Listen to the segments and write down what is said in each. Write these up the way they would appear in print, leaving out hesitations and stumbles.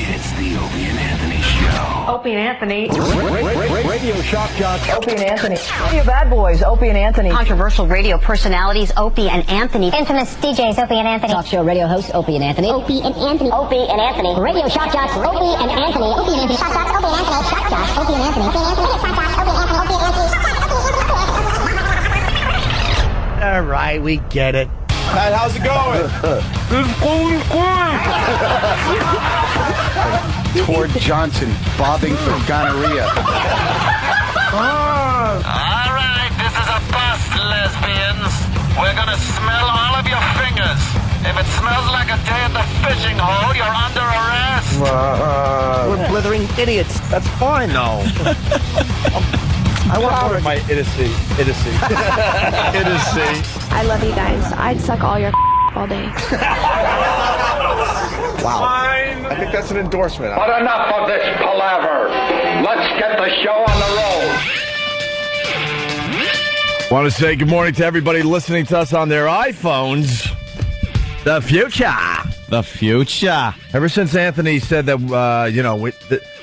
It's the Opie and Anthony Show. Opie and Anthony. Radio shock jocks. Opie and Anthony. Radio bad boys. Opie and Anthony. Controversial radio personalities. Opie and Anthony. Infamous DJs. Opie and Anthony. Talk show radio hosts. Opie and Anthony. Opie and Anthony. Opie and Anthony. Radio shock jocks. Opie and Anthony. Opie and Anthony. Shock jocks. Opie and Anthony. Shock jocks. Opie and Anthony. Opie and Anthony. Shock jocks. Opie and Anthony. Opie and Anthony. All right, we get it. Pat, how's it going? Cord Johnson bobbing for gonorrhea. All right, this is a bust, lesbians. We're gonna smell all of your fingers. If it smells like a day at the fishing hole, you're under arrest. We're blithering idiots. That's fine, though. I want more of my idiocy. Idiocy. I love you guys. I'd suck all your all day. Wow. I think that's an endorsement. But enough of this palaver. Let's get the show on the road. Want to say good morning to everybody listening to us on their iPhones. The future. Ever since Anthony said that,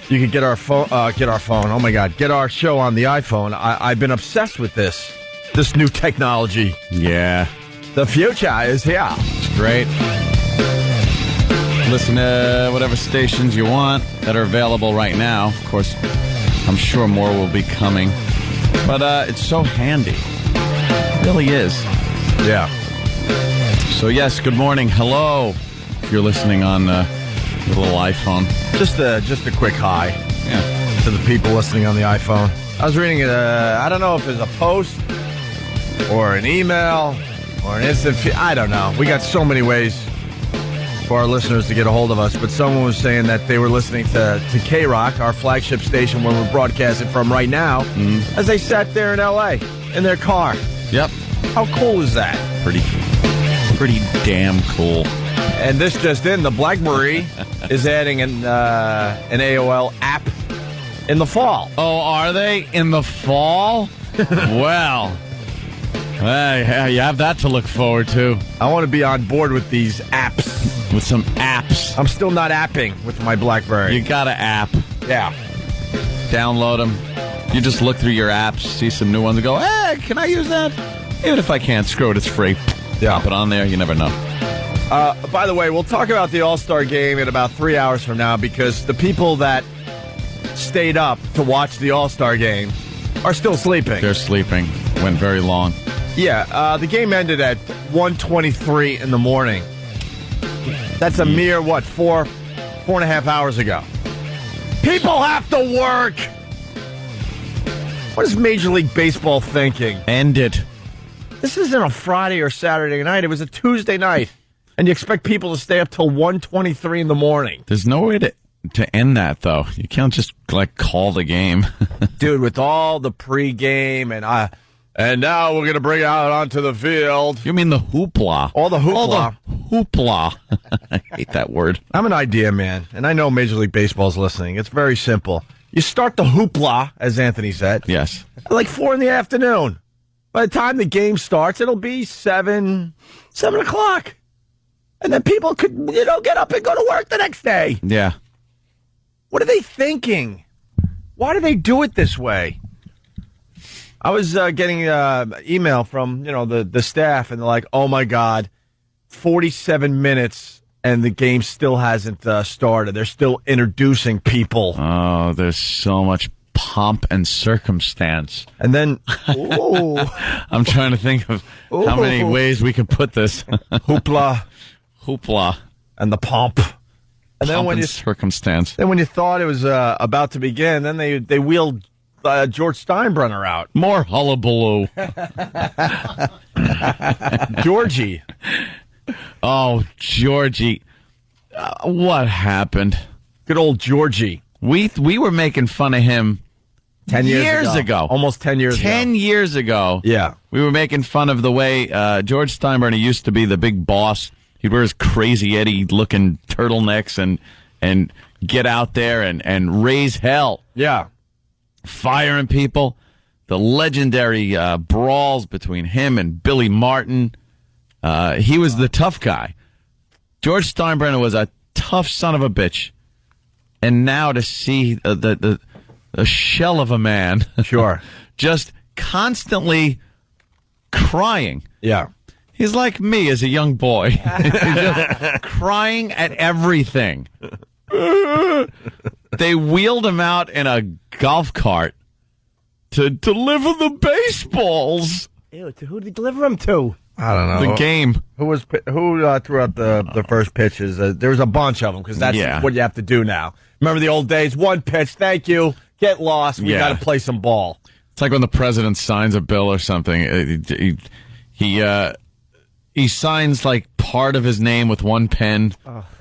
you could get our phone. Oh my God, get our show on the iPhone. I've been obsessed with this new technology. Yeah, the future is here. It's great. Listen to whatever stations you want that are available right now. Of course, I'm sure more will be coming, but it's so handy. It really is. Yeah. So yes, good morning. Hello. If you're listening on your little iPhone. Just a quick hi to the people listening on the iPhone. I was reading I don't know if it's a post or an email or an instant I don't know. We got so many ways for our listeners to get a hold of us, but someone was saying that they were listening to K-Rock, our flagship station where we're broadcasting from right now, as they sat there in L.A. in their car. Yep. How cool is that? Pretty damn cool. And this just in, the BlackBerry is adding an AOL app in the fall. Oh, are they? In the fall? Well, you have that to look forward to. I want to be on board with these apps. With some apps. I'm still not apping with my BlackBerry. You got to app. Yeah. Download them. You just look through your apps, see some new ones, and go, hey, can I use that? Even if I can't, screw it, it's free. Yeah. Pop it on there, you never know. By the way, we'll talk about the All-Star game in about 3 hours from now because the people that stayed up to watch the All-Star game are still sleeping. They're sleeping. Went very long. Yeah, the game ended at 1:23 in the morning. That's a mere, 4.5 hours ago. People have to work! What is Major League Baseball thinking? End it. This isn't a Friday or Saturday night. It was a Tuesday night. And you expect people to stay up till 1:23 in the morning. There's no way to end that, though. You can't just, call the game. Dude, with all the pregame and now we're going to bring it out onto the field. You mean the hoopla. All the hoopla. All the hoopla. I hate that word. I'm an idea man, and I know Major League Baseball's listening. It's very simple. You start the hoopla, as Anthony said. Yes. At 4 in the afternoon. By the time the game starts, it'll be 7 o'clock. And then people could, get up and go to work the next day. Yeah. What are they thinking? Why do they do it this way? I was getting email from, the staff, and they're like, oh, my God, 47 minutes, and the game still hasn't started. They're still introducing people. Oh, there's so much pomp and circumstance. And then, I'm trying to think of how many ways we could put this. Hoopla. And the pomp. And then when circumstance. Then when you thought it was about to begin, then they wheeled George Steinbrenner out. More hullabaloo. Georgie. Oh, Georgie. What happened? Good old Georgie. We were making fun of him 10 years ago. Almost 10 years ago. 10 years ago. Yeah. We were making fun of the way George Steinbrenner used to be the big boss. He'd wear his Crazy Eddie-looking turtlenecks and get out there and raise hell. Yeah. Firing people. The legendary brawls between him and Billy Martin. He was the tough guy. George Steinbrenner was a tough son of a bitch. and now to see the shell of a man, Sure. just constantly crying. Yeah. He's like me as a young boy. He's just crying at everything. They wheeled him out in a golf cart to deliver the baseballs. Ew, to who did he deliver them to? I don't know. The game. Who threw out the first pitches? There was a bunch of them because that's what you have to do now. Remember the old days? One pitch, thank you. Get lost. We got to play some ball. It's like when the president signs a bill or something. He signs like part of his name with one pen,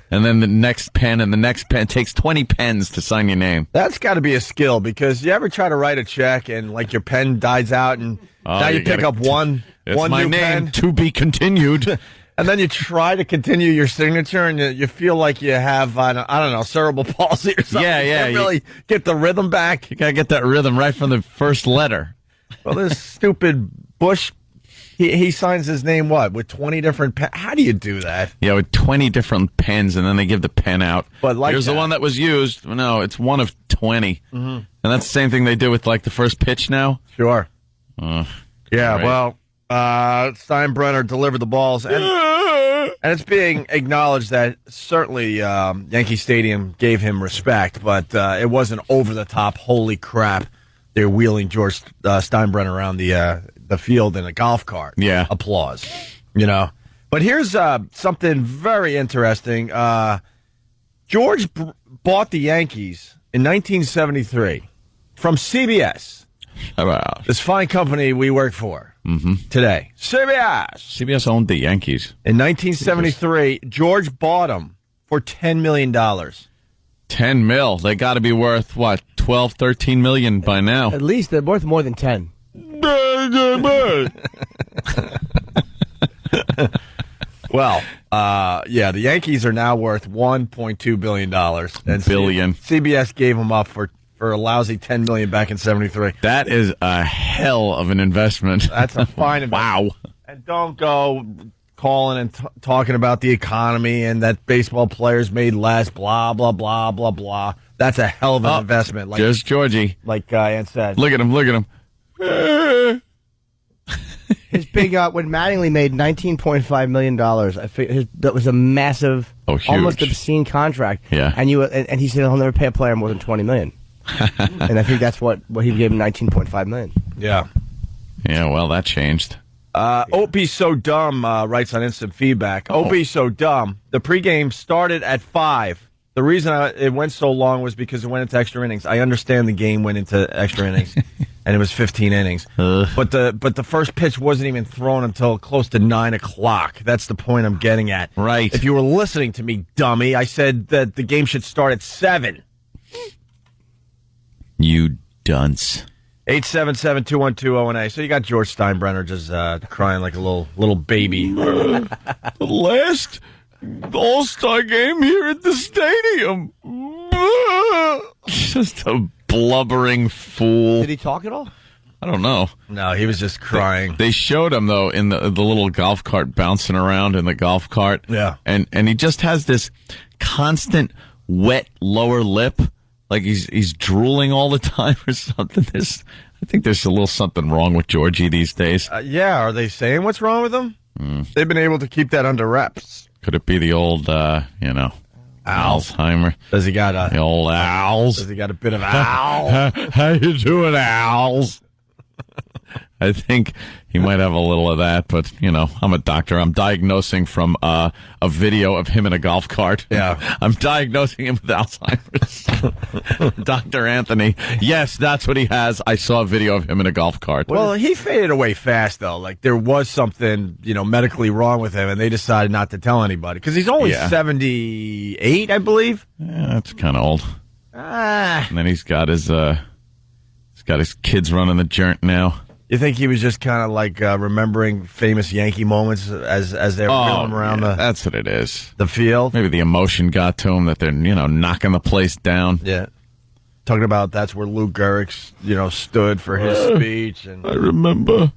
and then the next pen, and the next pen. It takes 20 pens to sign your name. That's got to be a skill because you ever try to write a check and like your pen dies out and now you pick up one my new name pen. To be continued. And then you try to continue your signature, and you feel like you have, I don't know, cerebral palsy or something. Yeah. You can't really get the rhythm back. You got to get that rhythm right from the first letter. Well, this stupid Bush, he signs his name, with 20 different pens? How do you do that? Yeah, with 20 different pens, and then they give the pen out. But here's the one that was used. No, it's one of 20. Mm-hmm. And that's the same thing they do with, like, the first pitch now. Sure. Yeah, right. Well, Steinbrenner delivered the balls, and it's being acknowledged that certainly Yankee Stadium gave him respect, but it wasn't over the top. Holy crap! They're wheeling George Steinbrenner around the field in a golf cart. Yeah, applause. But here's something very interesting. George bought the Yankees in 1973 from CBS. This fine company we work for today. CBS owned the Yankees. In 1973, George bought them for $10 million. 10 mil. They got to be worth, what, 12, 13 million by now? At least they're worth more than 10. Well, the Yankees are now worth $1.2 billion. And Billion. CBS gave them up for a lousy $10 million back in 73. That is a hell of an investment. That's a fine investment. Wow. And don't go calling and talking about the economy and that baseball players made less, blah, blah, blah, blah, blah. That's a hell of an investment. Like, there's Georgie. Like Ann said. Look at him. His big, when Mattingly made $19.5 million, that was a massive, almost obscene contract. Yeah. And he said he'll never pay a player more than $20 million. And I think that's what he gave him, $19.5 million. Yeah. Yeah, well, that changed. Opie's so dumb, writes on Instant Feedback. Opie's so dumb. The pregame started at 5. The reason it went so long was because it went into extra innings. I understand the game went into extra innings, and it was 15 innings. But the first pitch wasn't even thrown until close to 9 o'clock. That's the point I'm getting at. Right. If you were listening to me, dummy, I said that the game should start at 7. You dunce. 877-212-0NA. So you got George Steinbrenner just crying like a little baby. The last All-Star game here at the stadium. Just a blubbering fool. Did he talk at all? I don't know. No, he was just crying. They showed him, though, in the little golf cart bouncing around in the golf cart. Yeah. And he just has this constant wet lower lip. Like he's drooling all the time or something. I think there's a little something wrong with Georgie these days. Yeah, are they saying what's wrong with him? They've been able to keep that under wraps. Could it be the old, Alzheimer? Does he got the old owls? Does he got a bit of owl? How you doing, owls? I think he might have a little of that, but, I'm a doctor. I'm diagnosing from a video of him in a golf cart. Yeah. I'm diagnosing him with Alzheimer's. Dr. Anthony. Yes, that's what he has. I saw a video of him in a golf cart. Well, he faded away fast, though. Like, there was something, medically wrong with him, and they decided not to tell anybody. Because he's only 78, I believe. Yeah, that's kind of old. And then he's got his kids running the joint now. You think he was just kind of like remembering famous Yankee moments as they were wheeling around that's what it is. The field? Maybe the emotion got to him that they're, knocking the place down. Yeah. Talking about that's where Lou Gehrig, stood for his speech. And I remember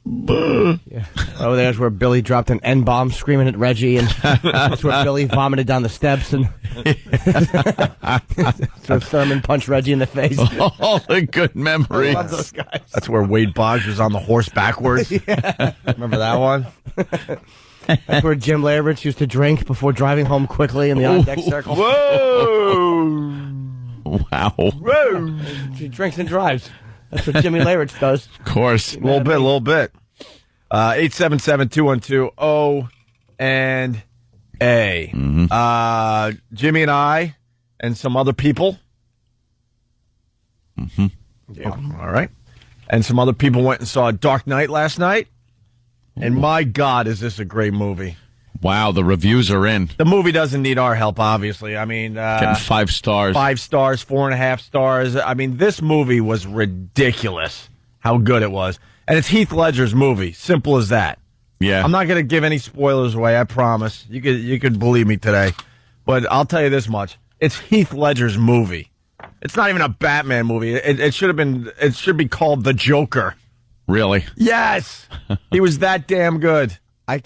Yeah. Oh, there's where Billy dropped an N-bomb screaming at Reggie, and that's where Billy vomited down the steps, and so Thurman punched Reggie in the face. All the good memories. I love those guys. That's where Wade Boggs was on the horse backwards. Yeah. Remember that one? That's where Jim Lerovich used to drink before driving home quickly in the on-deck circle. Whoa! Wow. Whoa! He drinks and drives. That's what Jimmy Lerovich does. Of course. A little bit. 877-212-O and A. Mm-hmm. Jimmy and I and some other people. Mm-hmm. Yeah. All right. And some other people went and saw Dark Knight last night. And my God, is this a great movie. Wow, the reviews are in. The movie doesn't need our help, obviously. I mean, getting 5 stars. 5 stars, 4.5 stars. I mean, this movie was ridiculous how good it was. And it's Heath Ledger's movie. Simple as that. Yeah. I'm not going to give any spoilers away, I promise. You could believe me today. But I'll tell you this much. It's Heath Ledger's movie. It's not even a Batman movie. It should be called The Joker. Really? Yes. He was that damn good. I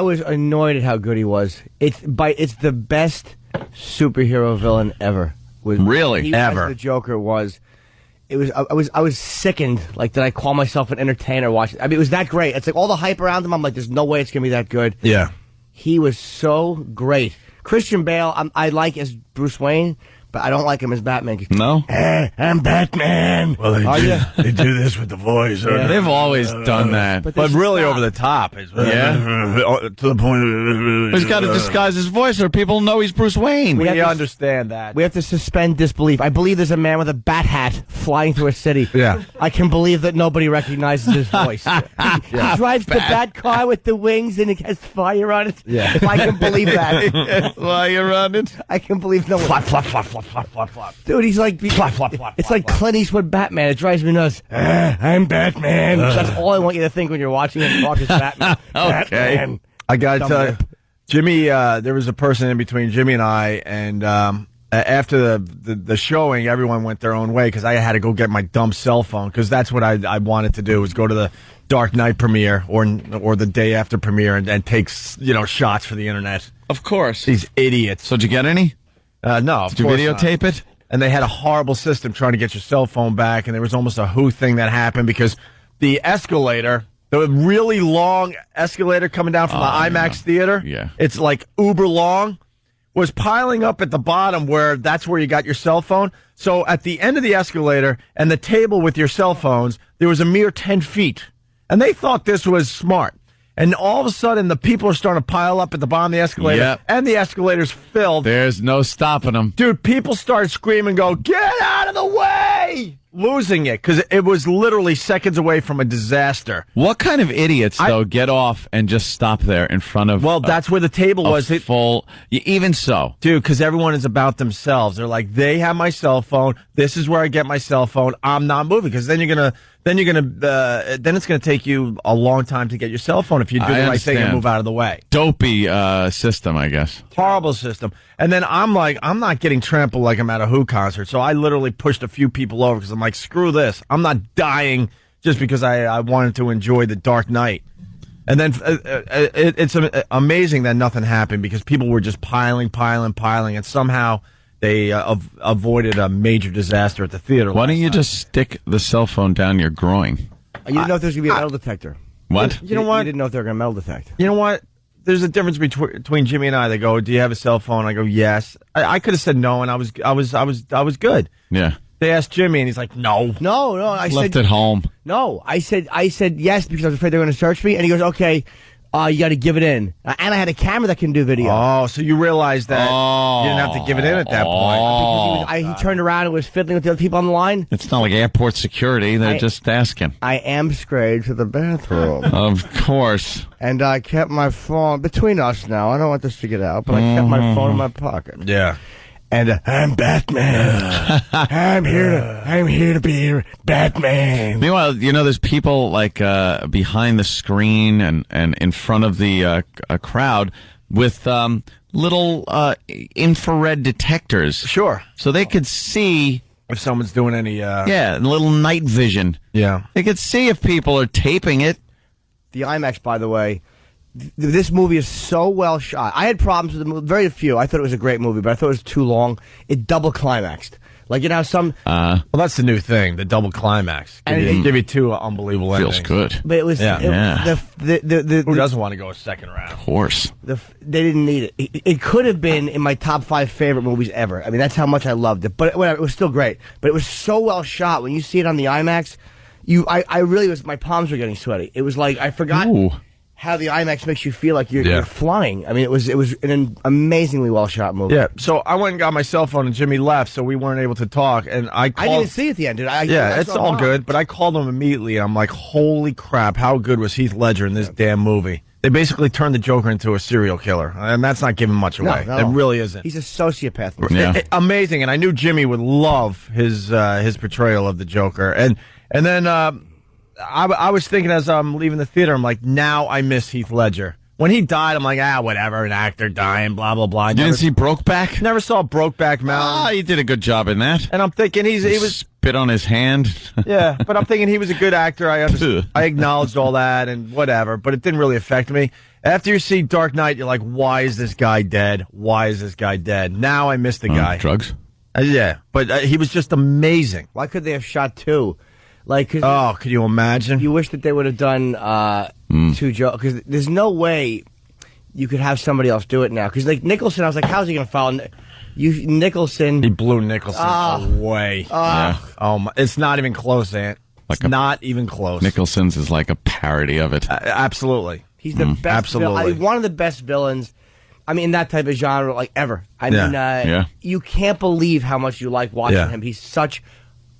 was annoyed at how good he was. It's the best superhero villain ever. Really? Ever. The Joker was. I was sickened. Like, did I call myself an entertainer watching? I mean, it was that great. It's like all the hype around him. I'm like, there's no way it's gonna be that good. Yeah. He was so great. Christian Bale, I like as Bruce Wayne, but I don't like him as Batman. No? I'm Batman. Well, they do this with the voice. Yeah, they've always done that. But really over the top. Yeah? To the point. He's got to disguise his voice or people know he's Bruce Wayne. We understand that. We have to suspend disbelief. I believe there's a man with a bat hat flying through a city. Yeah. I can believe that nobody recognizes his voice. He drives the bat car with the wings and it has fire on it. Yeah. If I can believe that. Fire on it? I can believe no one. Flop, flop, flop, flop, flop, flop, flop. Dude, he's like... Flop, flop, flop, it's flop, like flop. Clint Eastwood Batman. It drives me nuts. I'm Batman. That's all I want you to think when you're watching him talk is Batman. Okay. Batman. I got to tell you, Jimmy, there was a person in between Jimmy and I, and after the showing, everyone went their own way because I had to go get my dumb cell phone because that's what I wanted to do was go to the Dark Knight premiere or the day after premiere and take shots for the internet. Of course. These idiots. So did you get any? No. Did you videotape it? And they had a horrible system trying to get your cell phone back, and there was almost a Who thing that happened because the escalator, the really long escalator coming down from the IMAX theater, it's like uber long, was piling up at the bottom where that's where you got your cell phone. So at the end of the escalator and the table with your cell phones, there was a mere 10 feet. And they thought this was smart. And all of a sudden, the people are starting to pile up at the bottom of the escalator, and the escalator's filled. There's no stopping them. Dude, people started screaming, get out of the way! Losing it, because it was literally seconds away from a disaster. What kind of idiots, though, get off and just stop there in front of... Well, that's where the table was. Even so. Dude, because everyone is about themselves. They're like, they have my cell phone. This is where I get my cell phone. I'm not moving, because then it's gonna take you a long time to get your cell phone if you do the right thing and move out of the way. Dopey system, I guess. Horrible system. And then I'm like, I'm not getting trampled like I'm at a Who concert. So I literally pushed a few people over because I'm like, screw this. I'm not dying just because I wanted to enjoy the Dark Knight. And then it's amazing that nothing happened because people were just piling, and somehow they avoided a major disaster at the theater. Why don't you just stick the cell phone down your groin? You didn't know if there was going to be a metal detector. What? You know what? You didn't know if they were going to metal detect. You know what? There's a difference between Jimmy and I. They go, "Do you have a cell phone?" I go, "Yes." I could have said no, and I was good. Yeah. They asked Jimmy, and he's like, "No, no." I left it home. No, I said yes because I was afraid they were going to search me, and he goes, "Okay, you got to give it in." And I had a camera that can do video. Oh, so you realized that you didn't have to give it in at that point. Because he turned around and was fiddling with the other people on the line. It's not like airport security. They're just asking. I am strayed to the bathroom. Of course. And I kept my phone between us now. I don't want this to get out, but I kept my phone in my pocket. Yeah. And I'm Batman. I'm here to be Batman. Meanwhile, there's people like behind the screen and in front of the crowd with little infrared detectors. Sure. So they could see if someone's doing any. Yeah, a little night vision. Yeah. They could see if people are taping it. The IMAX, by the way, this movie is so well shot. I had problems with the movie, very few. I thought it was a great movie, but I thought it was too long. It double climaxed. Like, you know, some... well, that's the new thing, the double climax. Give you two unbelievable feels endings. good. But it was... Who doesn't want to go a second round? Of course. They didn't need it. It could have been in my top 5 favorite movies ever. I mean, that's how much I loved it. But whatever, it was still great. But it was so well shot. When you see it on the IMAX, I really was... My palms were getting sweaty. It was like, I forgot... Ooh. How the IMAX makes you feel like you're flying. I mean, it was an amazingly well shot movie. Yeah. So I went and got my cell phone, and Jimmy left, so we weren't able to talk. And I called. I didn't see it at the end, dude. It's all good. But I called him immediately, and I'm like, "Holy crap! How good was Heath Ledger in this damn movie?" They basically turned the Joker into a serial killer, and that's not giving much away. No. It really isn't. He's a sociopath. Yeah. Amazing, and I knew Jimmy would love his portrayal of the Joker, and then. I was thinking as I'm leaving the theater, I'm like, now I miss Heath Ledger. When he died, I'm like, whatever, an actor dying, blah, blah, blah. You didn't see Brokeback? Never saw Brokeback Mountain. He did a good job in that. And I'm thinking he was... Spit on his hand. Yeah, but I'm thinking he was a good actor. I acknowledged all that and whatever, but it didn't really affect me. After you see Dark Knight, you're like, why is this guy dead? Why is this guy dead? Now I miss the guy. Drugs? Yeah, but he was just amazing. Why could they have shot two? Like, could you imagine? You wish that they would have done two Jokers, because there's no way you could have somebody else do it now. Because like Nicholson, I was like, how's he going to follow Nicholson? He blew Nicholson away. Oh my! It's not even close, Ant. It's not even close. Nicholson's is like a parody of it. Absolutely, he's the best. Absolutely, one of the best villains. I mean, in that type of genre, like ever. I mean, you can't believe how much you like watching him. He's such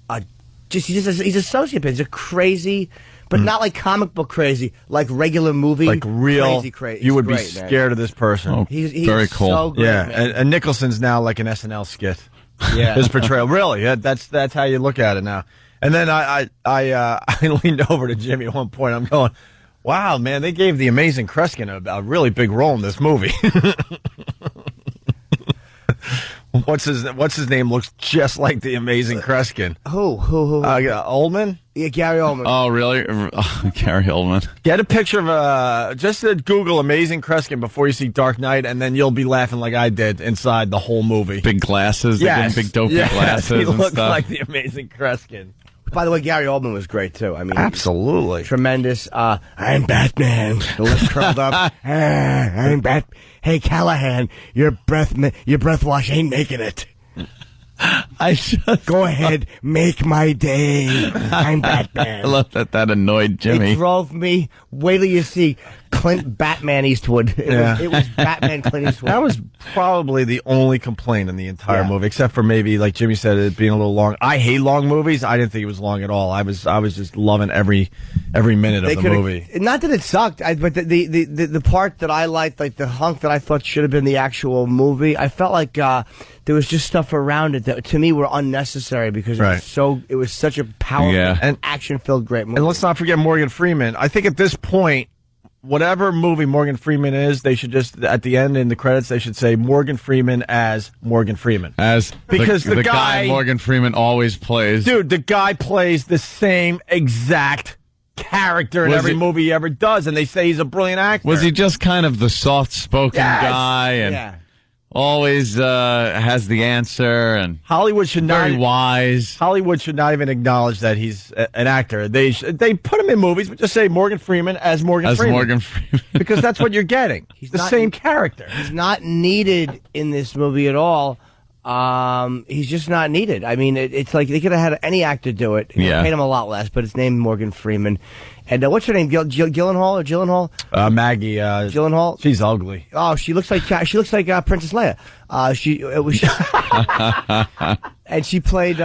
a he's a sociopath. He's a crazy, but not like comic book crazy, like regular movie, like real crazy. You would be scared of this person. Oh, he's very cool. So great, and Nicholson's now like an SNL skit. Yeah, his portrayal. Really, that's how you look at it now. And then I leaned over to Jimmy at one point. I'm going, wow, man, they gave the Amazing Kreskin a really big role in this movie. What's his name? Looks just like the Amazing Kreskin. Who? Oldman? Yeah, Gary Oldman. Oh, really? Gary Oldman. Get a picture of just Google Amazing Kreskin before you see Dark Knight, and then you'll be laughing like I did inside the whole movie. Big glasses, big dopey glasses. He and looked stuff. like the Amazing Kreskin. By the way, Gary Oldman was great too. I mean, absolutely tremendous. I'm Batman. The lips curled up. I'm Bat. Hey Callahan, your breath wash ain't making it. I just go ahead, make my day. I'm Batman. I love that annoyed Jimmy. It drove me. Wait till you see Clint Batman Eastwood. It was Batman Clint Eastwood. That was probably the only complaint in the entire movie, except for maybe, like Jimmy said, it being a little long. I hate long movies. I didn't think it was long at all. I was just loving every minute of the movie. Not that it sucked, but the part that I liked, like the hunk that I thought should have been the actual movie, I felt like there was just stuff around it that to me were unnecessary because it was such a powerful and action-filled great movie. And let's not forget Morgan Freeman. I think at this point, whatever movie Morgan Freeman is, they should just, at the end in the credits, they should say Morgan Freeman as Morgan Freeman. Because the guy Morgan Freeman always plays. Dude, the guy plays the same exact character in every movie he ever does, and they say he's a brilliant actor. Was he just kind of the soft-spoken guy and always has the answer, and Hollywood should very wise. Hollywood should not even acknowledge that he's an actor. They put him in movies, but just say Morgan Freeman as Morgan Freeman. Because that's what you're getting. He's the same character. He's not needed in this movie at all. He's just not needed. I mean, it's like they could have had any actor do it. Paid him a lot less, but it's named Morgan Freeman. And what's her name? Gyllenhaal or Gyllenhaal? Maggie. Gyllenhaal. She's ugly. Oh, she looks like Princess Leia. And she played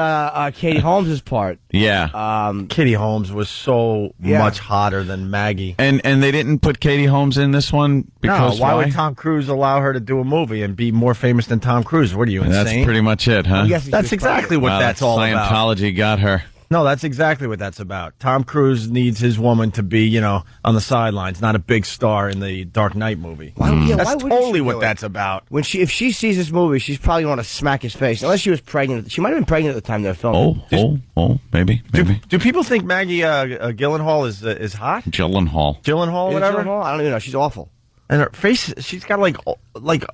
Katie Holmes' part. Yeah. Katie Holmes was so much hotter than Maggie. And they didn't put Katie Holmes in this one because why would Tom Cruise allow her to do a movie and be more famous than Tom Cruise? What are you, insane? That's pretty much it, huh? That's exactly what that's all about. Scientology got her. No, that's exactly what that's about. Tom Cruise needs his woman to be, on the sidelines, not a big star in the Dark Knight movie. That's totally what that's about. If she sees this movie, she's probably going to smack his face. Unless she was pregnant. She might have been pregnant at the time they were filming. Maybe. Do people think Maggie Gyllenhaal is hot? Gyllenhaal, whatever? I don't even know. She's awful. And her face, she's got like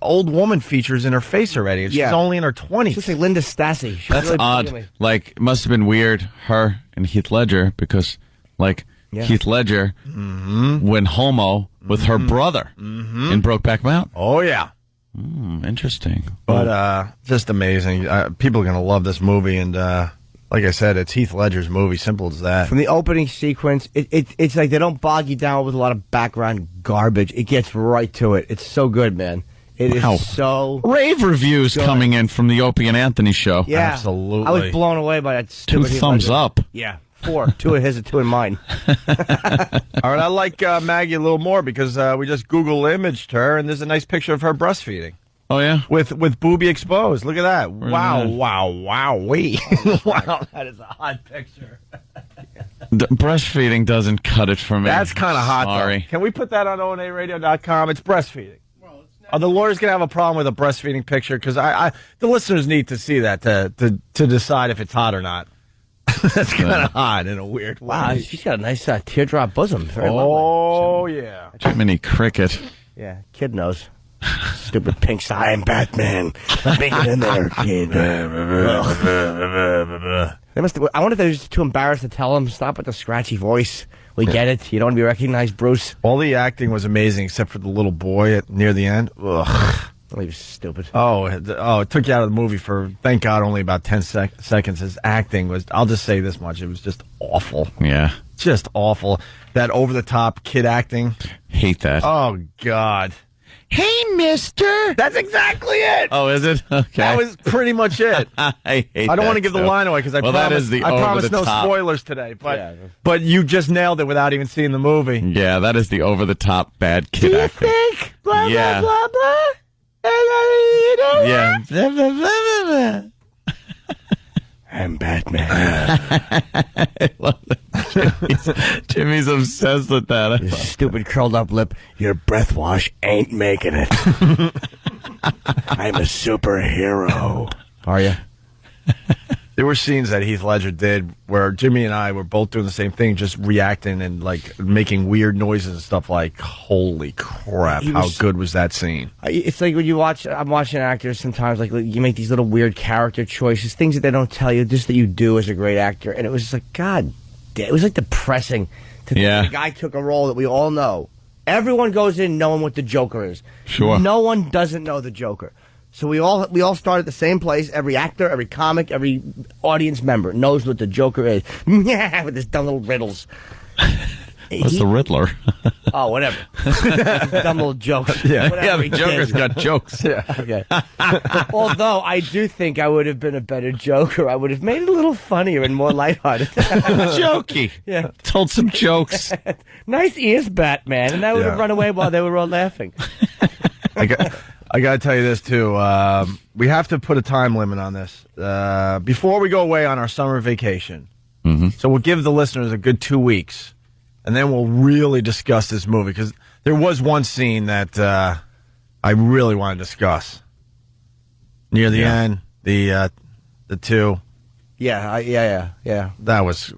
old woman features in her face already. And she's only in her 20s. She looks like Linda Stassi. That's really odd. Like, it must have been weird, her and Heath Ledger, because, Heath Ledger went homo with her brother in Brokeback Mountain. Oh, yeah. Interesting. But just amazing. People are going to love this movie. And like I said, it's Heath Ledger's movie. Simple as that. From the opening sequence, it's like they don't bog you down with a lot of background garbage. It gets right to it. It's so good, man. It is so rave reviews good. Coming in from the Opie and Anthony show. Yeah, absolutely. I was blown away by that. Stupid 2 thumbs up. Yeah, 4. 2 of his and 2 of mine. All right, I like Maggie a little more because we just Google imaged her, and there's a nice picture of her breastfeeding. Oh, yeah? With boobie exposed. Look at that. Wow. Wee. Wow, that is a hot picture. Breastfeeding doesn't cut it for me. That's kind of hot, Sorry. though. Can we put that on ONARadio.com? It's breastfeeding. Are the lawyers going to have a problem with a breastfeeding picture? Because the listeners need to see that to decide if it's hot or not. That's kind of hot in a weird way. Wow, she's got a nice teardrop bosom. Very lovely. Yeah. Jiminy Cricket. Yeah, kid knows. Stupid pink eye and Batman. Make it in there, kid. I wonder if they're just too embarrassed to tell him, stop with the scratchy voice. We get it. You don't want to be recognized, Bruce. All the acting was amazing except for the little boy near the end. Ugh. Oh, he was stupid. Oh, it took you out of the movie for, thank God, only about 10 seconds. His acting was, I'll just say this much, it was just awful. Yeah. Just awful. That over-the-top kid acting. Hate that. Oh, God. Hey, mister. That's exactly it. Oh, is it? Okay. That was pretty much it. I hate I don't want to give the line away because I promise no spoilers today. But you just nailed it without even seeing the movie. Yeah, that is the over-the-top bad kid acting. Do you think? Blah, yeah. blah, blah, blah. Yeah. Blah, blah, blah, blah. I'm Batman. I love that. Jimmy's obsessed with that. Your stupid curled up lip, your breath wash ain't making it. I'm a superhero. Are you? There were scenes that Heath Ledger did where Jimmy and I were both doing the same thing, just reacting and like making weird noises and stuff. Like, holy crap, how good was that scene? It's like when you watch, I'm watching actors sometimes, like you make these little weird character choices, things that they don't tell you, just that you do as a great actor. And it was just like, God, it was like depressing to think that the guy took a role that we all know. Everyone goes in knowing what the Joker is. Sure. No one doesn't know the Joker. So we all start at the same place. Every actor, every comic, every audience member knows what the Joker is. With his dumb little riddles. What's the Riddler? Oh, whatever. Dumb little jokes. Yeah, the Joker's got jokes. Yeah. Okay. Although I do think I would have been a better Joker. I would have made it a little funnier and more lighthearted. Jokey. Yeah. Told some jokes. Nice ears, Batman. And I would have run away while they were all laughing. I got to tell you this, too. We have to put a time limit on this. Before we go away on our summer vacation. Mm-hmm. So we'll give the listeners a good 2 weeks. And then we'll really discuss this movie. Because there was one scene that I really want to discuss. Near the end, the two. Yeah. That was...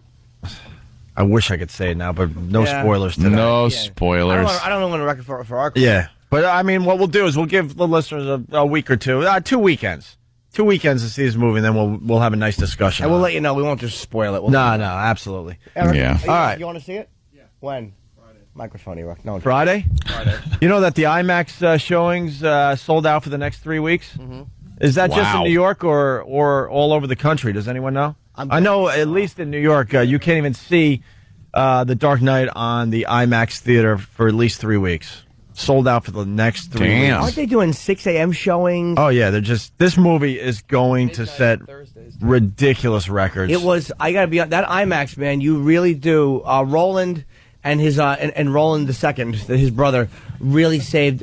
I wish I could say it now, but no spoilers today. No spoilers. I don't want to record for our club. Yeah. But, I mean, what we'll do is we'll give the listeners a week or two. 2 weekends. 2 weekends to see this movie, and then we'll have a nice discussion. And we'll let you know. We won't just spoil it. No, absolutely. Eric, yeah. All right. You want to see it? Yeah. When? Friday. Microphone, Eric. No. Friday? You know that the IMAX showings sold out for the next 3 weeks? Mm-hmm. Is that just in New York or all over the country? Does anyone know? I know at least in New York, you can't even see The Dark Knight on the IMAX theater for at least 3 weeks. Sold out for the next 3 weeks. Aren't they doing 6 a.m. showings? Oh, yeah. This movie is going to set ridiculous records. It was, I got to be on that IMAX, man. You really do. Roland And his and Roland II, his brother, really saved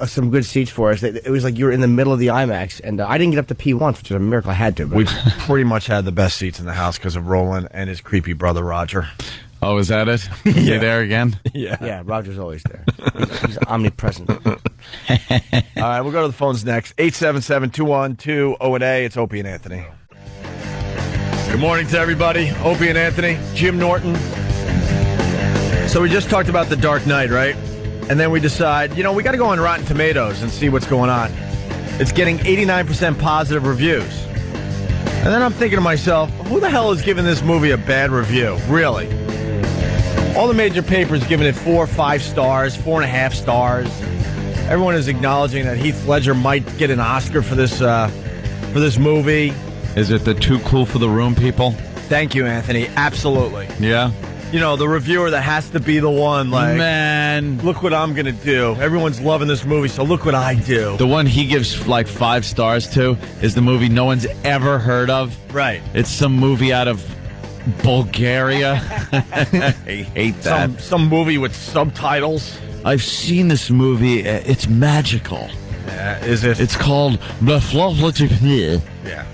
some good seats for us. It was like you were in the middle of the IMAX, and I didn't get up to pee once, which is a miracle. I had to. But. We pretty much had the best seats in the house because of Roland and his creepy brother Roger. Oh, is that it? Is he there again? Yeah, Roger's always there. He's omnipresent. All right, we'll go to the phones next. 877-212-0-A. It's Opie and Anthony. Good morning to everybody. Opie and Anthony, Jim Norton. So we just talked about The Dark Knight, right? And then we decide, we got to go on Rotten Tomatoes and see what's going on. It's getting 89% positive reviews. And then I'm thinking to myself, who the hell is giving this movie a bad review? Really? All the major papers giving it 4 or 5 stars, 4.5 stars. Everyone is acknowledging that Heath Ledger might get an Oscar for this movie. Is it the too cool for the room people? Thank you, Anthony. Absolutely. Yeah. The reviewer that has to be the one, like, man, look what I'm going to do. Everyone's loving this movie, so look what I do. The one he gives, like, 5 stars to is the movie no one's ever heard of. Right. It's some movie out of Bulgaria. I hate that. Some movie with subtitles. I've seen this movie. It's magical. Yeah, is it? It's called The Flop. Yeah.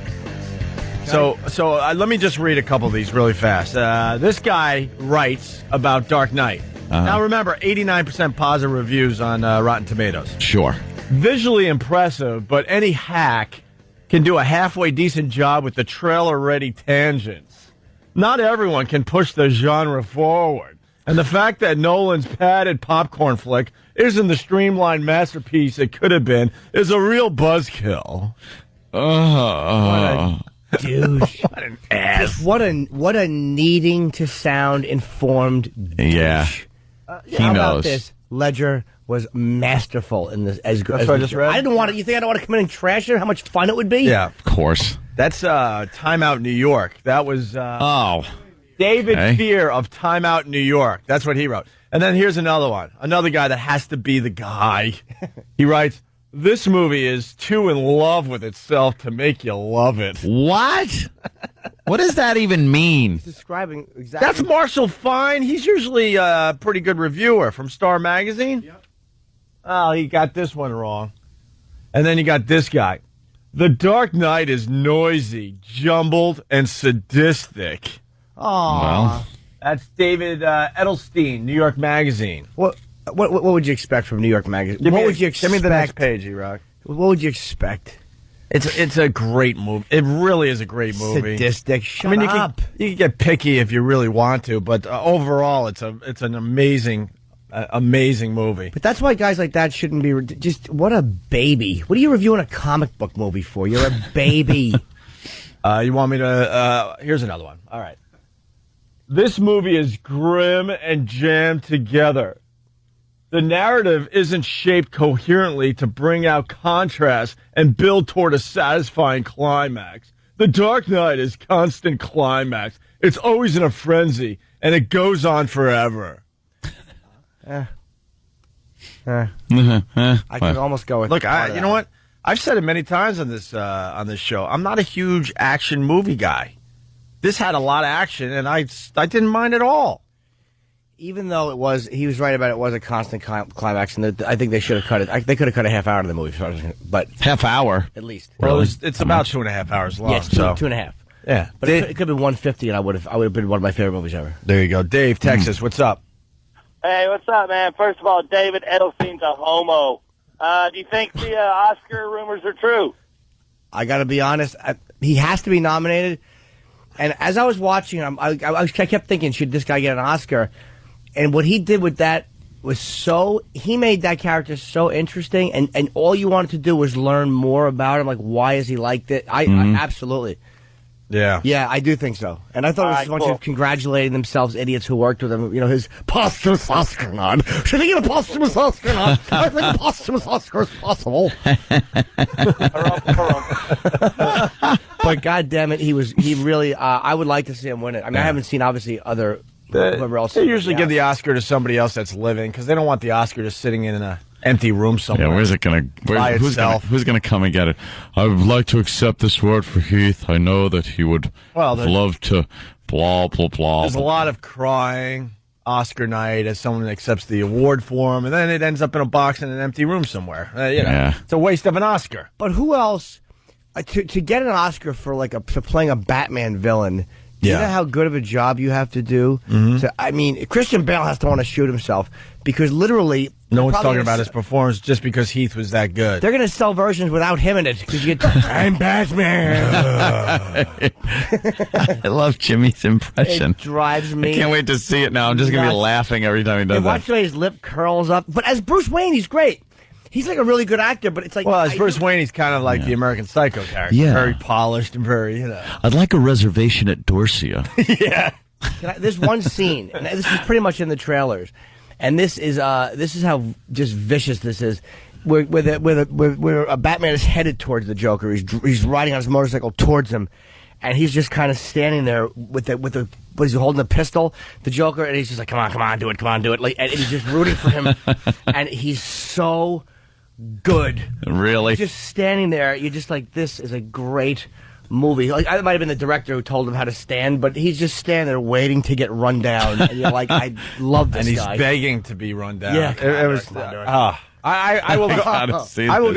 So let me just read a couple of these really fast. This guy writes about Dark Knight. Now remember, 89% positive reviews on Rotten Tomatoes. Sure. Visually impressive, but any hack can do a halfway decent job with the trailer-ready tangents. Not everyone can push the genre forward. And the fact that Nolan's padded popcorn flick isn't the streamlined masterpiece it could have been is a real buzzkill. Douche. What an ass. What a needing to sound informed douche. Yeah. He How knows. about this? Ledger was masterful in this. That's what I just read? I didn't want it. You think I don't want to come in and trash it? How much fun it would be? Yeah. Of course. That's Time Out New York. That was David Fear of Time Out New York. That's what he wrote. And then here's another one. Another guy that has to be the guy. He writes, this movie is too in love with itself to make you love it. What? What does that even mean? He's describing exactly. That's Marshall Fine. He's usually a pretty good reviewer from Star Magazine. Yep. Oh, he got this one wrong. And then you got this guy. The Dark Knight is noisy, jumbled, and sadistic. Oh, well, that's David Edelstein, New York Magazine. What would you expect from New York Magazine? What would you expect? Give me the next page, E-Rock. What would you expect? It's a great movie. It really is a great movie. Sadistic. Shut up. You can get picky if you really want to, but overall, it's an amazing movie. But that's why guys like that shouldn't be. Just what a baby. What are you reviewing a comic book movie for? You're a baby. You want me to? Here's another one. All right. This movie is grim and jammed together. The narrative isn't shaped coherently to bring out contrast and build toward a satisfying climax. The Dark Knight is constant climax. It's always in a frenzy, and it goes on forever. I could almost go with. Look, you know what? I've said it many times on this show. I'm not a huge action movie guy. This had a lot of action, and I didn't mind at all. Even though he was right about it was a constant climax, and I think they should have cut it. They could have cut a half hour of the movie, but half hour at least. Well, it's about 2.5 hours long. Yes, so 2.5. Yeah, but it could have been 150, and I would have been one of my favorite movies ever. There you go, Dave, Texas. What's up? Hey, what's up, man? First of all, David Edelstein's a homo. Do you think the Oscar rumors are true? I got to be honest. He has to be nominated. And as I was watching him, I kept thinking, should this guy get an Oscar? And what he did with that was he made that character so interesting, and all you wanted to do was learn more about him, like why is he like that? I absolutely. Yeah, I do think so. And I thought it was a bunch of congratulating themselves idiots who worked with him. His posthumous Oscar nod. Should he get a posthumous Oscar nod? I think a posthumous Oscar is possible. But God damn it, he really. I would like to see him win it. I mean, I haven't seen obviously other. Whoever else. They usually give the Oscar to somebody else that's living because they don't want the Oscar just sitting in an empty room somewhere. Yeah, where's it going to? Who's going to come and get it? I would like to accept this award for Heath. I know that he would love to. Blah blah blah. There's a lot of crying. Oscar night as someone accepts the award for him, and then it ends up in a box in an empty room somewhere. It's a waste of an Oscar. But who else to get an Oscar for for playing a Batman villain? Do you know how good of a job you have to do? Christian Bale has to want to shoot himself because literally no one's talking about his performance just because Heath was that good. They're going to sell versions without him in it because you get I'm Batman. I love Jimmy's impression. It drives me. I can't wait to see it now. I'm just going to be laughing every time he does that. Watch the way his lip curls up. But as Bruce Wayne, he's great. He's like a really good actor, but it's like... Well, as Bruce Wayne, he's kind of like the American Psycho character. Yeah. Very polished and very, I'd like a reservation at Dorsia. Yeah. There's one scene, and this is pretty much in the trailers, and this is how just vicious this is, where a Batman is headed towards the Joker. He's riding on his motorcycle towards him, and he's just kind of standing there with he's holding a pistol, the Joker, and he's just like, come on, do it. And he's just rooting for him, and he's so... good. Really? Just standing there, you're just like, this is a great movie. Like, I might have been the director who told him how to stand, but he's just standing there waiting to get run down. And you're like, I love this guy. And he's begging to be run down. Yeah. I will go. I will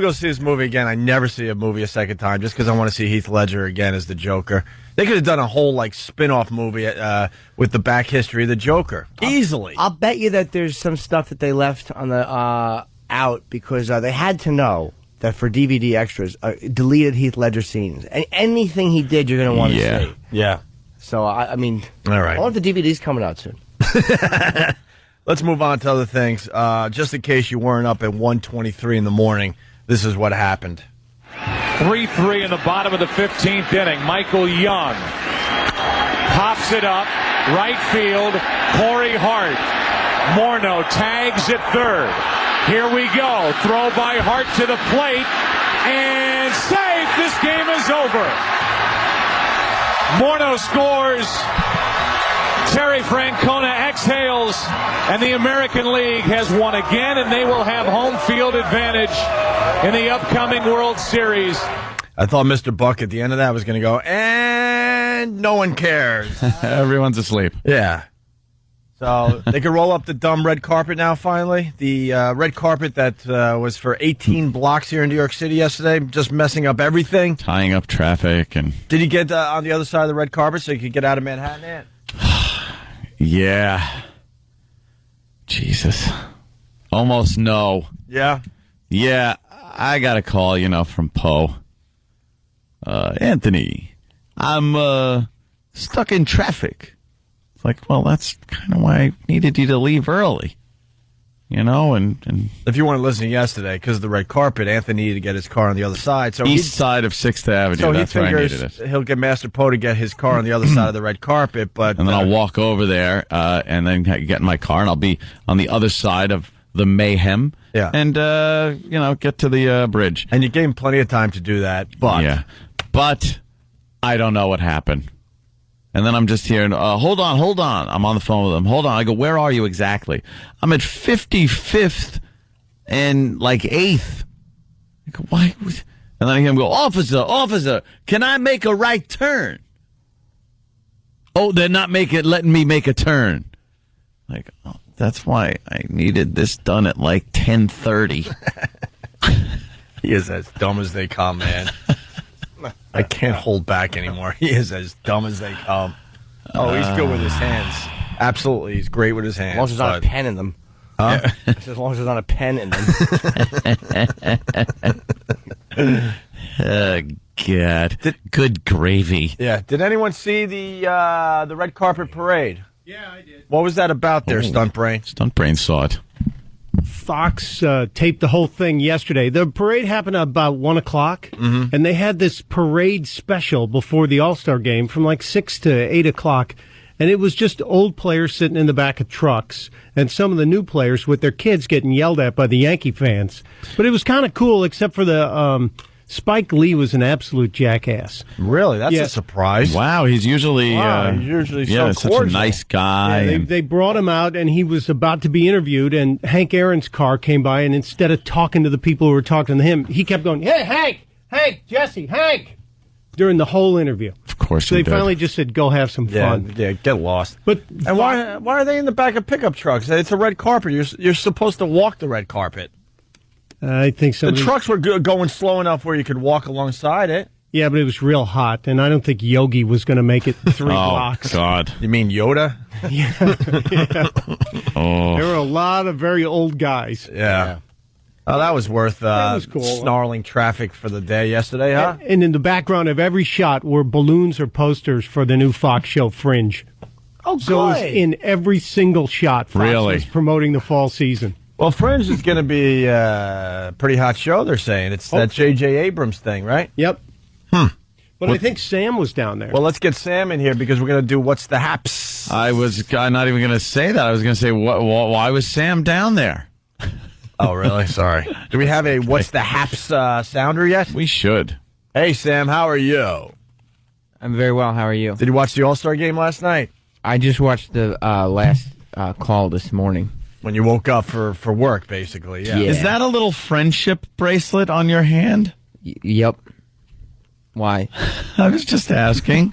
go see this movie again. I never see a movie a second time just because I want to see Heath Ledger again as the Joker. They could have done a whole spin-off movie with the back history of the Joker easily. I'll bet you that there's some stuff that they left on the out because they had to know that for DVD extras, deleted Heath Ledger scenes. And anything he did, you're going to want to see. Yeah. So, all right. I want the DVDs coming out soon. Let's move on to other things. Just in case you weren't up at 1:23 in the morning, this is what happened. 3-3 in the bottom of the 15th inning. Michael Young pops it up. Right field. Corey Hart. Morneau tags at third. Here we go. Throw by Hart to the plate. And safe. This game is over. Morneau scores. Terry Francona exhales. And the American League has won again. And they will have home field advantage in the upcoming World Series. I thought Mr. Buck at the end of that was going to go, and no one cares. Everyone's asleep. Yeah. So they could roll up the dumb red carpet now, finally. The red carpet that was for 18 blocks here in New York City yesterday, just messing up everything. Tying up traffic. And did you get on the other side of the red carpet so you could get out of Manhattan yet? Yeah. Jesus. Almost no. Yeah? Yeah. I got a call, from Poe. Anthony, I'm stuck in traffic. It's like, well, that's kind of why I needed you to leave early. And if you weren't listening yesterday, because of the red carpet, Anthony needed to get his car on the other side. So east side of 6th Avenue, so that's where I needed it. He'll get Master Poe to get his car on the other side of the red carpet. And then I'll walk over there and then get in my car, and I'll be on the other side of the mayhem. Yeah. And, get to the bridge. And you gave him plenty of time to do that. But yeah. But I don't know what happened. And then I'm just hearing, hold on. I'm on the phone with him. Hold on. I go, where are you exactly? I'm at 55th and 8th. I go, why? And then I hear him go, officer, can I make a right turn? Oh, they're not letting me make a turn. That's why I needed this done at 10:30. He is as dumb as they come, man. I can't hold back anymore. He is as dumb as they come. Oh, he's good with his hands. Absolutely, he's great with his hands. As long as there's not a pen in them. Huh? As long as there's not a pen in them. God. Good gravy. Yeah. Did anyone see the red carpet parade? Yeah, I did. What was that about there, Stunt Brain? Stunt Brain saw it. Fox taped the whole thing yesterday. The parade happened about 1 o'clock, and they had this parade special before the All-Star game from 6 to 8 o'clock, and it was just old players sitting in the back of trucks and some of the new players with their kids getting yelled at by the Yankee fans. But it was kind of cool, except for the Spike Lee was an absolute jackass. Really? That's a surprise. Wow, he's usually so such a nice guy. Yeah, they brought him out, and he was about to be interviewed, and Hank Aaron's car came by, and instead of talking to the people who were talking to him, he kept going, hey, Hank, Jesse, Hank, during the whole interview. Of Of course So he they did. finally just said, go have some fun. Yeah, get lost. But And why are they in the back of pickup trucks? It's a red carpet. You're supposed to walk the red carpet. I think The somebody... trucks were going slow enough where you could walk alongside it. Yeah, but it was real hot, and I don't think Yogi was going to make it 3 blocks. God. You mean Yoda? Yeah. Oh. There were a lot of very old guys. Yeah. Oh, that was worth That was cool. snarling traffic for the day yesterday, huh? And in the background of every shot were balloons or posters for the new Fox show Fringe. Oh, So it was good. in every single shot. Fox Really? was promoting the fall season. Well, Fringe is going to be a pretty hot show, they're saying. It's that J.J. Abrams thing, right? Yep. But I think Sam was down there. Well, let's get Sam in here because we're going to do What's the Haps? I was not even going to say that. I was going to say, why was Sam down there? Oh, really? Sorry. Do we have a What's the Haps sounder yet? We should. Hey, Sam, how are you? I'm very well. How are you? Did you watch the All-Star game last night? I just watched the last call this morning. When you woke up for work, basically, yeah. Is that a little friendship bracelet on your hand? Yep. Why? I was just asking.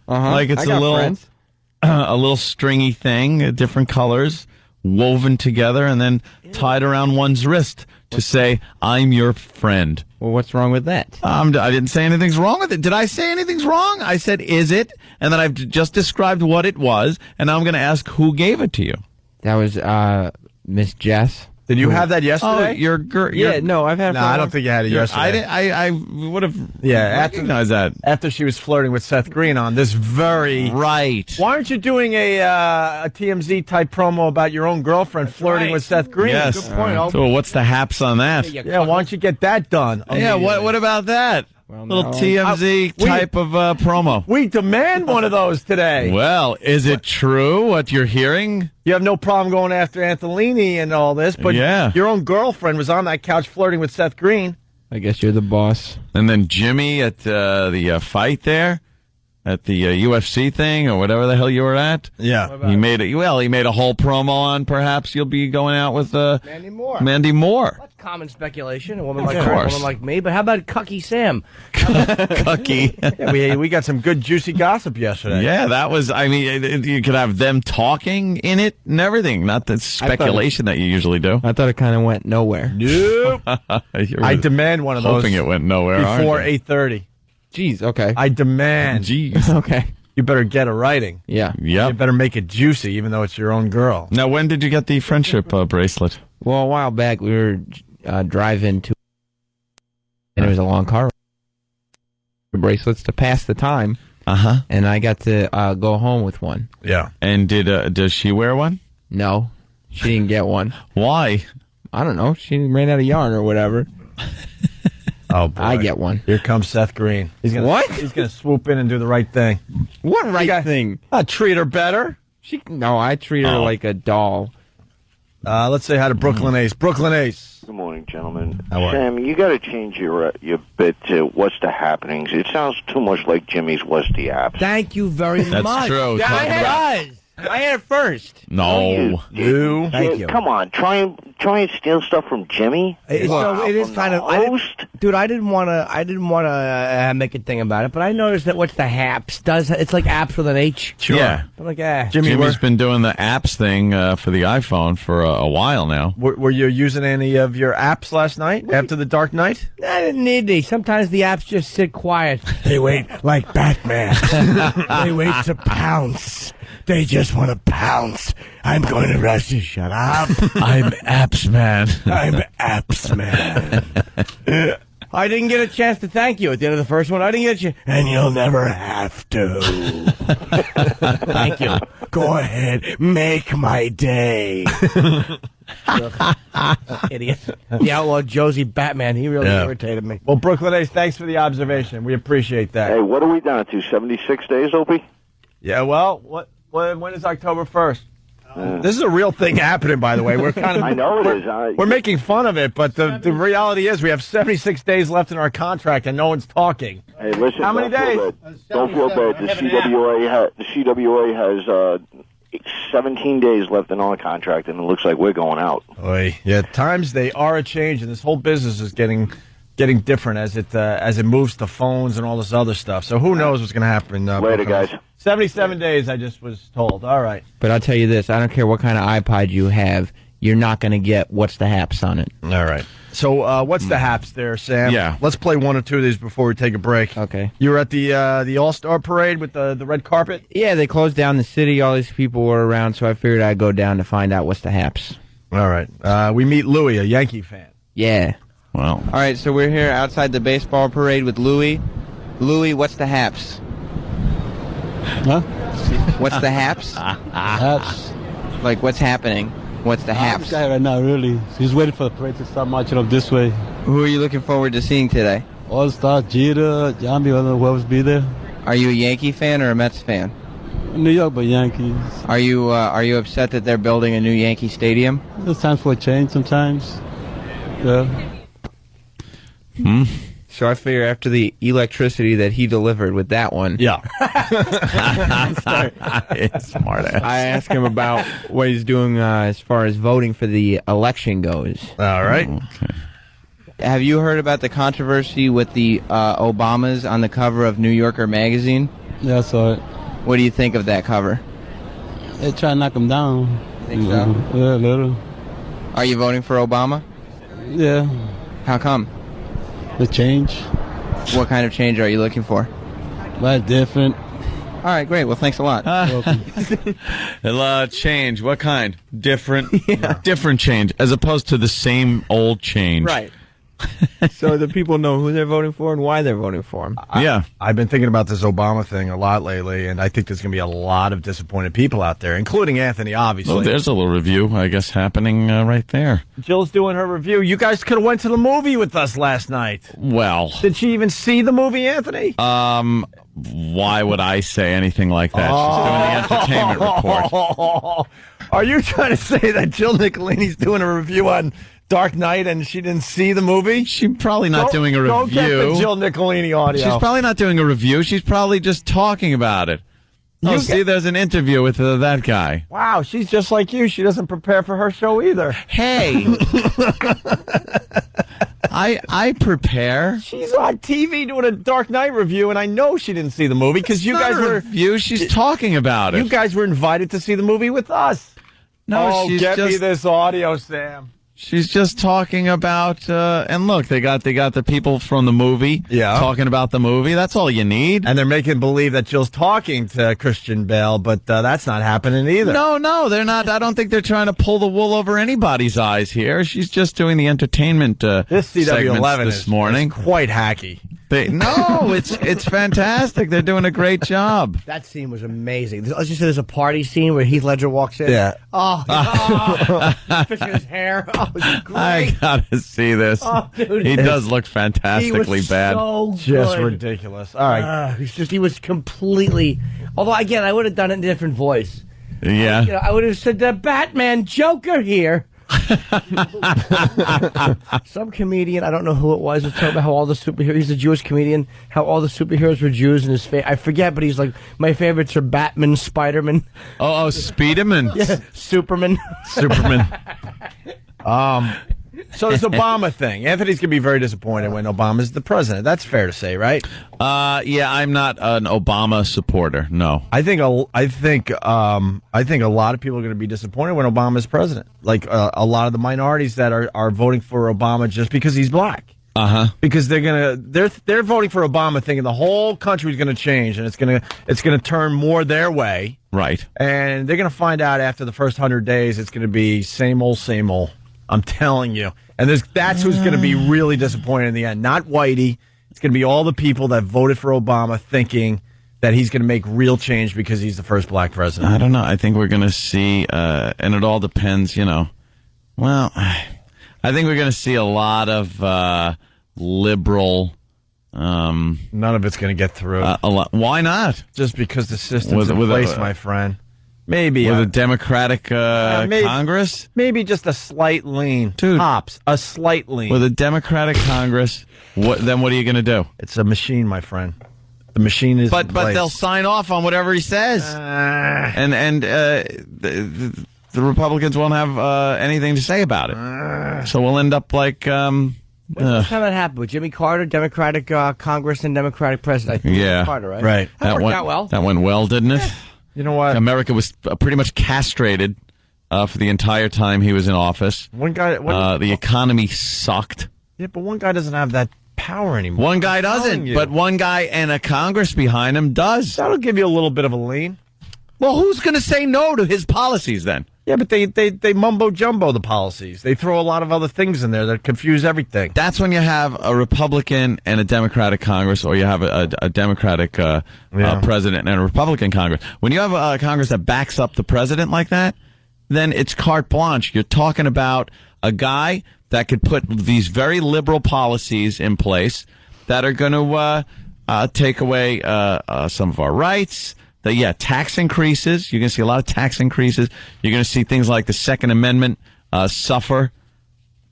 Like it's a little stringy thing, different colors, woven together and then tied around one's wrist to say, "I'm your friend." Well, what's wrong with that? I didn't say anything's wrong with it. Did I say anything's wrong? I said, "Is it?" And then I've just described what it was, and now I'm going to ask who gave it to you. That was Miss Jess. Did you have that yesterday? Oh, your girl. Yeah, no, I've had it No, for a I while. don't think you had it yesterday. I would have recognized that. After she was flirting with Seth Green on this very... Right. Why aren't you doing a TMZ-type promo about your own girlfriend flirting with Seth Green? Yes. Good point. So what's the haps on that? Yeah, why don't you get that done? Yeah, what about that? Little TMZ type of promo. We demand one of those today. Well, is it true what you're hearing? You have no problem going after Antolini and all this, but your own girlfriend was on that couch flirting with Seth Green. I guess you're the boss. And then Jimmy at the fight there, at the UFC thing or whatever the hell you were at. Yeah, he made a whole promo on. Perhaps you'll be going out with Mandy Moore. Mandy Moore. That's common speculation. A woman like Of her, a course. woman like me. But how about Cucky Sam? Cucky. Yeah, we got some good juicy gossip yesterday. Yeah, that was. I mean, you could have them talking in it and everything. Not the speculation that you usually do. I thought it kind of went nowhere. Nope. I demand one of those. Hoping it went nowhere before aren't 8:30. Jeez. Okay. I demand. Jeez. Okay. You better get a writing. Yeah. Yep. You better make it juicy, even though it's your own girl. Now, when did you get the friendship bracelet? Well, a while back we were driving to, and there was a long car. Bracelets to pass the time. And I got to go home with one. Yeah. And does she wear one? No, she didn't get one. Why? I don't know. She ran out of yarn or whatever. Oh, boy. I get one. Here comes Seth Green. He's gonna swoop in and do the right thing. What right thing? Treat her better. No, I treat her like a doll. Let's say hi to Brooklyn Ace. Brooklyn Ace. Good morning, gentlemen. How are Sam, you got to change your bit to "What's the happenings." It sounds too much like Jimmy's "What's the apps." Thank you very That's much. true. Yeah, Talk I had it first. No. You. Thank you. Come on, try and steal stuff from Jimmy. It is From kind the of, host? dude. I didn't want to make a thing about it, but I noticed that What's the Haps does. It's like apps with an H. Sure. Yeah. I'm like, Jimmy's been doing the apps thing for the iPhone for a while now. Were you using any of your apps last night after the dark night? I didn't need these. Sometimes the apps just sit quiet. They wait like Batman. They wait to pounce. They just want to pounce. I'm going to rush you. Shut up. I'm apps man. I'm apps man. I didn't get a chance to thank you at the end of the first one. I didn't get you. And you'll never have to. Thank you. Go ahead. Make my day. Idiot. The outlaw Josie Batman. He really irritated me. Well, Brooklyn Ace, thanks for the observation. We appreciate that. Hey, what are we down to? 76 days, Opie? Yeah, well, when is October 1st? This is a real thing happening, by the way. We're kind of I know it is. We're making fun of it, but the reality is we have 76 days left in our contract and no one's talking. Hey, listen. How many days? Don't feel bad. The CWA has 17 days left in our contract, and it looks like we're going out. Oy. Yeah, times they are a change, and this whole business is getting getting different as it moves to phones and all this other stuff. So who knows what's going to happen? Later, guys. 77 days, I just was told. All right. But I'll tell you this, I don't care what kind of iPod you have, you're not going to get What's the Haps on it. All right. So what's the haps there, Sam? Yeah. Let's play one or two of these before we take a break. Okay. You were at the All-Star Parade with the red carpet? Yeah, they closed down the city. All these people were around, so I figured I'd go down to find out what's the haps. All right. We meet Louie, a Yankee fan. Yeah. Wow. All right, so we're here outside the baseball parade with Louie. Louie, what's the haps? Huh? What's the haps? Haps. Like, what's happening? What's the haps? I'm right now, really. He's waiting for the parade to start marching up this way. Who are you looking forward to seeing today? All-Star, Jeter, Jambi, whoever's be there. Are you a Yankee fan or a Mets fan? New York, but Yankees. Are you upset that they're building a new Yankee Stadium? There's time for a change sometimes. Yeah. So I figure after the electricity that he delivered with that one, yeah, it's smart ass. I asked him about what he's doing as far as voting for the election goes. All right. Okay. Have you heard about the controversy with the Obamas on the cover of New Yorker magazine? Yeah, I saw it. What do you think of that cover? They try to knock him down. Think so? Yeah, a little. Are you voting for Obama? Yeah. How come? The change. What kind of change are you looking for? But different. All right, great. Well, thanks a lot. Change. What kind? Different. Different change, as opposed to the same old change. Right. So the people know who they're voting for and why they're voting for him. I've been thinking about this Obama thing a lot lately, and I think there's going to be a lot of disappointed people out there, including Anthony, obviously. Oh, there's a little review, I guess, happening right there. Jill's doing her review. You guys could have went to the movie with us last night. Well. Did she even see the movie, Anthony? Why would I say anything like that? She's doing the entertainment report. Are you trying to say that Jill Nicolini's doing a review on Dark Knight and she didn't see the movie? She's probably not doing a review. Don't get the Jill Nicolini audio. She's probably not doing a review. She's probably just talking about it. There's an interview with that guy. Wow, she's just like you. She doesn't prepare for her show either. Hey. I prepare. She's on TV doing a Dark Knight review, and I know she didn't see the movie because you guys were review. She's talking about it. You guys were invited to see the movie with us. No, she's get just, me this audio, Sam. She's just talking about, and look, they got the people from the movie talking about the movie. That's all you need. And they're making believe that Jill's talking to Christian Bale, but that's not happening either. No, they're not. I don't think they're trying to pull the wool over anybody's eyes here. She's just doing the entertainment this CW11 this morning. Is quite hacky. It's fantastic. They're doing a great job. That scene was amazing. Let's just say there's a party scene where Heath Ledger walks in. Yeah. Fixing his hair. Oh, it was great. I gotta see this. Oh, dude, he does look fantastically he was bad. So just good. ridiculous. All right. He was completely. Although again, I would have done it in a different voice. Yeah. I would have said the Batman Joker here. Some comedian, I don't know who it was talking about how all the superheroes, he's a Jewish comedian, how all the superheroes were Jews in his face. I forget, but he's like, my favorites are Batman, Spider-Man. Oh, Speederman. Yeah, Superman. So this Obama thing, Anthony's gonna be very disappointed when Obama's the president. That's fair to say, right? Yeah, I'm not an Obama supporter. No, I think a lot of people are going to be disappointed when Obama's president. Like a lot of the minorities that are voting for Obama just because he's black. Because they're voting for Obama, thinking the whole country is going to change and it's going to turn more their way. Right. And they're going to find out after the first 100 days it's going to be same old, same old. I'm telling you. And that's who's going to be really disappointed in the end. Not Whitey. It's going to be all the people that voted for Obama thinking that he's going to make real change because he's the first black president. I don't know. I think we're going to see, and it all depends, Well, I think we're going to see a lot of liberal. None of it's going to get through. A lot. Why not? Just because the system's in place, my friend. Maybe with a Democratic Congress? Maybe just a slight lean. Dude, tops. A slight lean. With a Democratic Congress, then what are you going to do? It's a machine, my friend. The machine is But they'll sign off on whatever he says. And the Republicans won't have anything to say about it. So we'll end up like When's the time that happened with Jimmy Carter, Democratic Congress and Democratic President? I think Yeah. Carter, right? Right. That worked out well. That went well, didn't it? You know what? America was pretty much castrated for the entire time he was in office. One guy. The economy sucked. Yeah, but one guy doesn't have that power anymore. One guy doesn't, but one guy and a Congress behind him does. That'll give you a little bit of a lean. Well, who's going to say no to his policies then? Yeah, but they mumbo jumbo the policies. They throw a lot of other things in there that confuse everything. That's when you have a Republican and a Democratic Congress, or you have a Democratic president and a Republican Congress. When you have a Congress that backs up the president like that, then it's carte blanche. You're talking about a guy that could put these very liberal policies in place that are going to take away some of our rights. Tax increases. You're going to see a lot of tax increases. You're going to see things like the Second Amendment suffer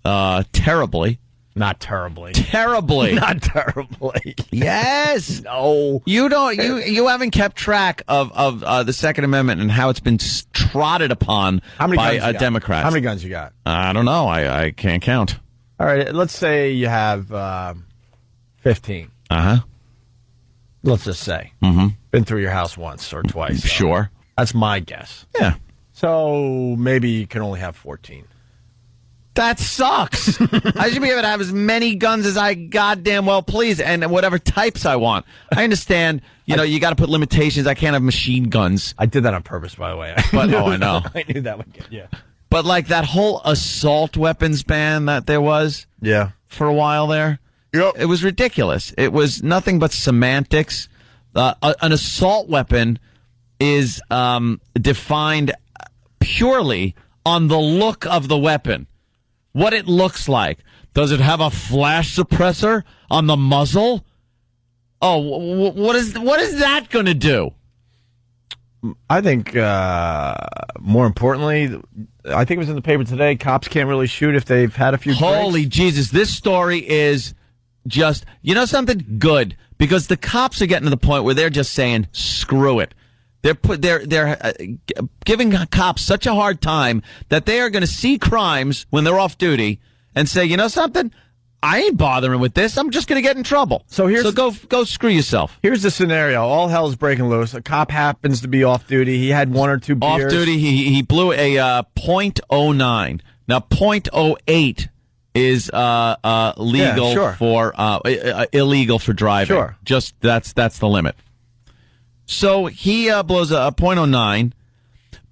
terribly. Not terribly. Terribly. Not terribly. Yes. No. You don't. You haven't kept track of the Second Amendment and how it's been trotted upon by Democrats. How many guns you got? I don't know. I can't count. All right. Let's say you have 15. Let's just say. Mm-hmm. Been through your house once or twice. Sure. That's my guess. Yeah. So maybe you can only have 14. That sucks. I should be able to have as many guns as I goddamn well please, and whatever types I want. I understand, you got to put limitations. I can't have machine guns. I did that on purpose, by the way. But I know. I knew that would get, yeah. But like that whole assault weapons ban that there was for a while there, it was ridiculous. It was nothing but semantics. An assault weapon is defined purely on the look of the weapon. What it looks like. Does it have a flash suppressor on the muzzle? Oh, what is that going to do? I think, more importantly, I think it was in the paper today, cops can't really shoot if they've had a few Holy drinks. Jesus, this story is just, something good, because the cops are getting to the point where they're just saying, screw it. They're giving cops such a hard time that they are going to see crimes when they're off duty and say, you know something? I ain't bothering with this. I'm just going to get in trouble. So go screw yourself. Here's the scenario. All hell's breaking loose. A cop happens to be off duty. He had one or two beers. Off duty. He blew a .09. Now .08 is legal for illegal for driving. Sure. Just that's the limit. So he blows a .09,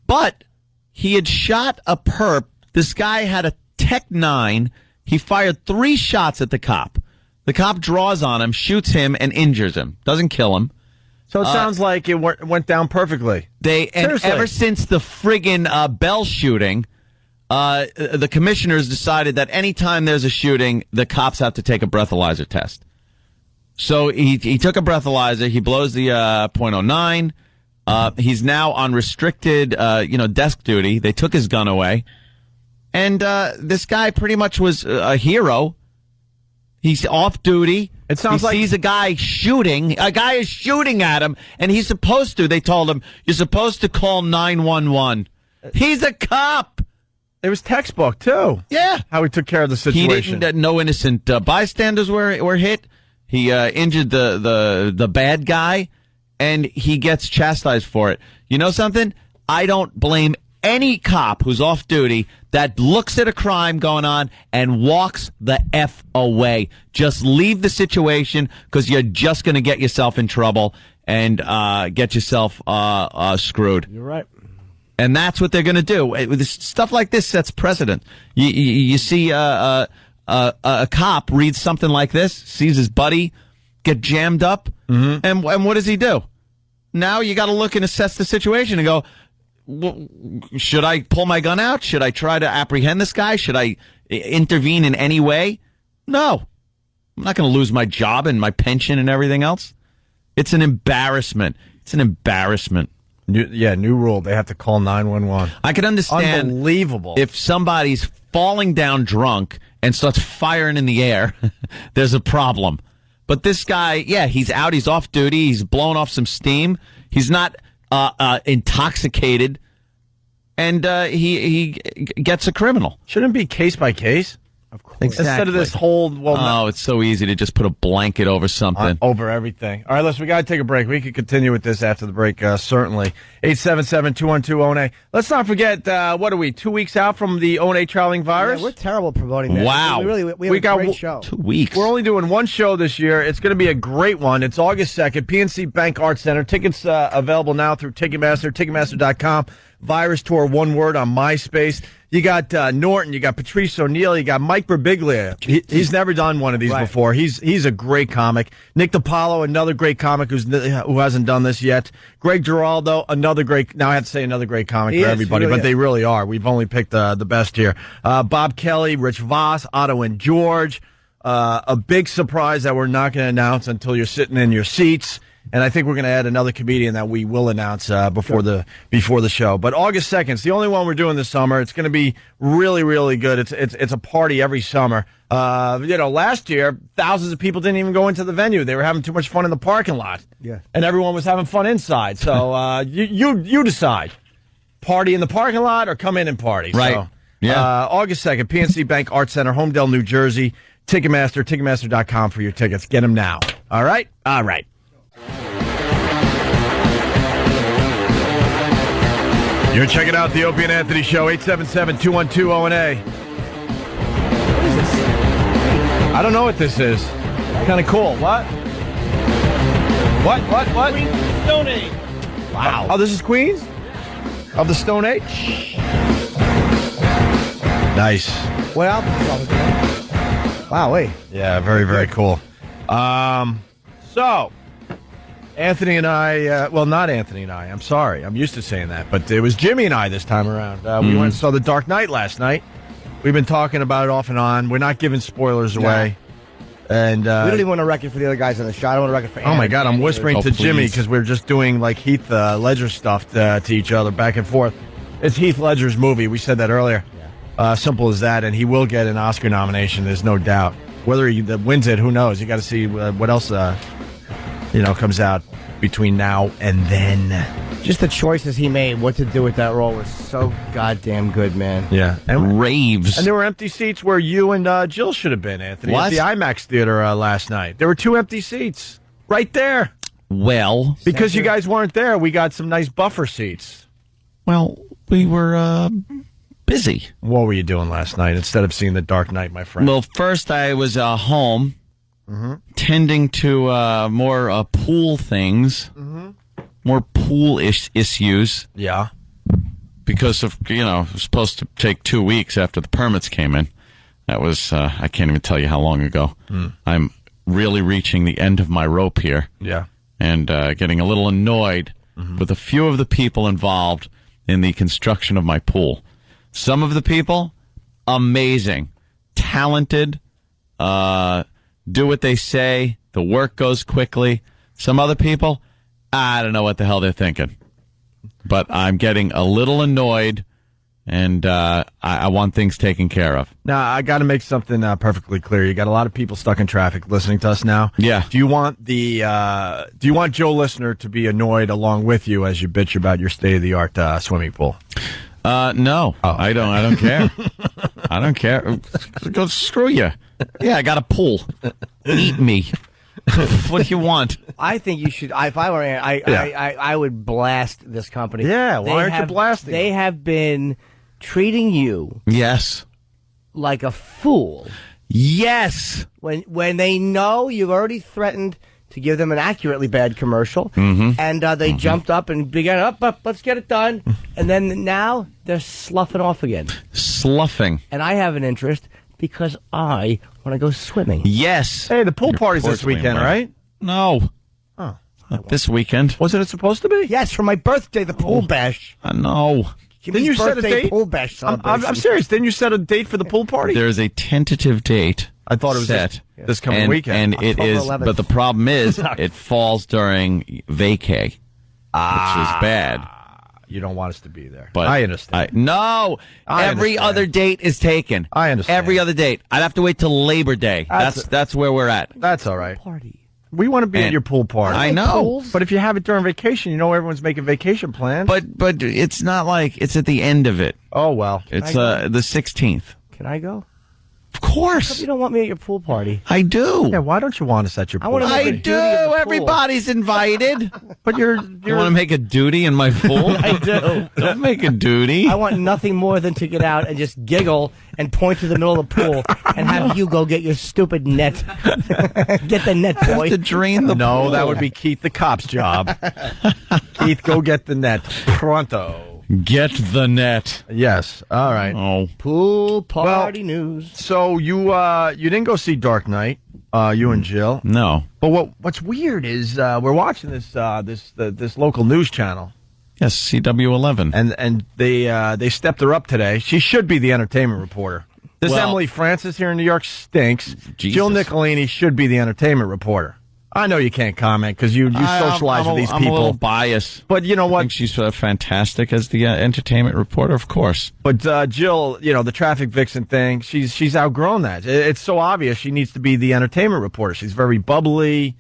but he had shot a perp. This guy had a Tech 9. He fired 3 shots at the cop. The cop draws on him, shoots him, and injures him. Doesn't kill him. So it sounds like it went down perfectly. And ever since the friggin' Bell shooting, the commissioners decided that anytime there's a shooting, the cops have to take a breathalyzer test. So he took a breathalyzer. He blows the .09. He's now on restricted, desk duty. They took his gun away. And this guy pretty much was a hero. He's off duty. It sounds like he sees a guy shooting. A guy is shooting at him, and he's supposed to. They told him, you're supposed to call 911. He's a cop. It was textbook, too. Yeah. How he took care of the situation. No innocent bystanders were hit. He injured the bad guy, and he gets chastised for it. You know something? I don't blame any cop who's off duty that looks at a crime going on and walks the F away. Just leave the situation, because you're just going to get yourself in trouble and get yourself screwed. You're right. And that's what they're going to do. Stuff like this sets precedent. You see a cop reads something like this, sees his buddy get jammed up, and what does he do? Now you got to look and assess the situation and go, should I pull my gun out? Should I try to apprehend this guy? Should I intervene in any way? No. I'm not going to lose my job and my pension and everything else. It's an embarrassment. It's an embarrassment. New rule. They have to call 911. I could understand Unbelievable. If somebody's falling down drunk and starts firing in the air, there's a problem. But this guy, he's out. He's off duty. He's blowing off some steam. He's not intoxicated, and he gets a criminal. Shouldn't it be case by case? Of course. Instead of this whole, it's so easy to just put a blanket over something. Over everything. All right, listen, we got to take a break. We could continue with this after the break, certainly. 877-212-ONA. Let's not forget, what are we, 2 weeks out from the ONA traveling virus? Yeah, we're terrible promoting that. Wow. We have a great show. 2 weeks. We're only doing one show this year. It's going to be a great one. It's August 2nd, PNC Bank Arts Center. Tickets available now through Ticketmaster, Ticketmaster.com. Virus Tour, one word, on MySpace. You got Norton, you got Patrice O'Neill, you got Mike Birbiglia. He's never done one of these before. He's a great comic. Nick DiPaolo, another great comic who hasn't done this yet. Greg Giraldo, another great. Now I have to say another great comic for everybody, but they really are. We've only picked the best here. Bob Kelly, Rich Voss, Otto and George. A big surprise that we're not going to announce until you're sitting in your seats. And I think we're going to add another comedian that we will announce before the show. But August 2nd, it's the only one we're doing this summer. It's going to be really, really good. It's a party every summer. Last year, thousands of people didn't even go into the venue. They were having too much fun in the parking lot. Yeah. And everyone was having fun inside. So you decide. Party in the parking lot or come in and party. Right. So, yeah. August 2nd, PNC Bank Arts Center, Homedale, New Jersey. Ticketmaster, Ticketmaster.com for your tickets. Get them now. All right? All right. You're checking out the Opie and Anthony Show, 877-212-ONA. What is this? I don't know what this is. Kind of cool. What? What? Queens of the Stone Age. Wow. Oh, this is Queens? Of the Stone Age? Nice. What album is this? Wow, wait. Yeah, very, very cool. So... Anthony and I, not Anthony and I, I'm sorry. I'm used to saying that. But it was Jimmy and I this time around. We went and saw The Dark Knight last night. We've been talking about it off and on. We're not giving spoilers away. And we don't even want to wreck it for the other guys on the show. I don't want to wreck it for Anthony. Oh, my God. I'm whispering to Jimmy because we're just doing like Heath Ledger stuff to each other back and forth. It's Heath Ledger's movie. We said that earlier. Yeah. Simple as that. And he will get an Oscar nomination. There's no doubt. Whether he wins it, who knows? You got to see what else comes out between now and then. Just the choices he made, what to do with that role, was so goddamn good, man. Yeah. And raves. And there were empty seats where you and Jill should have been, Anthony. What? At the IMAX theater last night. There were 2 empty seats. Right there. Well. Because you guys weren't there, we got some nice buffer seats. Well, we were busy. What were you doing last night instead of seeing The Dark Knight, my friend? Well, first I was home. Mm-hmm. Tending to more pool things, more pool issues. Yeah, because of it was supposed to take 2 weeks after the permits came in. That was I can't even tell you how long ago. I'm really reaching the end of my rope here. Yeah, and getting a little annoyed with a few of the people involved in the construction of my pool. Some of the people, amazing, talented. Do what they say. The work goes quickly. Some other people, I don't know what the hell they're thinking. But I'm getting a little annoyed, and I want things taken care of. Now, I got to make something perfectly clear. You got a lot of people stuck in traffic listening to us now. Yeah. Do you want Joe Listener to be annoyed along with you as you bitch about your state-of-the-art swimming pool? No. Oh. I don't care. I don't care. Go screw you. Yeah, I got a pool. Eat me. What do you want? I think you should. If I were, I would blast this company. Yeah, why aren't you blasting? They have been treating you, yes, like a fool. Yes, when they know you've already threatened to give them an accurately bad commercial, and they jumped up and began up. Let's get it done, and then now they're sloughing off again. Sloughing. And I have an interest. Because I want to go swimming. Yes. Hey, the pool party's this weekend, right? No. Oh. Not this weekend. Wasn't it supposed to be? Yes, for my birthday, the pool bash. No. Didn't you set a date? Pool bash I'm serious. Didn't you set a date for the pool party? There's a tentative date. I thought it was set. This coming weekend. And it is, 11th. But the problem is, it falls during vacay, which is bad. You don't want us to be there. But I understand. Every other date is taken. I understand. Every other date. I'd have to wait till Labor Day. That's where we're at. That's all right. Party. We want to be at your pool party. I know. But if you have it during vacation, everyone's making vacation plans. But it's not like it's at the end of it. Oh, well. It's the 16th. Can I go? Of course. You don't want me at your pool party. I do. Yeah, why don't you want us at your pool? I do. Everybody's invited. But you want to make a duty in my pool? I do. Don't make a duty. I want nothing more than to get out and just giggle and point to the middle of the pool and have you go get your stupid net. Get the net, boy. To drain the pool. No, that would be Keith the cop's job. Keith, go get the net. Pronto. Get the net. Yes. All right. Oh. Pool party news. So you didn't go see Dark Knight, you and Jill. No. But what's weird is we're watching this local news channel. Yes, CW11. And they stepped her up today. She should be the entertainment reporter. This Emily Francis here in New York stinks. Jesus. Jill Nicolini should be the entertainment reporter. I know you can't comment because you socialize with these people. I'm a little biased. But you know what? I think she's fantastic as the entertainment reporter, of course. But Jill, the traffic vixen thing, she's outgrown that. It's so obvious she needs to be the entertainment reporter. She's very bubbly,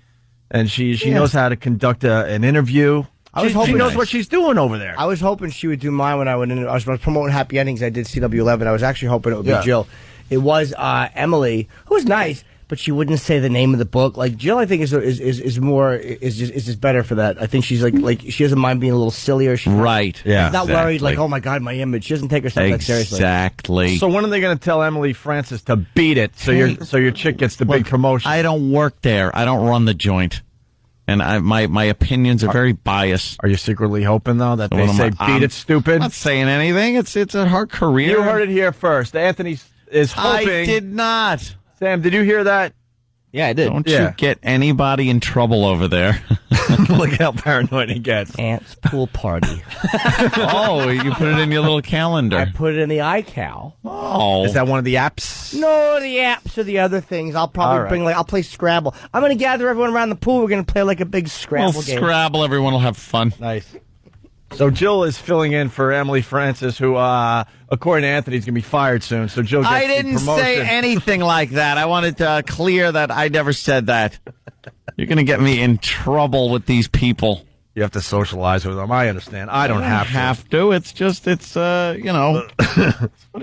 and she knows how to conduct an interview. She knows what she's doing over there. I was hoping she would do mine when I went in. I was promoting Happy Endings. I did CW11. I was actually hoping it would be Jill. It was Emily, who was nice. But she wouldn't say the name of the book. Like Jill, I think is just better for that. I think she's like she doesn't mind being a little sillier. She's right. Not worried like, oh my God, my image. She doesn't take herself that seriously. Exactly. So when are they going to tell Emily Francis to beat it so your chick gets the big promotion? I don't work there. I don't run the joint. And my opinions are very biased. Are you secretly hoping though that they say beat it, stupid? I'm not saying anything. It's a hard career. You heard it here first. Anthony is hoping. I did not. Sam, did you hear that? Yeah, I did. Don't you get anybody in trouble over there. Look how paranoid he gets. Aunt's pool party. Oh, you put it in your little calendar. I put it in the iCal. Oh. Is that one of the apps? No, the apps are the other things. I'll probably I'll play Scrabble. I'm going to gather everyone around the pool. We're going to play like a big Scrabble game. Scrabble, everyone will have fun. Nice. So Jill is filling in for Emily Francis, who, according to Anthony, is going to be fired soon. So Jill gets I didn't the promotion. say anything like that. I wanted to clear that I never said that. You're going to get me in trouble with these people. You have to socialize with them. I understand. I don't have to. It's just, it's what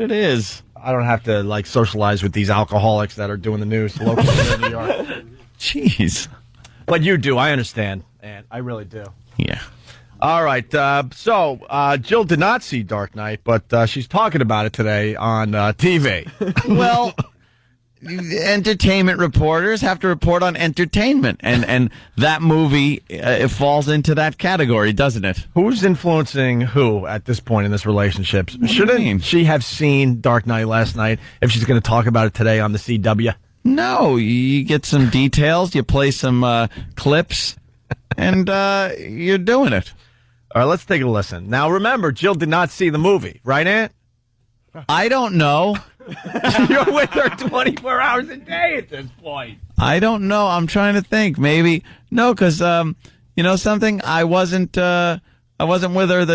it is. I don't have to, socialize with these alcoholics that are doing the news locally in New York. Jeez. But you do. I understand, and I really do. Yeah. All right. So Jill did not see Dark Knight, but she's talking about it today on TV. Well, entertainment reporters have to report on entertainment, and that movie it falls into that category, doesn't it? Who's influencing who at this point in this relationship? Shouldn't she have seen Dark Knight last night if she's going to talk about it today on the CW? No, you get some details, you play some clips, and you're doing it. All right, let's take a listen. Now, remember, Jill did not see the movie, right, Aunt? I don't know. You're with her 24 hours a day at this point. I don't know. I'm trying to think. Maybe no, because something. I wasn't with her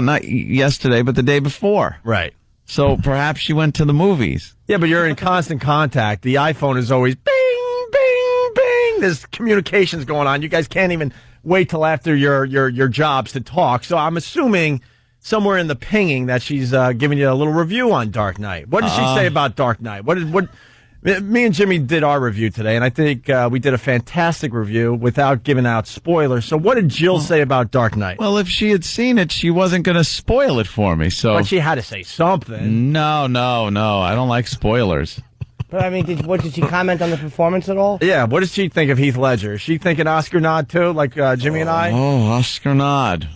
not yesterday, but the day before. Right. So perhaps she went to the movies. Yeah, but you're in constant contact. The iPhone is always bing, bing, bing. There's communications going on. You guys can't even wait till after your jobs to talk. So I'm assuming somewhere in the pinging that she's giving you a little review on Dark Knight. What did she say about Dark Knight? What me and Jimmy did our review today, and I think we did a fantastic review without giving out spoilers. So what did Jill say about Dark Knight? Well, if she had seen it, she wasn't going to spoil it for me. So, but she had to say something. No. I don't like spoilers. But I mean, did she comment on the performance at all? Yeah. What does she think of Heath Ledger? Is she thinking Oscar nod too, like Jimmy and I? Oh, Oscar nod.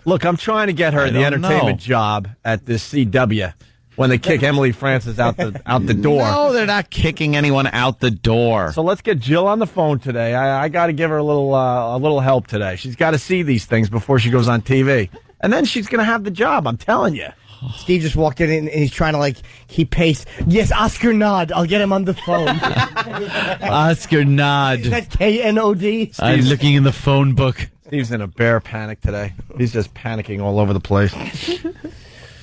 Look, I'm trying to get her the entertainment job at this CW when they kick Emily Francis out the door. No, they're not kicking anyone out the door. So let's get Jill on the phone today. I got to give her a little help today. She's got to see these things before she goes on TV, and then she's going to have the job. I'm telling you. Steve just walked in and he's trying to keep pace. Yes, Oscar nod. I'll get him on the phone. Oscar nod. Is that K-N-O-D? I'm looking in the phone book. Steve's in a bear panic today. He's just panicking all over the place.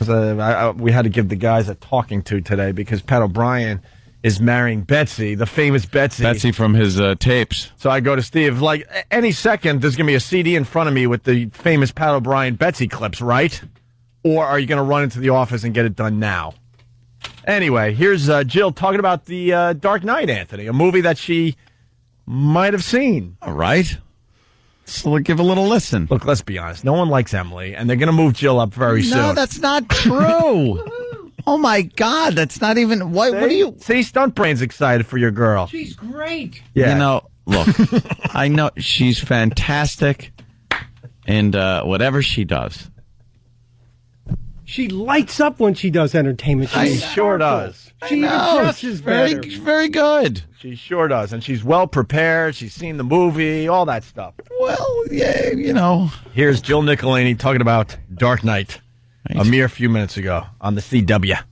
We had to give the guys a talking to today because Pat O'Brien, is marrying Betsy, the famous Betsy. Betsy from his tapes. So I go to Steve, like, any second, there's going to be a CD in front of me with the famous Pat O'Brien Betsy clips, right? Or are you going to run into the office and get it done now? Anyway, here's Jill talking about the Dark Knight, Anthony, a movie that she might have seen. All right. So give a little listen. Look, let's be honest. No one likes Emily, and they're going to move Jill up very soon. No, that's not true. Oh, my God. That's not even... What do you... See, Stunt Brain's excited for your girl. She's great. Yeah. You know, look, I know she's fantastic, and whatever she does. She lights up when she does entertainment. She sure does. She even dresses better. Very good. She sure does. And she's well prepared. She's seen the movie, all that stuff. Well, yeah, you know. Here's Jill Nicolini talking about Dark Knight a mere few minutes ago on the CW.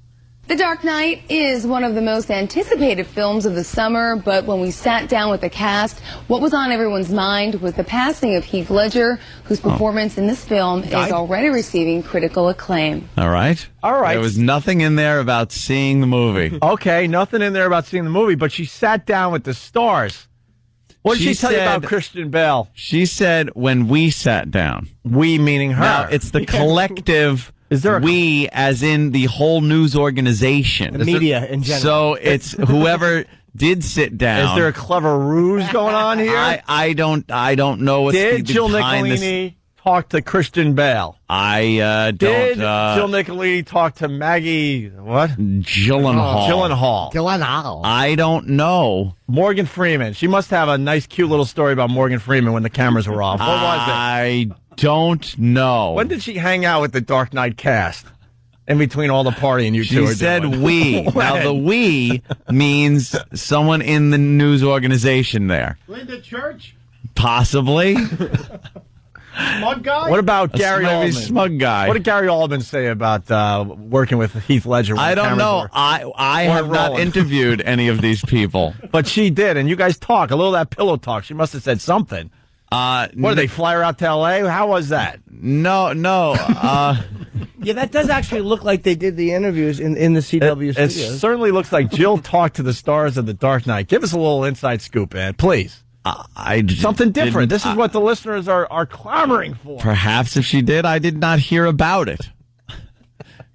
The Dark Knight is one of the most anticipated films of the summer, but when we sat down with the cast, what was on everyone's mind was the passing of Heath Ledger, whose performance in this film is already receiving critical acclaim. All right. There was nothing in there about seeing the movie. Okay, nothing in there about seeing the movie, but she sat down with the stars. What did she tell you about Christian Bale? She said when we sat down. We meaning her. Now, it's the collective... Is there we, as in the whole news organization. The media in general. So it's whoever did sit down. Is there a clever ruse going on here? I don't know what's Did Jill Nicolini talk to Christian Bale? I don't. Did Jill Nicolini talk to Maggie, what? Gyllenhaal. I don't know. Morgan Freeman. She must have a nice, cute little story about Morgan Freeman when the cameras were off. What was it? I don't know. When did she hang out with the Dark Knight cast? In between all the partying you two are doing. She said we. Now, the we means someone in the news organization there. Linda Church? Possibly. Smug guy? What about Gary Oldman? Smug guy. What did Gary Oldman say about working with Heath Ledger? I don't know. I have not interviewed any of these people. But she did, and you guys talk. A little of that pillow talk. She must have said something. What, did they fly her out to L.A.? How was that? No. Yeah, that does actually look like they did the interviews in the CW studios. It certainly looks like Jill talked to the stars of The Dark Knight. Give us a little inside scoop, Ed, please. Something different. This is what the listeners are clamoring for. Perhaps if she did, I did not hear about it.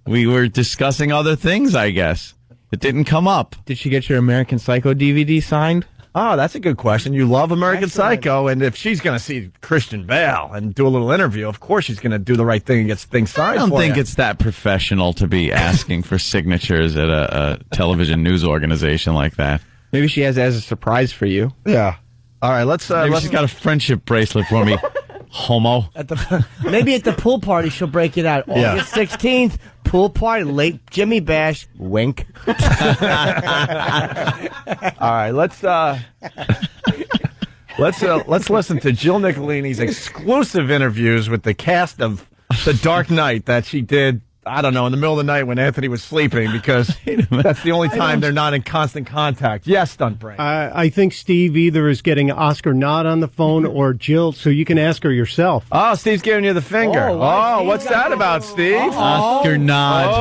We were discussing other things, I guess. It didn't come up. Did she get your American Psycho DVD signed? Oh, that's a good question. You love American Psycho, and if she's going to see Christian Bale and do a little interview, of course she's going to do the right thing and get things signed. I don't think it's that professional to be asking for signatures at a television news organization like that. Maybe she has it as a surprise for you. Yeah. All right, let's she's got a friendship bracelet for me. Homo. Maybe at the pool party she'll break it out. August 16th, pool party, late Jimmy Bash, wink. All right, let's listen to Jill Nicolini's exclusive interviews with the cast of The Dark Knight that she did, I don't know, in the middle of the night when Anthony was sleeping, because that's the only time they're not in constant contact. Yes, Stunt Brain. I think Steve either is getting Oscar Nod on the phone or Jill, so you can ask her yourself. Oh, Steve's giving you the finger. Oh, what's that about, Steve? Oscar Nod.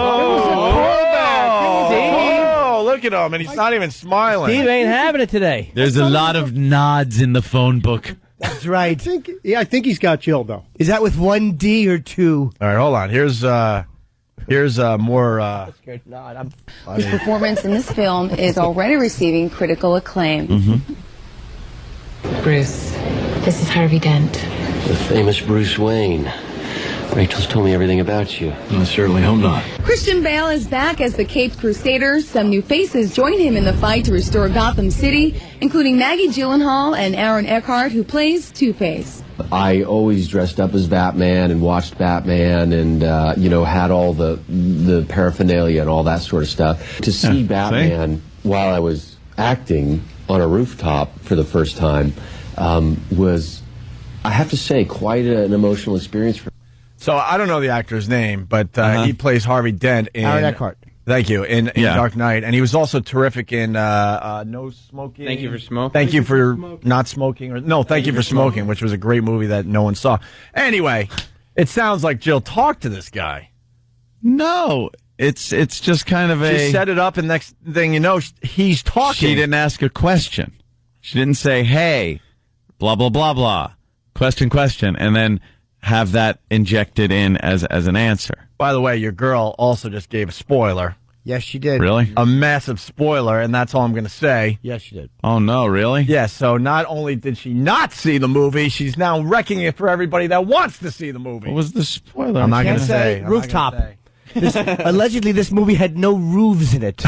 Oh, look at him, and he's not even smiling. Steve ain't having it today. There's a lot of nods in the phone book. That's right. I think he's got Jill, though. Is that with one D or two? All right, hold on. Here's more. His performance in this film is already receiving critical acclaim. Mm-hmm. Bruce, this is Harvey Dent. The famous Bruce Wayne. Rachel's told me everything about you. I certainly hope not. Christian Bale is back as the Caped Crusader. Some new faces join him in the fight to restore Gotham City, including Maggie Gyllenhaal and Aaron Eckhart, who plays Two-Face. I always dressed up as Batman and watched Batman and, had all the paraphernalia and all that sort of stuff. To see Batman while I was acting on a rooftop for the first time was, I have to say, quite an emotional experience for me. So I don't know the actor's name, but he plays Harvey Dent in Aaron Eckhart. Thank you. In Dark Knight, and he was also terrific in No Smoking. Thank You for Smoking. Thank You for Not Smoking, or no, Thank You for Smoking, which was a great movie that no one saw. Anyway, it sounds like Jill talked to this guy. No, It's just kind of She set it up, and next thing you know, he's talking. She didn't ask a question. She didn't say, hey, blah, blah, blah, blah. Question, and then have that injected in as an answer. By the way, your girl also just gave a spoiler. Yes, she did. Really? A massive spoiler, and that's all I'm going to say. Yes, she did. Oh, no, really? Yeah, so not only did she not see the movie, she's now wrecking it for everybody that wants to see the movie. What was the spoiler? I'm not going to say. Rooftop. Allegedly, this movie had no roofs in it.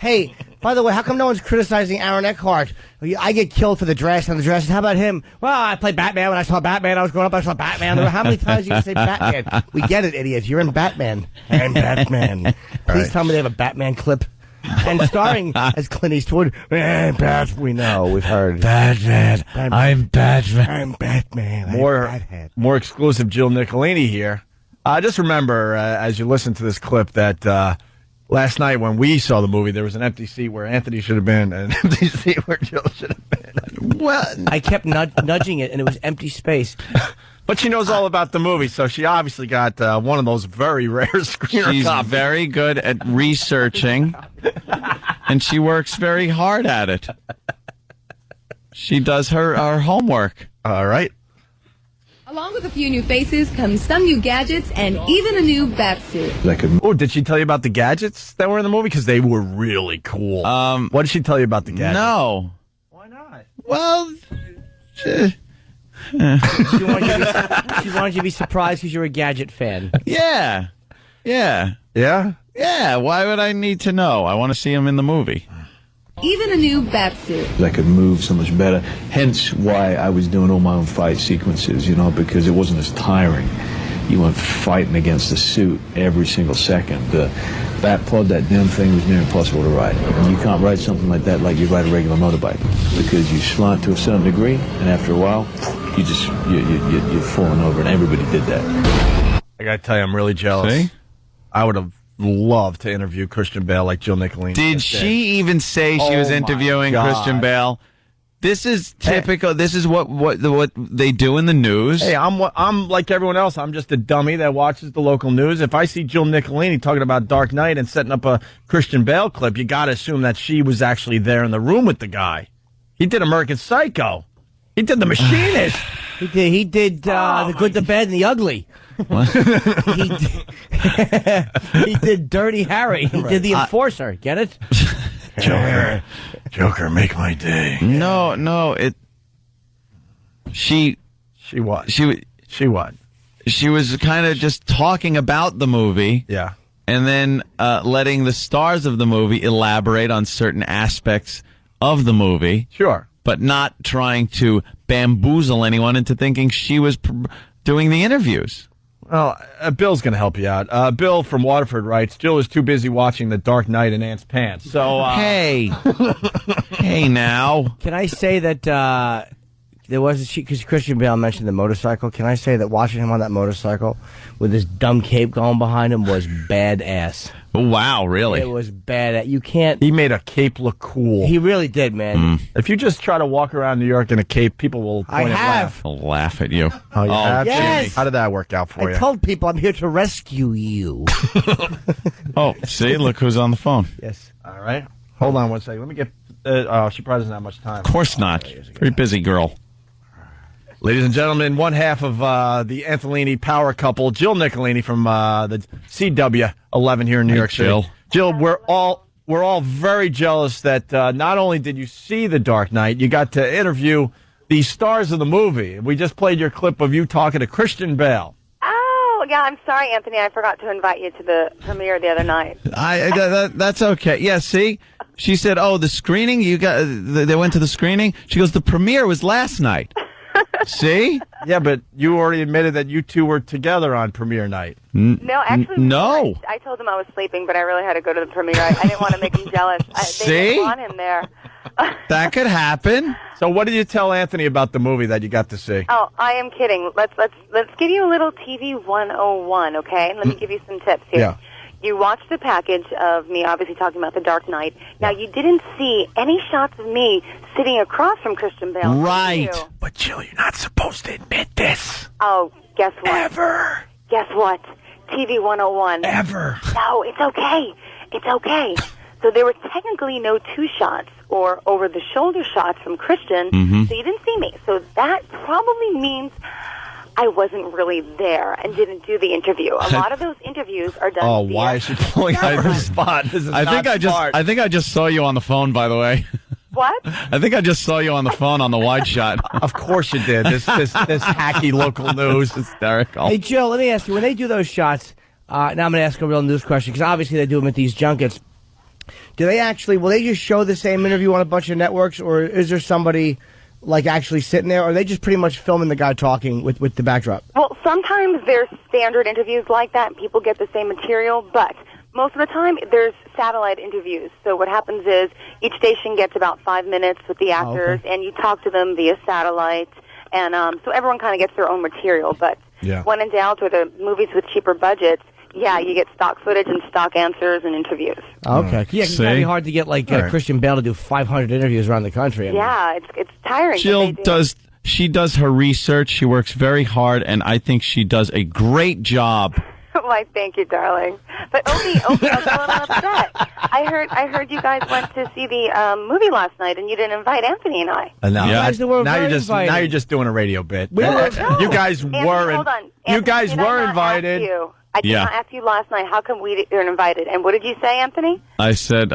Hey, by the way, how come no one's criticizing Aaron Eckhart? I get killed for the dress and the dresses. How about him? Well, I played Batman. When I saw Batman, I was growing up, I saw Batman. How many times you say Batman? We get it, idiots. You're in Batman. I'm Batman. Please tell me they have a Batman clip. And starring as Clint Eastwood. We know, we've heard. Batman. I'm Batman. I'm Batman. More exclusive Jill Nicolini here. Just remember, as you listen to this clip, that last night when we saw the movie, there was an empty seat where Anthony should have been and an empty seat where Jill should have been. Well, I kept nudging it, and it was empty space. But she knows all about the movie, so she obviously got one of those very rare screener She's copies. very good at researching, and she works very hard at it. She does her homework. All right. Along with a few new faces comes some new gadgets and even a new bat suit. Oh, did she tell you about the gadgets that were in the movie? Because they were really cool. What did she tell you about the gadgets? No. Why not? Well, She wanted you to be surprised because you're a gadget fan. yeah. Yeah? Yeah, why would I need to know? I want to see him in the movie. Even a new bat suit. I could move so much better. Hence why I was doing all my own fight sequences, because it wasn't as tiring. You weren't fighting against the suit every single second. The bat pod, that damn thing, was near impossible to ride. You can't ride something like that like you ride a regular motorbike, because you slant to a certain degree, and after a while, you're falling over, and everybody did that. I gotta tell you, I'm really jealous. See? I would have loved to interview Christian Bale like Jill Nicolini. Did she even say she was interviewing Christian Bale? This is typical. Hey. This is what they do in the news. Hey, I'm like everyone else. I'm just a dummy that watches the local news. If I see Jill Nicolini talking about Dark Knight and setting up a Christian Bale clip, you got to assume that she was actually there in the room with the guy. He did American Psycho. He did The Machinist. He did The Good, the Bad, and the Ugly. He did Dirty Harry. He did The Enforcer. Get it? Joker, make my day. No. She what? She what? She was kind of just talking about the movie. Yeah. And then letting the stars of the movie elaborate on certain aspects of the movie. Sure. But not trying to bamboozle anyone into thinking she was doing the interviews. Well, Bill's going to help you out. Bill from Waterford writes, Jill is too busy watching The Dark Knight in Ant's pants. So, hey now. Can I say that there was because Christian Bale mentioned the motorcycle. Can I say that watching him on that motorcycle with this dumb cape going behind him was badass. Wow, really? It was bad. You can't. He made a cape look cool. He really did, man. If you just try to walk around New York in a cape, people will point and laugh. They'll laugh at you. Oh, you have? Yes. Jimmy. How did that work out for you? I told people I'm here to rescue you. Oh, see? Look who's on the phone. Yes. All right. Hold on one second. Let me get... she probably doesn't have much time. Of course not. Very busy girl. Ladies and gentlemen, one half of the Anthony power couple, Jill Nicolini from the CW11 here in New York City. Jill, we're all very jealous that not only did you see The Dark Knight, you got to interview the stars of the movie. We just played your clip of you talking to Christian Bale. Oh, yeah, I'm sorry, Anthony. I forgot to invite you to the premiere the other night. That's okay. Yeah, see? She said, oh, the screening, they went to the screening? She goes, the premiere was last night. See? Yeah, but you already admitted that you two were together on premiere night. No, actually, no. I told him I was sleeping, but I really had to go to the premiere. I didn't want to make him jealous. They didn't want him there. That could happen. So what did you tell Anthony about the movie that you got to see? Oh, I am kidding. Let's give you a little TV 101, okay? Let me give you some tips here. Yeah. You watched the package of me obviously talking about The Dark Knight. Now, you didn't see any shots of me sitting across from Christian Bale. Right. Did you? But, Jill, you're not supposed to admit this. Oh, guess what? Ever. Guess what? TV 101. Ever. No, it's okay. It's okay. So there were technically no two shots or over-the-shoulder shots from Christian, so you didn't see me. So that probably means I wasn't really there and didn't do the interview. A lot of those interviews are done. Oh, why is she pulling out of the spot? This is I think I just saw you on the phone, by the way. What? I think I just saw you on the phone on the wide shot. Of course you did. This hacky local news. Hysterical. Hey, Jill, let me ask you, when they do those shots, now I'm going to ask a real news question, because obviously they do them at these junkets. Do they actually, will they just show the same interview on a bunch of networks, or is there somebody like actually sitting there, or are they just pretty much filming the guy talking with the backdrop? Well, sometimes there's standard interviews like that, and people get the same material, but most of the time there's satellite interviews. So what happens is each station gets about 5 minutes with the actors, and you talk to them via satellite, and so everyone kind of gets their own material. But when in doubt, or the movies with cheaper budgets, yeah, you get stock footage and stock answers and interviews. Okay. Yeah, it's gotta be hard to get Christian Bale to do 500 interviews around the country. Yeah, it's tiring. Jill does her research. She works very hard, and I think she does a great job. Why, thank you, darling. But Opie, I was a little upset. I heard you guys went to see the movie last night, and you didn't invite Anthony and I. Now you're just doing a radio bit. You guys were invited. I did not ask you last night, how come we weren't invited? And what did you say, Anthony? I said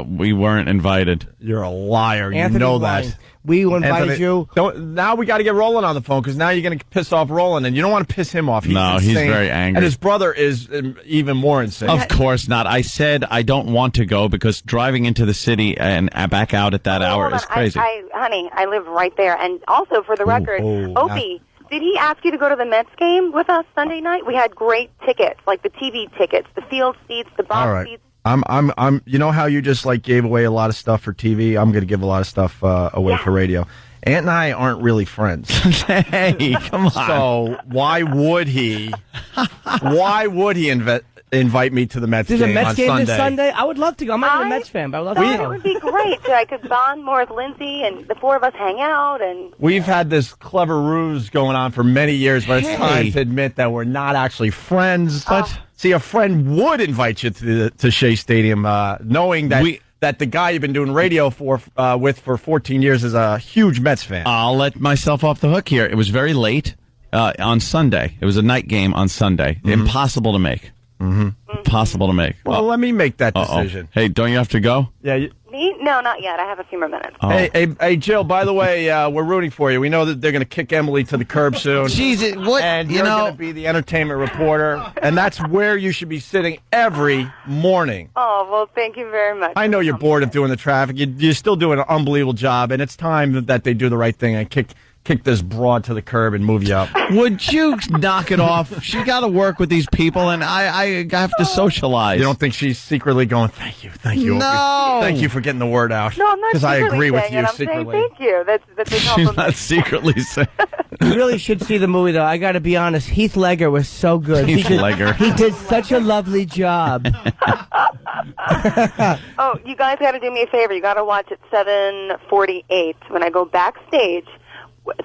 we weren't invited. You're a liar. Anthony, you know that. We invited you. Now we got to get Roland on the phone, because now you're going to piss off Roland, and you don't want to piss him off. He's very angry. And his brother is even more insane. Of course not. I said I don't want to go because driving into the city and back out at that hour is crazy. Honey, I live right there. And also, for the record, Opie, did he ask you to go to the Mets game with us Sunday night? We had great tickets, like the TV tickets, the field seats, the box seats. I'm. You know how you just gave away a lot of stuff for TV? I'm going to give a lot of stuff away for radio. Ant and I aren't really friends. Hey, come on. So why would he? Invite me to the Mets game on Sunday? There's a Mets game this Sunday? I would love to go. I'm not a Mets fan, but I would love to go. It would be great. So I could bond more with Lindsay, and the four of us hang out. And we've had this clever ruse going on for many years, but it's time to admit that we're not actually friends. But see, a friend would invite you to Shea Stadium, knowing that that the guy you've been doing radio with for 14 years is a huge Mets fan. I'll let myself off the hook here. It was very late on Sunday. It was a night game on Sunday. Impossible to make. Possible to make. Well, let me make that decision. Hey, don't you have to go? Yeah. Me? No, not yet. I have a few more minutes. Hey, Jill, by the way, we're rooting for you. We know that they're going to kick Emily to the curb soon. Jesus, what? And you're going to be the entertainment reporter, and that's where you should be sitting every morning. Oh, well, thank you very much. I know you're bored of doing the traffic. You're still doing an unbelievable job, and it's time that they do the right thing and kick this broad to the curb and move you up. Would you knock it off? She got to work with these people, and I have to socialize. You don't think she's secretly going, thank you. No. Thank you for getting the word out. No, I'm not because I agree with you I'm secretly. saying thank you. That's a She's compliment. not secretly saying. You really should see the movie, though. I got to be honest. Heath Ledger was so good. Heath Ledger. He did such a lovely job. Oh, you guys got to do me a favor. You got to watch at 7:48 when I go backstage.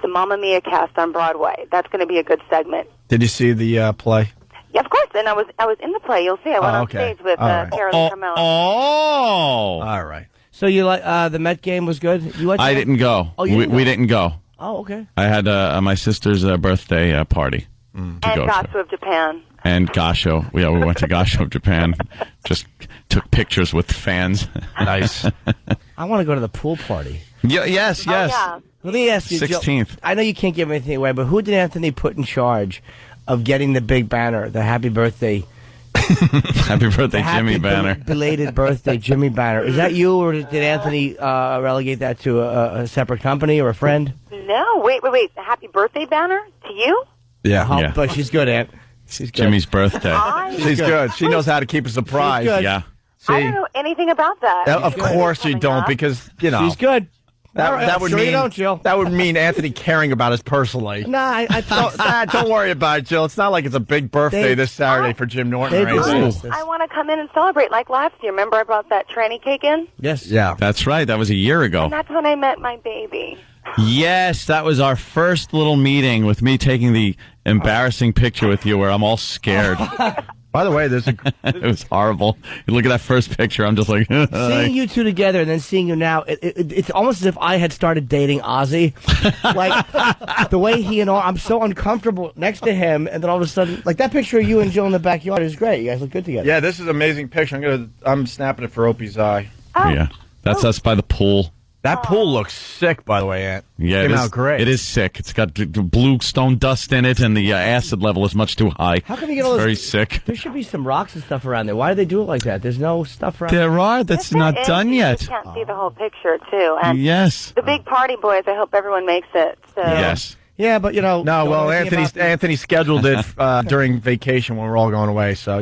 The Mamma Mia cast on Broadway. That's going to be a good segment. Did you see the play? Yeah, of course. And I was in the play. You'll see. I went on stage with Caroline Carmel. All right. So you like the Met game was good? You went? I didn't go. Oh, you didn't go? We didn't go. Oh, okay. I had my sister's birthday party to and go Gasho to. of Japan. And Gasho. Yeah, we went to Gasho of Japan. Just took pictures with fans. Nice. I want to go to the pool party. Yes. Oh, yeah. Let me ask you, 16th. Jill, I know you can't give anything away, but who did Anthony put in charge of getting the big banner, the happy birthday? Happy birthday, Jimmy banner. Belated birthday, Jimmy banner. Is that you, or did Anthony relegate that to a separate company or a friend? No, wait. Happy birthday banner to you? Yeah. But she's good, Aunt. She's good. Jimmy's birthday. She's good. She knows how to keep a surprise. She's good. Yeah. See? I don't know anything about that. Of course you don't, because, She's good. That would mean, you don't, Jill. That would mean Anthony caring about us personally. Nah, I thought... Don't worry about it, Jill. It's not like it's a big birthday this Saturday for Jim Norton or anything. I want to come in and celebrate like last year. Remember I brought that tranny cake in? Yes. Yeah. That's right. That was a year ago. And that's when I met my baby. Yes, that was our first little meeting with me taking the embarrassing picture with you where I'm all scared. By the way, there's a. It was horrible. You look at that first picture. I'm just like seeing you two together and then seeing you now. It's almost as if I had started dating Ozzy. Like the way he and all. I'm so uncomfortable next to him, and then all of a sudden, like that picture of you and Jill in the backyard is great. You guys look good together. Yeah, this is an amazing picture. I'm snapping it for Opie's eye. Oh. Yeah, that's us by the pool. That pool looks sick, by the way, Aunt. Yeah, it came out great. It is sick. It's got blue stone dust in it, and the acid level is much too high. How can you get all this? Very sick. There should be some rocks and stuff around there. Why do they do it like that? There's no stuff around there. That's not done yet. You can't see the whole picture, too. And yes. The big party boys, I hope everyone makes it. So. Yes. Yeah, but, No, well, Anthony scheduled it during vacation when we're all going away, so,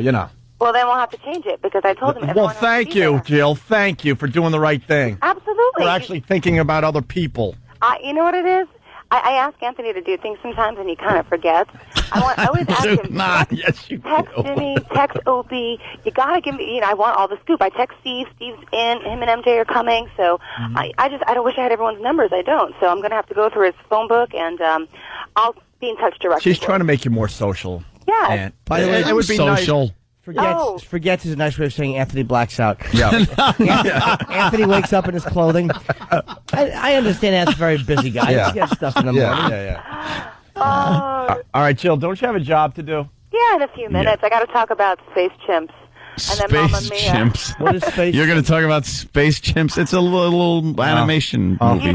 Well, then we'll have to change it because I told him. Well, thank you, Jill. Thank you for doing the right thing. Absolutely. For actually thinking about other people. You know what it is? I ask Anthony to do things sometimes, and he kind of forgets. I always ask him. Yes, you text Jimmy, text Opie. You gotta give me. I want all the scoop. I text Steve. Steve's in. Him and MJ are coming. So I don't wish I had everyone's numbers. I don't. So I'm gonna have to go through his phone book, and I'll be in touch directly. She's trying to make you more social. Yeah. By the way, it would be social. Nice. Forgets is a nice way of saying Anthony blacks out. Yeah. Anthony wakes up in his clothing. I understand Anthony's a very busy guy. Yeah. He has stuff in the morning. Yeah. All right, Jill, don't you have a job to do? Yeah, in a few minutes. I got to talk about space chimps. And then Mamma Space Mia. chimps. What is space? You're going to talk about space chimps? It's a little animation movie.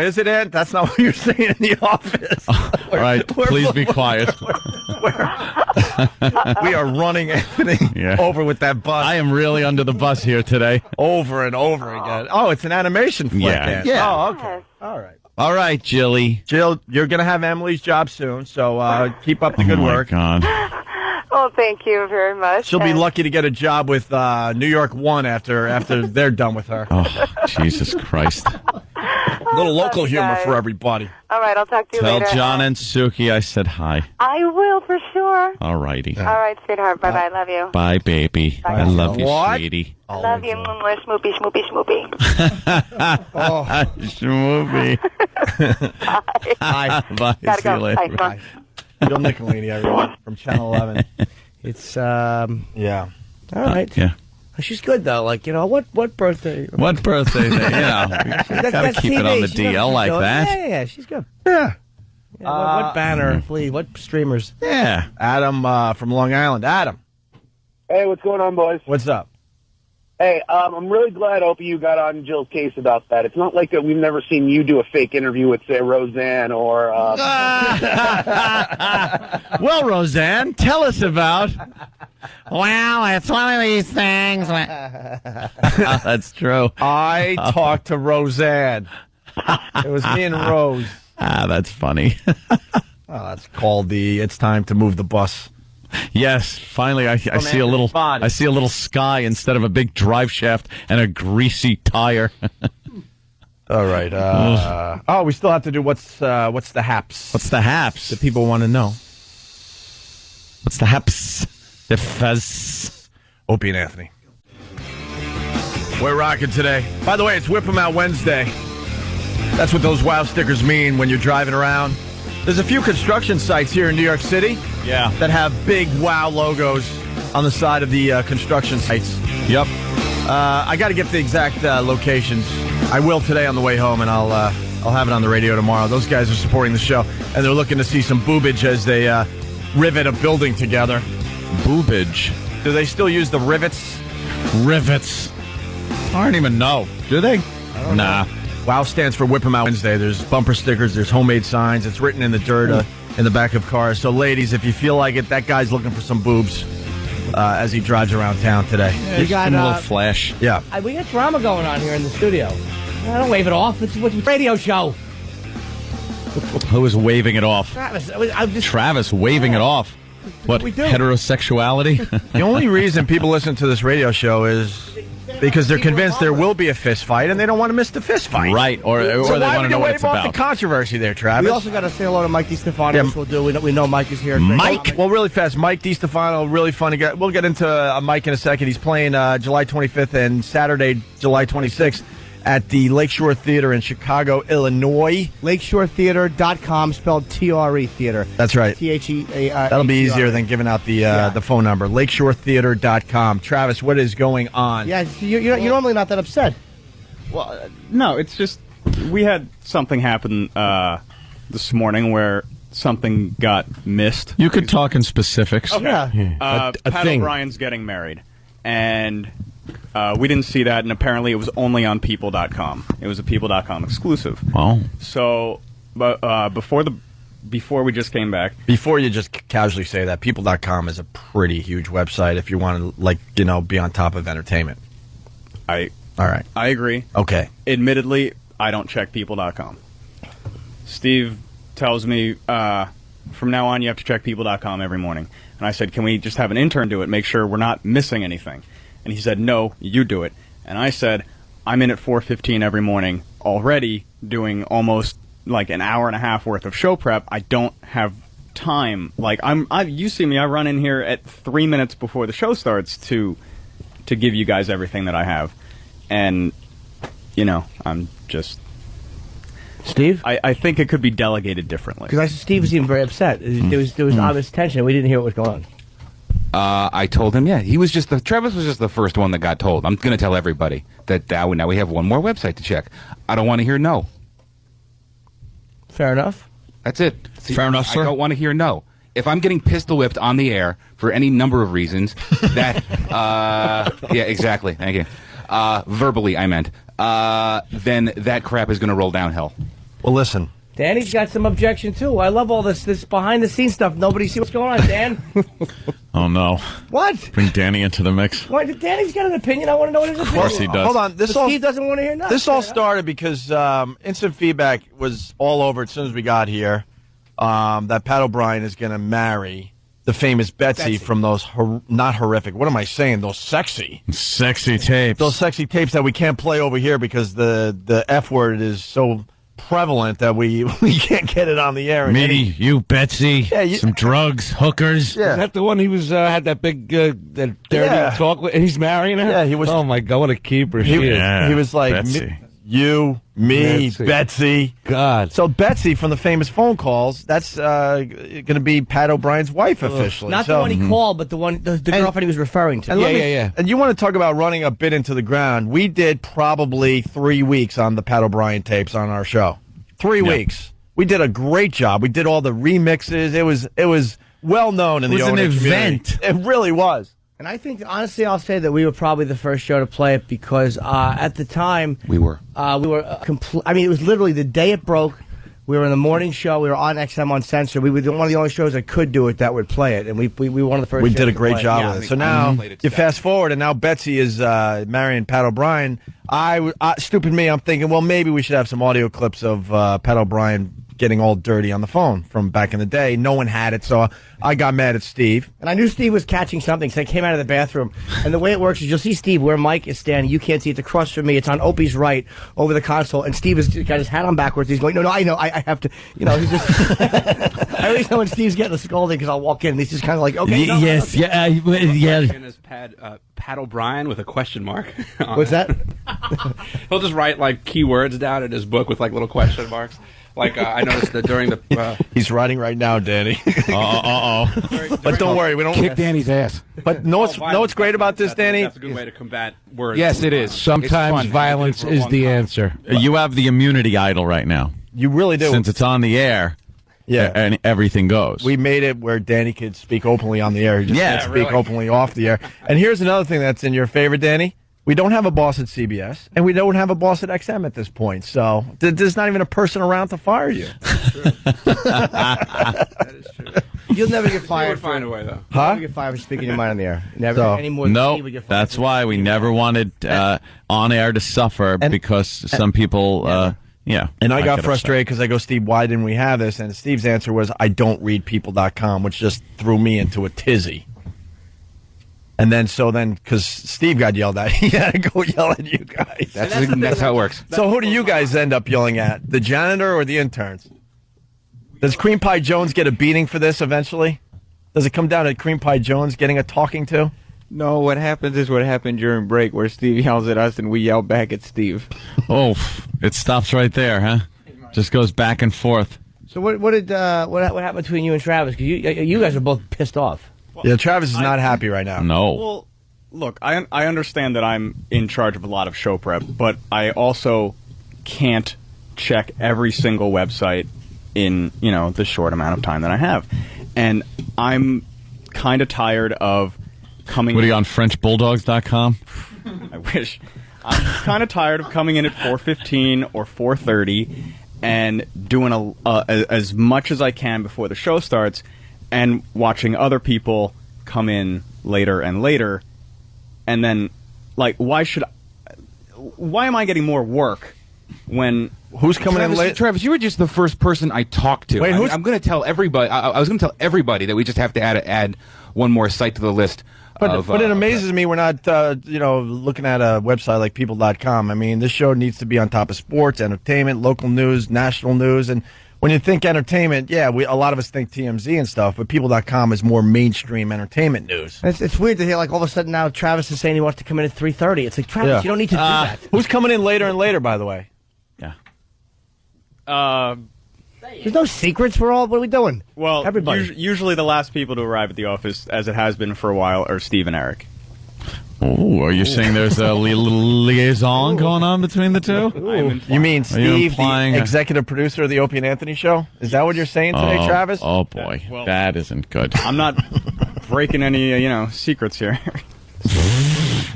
Is it, Ed? That's not what you're saying in the office. All right, please be quiet. We are running Anthony over with that bus. I am really under the bus here today. Over and over again. Oh, it's an animation flick. Yeah. Yeah. Oh, okay. All right. All right, Jilly. Jill, you're going to have Emily's job soon, so keep up the good work. God. Oh, thank you very much. She'll be lucky to get a job with New York One after they're done with her. Oh, Jesus Christ. A little local humor for everybody. All right, I'll talk to you later. Tell John and Suki I said hi. I will, for sure. All righty. All right, sweetheart. Bye-bye. Love you. Bye, baby. Bye. I love you, sweetie. I love you. Schmoopy, schmoopy, schmoopy. Schmoopy. Bye. Bye. Gotta See go. you later. Bye. Jill Nicolini, everyone, from Channel 11. It's, yeah. All right. Yeah. She's good, though. Like, what birthday? What birthday? Gotta keep it on the DL like that. Yeah, she's good. Yeah. What banner, please? What streamers? Yeah. Adam from Long Island. Adam. Hey, what's going on, boys? What's up? Hey, I'm really glad, Opie, you got on Jill's case about that. It's not like that we've never seen you do a fake interview with, say, Roseanne or... Well, Roseanne, tell us about... Well, it's one of these things. That's true. I talked to Roseanne. It was me and Rose. That's funny. That's called It's Time to Move the Bus. Yes, finally I see a little sky instead of a big drive shaft and a greasy tire. All right. We still have to do what's the haps? What's the haps? The people want to know. What's the haps? The fuzz. Opie and Anthony. We're rocking today. By the way, it's Whip 'em Out Wednesday. That's what those wow stickers mean when you're driving around. There's a few construction sites here in New York City that have big wow logos on the side of the construction sites. Yep. I got to get the exact locations. I will today on the way home, and I'll have it on the radio tomorrow. Those guys are supporting the show, and they're looking to see some boobage as they rivet a building together. Boobage? Do they still use the rivets? Rivets. I don't even know. Do they? Nah. WOW stands for Whip 'em Out Wednesday. There's bumper stickers. There's homemade signs. It's written in the dirt in the back of cars. So, ladies, if you feel like it, that guy's looking for some boobs as he drives around town today. We got a little flash. Yeah. We got drama going on here in the studio. I don't wave it off. It's a radio show. Who is waving it off? Travis. Travis waving it off. What, heterosexuality? The only reason people listen to this radio show is because they're convinced there will be a fist fight, and they don't want to miss the fist fight. Right, or they want to know what it's about. The controversy there, Travis. We also got to say hello to Mike DiStefano, which we'll do. We know Mike is here. Mike? Well, really fast. Mike DiStefano, really fun. We'll get into Mike in a second. He's playing July 25th and Saturday, July 26th at the Lakeshore Theater in Chicago, Illinois. LakeshoreTheater.com, spelled T-R-E Theater. That's right. T-H-E-A-R. That'll be easier than giving out the phone number. LakeshoreTheater.com. Travis, what is going on? Yeah, you're normally not that upset. Well, no, it's just we had something happen this morning where something got missed. You could talk in specifics. Okay. Yeah. Pat O'Brien's getting married, and we didn't see that, and apparently it was only on People.com. It was a People.com exclusive. Oh. So, but before we just came back. Before you just casually say that, People.com is a pretty huge website if you want to, be on top of entertainment. All right. I agree. Okay. Admittedly, I don't check People.com. Steve tells me from now on you have to check People.com every morning. And I said, can we just have an intern do it, make sure we're not missing anything? And he said, no, you do it. And I said, I'm in at 4:15 every morning already doing almost like an hour and a half worth of show prep. I don't have time. Like you see me, I run in here at 3 minutes before the show starts to give you guys everything that I have. And, I'm just... Steve? I think it could be delegated differently. Because Steve seemed very upset. There was obvious tension. We didn't hear what was going on. I told him, Travis was just the first one that got told. I'm going to tell everybody that now we have one more website to check. I don't want to hear no. Fair enough. That's it. See, fair enough, sir. I don't want to hear no. If I'm getting pistol whipped on the air for any number of reasons, that, yeah, exactly. Thank you. Verbally, I meant. Then that crap is going to roll downhill. Well, listen. Danny's got some objection, too. I love all this behind-the-scenes stuff. Nobody see what's going on, Dan. Oh, no. What? Bring Danny into the mix. Why? Danny's got an opinion. I want to know what his opinion is. Of course he does. Hold on. Steve doesn't want to hear nothing. This all started because instant feedback was all over as soon as we got here that Pat O'Brien is going to marry the famous Betsy from those not horrific. What am I saying? Those sexy tapes. Those sexy tapes that we can't play over here because the F word is so prevalent that we can't get it on the air. Me, you, Betsy, some drugs, hookers. Yeah. Is that the one he was had that big that dirty talk with, and he's marrying her? Yeah, he was. Oh my God, what a keeper she is. He was like Betsy. You, me, Betsy. God. So Betsy from the famous phone calls, that's going to be Pat O'Brien's wife officially. Not the one he called, but the girlfriend he was referring to. And And you want to talk about running a bit into the ground. We did probably 3 weeks on the Pat O'Brien tapes on our show. 3 weeks. We did a great job. We did all the remixes. It was well known in the owner community. It was an event. It really was. And I think, honestly, I'll say that we were probably the first show to play it because at the time... We were. I mean, it was literally the day it broke. We were in the morning show. We were on XM Uncensored. We were one of the only shows that could do it that would play it. And we were one of the first We shows did a to great play job with it. So now, you fast forward, and now Betsy is marrying Pat O'Brien. Stupid me, I'm thinking, well, maybe we should have some audio clips of Pat O'Brien getting all dirty on the phone from back in the day. No one had it, so I got mad at Steve. And I knew Steve was catching something, so I came out of the bathroom. And the way it works is you'll see Steve where Mike is standing. You can't see it. It's across from me. It's on Opie's right over the console. And Steve has got his hat on backwards. He's going, no, I know. I have to, he's just... I always know when Steve's getting a scolding because I'll walk in and he's just kind of like, okay. No, yes, okay. yeah. Is Pat O'Brien with a question mark. What's that? He'll just write like keywords down in his book with like little question marks. Like I noticed that during the he's writing right now, Danny. But don't worry, we don't kick Danny's ass. But know what's great about this, Danny? That's a good way to combat words. Yes, it is. Sometimes violence is the answer. You have the immunity idol right now. You really do. Since it's on the air. Yeah, and everything goes. We made it where Danny could speak openly on the air. He just can't speak openly off the air. And here's another thing that's in your favor, Danny. We don't have a boss at CBS, and we don't have a boss at XM at this point. So there's not even a person around to fire you. That is true. You'll never get fired. You would find a way, though. Huh? You'll never get fired for speaking your mind on the air. Never any more than no, would get fired. That's why we never wanted on air to suffer because some people... Yeah. And I got frustrated because I go, Steve, why didn't we have this? And Steve's answer was, I don't read people.com, which just threw me into a tizzy. And then, because Steve got yelled at, he had to go yell at you guys. That's how it works. So who do you guys end up yelling at? The janitor or the interns? Does Cream Pie Jones get a beating for this eventually? Does it come down to Cream Pie Jones getting a talking to? No, what happens is what happened during break, where Steve yells at us and we yell back at Steve. Oh, it stops right there, huh? Just goes back and forth. So what happened between you and Travis? Because you guys are both pissed off. Yeah, Travis is not happy right now. No. Well, look, I understand that I'm in charge of a lot of show prep, but I also can't check every single website in, the short amount of time that I have. And I'm kind of tired of coming... What are you on, FrenchBulldogs.com? I wish. I'm kind of tired of coming in at 4:15 or 4:30 and doing as much as I can before the show starts and watching other people come in later and later. And then, why am I getting more work when... Who's coming in late? Travis, you were just the first person I talked to. Wait, I'm going to tell everybody. I was going to tell everybody that we just have to add one more site to the list. But it amazes me we're not, looking at a website like People.com. I mean, this show needs to be on top of sports, entertainment, local news, national news, and when you think entertainment, a lot of us think TMZ and stuff, but People.com is more mainstream entertainment news. It's weird to hear, all of a sudden now Travis is saying he wants to come in at 3:30. It's like, Travis, you don't need to do that. Who's coming in later and later, by the way? There's no secrets. What are we doing? Well, everybody. Usually the last people to arrive at the office, as it has been for a while, are Steve and Eric. Oh, are you saying there's a liaison going on between the two? You mean Steve, the executive producer of the Opie and Anthony show? Is that what you're saying today, Travis? Oh, boy. That isn't good. I'm not breaking any, secrets here.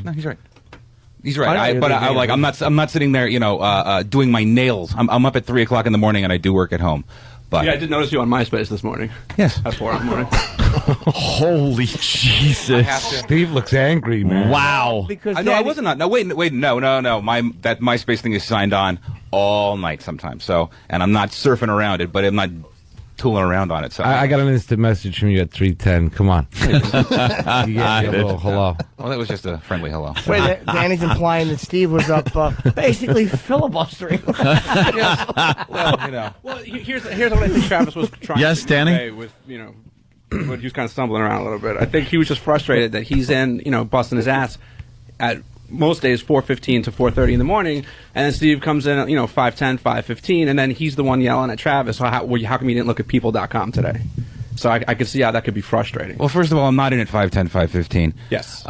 No, he's right. He's right. I'm not sitting there, doing my nails. I'm up at 3 o'clock in the morning and I do work at home. But I did notice you on MySpace this morning. Yes, at 4 in the morning. Holy Jesus! Steve looks angry, man. Wow. Because I wasn't on. No, wait, no. That MySpace thing is signed on all night sometimes. So, and I'm not surfing around it, but I'm not tooling around on it. So I got an instant message from you at 3:10. Come on. You get a little hello. Well, that was just a friendly hello. Wait, Danny's implying that Steve was up basically filibustering. Well, here's what I think Travis was trying to say with, but he was kind of stumbling around a little bit. I think he was just frustrated that he's in, busting his ass at most days 4:15 to 4:30 in the morning, and then Steve comes in at 5:10, 5:15, and then he's the one yelling at Travis. So how come you didn't look at People.com today? So I could see how that could be frustrating. Well, first of all, I'm not in at 5:10, 5:15. Yes.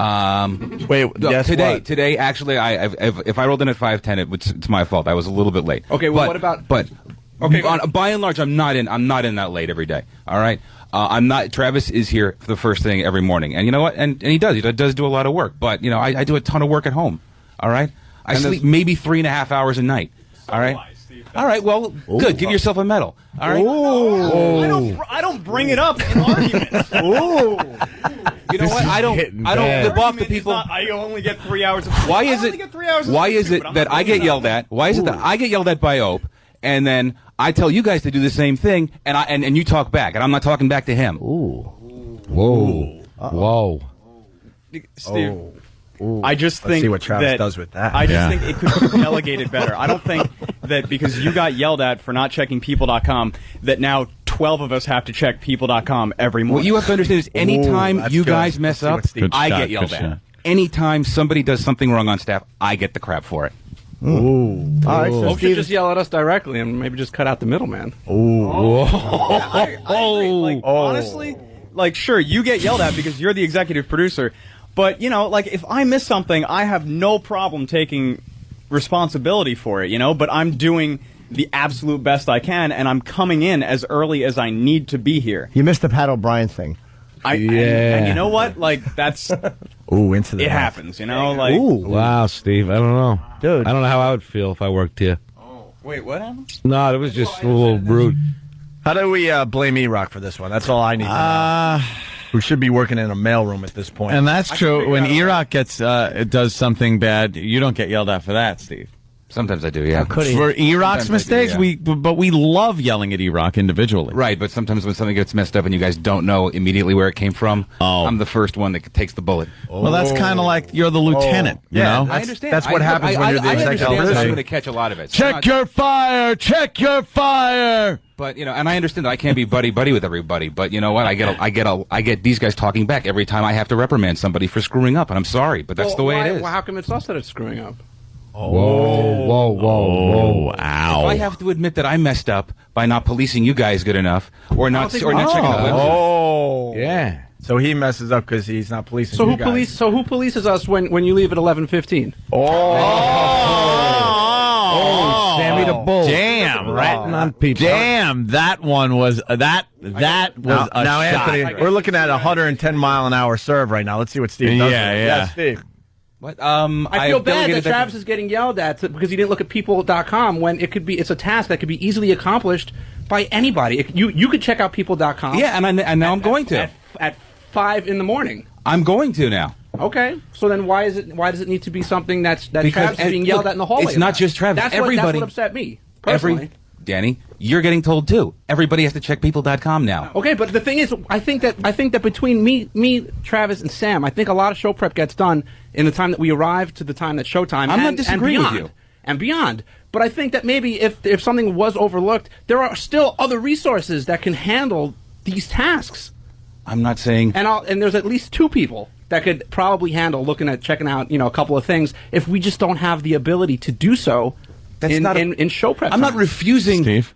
Today, actually, if I rolled in at 5:10, it's my fault. I was a little bit late. Okay. Well, what about? But by and large, I'm not in that late every day. All right. I'm not. Travis is here for the first thing every morning, and you know what? And he does do a lot of work. But I do a ton of work at home. All right. I sleep maybe 3.5 hours a night. All right. All right. Well, good. Give yourself a medal. All right. I don't bring it up in arguments. You know what? I don't live off the people. I only get 3 hours of sleep. Why is it that I get yelled at? Why is it that I get yelled at by Ope, and then I tell you guys to do the same thing, and you talk back, and I'm not talking back to him? Ooh. Whoa. Whoa. Steve. I just think see what Travis does with that. I just think it could be delegated better. I don't think that because you got yelled at for not checking People.com that now 12 of us have to check People.com every morning. What you have to understand is anytime you guys mess up, I get yelled at. Anytime somebody does something wrong on staff, I get the crap for it. Ooh. All right, so should just yell at us directly and maybe just cut out the middleman. I agree. Honestly, sure, you get yelled at because you're the executive producer. But, if I miss something, I have no problem taking responsibility for it, but I'm doing the absolute best I can, and I'm coming in as early as I need to be here. You missed the Pat O'Brien thing. And you know what? That's... Ooh, into the... It happens, Ooh. Wow, Steve, I don't know. Dude. I don't know how I would feel if I worked here. Oh, wait, what happened? No, it was just a little rude. How do we blame E-Rock for this one? That's all I need to know. Who should be working in a mailroom at this point. And that's true. When E-Rock does something bad, you don't get yelled at for that, Steve. Sometimes I do, yeah. For E-Rock's mistakes, but we love yelling at E-Rock individually. Right, but sometimes when something gets messed up and you guys don't know immediately where it came from, I'm the first one that takes the bullet. Well, that's kind of like you're the lieutenant, you know? I understand. That's what happens when you're the executive. I understand I'm going to catch a lot of it. Check your fire! Check your fire! But and I understand that I can't be buddy with everybody. But you know what? I get these guys talking back every time I have to reprimand somebody for screwing up, and I'm sorry, but that's the way it is. Well, how come it's us that it's screwing up? Whoa! Ow! If I have to admit that I messed up by not policing you guys good enough, or not checking the website. Yeah. So he messes up because he's not policing. So who polices us when you leave at 11:15? Sammy the Bull. Damn! Ratting on people. Damn! That one was that was now, a shot. Anthony, we're looking at a 110-mile-an-hour serve right now. Let's see what Steve does. Yeah, Steve. What? I feel bad that Travis is getting yelled at because he didn't look at people.com when it's a task that could be easily accomplished by anybody. You could check out people.com. Yeah, and now I'm going to at 5 in the morning. I'm going to now. Okay, so then why does it need to be something that Travis is being yelled at in the hallway? It's not just Travis. That's everybody. That's what upset me personally. Danny, you're getting told too. Everybody has to check people.com now. Okay, but the thing is, I think that between me, Travis, and Sam, I think a lot of show prep gets done in the time that we arrive to the time that showtime. I'm not disagreeing with you. And beyond. But I think that maybe if something was overlooked, there are still other resources that can handle these tasks. I'm not saying. And there's at least 2 people that could probably handle checking out a couple of things if we just don't have the ability to do so. That's in show prep. I'm not refusing, Steve.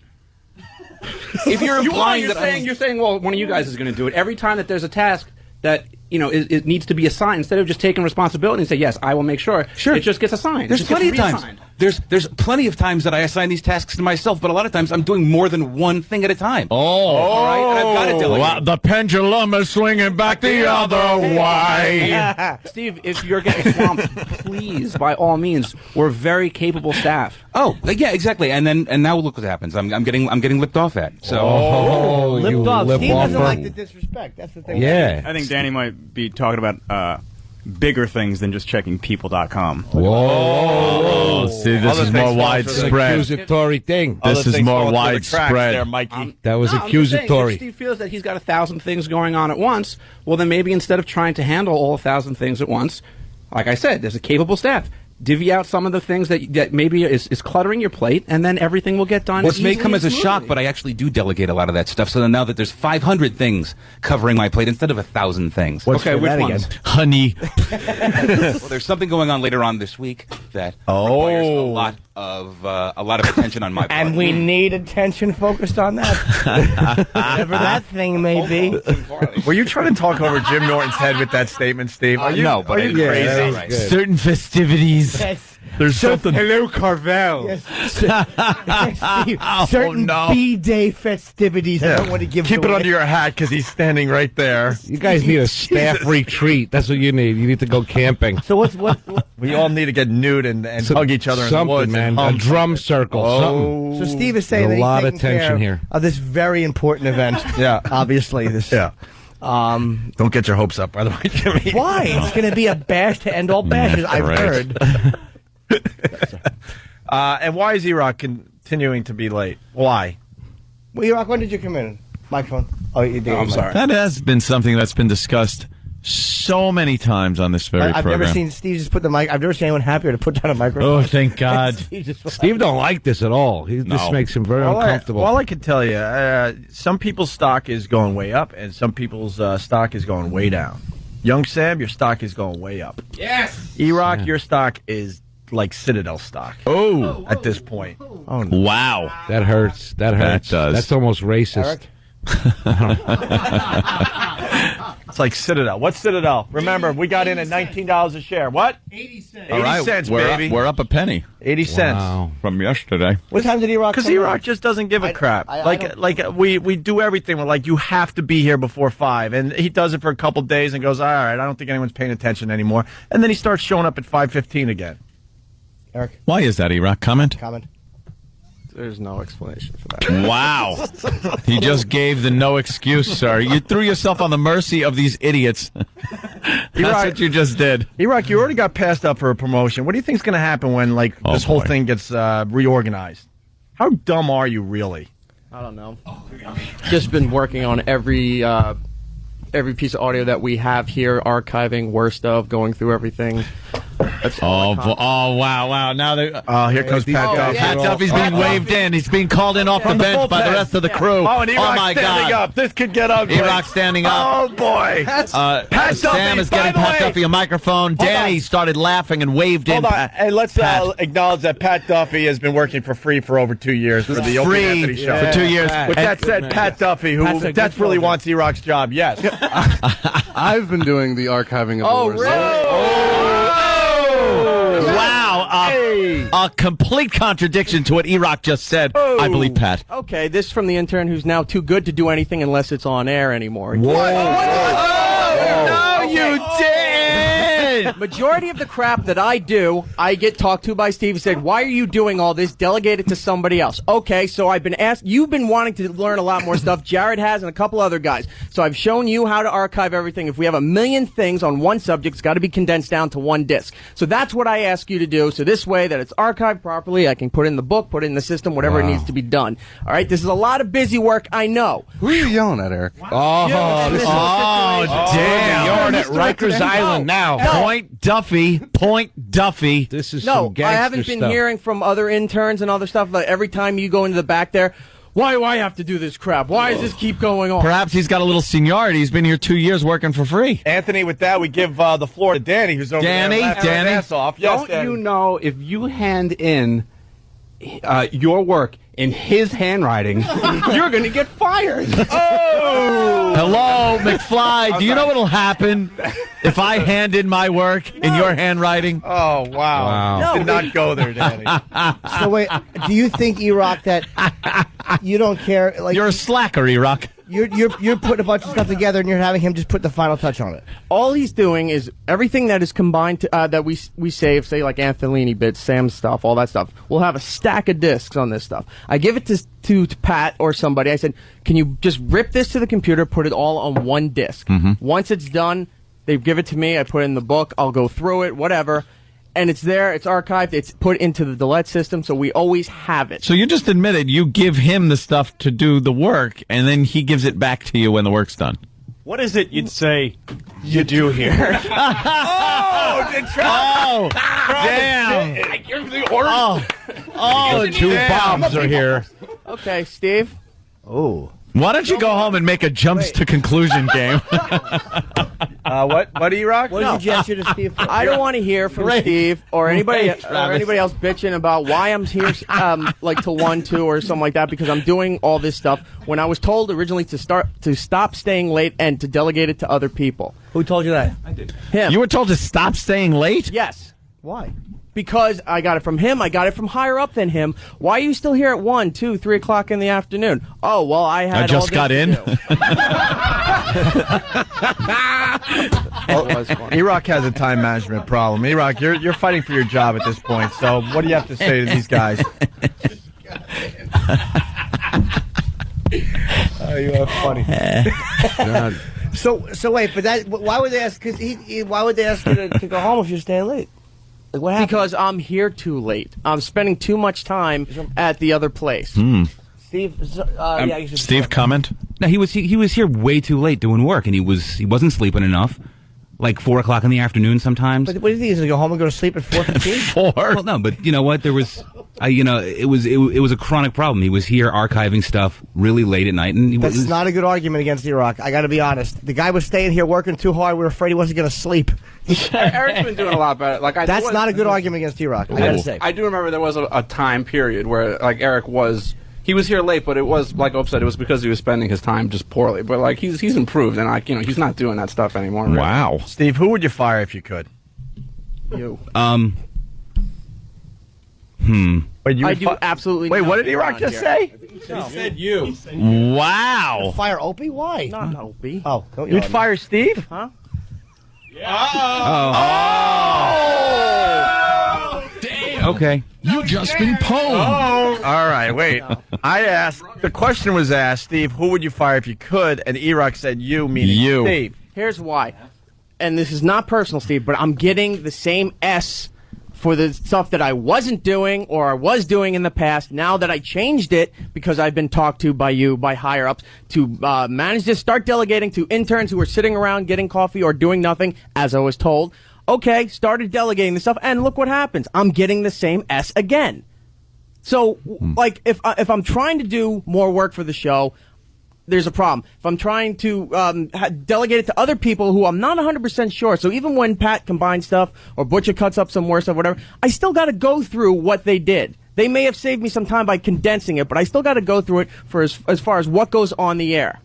If you're implying you're saying, well, one of you guys is going to do it every time that there's a task that it needs to be assigned, instead of just taking responsibility and say, yes, I will make sure. It just gets assigned. There's plenty of times. There's plenty of times that I assign these tasks to myself, but a lot of times I'm doing more than one thing at a time. All right, and I've got to delegate. Well, the pendulum is swinging back the other way. Steve, if you're getting swamped, please, by all means, we're very capable staff. Oh, yeah, exactly. And now look what happens. I'm getting lipped off at. So lipped off. Steve doesn't like the disrespect. That's the thing. Yeah, I think Danny might be talking about bigger things than just checking people.com. Whoa! See, this is more widespread. Accusatory thing. This is more widespread. There, Mikey. That was accusatory. If Steve feels that he's got 1,000 things going on at once, well, then maybe instead of trying to handle all 1,000 things at once, like I said, there's a capable staff. Divvy out some of the things that maybe is cluttering your plate, and then everything will get done. This may come as a shock, but I actually do delegate a lot of that stuff. So now that there's 500 things covering my plate instead of 1,000 things. Okay, which ones? Honey. Well, there's something going on later on this week that requires a lot of attention on my part. And we need attention focused on that. Whatever that thing may be. Were you trying to talk over Jim Norton's head with that statement, Steve? No, but are you crazy? Right. Certain festivities. Yes. There's something. Hello, Carvel. Yes. Certain B-Day festivities. I don't want to give Keep it under your hat because he's standing right there. You guys need a staff retreat. That's what you need. You need to go camping. So what? We all need to get nude and hug each other in the woods. Man. A drum circle. Oh. So Steve is saying that a lot he's of taking tension care here of this very important event. Yeah. Obviously, this. Yeah. Don't get your hopes up, by the way, Jimmy. Why? It's going to be a bash to end all bashes, I've heard. And why is E-Rock continuing to be late? Why? Well, E-Rock, when did you come in? Microphone? Oh, you did. I'm sorry. That has been something that's been discussed so many times on this very I've program. never seen Steve just put the mic. I've never seen anyone happier to put down a microphone. Oh, thank God. Steve don't like this at all. This makes him very uncomfortable. All I can tell you, some people's stock is going way up, and some people's stock is going way down. Young Sam, your stock is going way up. Yes. E-Rock, your stock is like Citadel stock. At this point. Oh, no. Wow. That hurts. That hurts. That does. That's almost racist. It's like Citadel. What's Citadel? Remember, we got in at $19 a share. What? 80 cents. 80 cents, baby. We're up a penny. 80 cents. Wow. From yesterday. What time did E-Rock come Because E-Rock just doesn't give a crap. We do everything. We're like, you have to be here before 5. And he does it for a couple days and goes, all right, I don't think anyone's paying attention anymore. And then he starts showing up at 5:15 again. Eric? Why is that, E-Rock? Comment? There's no explanation for that. Wow. He just gave the no excuse, sir. You threw yourself on the mercy of these idiots. That's what you just did. E-Rock, you already got passed up for a promotion. What do you think's going to happen when this whole thing gets reorganized? How dumb are you really? I don't know. Just been working on every piece of audio that we have here, archiving, worst of, going through everything. Wow. Now here comes Pat Duffy. Pat Duffy's being waved in. He's being called in off the bench by the rest of the crew. Oh, and E-Rock's my standing God. up. This could get ugly. E-Rock standing up. Oh, boy. Pat Duffy, Sam is getting Pat Duffy a microphone. Danny started laughing and waved in. Hold on. And let's acknowledge that Pat Duffy has been working for free for over 2 years for the Opie and Anthony show. For 2 years. With that said, Pat Duffy, who desperately wants E-Rock's job, yes. I've been doing the archiving of the worst. Wow, a complete contradiction to what E-Rock just said. I believe Pat. Okay, this from the intern who's now too good to do anything unless it's on air anymore. Whoa. No, you didn't! Majority of the crap that I do, I get talked to by Steve and said, why are you doing all this? Delegate it to somebody else. Okay, so I've been asked, you've been wanting to learn a lot more stuff. Jared has and a couple other guys. So I've shown you how to archive everything. If we have a million things on one subject, it's got to be condensed down to one disc. So that's what I ask you to do. So this way that it's archived properly, I can put it in the book, put it in the system, whatever it needs to be done. All right, this is a lot of busy work, I know. Who are you yelling at, Eric? Damn. You're at Rikers Island now. Point Duffy. This is no, some gangster I haven't been stuff. hearing from other interns and other stuff. Like every time you go into the back there, why do I have to do this crap? Why does this keep going on? Perhaps he's got a little seniority. He's been here 2 years working for free. Anthony, with that, we give the floor to Danny, who's over there laughing his ass off. Yes, Don't Danny. you know if you hand in your work in his handwriting, you're going to get fired. Hello, McFly. Do you know what'll happen if I hand in my work in your handwriting? Oh, wow. No, Did not go there, Danny. So wait, do you think, E-Rock, that you don't care? Like You're a slacker, E-Rock. You're putting a bunch of stuff together and you're having him just put the final touch on it. All he's doing is everything that is combined to, that we save, say like Anthony bits, Sam's stuff, all that stuff. We'll have a stack of discs on this stuff. I give it to Pat or somebody. I said, can you just rip this to the computer, put it all on one disc? Once it's done, they give it to me. I put it in the book. I'll go through it, whatever. And it's there, it's archived, it's put into the Delete system, so we always have it. So you just admitted you give him the stuff to do the work, and then he gives it back to you when the work's done. What is it you'd say you do here? Damn. I give the order. Oh, two bombs are here. Okay, Steve. Oh. Why don't you go home and make a jumps to conclusion game? What, E-Rock? What did you gesture to Steve? I don't want to hear from Steve or anybody else bitching about why I'm here like till 1, 2 or something like that because I'm doing all this stuff when I was told originally to stop staying late and to delegate it to other people. Who told you that? I did. Him. You were told to stop staying late? Yes. Why? Because I got it from him. I got it from higher up than him. Why are you still here at 1, 2, 3 o'clock in the afternoon? Oh, well, I just got in. E-Rock has a time management problem. E-Rock, you're fighting for your job at this point. So what do you have to say to these guys? Oh, you are funny. So wait, but why would they ask? Because why would they ask you to go home if you're staying late? Like what happened? Because I'm here too late. I'm spending too much time at the other place. Steve, Steve, comment? No, he was here way too late doing work, and he wasn't sleeping enough. Like 4 o'clock in the afternoon sometimes. But what do you think? He's gonna go home and go to sleep at 4:15? 4. Well, no, but you know what? There was, it was a chronic problem. He was here archiving stuff really late at night, and That's not a good argument against E-Rock. I got to be honest. The guy was staying here working too hard. We were afraid he wasn't gonna sleep. Eric's been doing a lot better. That's not a good argument against E-Rock. I gotta say. I do remember there was a time period where like Eric was. He was here late, but it was like Ope said. It was because he was spending his time just poorly. But like he's improved, and like he's not doing that stuff anymore. Really. Wow, Steve, who would you fire if you could? You. Wait, I do absolutely. Wait, what did E-Rock just say? He said you. Wow. Fire Opie? Why? Not Opie. Oh, don't You'd fire Steve? Huh? Oh. Damn. Okay. You just been pwned. Oh, all right. Wait. I asked. The question was asked, Steve. Who would you fire if you could? And E-Rock said you, meaning you. Steve. Here's why, and this is not personal, Steve, but I'm getting the same S for the stuff that I wasn't doing or I was doing in the past. Now that I changed it because I've been talked to by you, by higher ups, to manage this, start delegating to interns who are sitting around getting coffee or doing nothing, as I was told. Okay, started delegating the stuff, and look what happens. I'm getting the same S again. So, like, if I'm trying to do more work for the show, there's a problem. If I'm trying to delegate it to other people who I'm not 100% sure, so even when Pat combines stuff or Butcher cuts up some more stuff, whatever, I still got to go through what they did. They may have saved me some time by condensing it, but I still got to go through it for as far as what goes on the air.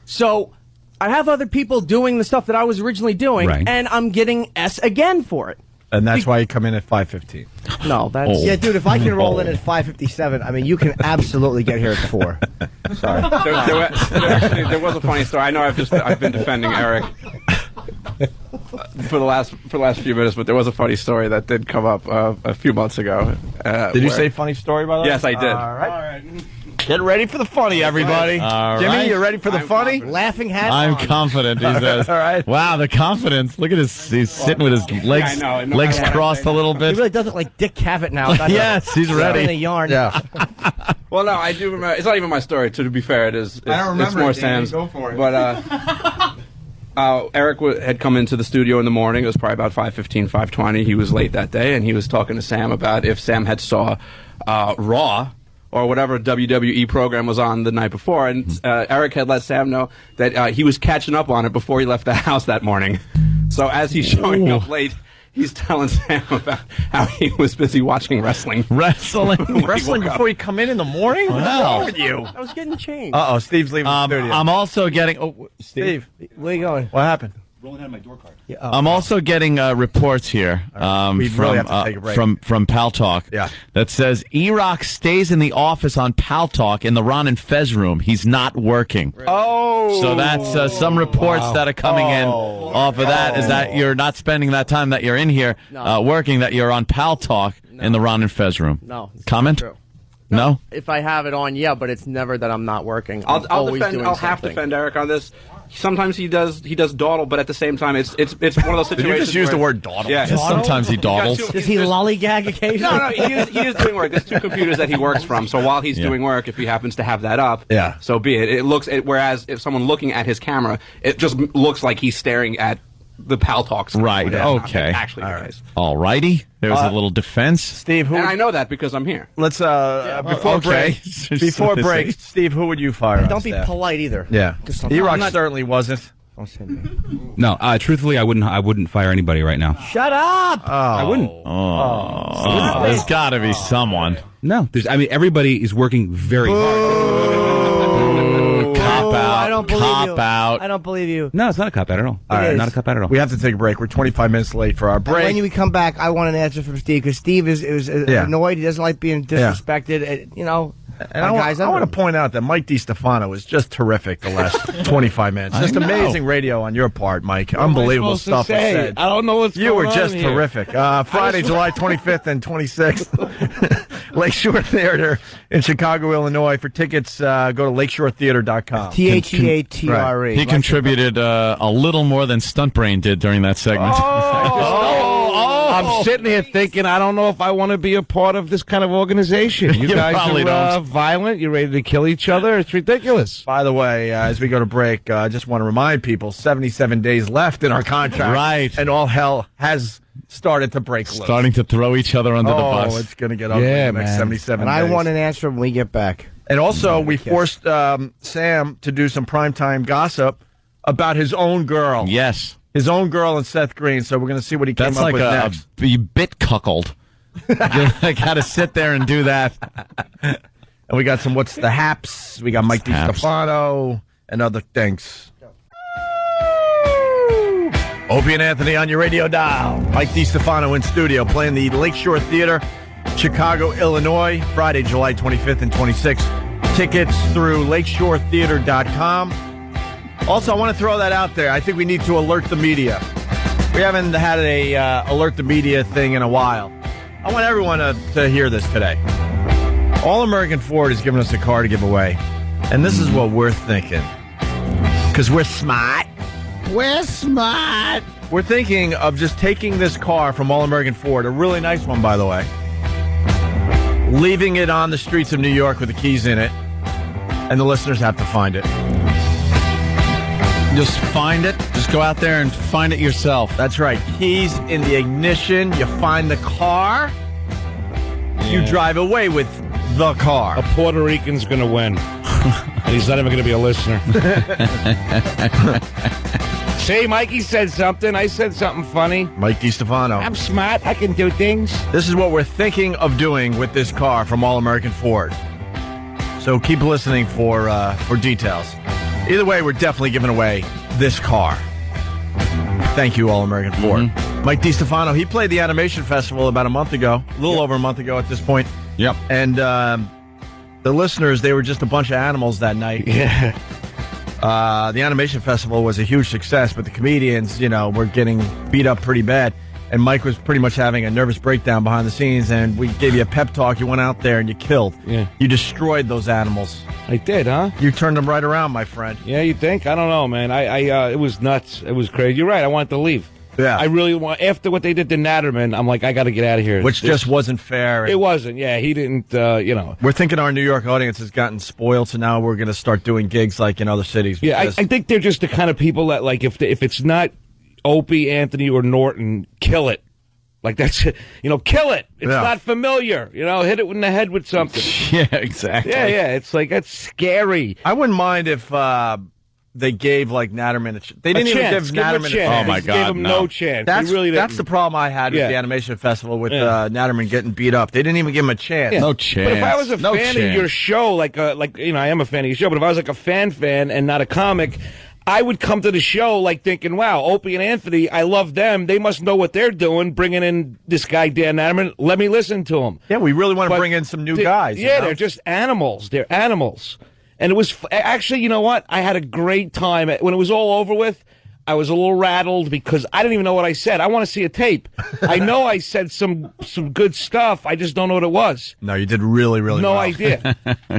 So I have other people doing the stuff that I was originally doing, and I'm getting S again for it. And that's why you come in at 5:15. No, that's... Yeah, dude, if I can roll in at 5:57, I mean, you can absolutely get here at 4. Sorry. There was a funny story. I know I've been defending Eric for the last few minutes, but there was a funny story that did come up a few months ago. Did you say funny story, by the way? Yes, I did. All right. Get ready for the funny, everybody. All Jimmy, right. you ready for the funny? Laughing hat I'm on. confident, he says. All right. Wow, the confidence. Look at his, he's sitting with his legs legs crossed a little He bit. really does look like Dick Cavett now. Yes, he's ready. In a yarn. Yeah. Well, no, I do remember. It's not even my story. To be fair, it's more Sam's. Go for it. But Eric had come into the studio in the morning. It was probably about 5:15, 5:20. He was late that day, and he was talking to Sam about if Sam had saw Raw or whatever WWE program was on the night before. And Eric had let Sam know that he was catching up on it before he left the house that morning. So as he's showing up late, he's telling Sam about how he was busy watching wrestling. Wrestling before you come in the morning? What's wrong with you? I was getting changed. Uh-oh, Steve's leaving the studio. I'm also getting... Oh, Steve, where are you going? what happened? Rolling out my door card. Yeah, I'm also getting reports here We from really have to take a break. from Pal Talk that says E-Rock stays in the office on Pal Talk in the Ron and Fez room. He's not working. Oh. So that's some reports that are coming in off of that is that you're not spending that time that you're in here working, that you're on Pal Talk in the Ron and Fez room. No. Comment? True. No? If I have it on, yeah, but it's never that I'm not working. I'll always defend. doing I'll have to something. defend Eric on this. Sometimes he does dawdle, but at the same time, it's one of those situations. Did you just use the word dawdle? Yeah, Sometimes he dawdles. Does he lollygag occasionally? No, he is doing work. There's two computers that he works from. So while he's doing work, if he happens to have that up, so be it. It looks. Whereas if someone looking at his camera, it just looks like he's staring at the Pal Talk screen. Right. Okay. Actually, all right. All righty. There's a little defense. Steve, And I know that because I'm here. Let's before break. Before break, Steve, who would you fire? on Don't be staff? polite either. Yeah. Just E-Rock certainly wasn't. Don't say me. No, truthfully, I wouldn't fire anybody right now. Shut up! I wouldn't. Oh, there's got to be someone. No, everybody is working very hard. Cop out. I don't believe you. Cop out. I don't believe you. No, it's not a cop out at all. All right. Not a cop out at all. We have to take a break. We're 25 minutes late for our And break. when we come back, I want an answer from Steve because Steve is annoyed. He doesn't like being disrespected. You know, And I want to point out that Mike DiStefano was just terrific the last 25 minutes. Just amazing radio on your part, Mike. Unbelievable stuff was said. I don't know what's You going were just on here. terrific. Friday, July 25th and 26th, Lakeshore Theater in Chicago, Illinois. For tickets, go to lakeshoretheater.com. TheaTre. He contributed a little more than Stuntbrain did during that segment. I'm sitting here thinking, I don't know if I want to be a part of this kind of organization. You You guys probably are don't. violent. You're ready to kill each other. It's ridiculous. By the way, as we go to break, I just want to remind people, 77 days left in our contract. Right. And all hell has started to break loose. Starting to throw each other under the bus. Oh, it's going to get ugly in the next 77 And days. I want an answer when we get back. And also, we forced Sam to do some primetime gossip about his own girl. Yes. His own girl and Seth Green. So we're going to see what he came That's up like with a next. bit cuckold. I got to sit there and do that. And we got some What's the Haps. We got Mike Haps. DiStefano and other things. Opie and Anthony on your radio dial. Mike DiStefano in studio playing the Lakeshore Theater, Chicago, Illinois, Friday, July 25th and 26th. Tickets through lakeshoretheater.com. Also, I want to throw that out there. I think we need to alert the media. We haven't had a alert the media thing in a while. I want everyone to hear this today. All American Ford has given us a car to give away. And this is what we're thinking. Because we're smart. We're smart. We're thinking of just taking this car from All American Ford, a really nice one, by the way, leaving it on the streets of New York with the keys in it, and the listeners have to find it. Just find it. Just go out there and find it yourself. That's right. Keys in the ignition. You find the car. You drive away with the car. A Puerto Rican's going to win. And he's not even going to be a listener. See, Mikey said something. I said something funny. Mike DiStefano. I'm smart. I can do things. This is what we're thinking of doing with this car from All American Ford. So keep listening for details. Either way, we're definitely giving away this car. Thank you, All American Ford. Mm-hmm. Mike DiStefano, he played the Animation Festival about a month ago, a little over a month ago at this point. Yep. And the listeners, they were just a bunch of animals that night. Yeah. The Animation Festival was a huge success, but the comedians, were getting beat up pretty bad. And Mike was pretty much having a nervous breakdown behind the scenes, and we gave you a pep talk. You went out there and you killed. Yeah. You destroyed those animals. I did, huh? You turned them right around, my friend. Yeah, you think? I don't know, man. It was nuts. It was crazy. You're right. I wanted to leave. Yeah. I really want. After what they did to Natterman, I'm like, I got to get out of here. Which just wasn't fair. It wasn't. Yeah, he didn't. We're thinking our New York audience has gotten spoiled, so now we're going to start doing gigs like in other cities. Yeah, I think they're just the kind of people that, like, if it's not Opie, Anthony, or Norton, kill it. Like, that's it. Kill it. It's not familiar. Hit it in the head with something. Yeah, exactly. Yeah. It's like, that's scary. I wouldn't mind if they gave, like, Natterman a chance. They didn't even give Natterman a chance. Oh, my God, gave him no chance. That's the problem I had with the Animation Festival with Natterman getting beat up. They didn't even give him a chance. Yeah. No chance. But if I was a fan of your show, I am a fan of your show, but if I was like a fan and not a comic, I would come to the show like thinking, wow, Opie and Anthony, I love them. They must know what they're doing, bringing in this guy, Dan Natterman. Let me listen to him. Yeah, we really want to bring in some new guys. Yeah, they're just animals. They're animals. And it was, actually, you know what? I had a great time. When it was all over with, I was a little rattled because I didn't even know what I said. I want to see a tape. I know I said some good stuff. I just don't know what it was. No, you did really, really well. No idea.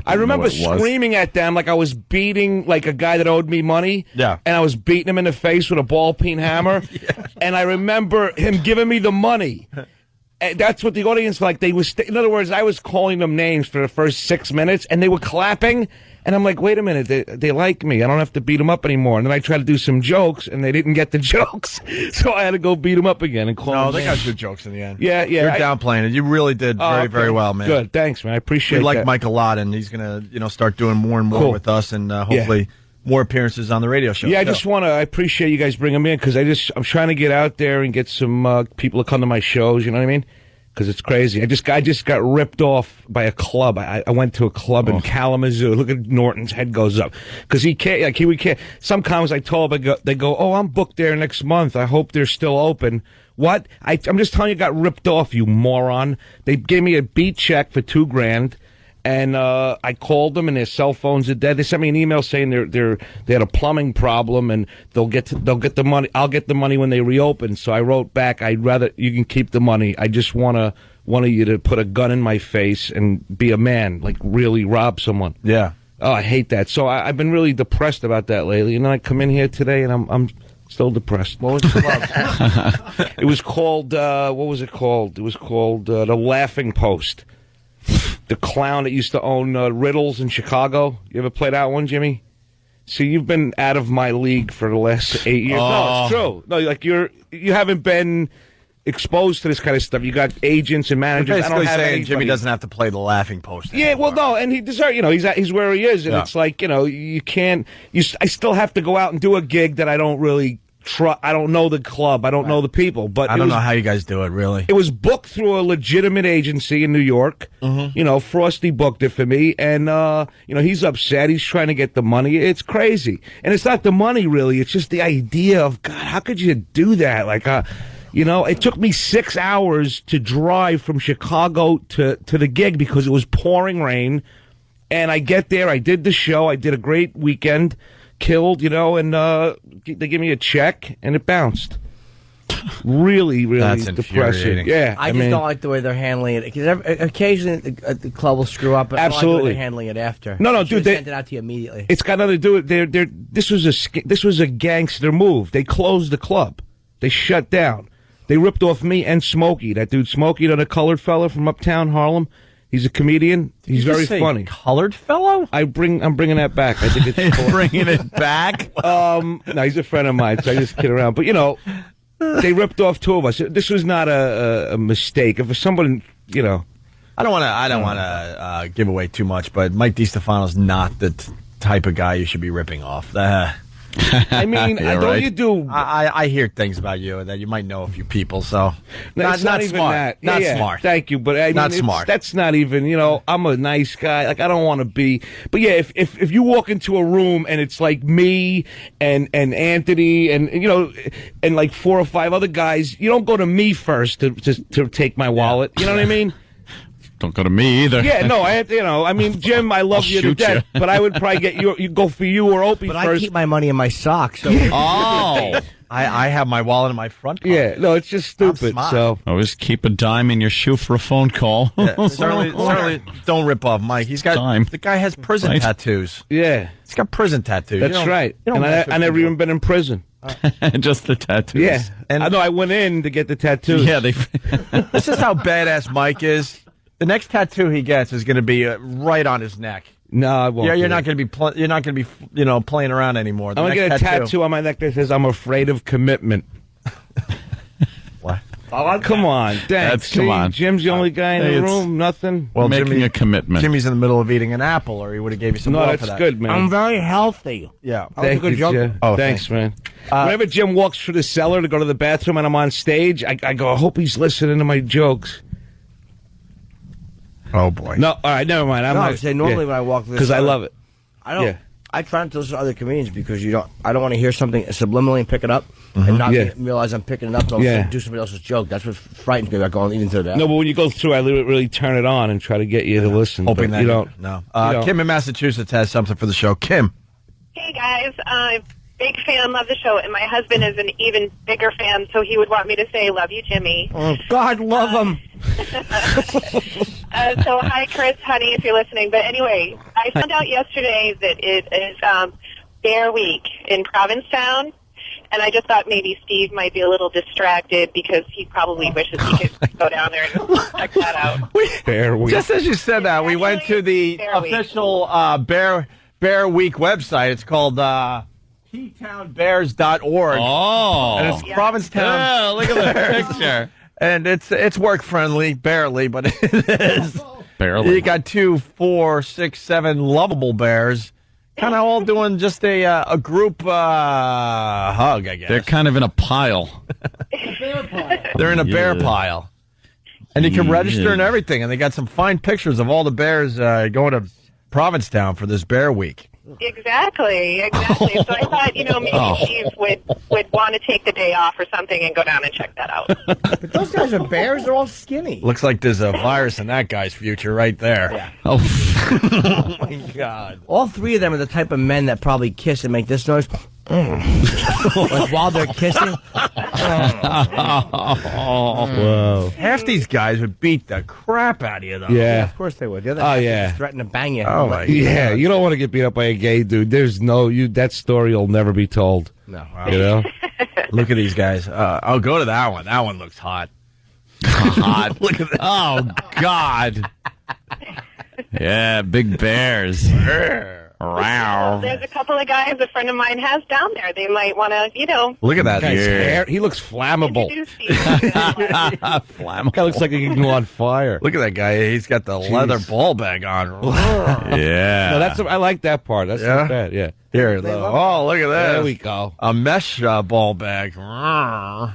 I remember screaming at them like I was beating like a guy that owed me money. Yeah. And I was beating him in the face with a ball-peen hammer. Yeah. And I remember him giving me the money. And that's what the audience like. They was in other words, I was calling them names for the first 6 minutes, and they were clapping. And I'm like, wait a minute, they like me. I don't have to beat them up anymore. And then I tried to do some jokes, and they didn't get the jokes. So I had to go beat them up again and call them. No, they got good jokes in the end. Yeah. You're downplaying it. You really did very well, man. Good, thanks, man. I appreciate it. We like Mike a lot, and he's going to start doing more and more with us, and hopefully more appearances on the radio show. Yeah, I appreciate you guys bringing me in, because I'm trying to get out there and get some people to come to my shows, you know what I mean? Because it's crazy. I just got ripped off by a club. I went to a club in Kalamazoo. Look at Norton's head goes up because he can't. Like we can't. Some comics I told, they go, "Oh, I'm booked there next month. I hope they're still open." What? I'm just telling you, got ripped off, you moron. They gave me a beat check for $2,000. And I called them, and their cell phones are dead. They sent me an email saying they had a plumbing problem, and they'll get the money. I'll get the money when they reopen. So I wrote back, I'd rather you can keep the money. I just want you to put a gun in my face and be a man, like really rob someone. Yeah. Oh, I hate that. So I've been really depressed about that lately. And then I come in here today, and I'm still depressed. What was the club? It was called what was it called? It was called The Laughing Post. The clown that used to own Riddles in Chicago. You ever play that one, Jimmy? See, you've been out of my league for the last 8 years. No, it's true. No, like you haven't been exposed to this kind of stuff. You got agents and managers. You're basically I don't have saying anybody. Jimmy doesn't have to play the laughing post anymore. Yeah, well, no, and he deserves. He's where he is, and it's like you can't. I still have to go out and do a gig that I don't really. I don't know the club. I don't know the people. But I don't know how you guys do it, really. It was booked through a legitimate agency in New York. Mm-hmm. Frosty booked it for me. And, he's upset. He's trying to get the money. It's crazy. And it's not the money, really. It's just the idea of, God, how could you do that? Like, it took me 6 hours to drive from Chicago to the gig because it was pouring rain. And I get there. I did the show. I did a great weekend. Killed, and they give me a check, and it bounced. really, really That's depressing. infuriating. Yeah, I just don't like the way they're handling it because occasionally the club will screw up. But I don't like the way Absolutely. they're handling it after. No, They should've dude, sent it out to you immediately. It's got nothing to do with this was a gangster move. They closed the club. They shut down. They ripped off me and Smokey. That dude Smokey, the colored fella from uptown Harlem. He's a comedian. He's very funny. Colored fellow? I'm bringing that back. I think it's cool. Bringing it back? No, he's a friend of mine, so I just kid around. But they ripped off two of us. This was not a mistake. If someone, I don't want to give away too much, but Mike DiStefano's not the type of guy you should be ripping off. I mean, don't you do? I hear things about you that you might know a few people, so No, it's not even smart. that. Not Yeah, smart. Thank you, but I mean, Not smart. That's not even. I'm a nice guy. Like I don't want to be. But yeah, if you walk into a room and it's like me and Anthony and and like 4 or 5 other guys, you don't go to me first to take my wallet. You know what I mean? Don't go to me either. Yeah, no, I mean, Jim, I love I'll you to shoot death, you. but I would probably get you go for you or Opie But first. I keep my money in my socks. So Oh. I have my wallet in my front pocket. Yeah, no, it's just stupid. smart. So Always keep a dime in your shoe for a phone call. Certainly don't rip off Mike. The guy has prison Right. tattoos. yeah, He's got prison tattoos. that's right. And I never even been in prison. Just the tattoos. Yeah, And- I know. I went in to get the tattoos. Yeah, This is how badass Mike is. The next tattoo he gets is going to be right on his neck. No, I won't. Yeah, do you're that. not going to be. You're not going to be. Playing around anymore. The I'm gonna next get a tattoo on my neck that says "I'm afraid of commitment." What? Come on, thanks. Come on. Jim's the only guy in Hey, the it's- room. Nothing. Well, making a commitment. Jimmy's in the middle of eating an apple, or he would have gave you some No, love that's for that. good, man. I'm very healthy. Yeah. Thank you, Jim. Oh, thanks, man. Whenever Jim walks through the cellar to go to the bathroom and I'm on stage, I go, I hope he's listening to my jokes. Oh boy. No, all right, never mind. I'm saying normally when I walk through because I love it. I don't. Yeah. I try not to listen to other comedians because I don't want to hear something subliminally and pick it up and not Yeah. realize I'm picking it up and Yeah. do somebody else's joke. That's what frightens me about going even through that. No, but when you go through, I really turn it on and try to get you to listen. Hoping but that you don't. No. You don't. Kim in Massachusetts has something for the show. Kim. Hey guys, big fan, love the show, and my husband is an even bigger fan, so he would want me to say, love you, Jimmy. Oh, God, love him. So hi, Chris, honey, if you're listening. But anyway, I found out yesterday that it is Bear Week in Provincetown, and I just thought maybe Steve might be a little distracted because he probably wishes he could go down there and check that out. Bear Week. Just as you said that, we went to the Bear Week. official Bear Week website. It's called P-townbears.org. Oh. And it's Provincetown. Yeah, look at the picture. And it's work friendly, barely, but it is. Barely. You got 2, 4, 6, 7 lovable bears, kind of all doing just a group hug, I guess. They're kind of in a pile. They're in a bear Yeah. pile, and you can register and everything. And they got some fine pictures of all the bears going to Provincetown for this Bear Week. Exactly. So I thought, maybe Steve would want to take the day off or something and go down and check that out. But those guys are bears. They're all skinny. Looks like there's a virus in that guy's future right there. Yeah. Oh my God! All 3 of them are the type of men that probably kiss and make this noise. Like while they're kissing. Whoa. Half these guys would beat the crap out of you, though. Yeah. Of course they would. The other Oh, guys yeah. just threaten to bang you. Oh, my Yeah, you don't want to get beat up by a gay dude. There's that story will never be told. No. You know? Look at these guys. I'll go to that one. That one looks hot. Hot. Look at that. Oh, God. Yeah, big bears. Wow. There's a couple of guys a friend of mine has down there. They might want to, Look at that. Guy's hair, he looks flammable. introduce Steve. Flammable. Guy looks like he can go on fire. Look at that guy. He's got the leather ball bag on. Yeah. No, I like that part. That's Yeah? not bad. Yeah. Here, look. Oh, look at that. There we go. A mesh ball bag. Oh,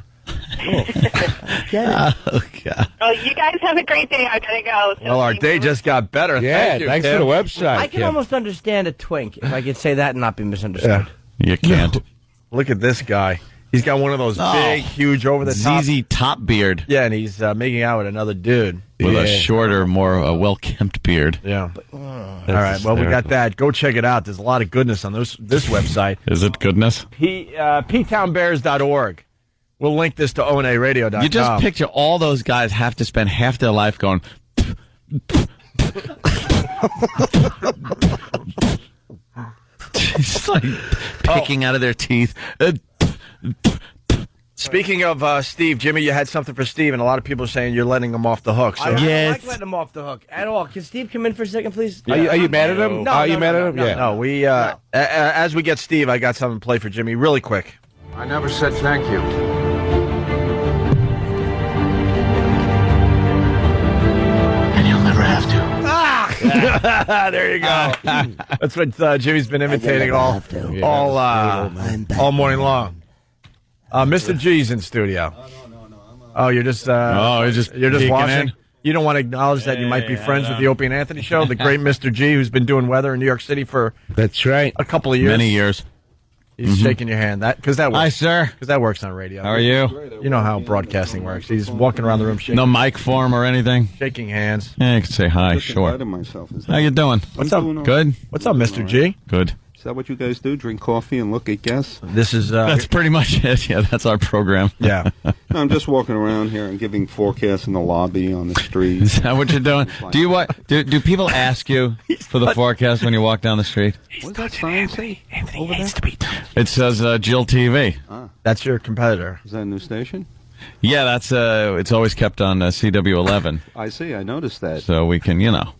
God. Well, you guys have a great day. I gotta go. So Well, our day just got better. Yeah, Thank you, thanks Kim. for the website. I can Kim. almost understand a twink if I could say that and not be misunderstood. Yeah. You can't. Look at this guy. He's got one of those big, huge, over the top. ZZ Top beard. Yeah, and he's making out with another dude. With a shorter, more well-kempt beard. Yeah. All right. Well, we got that. Go check it out. There's a lot of goodness on this website. Is it goodness? P-townbears.org. We'll link this to onaradio.com. You just picture all those guys have to spend half their life going. Just like picking out of their teeth. Speaking of Steve, Jimmy, you had something for Steve, and a lot of people are saying you're letting him off the hook. So. I don't like letting him off the hook at all. Can Steve come in for a second, please? Yeah. Are you mad at him? No, are you mad at him? No. No, we as we get Steve, I got something to play for Jimmy really quick. I never said thank you. And you'll never have to. There you go. That's what Jimmy's been imitating all morning long. Mr. G's in studio. Oh, you're just you're just watching. In. You don't want to acknowledge that you might be friends with the Opie and Anthony show, the great Mr. G, who's been doing weather in New York City for that's right a couple of years, many years. He's shaking your hand. Because that works. Hi, sir. Because that works on radio. How are you? You know how broadcasting works. He's walking around the room shaking. No mic for him or anything? Shaking hands. Yeah, you can say hi, sure. How you doing? What's up? Good? What's up, Mr. G? Good. Is that what you guys do? Drink coffee and look at guests? This is that's pretty much it. Yeah, that's our program. Yeah. No, I'm just walking around here and giving forecasts in the lobby on the street. Is that what you're doing? Do people ask you for the forecast when you walk down the street? What does that sign say? Anthony needs to be done. It says Jill TV. That's your competitor. Is that a new station? Yeah, that's it's always kept on CW11. I see. I noticed that. So we can, You know,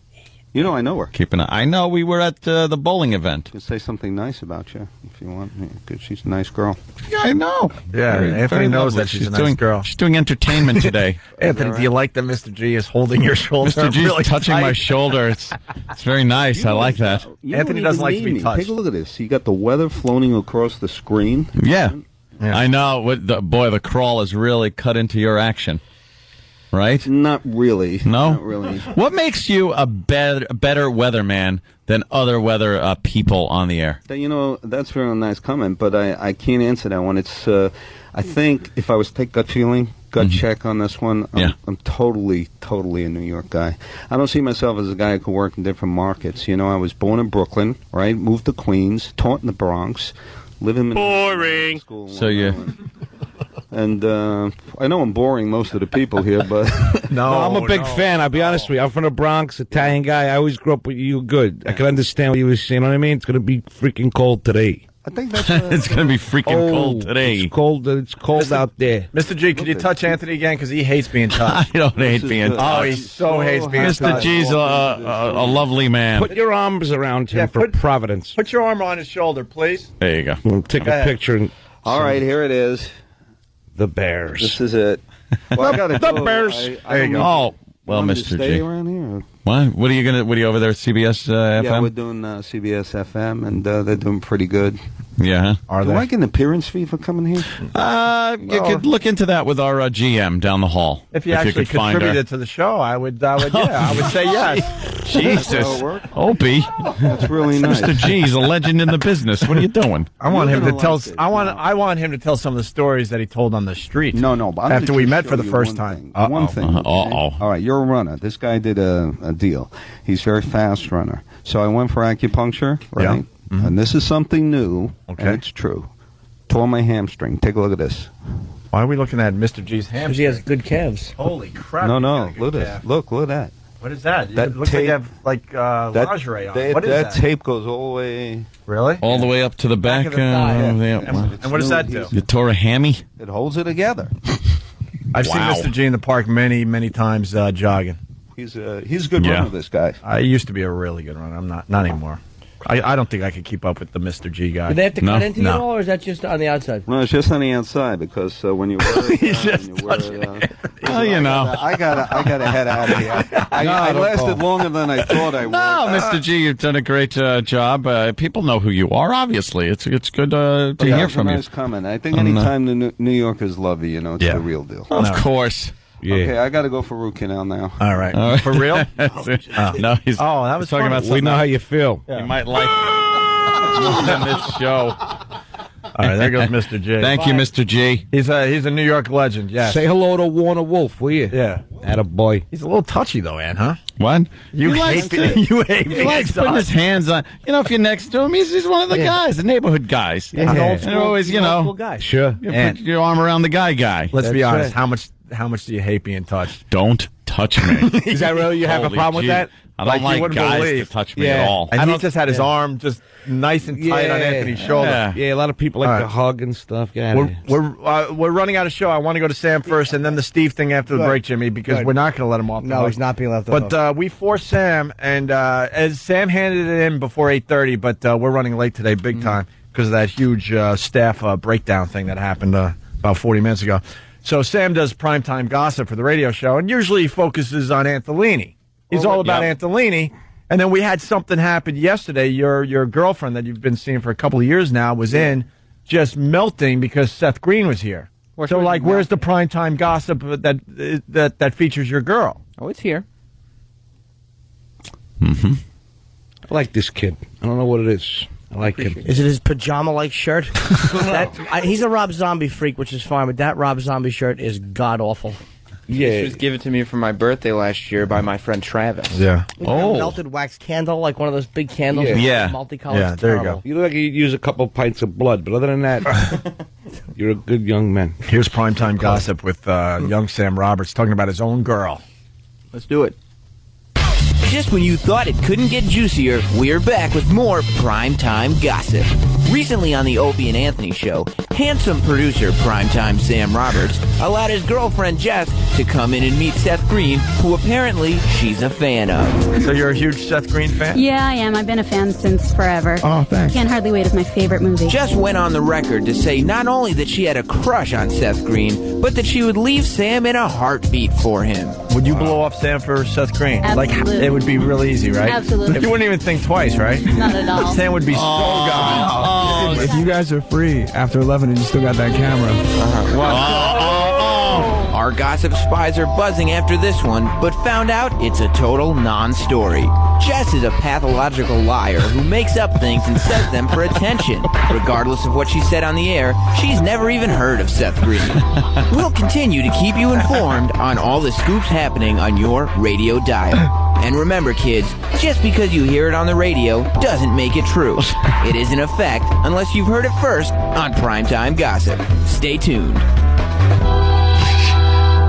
I know her. Keep an eye. I know we were at the bowling event. You can say something nice about you if you want. Because she's a nice girl. Yeah, I know. Yeah, Anthony knows that she's a nice girl. She's doing entertainment today. Anthony, do you like that Mr. G is holding your shoulder? Mr. G is really touching tight? my shoulder. It's very nice. I like that. Anthony doesn't like to be touched. Take a look at this. You got the weather floating across the screen. Yeah. I know. The crawl is really cut into your action. Right? Not really. No? Not really. What makes you a better weatherman than other weather people on the air? That's a very nice comment, but I can't answer that one. It's I think if I was to take gut check on this one, I'm totally a New York guy. I don't see myself as a guy who can work in different markets. I was born in Brooklyn, right? Moved to Queens, taught in the Bronx, living in boring school. So you. And I know I'm boring most of the people here, but no, I'm a big fan. I'll be honest with you. I'm from the Bronx, Italian guy. I always grew up with you. Good. I can understand what you were saying. You know what I mean? It's going to be freaking cold today. I think that's it's going to be freaking cold today. It's cold. It's cold out there. Mr. G, could you touch Anthony again? Because he hates being touched. I don't hate being touched. Oh, he so hates being touched. Mr. G's a lovely man. Put your arms around him for Providence. Put your arm on his shoulder, please. There you go. We'll take a picture. And all right, here it is. The Bears. This is it. Well, the Bears. There you go. Oh, well, Mr. Stay G. around here. What? What are you over there at CBS FM? Yeah, we're doing CBS FM, and they're doing pretty good. Yeah. Do I get an appearance fee for coming here? You could look into that with our GM down the hall. If you actually contributed to the show, I would say yes. Jesus. Opie. That's really nice. Mr. G's a legend in the business. What are you doing? I want him to tell. I want him to tell some of the stories that he told on the street. No. But after we met for the first time. One thing. All right, you're a runner. This guy did a deal. He's a very fast runner. So I went for acupuncture, right? Yeah. Mm-hmm. And this is something new. Okay. And it's true. Tore my hamstring. Take a look at this. Why are we looking at Mr. G's hamstring? Because he has good calves. Holy crap. No. Look at this. Look at that. What is that? That it looks tape, like you have lingerie on. What is that? That tape goes all the way... Really? All the way up to the back. of the thigh. And what does that do? You tore a hammy? It holds it together. I've seen Mr. G in the park many, many times jogging. He's a good runner, this guy. I used to be a really good runner. I'm not anymore. I don't think I could keep up with the Mr. G guy. Do they have to cut into you at all, or is that just on the outside? No, it's just on the outside because when you wear it, I gotta head out of here. I lasted longer than I thought I would. No, Mr. G, you've done a great job. People know who you are. Obviously, it's good to hear from you. Nice comment. I think anytime the New Yorkers love you, it's the real deal. Of course. Yeah. Okay, I got to go for root canal now. All right. For real? No, he's that was talking about something. We know how you feel. You might like more than this show. All right, there goes Mr. G. Thank you, Mr. G. He's a New York legend. Yes. Say hello to Warner Wolf, will you? Yeah. Attaboy. He's a little touchy though, Ann, huh? What? You hate being He likes putting his hands on. You know, if you're next to him, he's one of the guys, the neighborhood guys. Yeah. An old And always, you know, guy. Sure. you put your arm around the guy. Let's be That's honest. right. How much do you hate being touched? Don't touch me. Is that really you have a Holy problem gee. with that? I don't you like wouldn't guys believe. to touch me at all. And he just had his arm just nice and tight on Anthony's shoulder. Yeah, a lot of people like All to right. hug and stuff. Yeah. We're running out of show. I want to go to Sam first, and then the Steve thing after the Good. break, Jimmy, because Good. we're not going to let him off. the No, hook. he's not being left off. But we forced Sam, and as Sam handed it in before 8:30, but we're running late today, big time, because of that huge staff breakdown thing that happened about 40 minutes ago. So Sam does primetime gossip for the radio show, and usually he focuses on Antolini. He's all about Antolini. And then we had something happen yesterday. Your girlfriend that you've been seeing for a couple of years now was in just melting because Seth Green was here. So, like, where's the primetime gossip that features your girl? Oh, it's here. I like this kid. I don't know what it is. I like him. Is it his pajama-like shirt? He's a Rob Zombie freak, which is fine, but that Rob Zombie shirt is god-awful. Yeah. This was given to me for my birthday last year by my friend Travis. Yeah. Oh. Melted wax candle, like one of those big candles. Yeah. Multicolored. Yeah, there you go. You look like you use a couple pints of blood, but other than that, you're a good young man. Here's primetime gossip with young Sam Roberts talking about his own girl. Let's do it. Just when you thought it couldn't get juicier, we're back with more Primetime Gossip. Recently on the Opie and Anthony show, handsome producer Primetime Sam Roberts allowed his girlfriend Jess to come in and meet Seth Green, who apparently she's a fan of. So you're a huge Seth Green fan? Yeah, I am. I've been a fan since forever. Oh, thanks. Can't Hardly Wait is my favorite movie. Jess went on the record to say not only that she had a crush on Seth Green, but that she would leave Sam in a heartbeat for him. Would you blow off Sam for Seth Green? Absolutely. Like, it would be real easy, right? Absolutely. You wouldn't even think twice, right? Not at all. Sam would be so gone. If you guys are free after 11 and you still got that camera. Our gossip spies are buzzing after this one, but found out it's a total non-story. Jess is a pathological liar who makes up things and says them for attention. Regardless of what she said on the air, she's never even heard of Seth Green. We'll continue to keep you informed on all the scoops happening on your radio dial. And remember, kids, just because you hear it on the radio doesn't make it true. It isn't a fact unless you've heard it first on Primetime Gossip. Stay tuned.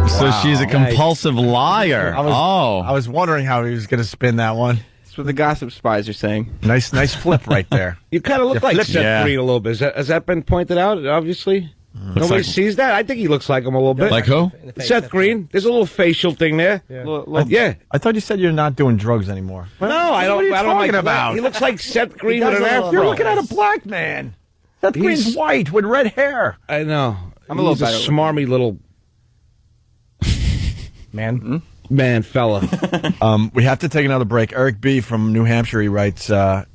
So she's a compulsive liar. I was wondering how he was going to spin that one. That's what the gossip spies are saying. Nice flip right there. You kind of look like Seth Green a little bit. Has that been pointed out, obviously? Nobody like- sees that? I think he looks like him a little bit. Like who? Seth Green. There's a little facial thing there. Yeah. I thought you said you're not doing drugs anymore. No, I don't. What are you I don't talking like about? He looks like Seth Green does with an a little afro. You're looking at a black man. Seth Green's He's- white with red hair. I know. I'm a little He's better smarmy little man fella. We have to take another break. Eric B. from New Hampshire, he writes, damn,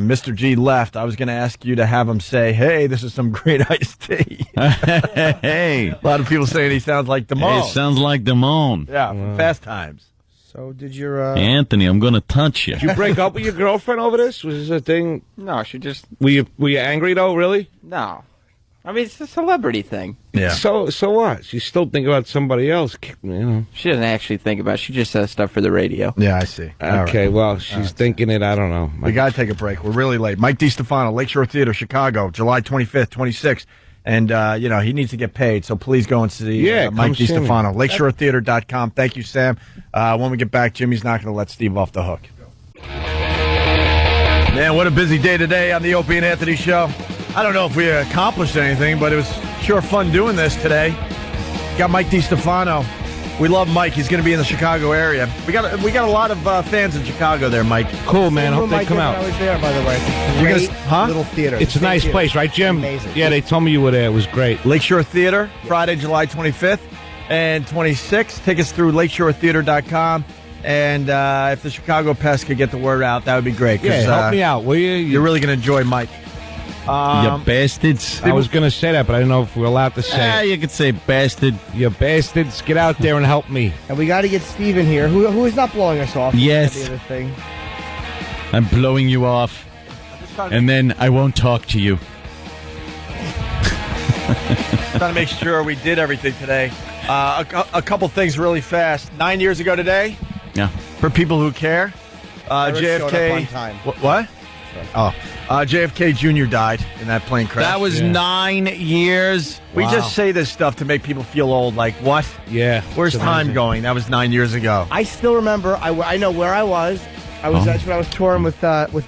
Mr. G left. I was going to ask you to have him say, hey, this is some great iced tea. Hey. A lot of people saying he sounds like Damone. It sounds like Damone. Yeah, from Fast Times. So did your... Anthony, I'm going to touch you. Did you break up with your girlfriend over this? Was this a thing? No, she just... Were you angry, though, really? No. I mean, it's a celebrity thing. Yeah. So what? She's still thinking about somebody else, you know. She doesn't actually think about it. She just says stuff for the radio. Yeah, I see. Okay, well, she's thinking it. I don't know. We got to take a break. We're really late. Mike DiStefano, Lakeshore Theater, Chicago, July 25th, 26th. And, he needs to get paid, so please go and see Mike come see me. DiStefano. LakeshoreTheater.com. Thank you, Sam. When we get back, Jimmy's not going to let Steve off the hook. Man, what a busy day today on the Opie and Anthony Show. I don't know if we accomplished anything, but it was sure fun doing this today. Got Mike DiStefano. We love Mike. He's going to be in the Chicago area. We got a lot of fans in Chicago there, Mike. Cool, man. Hope they come out. I was there, by the way. You're Great gonna- little theater. It's a nice place, right, Jim? Amazing. Yeah, they told me you were there. It was great. Lakeshore Theater, Friday, July 25th and 26th. Tickets through lakeshoretheater.com. And if the Chicago Pest could get the word out, that would be great. Yeah, help me out, will you? You're really going to enjoy Mike. You bastards. I was going to say that, but I didn't know if we're allowed to say it. You could say bastard. You bastards, get out there and help me. And we got to get Steve in here, who is not blowing us off. Yes. The other thing. I'm blowing you off. And then I won't talk to you. Trying to make sure we did everything today. A couple things really fast. 9 years ago today. Yeah. For people who care, JFK. What? Oh, JFK Jr. died in that plane crash. That was 9 years. We just say this stuff to make people feel old. Like, what? Yeah. Where's time going? That was 9 years ago. I still remember. I know where I was. That's when I was touring with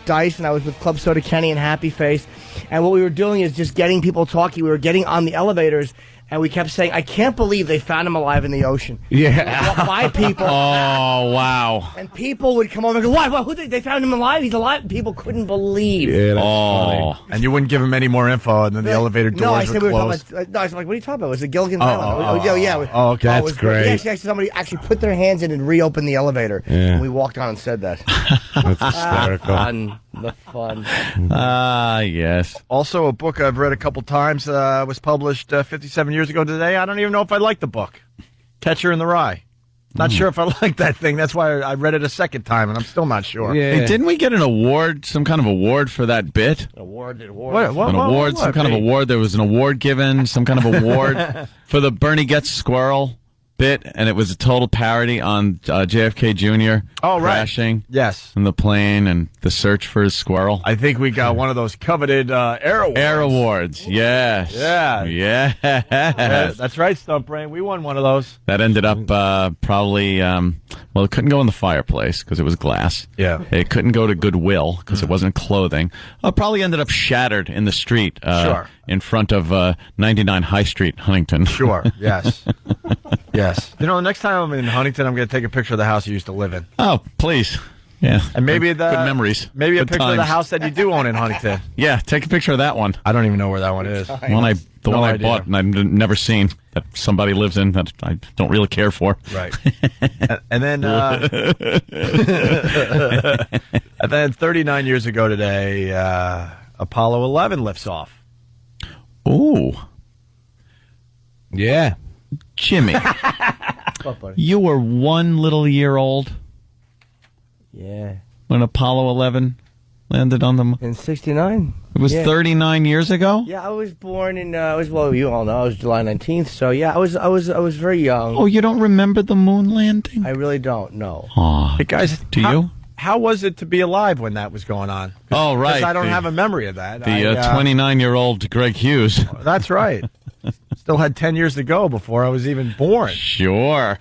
Dice, and I was with Club Soda Kenny and Happy Face. And what we were doing is just getting people talking. We were getting on the elevators, and we kept saying, "I can't believe they found him alive in the ocean." Yeah. My people. Oh, wow. And people would come over and go, "Why? Who they found him alive? He's alive." And people couldn't believe. Yeah, that's funny. And you wouldn't give him any more info, and then the elevator doors No, I said were we were closed. talking about. No, I was like, "What are you talking about? Was it Gilligan's Island?" Yeah. Oh, okay. it That's was great. Yeah, somebody actually put their hands in and reopened the elevator. Yeah. And we walked on and said that. That's hysterical. The fun. Yes. Also, a book I've read a couple times was published 57 years ago today. I don't even know if I like the book. Catcher in the Rye. Not sure if I like that thing. That's why I read it a second time, and I'm still not sure. Yeah. Hey, didn't we get an award, some kind of award for that bit? Award. Some kind of award. There was an award given, some kind of award for the Bernie Gets Squirrel bit, and it was a total parody on JFK Jr. crashing in the plane and the search for his squirrel. I think we got one of those coveted Air Awards. Air Awards, yes. Yeah. Yes. That's right, Stump Brain. We won one of those. That ended up probably, well, it couldn't go in the fireplace because it was glass. Yeah. It couldn't go to Goodwill because it wasn't clothing. Probably ended up shattered in the street in front of 99 High Street, Huntington. Sure, yes. Yes. You know, the next time I'm in Huntington, I'm going to take a picture of the house you used to live in. Oh, please. Yeah. And maybe good memories. Maybe Good a picture of the times. house that you do own in Huntington. Yeah, take a picture of that one. I don't even know where that one is. The one I bought and I've never seen that somebody lives in that I don't really care for. Right. And then, and then 39 years ago today, Apollo 11 lifts off. Ooh. Yeah. Jimmy, you were 1 little year old. Yeah. When Apollo 11 landed on the moon. In 69. It was 39 years ago? Yeah, I was born in, well, you all know, I was July 19th, so yeah, I was very young. Oh, you don't remember the moon landing? I really don't, no. Oh, Hey, guys, you? How was it to be alive when that was going on? Oh, right. Because I don't have a memory of that. The 29-year-old Greg Hughes. That's right. Still had 10 years to go before I was even born. Sure.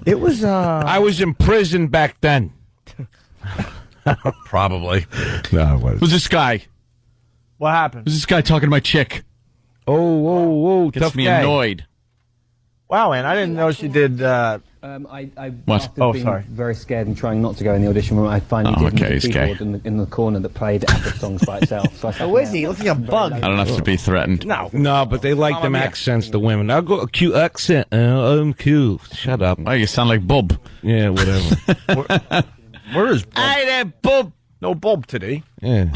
It was, I was in prison back then. Probably. No, it was. Who's this guy? What happened? Who's this guy talking to my chick? Oh, Gets tough me guy. annoyed. Wow, man, I didn't know she did... What? After being very scared and trying not to go in the audition room, I finally did okay, he's the keyboard in the corner that played Apple songs by itself. So I sat Oh, is down. he? He looks like a bug. I don't have to be threatened. No, but they like them accents, the women. I'll go a cute accent. I'm cute. Shut up. Oh, you sound like Bob. Yeah, whatever. Where is Bob? Hey there, Bob. No Bob today. Yeah.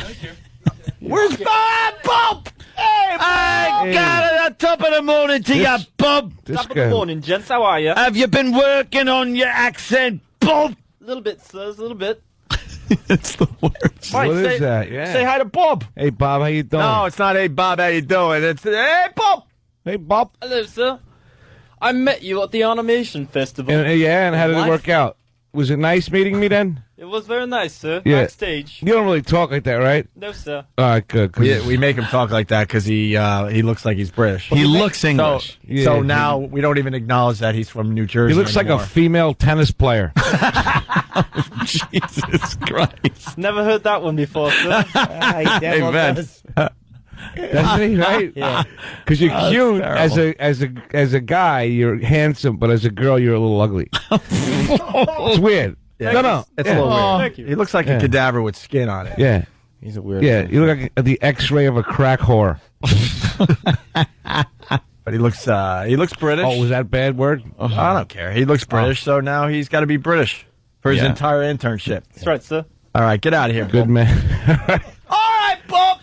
Where's Bob? Hey, I got it on top of the morning to you, Bob. Top of the morning, gents. How are you? Have you been working on your accent, Bob? A little bit, sirs. A little bit. It's the worst. What is that? Yeah. Say hi to Bob. Hey, Bob, how you doing? No, it's not hey, Bob, how you doing? It's hey, Bob. Hey, Bob. Hello, sir. I met you at the animation festival. And how did What? it work out? Was it nice meeting me then? It was very nice, sir. Yeah. Backstage. You don't really talk like that, right? No, sir. All right, good. 'cause We make him talk like that because he looks like he's British. He looks English. So now we don't even acknowledge that he's from New Jersey. he looks like anymore. a female tennis player. Jesus Christ. Never heard that one before, sir. Hey, Vince. Doesn't he? Right? Yeah. Because you're cute terrible. as a guy, you're handsome, but as a girl, you're a little ugly. It's weird. Yeah. No, It's a little weird. Thank you. He looks like a cadaver with skin on it. Yeah, He's a weird. yeah. You look like the X-ray of a crack whore. But he looks British. Oh, was that a bad word? I don't care. He looks British, so now he's got to be British for his Yeah. entire internship. That's right, sir. All right, get out of here. Good Bob. man. All right, Bob.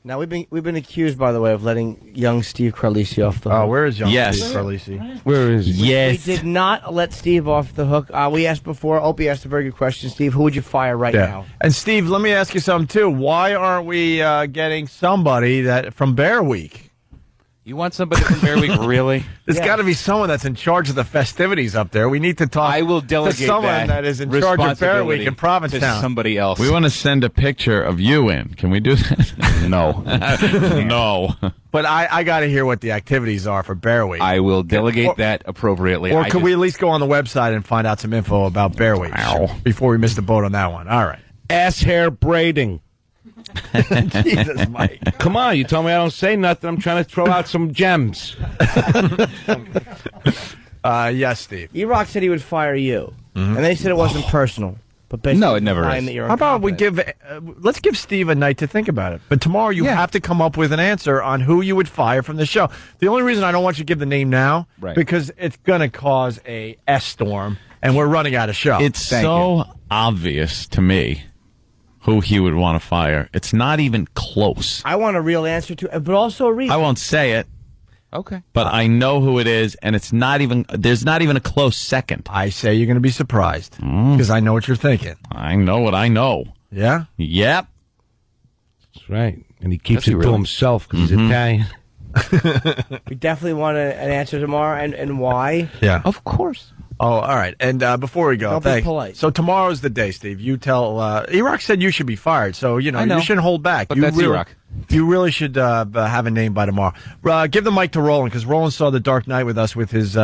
Now we've been accused, by the way, of letting young Steve Carlisi off the hook. Oh, where is young Yes. Steve Carlisi? Where is he? Yes. We did not let Steve off the hook. We asked before. Opie asked a very good question. Steve, who would you fire right now? And Steve, let me ask you something too. Why aren't we getting somebody that from Bear Week? You want somebody from Bear Week, really? There's got to be someone that's in charge of the festivities up there. We need to talk. I will delegate to someone that is in charge of Bear Week in Provincetown. to somebody else. We want to send a picture of you in. Can we do that? No. No. But I got to hear what the activities are for Bear Week. I will delegate that appropriately. Or could we at least go on the website and find out some info about Bear Week before we miss the boat on that one? All right. Ass hair braiding. Jesus, Mike. Come on, you told me I don't say nothing. I'm trying to throw out some gems. Yes, Steve. E-Rock said he would fire you. And they said it wasn't personal. But basically No, it never denying is. that you're How about we incompetent. let's give Steve a night to think about it. But tomorrow you have to come up with an answer on who you would fire from the show. The only reason I don't want you to give the name now, because it's going to cause a S-storm, and we're running out of show. It's so obvious to me who he would want to fire. It's not even close. I want a real answer to it, but also a reason. I won't say it. Okay. But I know who it is, and it's not even. There's not even a close second. I say you're going to be surprised because I know what you're thinking. I know what I know. Yeah? Yep. That's right. And he keeps it to himself because he's Italian. We definitely want an answer tomorrow, and why? Yeah. Of course. Oh, all right. And before we go, Don't be polite. So tomorrow's the day, Steve. You tell E-Rock said you should be fired, so you know. you shouldn't hold back. But you that's really, E-Rock. You really should have a name by tomorrow. Give the mic to Roland because Roland saw The Dark Knight with us with his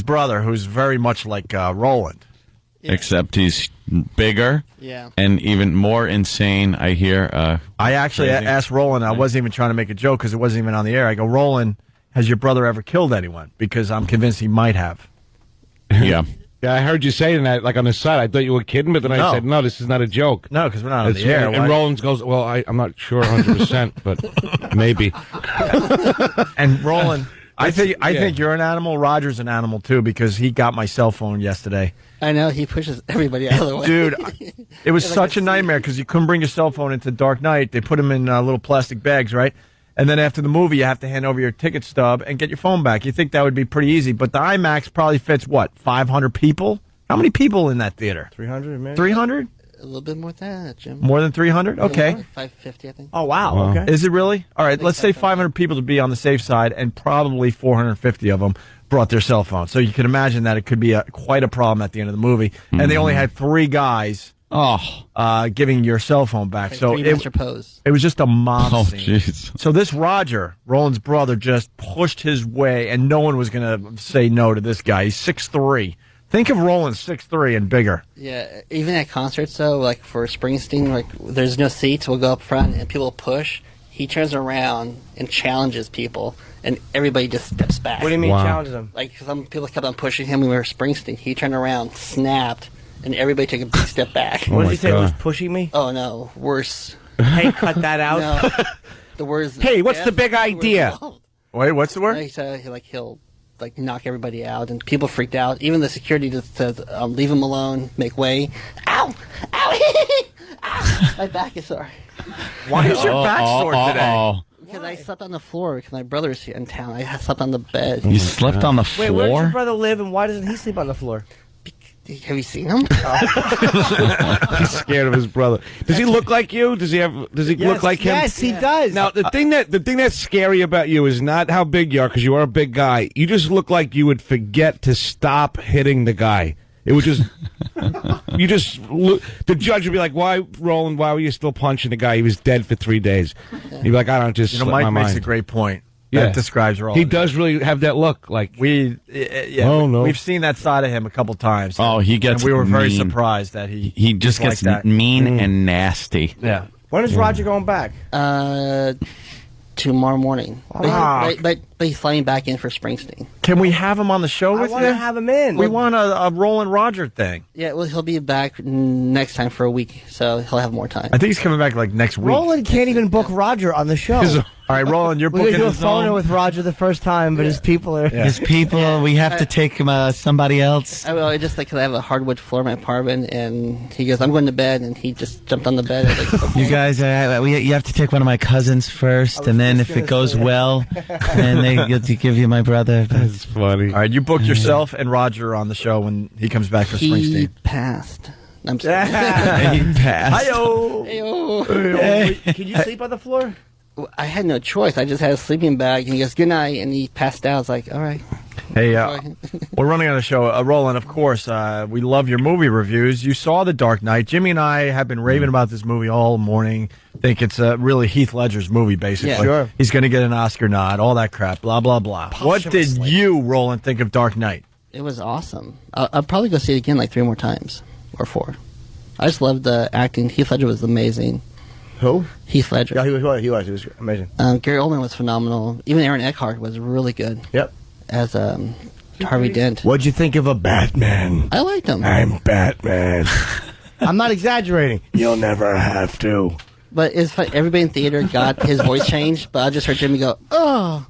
brother, who's very much like Roland. Except he's bigger. Yeah. And even more insane. I hear. I actually crazy. asked Roland. I wasn't even trying to make a joke because it wasn't even on the air. I go, Roland, has your brother ever killed anyone? Because I'm convinced he might have. Yeah. Yeah, I heard you saying that, like on the side. I thought you were kidding, but then I said, no, this is not a joke. No, because we're not on the air. And Rollins goes, well, I'm not sure 100%, but maybe. And Roland, I think you're an animal. Roger's an animal, too, because he got my cell phone yesterday. I know, he pushes everybody out of the way. Dude, it was such a nightmare because you couldn't bring your cell phone into Dark Knight. They put them in little plastic bags, right? And then after the movie, you have to hand over your ticket stub and get your phone back. You think that would be pretty easy, but the IMAX probably fits, 500 people? How many people in that theater? 300, maybe? 300? A little bit more than that, Jim. More than 300? Okay. 550, I think. Oh, wow. Okay. Is it really? All right, let's say 500 people to be on the safe side, and probably 450 of them brought their cell phones. So you can imagine that it could be quite a problem at the end of the the movie. And they only had 3 guys giving your cell phone back. Like so it was just a mob scene. Jeez. So this Roger, Roland's brother, just pushed his way, and no one was going to say no to this guy. He's 6'3". Think of Roland 6'3" and bigger. Yeah, even at concerts, though, like for Springsteen, like there's no seats, we'll go up front, and people push. He turns around and challenges people, and everybody just steps back. What do you mean challenges them? Like some people kept on pushing him when we were Springsteen. He turned around, snapped, and everybody took a big step back. What did he say? It was pushing me? Oh, no. Worse. Hey, cut that out. No. The words. Hey, what's the big idea? Wait, what's the word? He'll knock everybody out, and people freaked out. Even the security just said, leave him alone, make way. Ow! Ow! Ow! My back is sore. Why is your back sore today? Because I slept on the floor because my brot's here in town. I slept on the bed. You slept on the floor? Wait, where does your brother live, and why doesn't he sleep on the floor? Have you seen him? He's scared of his brother. Does he look like you? Does he look like him? Yes, he does. Now the thing that's scary about you is not how big you are, because you are a big guy. You just look like you would forget to stop hitting the guy. It would just the judge would be like, "Why, Roland? Why were you still punching the guy? He was dead for 3 days." He'd be like, "I don't just." Mike my makes mind. a great point. That describes Roland. He does really have that look. Like we've seen that side of him a couple times. Oh, he gets. And we were very mean. surprised that he just gets like that. mean and nasty. Yeah. When is Roger going back? Tomorrow morning. Ah. But he's flying back in for Springsteen. Can we have him on the show with I want you? to have him in. We want a Roland Roger thing. Yeah, well, he'll be back next time for a week, so he'll have more time. I think he's coming back like next week. Roland can't even book Roger on the show. All All right, Roland, you're We're booking going to do a the zone. phoner with Roger the first time, but his people are... His people, we have to take somebody else. I will, just like, 'cause I have a hardwood floor in my apartment, and he goes, I'm going to bed, and he just jumped on the bed. I was like, You guys, you have to take one of my cousins first, and then if it goes well, then they get to give you my brother. That's funny. All right, you book yourself and Roger on the show when he comes back for he Springsteen. passed. I'm sorry. He passed. Hi-yo. Hey-yo. Can you sleep on the floor? I had no choice. I just had a sleeping bag, and he goes, good night, and he passed out. I was like, all right. Hey, we're running on the show. Roland, of course, we love your movie reviews. You saw The Dark Knight. Jimmy and I have been raving about this movie all morning. Think it's really Heath Ledger's movie, basically. Yeah. Sure. He's going to get an Oscar nod, all that crap, blah, blah, blah. What did you, Roland, think of Dark Knight? It was awesome. I'll probably go see it again like 3 more times, or 4. I just loved the acting. Heath Ledger was amazing. Who? Heath Ledger. Yeah, he was amazing. Gary Oldman was phenomenal. Even Aaron Eckhart was really good. Yep. As Harvey Dent. What'd you think of a Batman? I liked him. I'm Batman. I'm not exaggerating. You'll never have to. But it's fun. Everybody in theater got his voice changed, but I just heard Jimmy go, oh.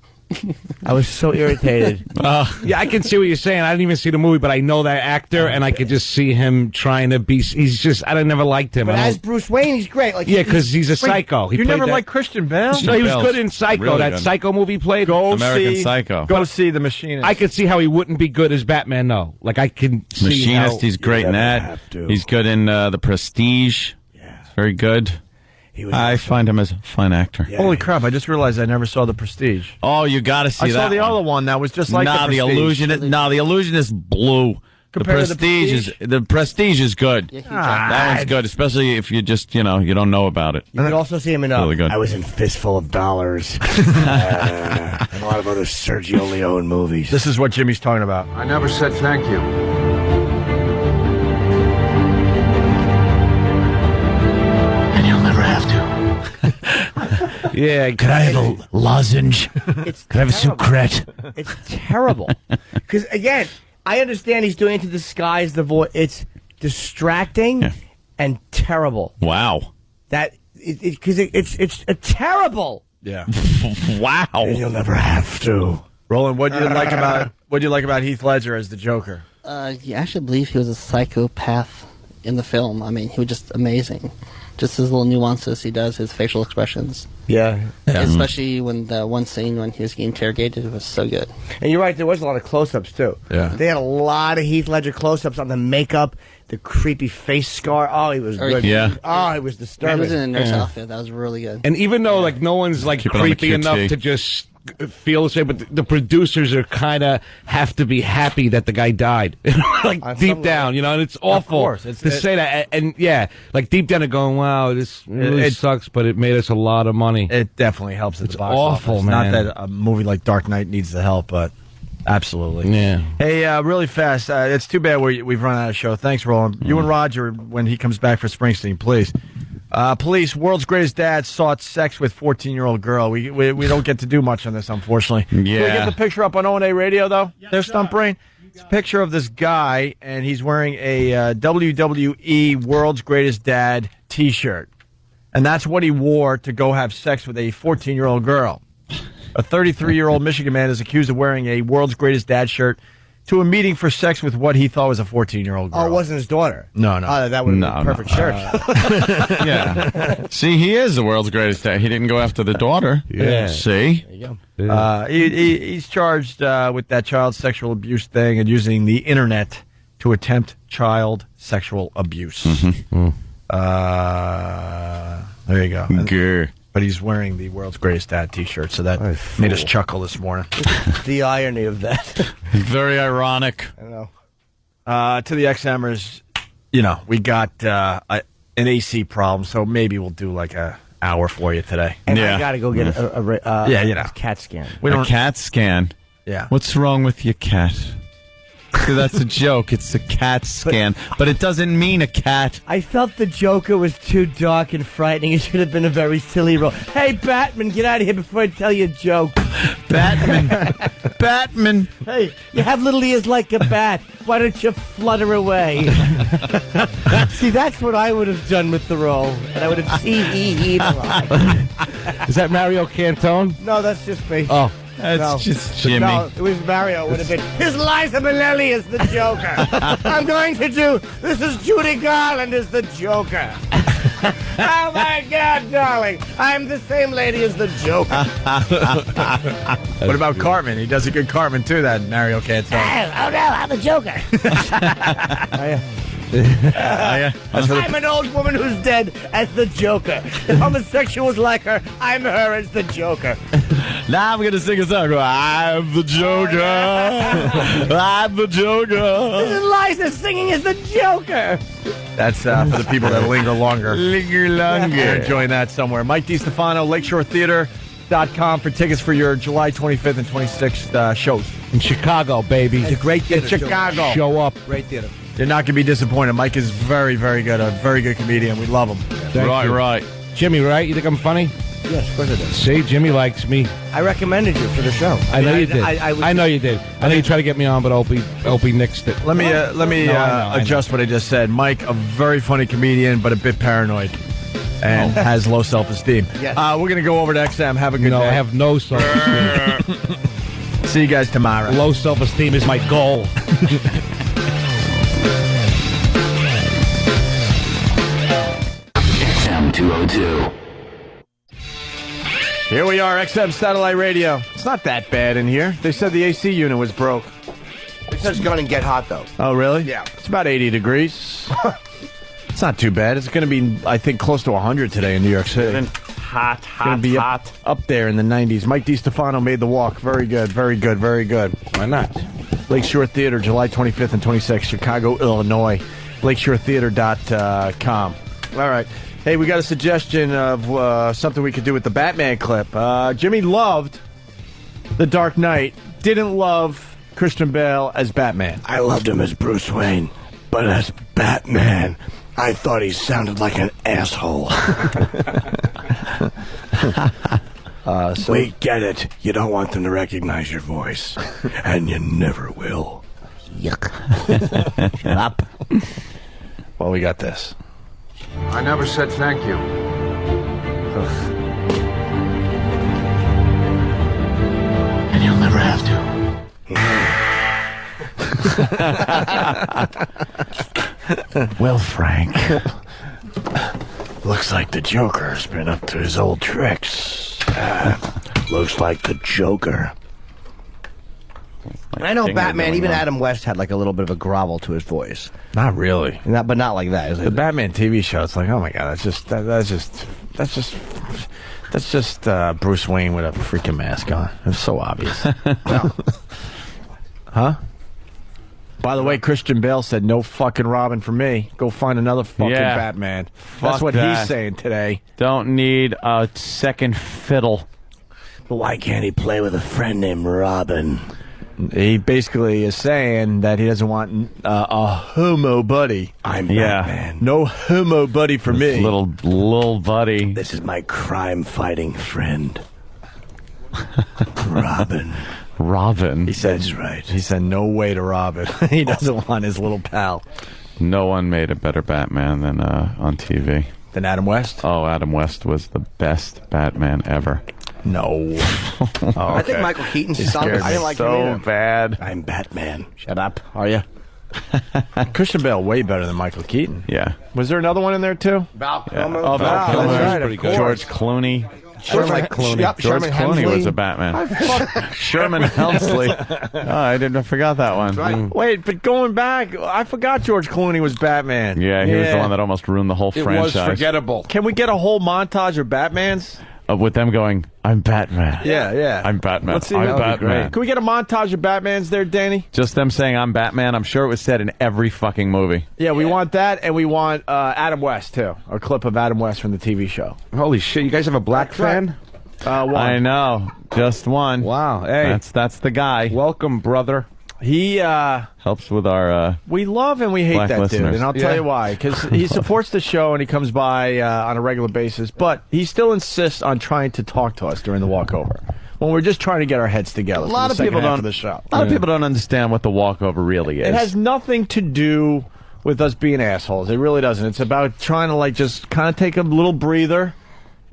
I was so irritated. Yeah, I can see what you're saying. I didn't even see the movie, but I know that actor, and I could just see him trying to be. He's just. I never liked him. But as Bruce Wayne, he's great. Like, yeah, because he's a psycho. You never liked Christian Bale? No, he was good in Psycho. Really that good. Psycho movie played. American Psycho. Go see The Machinist. I could see how he wouldn't be good as Batman, though. Like, I can see Machinist, how... he's great in that. He's good in The Prestige. Yeah. He's very good. I find him as a fine actor. Yeah. Holy crap, I just realized I never saw The Prestige. Oh, you got to see that. I saw the other one that was just like The Prestige. The Illusionist blew. The Prestige is good. Yeah, that one's good, especially if you just, you don't know about it. You could also see him in really good. I was in Fistful of Dollars. And a lot of other Sergio Leone movies. This is what Jimmy's talking about. I never said thank you. And you'll never have to. Yeah, could I have a lozenge? Could I have a sucrete? It's terrible. Because, again, I understand he's doing it to disguise the voice. It's distracting and terrible. Wow. Because it's terrible. Yeah. Wow. And you'll never have to. Roland, what do you like about Heath Ledger as the Joker? You actually believe he was a psychopath in the film. I mean, he was just amazing. Just his little nuances he does, his facial expressions. Yeah. Especially when the one scene when he was getting interrogated, it was so good. And you're right, there was a lot of close-ups, too. Yeah. They had a lot of Heath Ledger close-ups on the makeup, the creepy face scar. Oh, he was good. Yeah. Oh, it was disturbing. He was in a nurse outfit. That was really good. And even though, no one's, creepy enough to just feel the same, but the producers are kind of have to be happy that the guy died. Deep down, and it's awful to say that. And deep down they're going, wow, this really sucks, but it made us a lot of money. It definitely helps at the box awful, office. man. Not that a movie like Dark Knight needs the help, but absolutely. Yeah. Hey, really fast, it's too bad we've run out of show. Thanks, Roland. You and Roger, when he comes back for Springsteen, please. Police, world's greatest dad sought sex with 14-year-old girl. We don't get to do much on this, unfortunately. Yeah. Can we get the picture up on O&A Radio, though? There's Stump Brain. It's a picture of this guy, and he's wearing a WWE World's Greatest Dad T-shirt. And that's what he wore to go have sex with a 14-year-old girl. A 33-year-old Michigan man is accused of wearing a World's Greatest Dad shirt to a meeting for sex with what he thought was a 14-year-old girl. Oh, it wasn't his daughter? No. That would have been a perfect shirt. Yeah. See, he is the world's greatest dad. He didn't go after the daughter. Yeah. See? There you go. He's charged with that child sexual abuse thing and using the internet to attempt child sexual abuse. Mm-hmm. There you go. Grr. But he's wearing the World's Greatest Dad T-shirt, so that made us chuckle this morning. The irony of that. Very ironic. I know. To the XMers, we got an AC problem, so maybe we'll do like a hour for you today. And I got to go get a CAT scan. A CAT scan? Yeah. What's wrong with your cat? See, that's a joke. It's a CAT scan, but it doesn't mean a cat. I felt the Joker was too dark and frightening. It should have been a very silly role. Hey, Batman, get out of here before I tell you a joke. Batman. Batman. Hey, you have little ears like a bat. Why don't you flutter away? See, that's what I would have done with the role. And I would have tee-hee-heed a lot. Is that Mario Cantone? No, that's just me. Oh. That's just Jimmy. No, it was Mario. It would have been his Liza Minnelli is the Joker. I'm going to do. This is Judy Garland as the Joker. Oh my God, darling! I'm the same lady as the Joker. What about Cartman? He does a good Cartman too. That Mario Cantone. Oh no, I'm the Joker. I'm an old woman who's dead as the Joker. If homosexuals like her, I'm her as the Joker. Now I'm going to sing a song. I'm the Joker. I'm the Joker. This is Liza singing as the Joker. That's for the people that linger longer. Linger longer. You're enjoying that somewhere. Mike DiStefano, LakeshoreTheater.com for tickets for your July 25th and 26th shows. In Chicago, baby. It's a great theater. Chicago. Show up. Great theater. You're not going to be disappointed. Mike is very, very good. A very good comedian. We love him. Right. Jimmy, right? You think I'm funny? Yes, of course I do. See, Jimmy likes me. I recommended you for the show. I know you did. I know you did. I know you tried to get me on, but Opie nixed it. Let me adjust what I just said. Mike, a very funny comedian, but a bit paranoid. And has low self-esteem. Yes. We're going to go over to XM. Have a good day. I have no self-esteem. See you guys tomorrow. Low self-esteem is my goal. XM 202. Here we are, XM Satellite Radio. It's not that bad in here. They said the AC unit was broke. It says it's going to get hot, though. Oh, really? Yeah. It's about 80 degrees. It's not too bad. It's going to be, I think, close to 100 today in New York City. Hot. Up there in the 90s. Mike DiStefano made the walk. Very good, very good, very good. Why not? Lakeshore Theater, July 25th and 26th, Chicago, Illinois. LakeShoreTheater.com. All right. Hey, we got a suggestion of something we could do with the Batman clip. Jimmy loved The Dark Knight, didn't love Christian Bale as Batman. I loved him as Bruce Wayne, but as Batman, I thought he sounded like an asshole. We get it. You don't want them to recognize your voice, and you never will. Yuck. Shut up. Well, we got this. I never said thank you. And you'll never have to. Well, Frank, looks like the Joker's been up to his old tricks. Looks like the Joker. I know Batman, even Adam West had like a little bit of a grovel to his voice. Not really. But not like that. The Batman TV show, it's like, oh my God, that's just Bruce Wayne with a freaking mask on. It's so obvious. Huh? By the way, Christian Bale said, no fucking Robin for me. Go find another fucking Batman. That's what he's saying today. Don't need a second fiddle. But why can't he play with a friend named Robin? He basically is saying that he doesn't want a homo buddy. I'm Batman. No homo buddy for me. Little buddy. This is my crime-fighting friend. Robin. He said, that's right. He said no way to Robin. He doesn't want his little pal. No one made a better Batman than on TV. Than Adam West? Oh, Adam West was the best Batman ever. No. I think Michael Keaton sucked. I didn't like him either. Bad. I'm Batman. Shut up. Are you? Christian Bale way better than Michael Keaton. Yeah. Was there another one in there too? Val Kilmer. Oh, Val Kilmer. That's Right, right, George Clooney. Sherman Clooney. Yep, George Sherman Clooney Hemsley. was a Batman. Sherman Hemsley. I forgot that one. Right. Wait, but going back, I forgot George Clooney was Batman. Yeah, he was the one that almost ruined the whole franchise. It was forgettable. Can we get a whole montage of Batmans? With them going, I'm Batman. Yeah. I'm Batman. Let's see. I'm Batman. Can we get a montage of Batmans there, Danny? Just them saying, I'm Batman. I'm sure it was said in every fucking movie. Yeah, we want that, and we want Adam West, too. A clip of Adam West from the TV show. Holy shit, you guys have a black fan? One. I know. Just one. Wow. Hey. That's the guy. Welcome, brother. He helps with our. We love and we hate black that listeners. dude, and I'll tell you why. Because he supports the show and he comes by on a regular basis, but he still insists on trying to talk to us during the walkover when we're just trying to get our heads together. A lot of people don't. A lot of people don't understand what the walkover really is. It has nothing to do with us being assholes. It really doesn't. It's about trying to just kind of take a little breather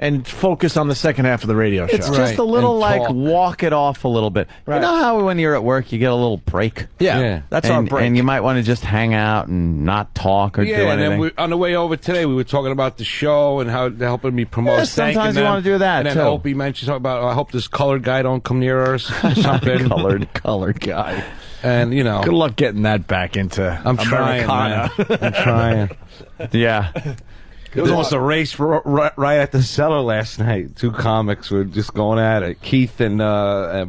and focus on the second half of the radio show. It's just a little walk it off a little bit. Right. You know how when you're at work you get a little break? Yeah. That's our break. And you might want to just hang out and not talk or do anything. And then on the way over today, we were talking about the show and how they're helping me promote. Yeah, sometimes you want to do that, and then too. Opie mentioned something about, I hope this colored guy don't come near us or something. Colored guy. And, good luck getting that back into I'm trying, Americana. man. I'm trying. Yeah. It was almost a race right at the cellar last night. Two comics were just going at it. Keith and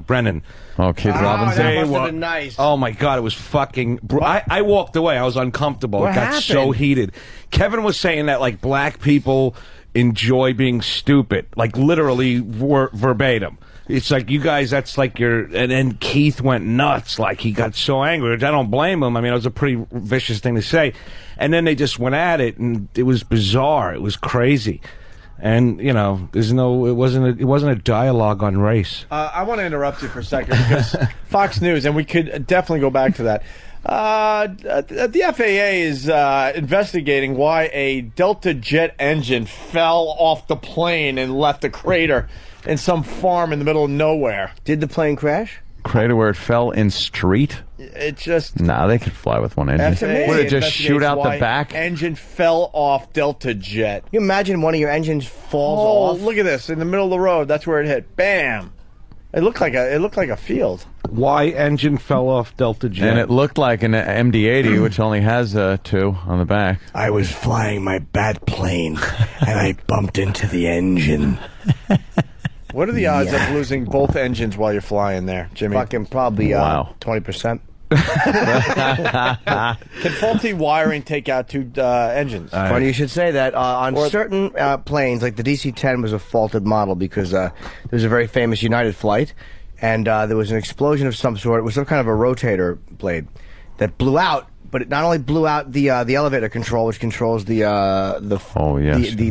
Brennan. Oh, Keith Robinson. They must have were- been nice. Oh, my God. It was fucking... I walked away. I was uncomfortable. What It got happened? so heated. Kevin was saying that, black people enjoy being stupid. Literally verbatim. It's like, you guys, that's like your... And then Keith went nuts. He got so angry. Which I don't blame him. I mean, it was a pretty vicious thing to say. And then they just went at it, and it was bizarre. It was crazy. And, there's no... It wasn't a dialogue on race. I want to interrupt you for a second because Fox News, and we could definitely go back to that. The FAA is investigating why a Delta jet engine fell off the plane and left a crater in some farm in the middle of nowhere. Did the plane crash? Crater where it fell in street? It just... Nah, they could fly with one engine. FAA Would it just shoot investigates out why the back? Engine fell off Delta jet. You imagine one of your engines falls off? Look at this in the middle of the road. That's where it hit. Bam! It looked like a field. Why engine fell off Delta jet? And it looked like an MD-80, which only has 2 on the back. I was flying my bat plane, and I bumped into the engine. What are the odds of losing both engines while you're flying there, Jimmy? Fucking probably Wow. 20%. Can faulty wiring take out 2 engines? Funny you should say that. On Or- certain planes, like the DC-10 was a faulted model because there was a very famous United flight, and there was an explosion of some sort. It was some kind of a rotator blade that blew out. But it not only blew out the elevator control, which controls the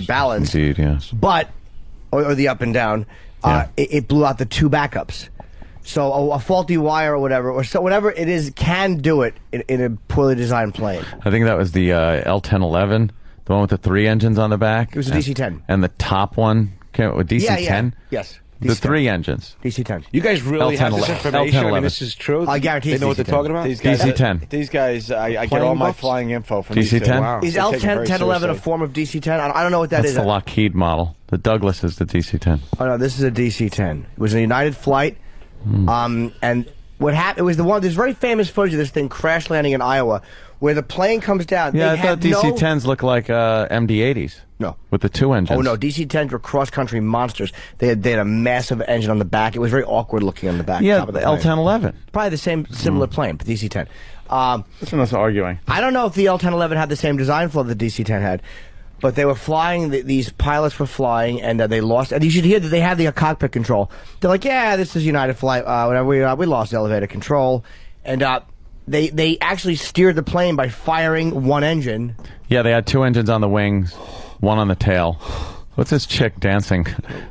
balance, Indeed, yes. but or the up and down, it blew out the 2 backups. So a faulty wire or whatever it is can do it in a poorly designed plane. I think that was the L-1011, the one with the 3 engines on the back. It was a DC-10. And the top one came out with DC-10? Yeah. Yes. The 3 engines. DC-10. You guys really have this information? I mean, this is true? I guarantee They know what they're talking about? DC-10. These guys, I get all my flying info from DC-10? these two. Wow. Is They take it very L-1011 a seriously. form of DC-10? I don't know what that That's is. the Lockheed model. The Douglas is the DC-10. Oh no, this is a DC-10. It was a United flight, and what happened? It was the one. There's very famous footage of this thing crash landing in Iowa, where the plane comes down. Yeah, they I thought had DC-10s look like MD-80s. No. With the 2 engines. Oh no, DC-10s were cross-country monsters. They had a massive engine on the back. It was very awkward looking on the back. Yeah, top of the plane. L-1011. Probably the same similar plane, but DC-10. That's what I was arguing. I don't know if the L-1011 had the same design flaw that the DC-10 had, but they were flying. These pilots were flying, and they lost. And you should hear that they had the cockpit control. They're like, "Yeah, this is United flight. Whatever. We lost elevator control," and they actually steered the plane by firing one engine. Yeah, they had 2 engines on the wings, 1 on the tail. What's this chick dancing?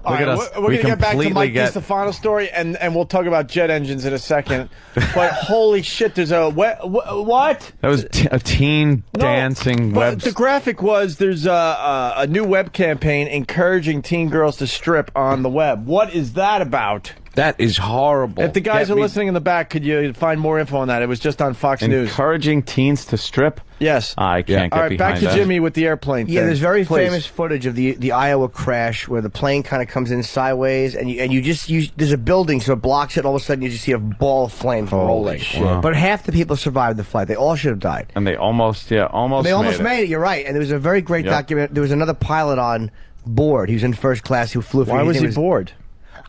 All Look right, at us. we're going to get back to completely Mike DiStefano's story, and we'll talk about jet engines in a second. But holy shit, there's a... What? That was a teen dancing But web. the graphic was there's a new web campaign encouraging teen girls to strip on the web. What is that about? That is horrible. If the guys Get are me- listening in the back, could you find more info on that? It was just on Fox News. Encouraging teens to strip? Yes. I can't get All right, behind back to that. Jimmy with the airplane thing. Yeah, there's very Please. famous footage of the Iowa crash where the plane kind of comes in sideways, and there's a building, so it blocks it. And all of a sudden, you just see a ball of flames rolling. shit. Wow. But half the people survived the flight. They all should have died. And they almost made it. You're right. And there was a very great Yep. document. There was another pilot on board. He was in first class who flew. Why was he bored?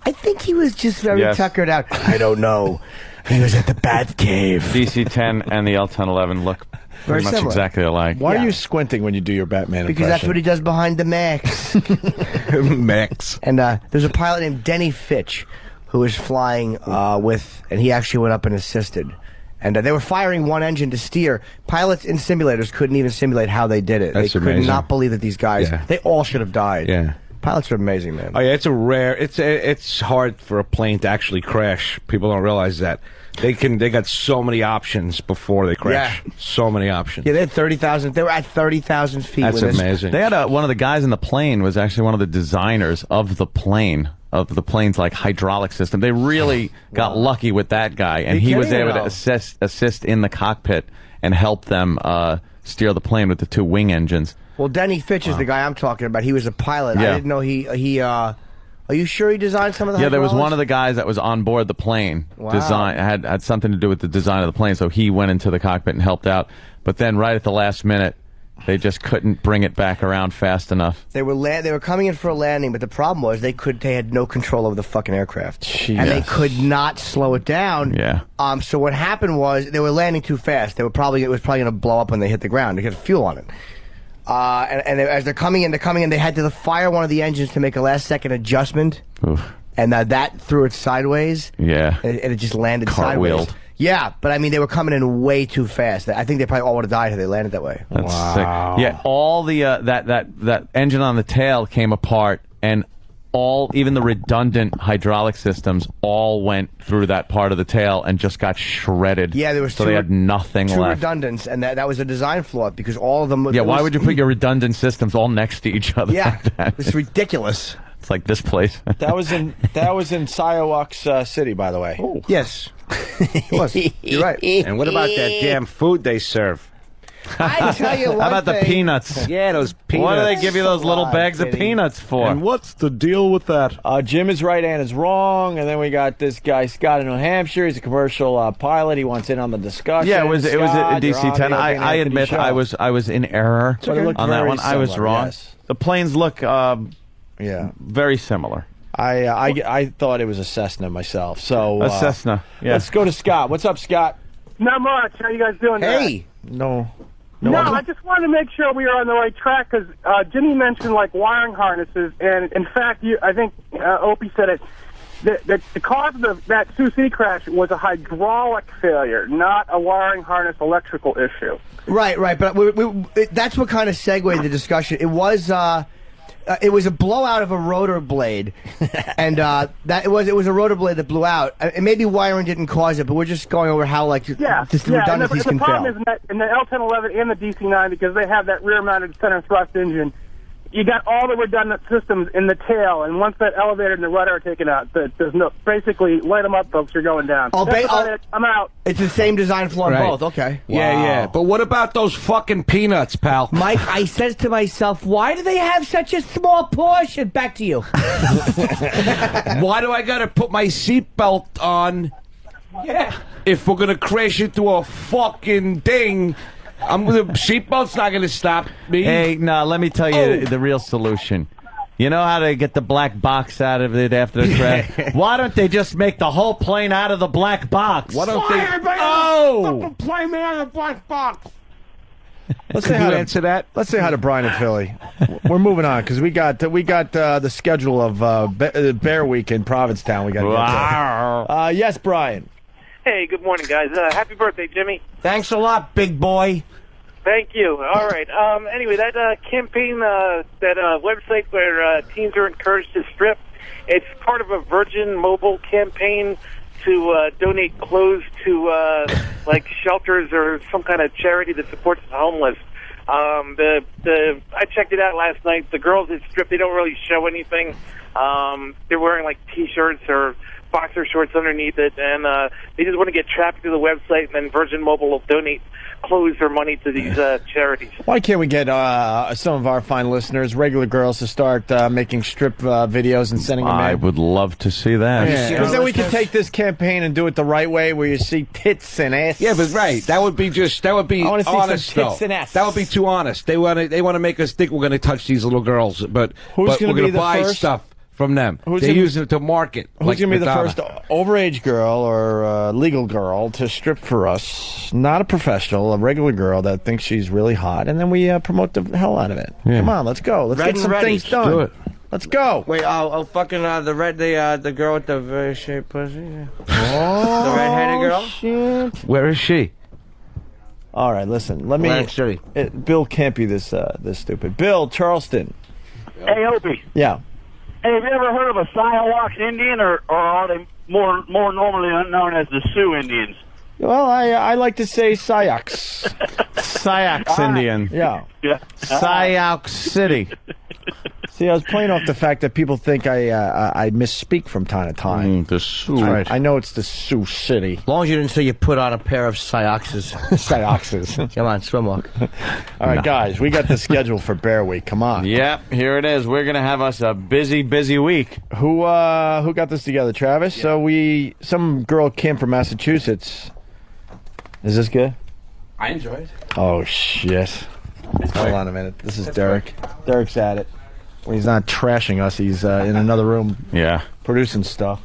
I think he was just very Yes. tuckered out. I don't know. He was at the Bat Cave. DC-10 and the L-1011 look Very pretty much similar. exactly alike. Why are you squinting when you do your Batman Because that's impression? what he does behind the Max. Max. And there's a pilot named Denny Fitch who was flying with, and he actually went up and assisted. And they were firing one engine to steer. Pilots in simulators couldn't even simulate how they did it. That's they could amazing. not believe that these guys, they all should have died. Yeah. Pilots are amazing, man. Oh yeah, it's hard for a plane to actually crash. People don't realize that. They got so many options before they crash. Yeah. So many options. Yeah, they had 30,000. They were at 30,000 feet. That's amazing. They had one of the guys in the plane was actually one of the designers of the plane. Of the plane's like hydraulic system. They really got lucky with that guy, and he was able to assist in the cockpit and help them steer the plane with the 2 wing engines. Well, Denny Fitch is the guy I'm talking about. He was a pilot. I didn't know he are you sure he designed some of the there was one of the guys that was on board the plane. Wow. Had something to do with the design of the plane, so he went into the cockpit and helped out. But then right at the last minute, they just couldn't bring it back around fast enough. They were coming in for a landing, but the problem was they had no control over the fucking aircraft. And they could not slow it down. Yeah. So what happened was they were landing too fast. It was probably going to blow up when they hit the ground. They had fuel on it. As they're coming in, they had to fire one of the engines to make a last-second adjustment. Oof. And that threw it sideways. Yeah. And it just landed Cartwheeled. sideways. Yeah, but I mean, they were coming in way too fast. I think they probably all would have died had they landed that way. That's sick. Yeah, all the that engine on the tail came apart, and even the redundant hydraulic systems all went through that part of the tail and just got shredded. Yeah, there was so they had nothing two left. redundants, and that was a design flaw because all of them. Yeah, why would you put your redundant systems all next to each other? Yeah, like that? It's ridiculous. It's like this place. That was in Syawaks City, by the way. Oh. Yes. It was. You're right. And what about that damn food they serve? I tell you what. How about the peanuts? Yeah, those peanuts. What do they give you those little bags of peanuts for? And what's the deal with that? Jim is right, Ann is wrong. And then we got this guy, Scott in New Hampshire. He's a commercial pilot. He wants in on the discussion. Yeah, it was a Scott, DC-10. I admit I was in error But it looked on that very one. I was similar, wrong. yes. The planes look very similar. I thought it was a Cessna myself. So A Cessna, yeah. Let's go to Scott. What's up, Scott? Not much. How you guys doing? Hey. No, I just wanted to make sure we were on the right track because Jimmy mentioned like wiring harnesses, and in fact, I think Opie said it. The cause of that Sioux City crash was a hydraulic failure, not a wiring harness electrical issue. Right. But that's what kind of segued the discussion. It was a blowout of a rotor blade, and it was a rotor blade that blew out. And maybe wiring didn't cause it, but we're just going over how redundancies can the problem fail. is that in the L1011 and the DC-9, because they have that rear-mounted center thrust engine, you got all the redundant systems in the tail, and once that elevator and the rudder are taken out, there's no basically light them up, folks. You're going down. I'm out. It's the same design flaw in both. Okay. Yeah. But what about those fucking peanuts, pal? Mike, I says to myself, why do they have such a small portion? Back to you. Why do I gotta put my seatbelt on? Yeah. If we're gonna crash into a fucking thing, the seatbelt's not gonna stop me. Hey, no, let me tell you the real solution. You know how to get the black box out of it after the crash? Why don't they just make the whole plane out of the black box? Why don't they? Fucking plane me out of the black box. Let's say hi to answer that. Let's say hi to Brian in Philly. We're moving on because we got the schedule of Bear Week in Provincetown. We got to get to. Yes, Brian. Hey, good morning, guys. Happy birthday, Jimmy. Thanks a lot, big boy. Thank you. All right. Anyway, that campaign, that website where teens are encouraged to strip, it's part of a Virgin Mobile campaign to donate clothes to like shelters or some kind of charity that supports the homeless. I checked it out last night. The girls that strip, they don't really show anything. They're wearing like T-shirts or boxer shorts underneath it, and they just want to get traffic to the website, and then Virgin Mobile will donate clothes or money to these charities. Why can't we get some of our fine listeners, regular girls, to start making strip videos and sending them in? I would love to see that. Because then we can take this campaign and do it the right way, where you see tits and ass. Yeah, but that would be I want to see honest, some tits though. and ass. That would be too honest. They want to make us think we're going to touch these little girls, but Who's we're gonna going be to the buy first? stuff from them. Who's They gonna- use it to market. Who's like going to be the Madonna. first overage girl or legal girl to strip for us? Not a professional, a regular girl that thinks she's really hot, and then we promote the hell out of it. Yeah. Come on, let's go. Let's Ready get some and ready. things done. Do it. Let's go. Wait, fucking the girl with the very shaped pussy. Oh, the redheaded girl. Shit. Where is she? All right, listen. Let me. Bill can't be this stupid. Bill, Charleston. Hey, Opie. Yeah. Hey, have you ever heard of a Siouxs Indian, or are they more normally known as the Sioux Indians? Well, I like to say Syaks. Syaks Indian. Yeah. Syaux City. See, I was playing off the fact that people think I misspeak from time to time. The Sioux. I know it's the Sioux City. As long as you didn't say you put on a pair of Syouxes. Syouxes. Come on, swim walk. All right, guys, we got the schedule for Bear Week. Come on. Yep, here it is. We're gonna have us a busy week. Who got this together, Travis? Yeah. So some girl came from Massachusetts. Is this good? I enjoy it. Oh shit! Hold on a minute. This is Derek. Derek's at it. When he's not trashing us, he's in another room. Yeah, producing stuff.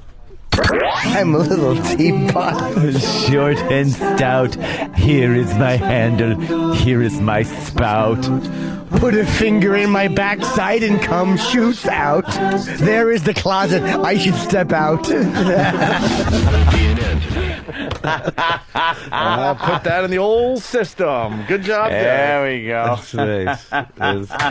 I'm a little teapot. Short and stout. Here is my handle. Here is my spout. Put a finger in my backside and cum shoots out. There is the closet. I should step out. Put that in the old system. Good job there. There we go.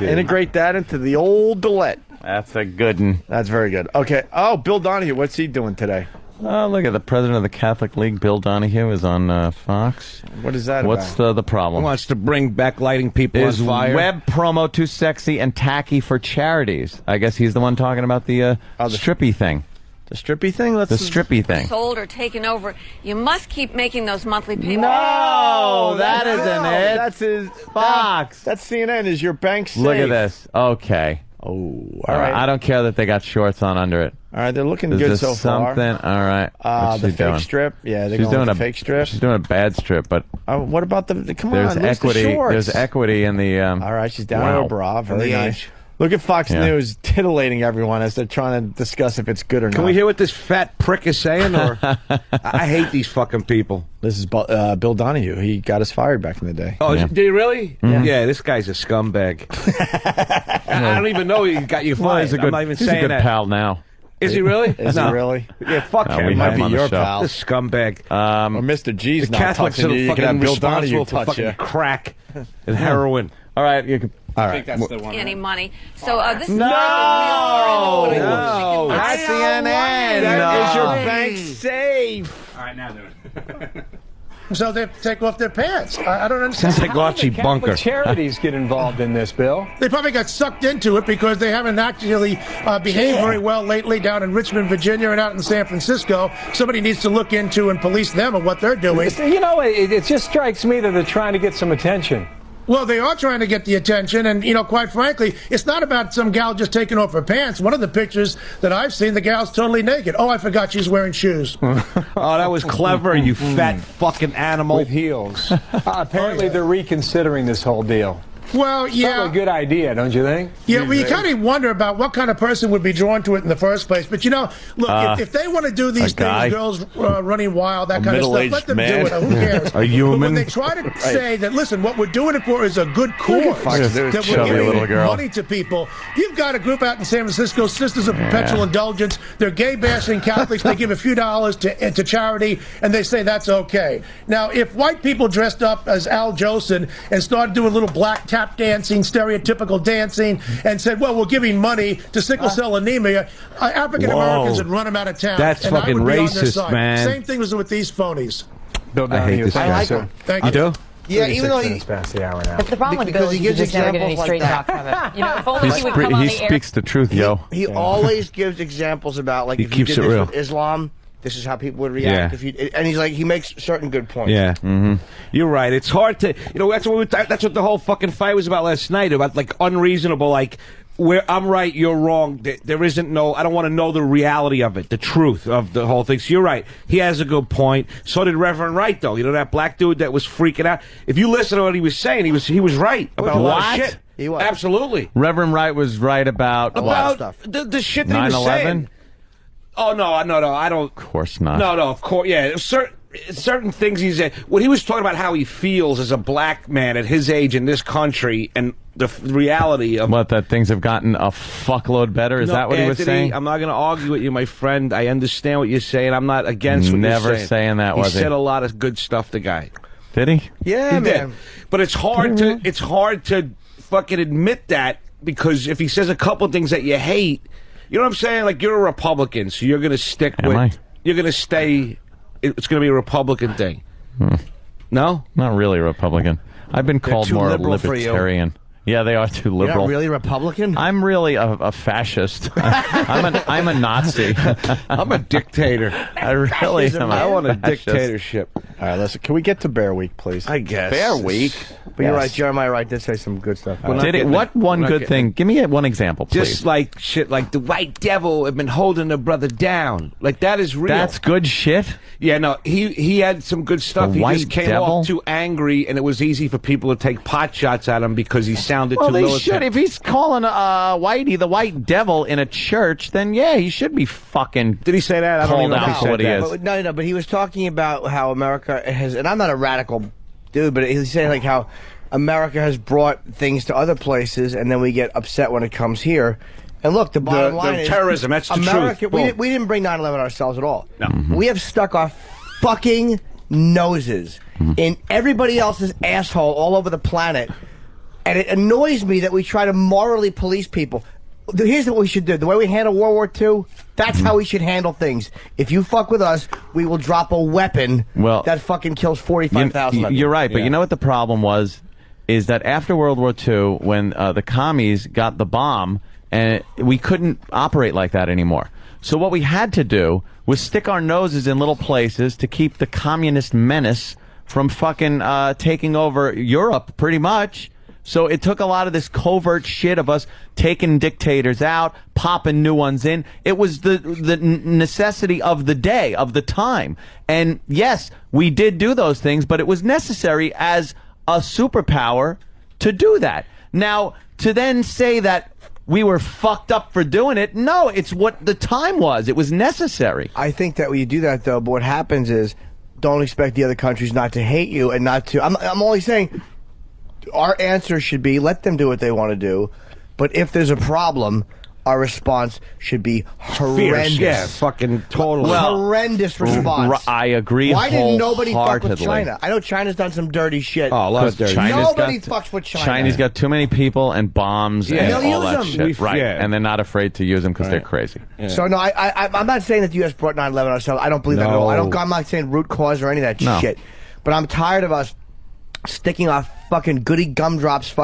Integrate that into the old Gillette. That's a good one. That's very good. Okay. Oh, Bill Donahue, what's he doing today? Oh, look at the president of the Catholic League, Bill Donahue, is on Fox. What is that What's about? the problem? He wants to bring back lighting people Is on fire. web promo too sexy and tacky for charities? I guess he's the one talking about the strippy thing. The strippy thing? The strippy thing. Sold or taken over. You must keep making those monthly payments. No, that isn't it. That's his Fox. That's CNN. Is your bank safe? Look at this. Okay. Oh, all right. I don't care that they got shorts on under it. All right, they're looking Is good this so far. something? All right. What's the she fake doing? strip. Yeah, they're She's going doing with a the fake strip. She's doing a bad strip, but what about the? Come there's on, lose equity. the shorts. There's equity in the. All right, she's down to her bra. Very nice. Look at Fox News titillating everyone as they're trying to discuss if it's good or not. Can we hear what this fat prick is saying? Or I hate these fucking people. This is Bill Donahue. He got us fired back in the day. Oh, did he really? Mm-hmm. Yeah, this guy's a scumbag. I don't even know he got you fired. He's a good, I'm not even he's saying a good that. pal now. Is he really? Is he really? Yeah, fuck him. we He might have him be on the your show. pal. This scumbag. Or Mr. G's The not Catholics touching are you. You can fucking have Bill Donahue responsible for touch fucking you. crack and heroin. All right, you can. All I right. think that's the one. Any money. So this is No, No. not CNN. That is your No. bank safe. All right, now do it. So they take off their pants. I don't understand. Sounds like Archie Bunker. Charities get involved in this, Bill. They probably got sucked into it because they haven't actually behaved very well lately down in Richmond, Virginia, and out in San Francisco. Somebody needs to look into and police them and what they're doing. You know, it just strikes me that they're trying to get some attention. Well, they are trying to get the attention, and, quite frankly, it's not about some gal just taking off her pants. One of the pictures that I've seen, the gal's totally naked. Oh, I forgot she's wearing shoes. Oh, that was clever, you fat fucking animal. With heels. Apparently, they're reconsidering this whole deal. Well, yeah. Probably a good idea, don't you think? Yeah, well, you kind of wonder about what kind of person would be drawn to it in the first place. But, look, if they want to do these things, girls running wild, that kind of stuff, let them do it. Who cares? A human. But when they try to say that, listen, what we're doing it for is a good cause, that we're giving money to people. You've got a group out in San Francisco, Sisters of Perpetual Indulgence. They're gay-bashing Catholics. They give a few dollars to charity, and they say that's okay. Now, if white people dressed up as Al Jolson and started doing little black tap dancing, stereotypical dancing, and said, well, we're giving money to sickle cell anemia, African Americans would run them out of town. That's and fucking I would be on their racist, side. man. Same thing was with these phonies. Bill I hate Donahue, this guy. thank you, sir. Thank You you. do? Yeah, even though 36 he, minutes past the hour now. But the problem with Because Bill he is you gives just never get any examples straight like talk from him. If only he would come on He the air. speaks the truth, yo. he always gives examples about, like, He if you keeps did it this real. with Islam, this is how people would react. Yeah. If you, and he's like, he makes certain good points. Yeah, you're right. It's hard to, that's what that's what the whole fucking fight was about last night. About like unreasonable, like where I'm right, you're wrong. There isn't no. I don't want to know the reality of it, the truth of the whole thing. So you're right. He has a good point. So did Reverend Wright, though. You know that black dude that was freaking out. If you listen to what he was saying, he was right about a lot of shit. He was. Absolutely. Reverend Wright was right about stuff. The shit that he was 9/11? saying. Oh no, I don't. Of course not. No, of course, yeah. certain things he said. When he was talking about how he feels as a black man at his age in this country, and the reality of what, that things have gotten a fuckload better. Is that what he was saying? I'm not going to argue with you, my friend. I understand what you're saying. I'm not against what you're saying. Never saying that. He said a lot of good stuff. The guy. Did he? Yeah, he man. did. But it's hard to fucking admit that, because if he says a couple things that you hate, you know what I'm saying? Like, you're a Republican, so you're going to stick with. You're going to stay. It's going to be a Republican thing. No, not really a Republican. I've been called more libertarian. Yeah, they are too liberal. You're not really Republican? I'm really a fascist. I'm a Nazi. I'm a dictator. I really am. I want a dictatorship. All right, listen. Can we get to Bear Week, please? I guess. Bear Week? But you're right, Jeremiah Wright did say some good stuff. What one good thing? Give me one example, please. Just like shit like the white devil have been holding a brother down. Like, that is real. That's good shit? Yeah, no, he had some good stuff. The he white just came devil? off too angry, and it was easy for people to take pot shots at him because he sounded too they militant. should. If he's calling Whitey the white devil in a church, then yeah, he should be fucking. Did he say that? I don't even know if he said what he that. is. No, but he was talking about how America has, and I'm not a radical dude, but he's saying like how America has brought things to other places, and then we get upset when it comes here. And look, the bottom line is terrorism. That's the America. truth. We didn't bring 9/11 ourselves at all. No. We have stuck our fucking noses in everybody else's asshole all over the planet, and it annoys me that we try to morally police people. Here's what we should do. The way we handle World War II, that's how we should handle things. If you fuck with us, we will drop a weapon that fucking kills 45,000. You're right, but you know what the problem was? Is that after World War II, when the commies got the bomb, and we couldn't operate like that anymore. So what we had to do was stick our noses in little places to keep the communist menace from fucking taking over Europe, pretty much. So it took a lot of this covert shit of us taking dictators out, popping new ones in. It was the necessity of the day, of the time. And yes, we did do those things, but it was necessary as a superpower to do that. Now, to then say that we were fucked up for doing it, no, it's what the time was. It was necessary. I think that when you do that, though, but what happens is don't expect the other countries not to hate you and not to... I'm only saying... Our answer should be let them do what they want to do, but if there's a problem, our response should be horrendous. Yeah, fucking totally. Horrendous response. I agree. Why didn't nobody fuck with China? I know China's done some dirty shit. Oh, a lot of dirty. Nobody fucks with China. China's got too many people and bombs and all that shit. Right. And they're not afraid to use them because they're crazy. Yeah. So no, I'm not saying that the U.S. brought 9/11 ourselves. I don't believe that at all. I'm not saying root cause or any of that shit. But I'm tired of us sticking our fucking goody gumdrops,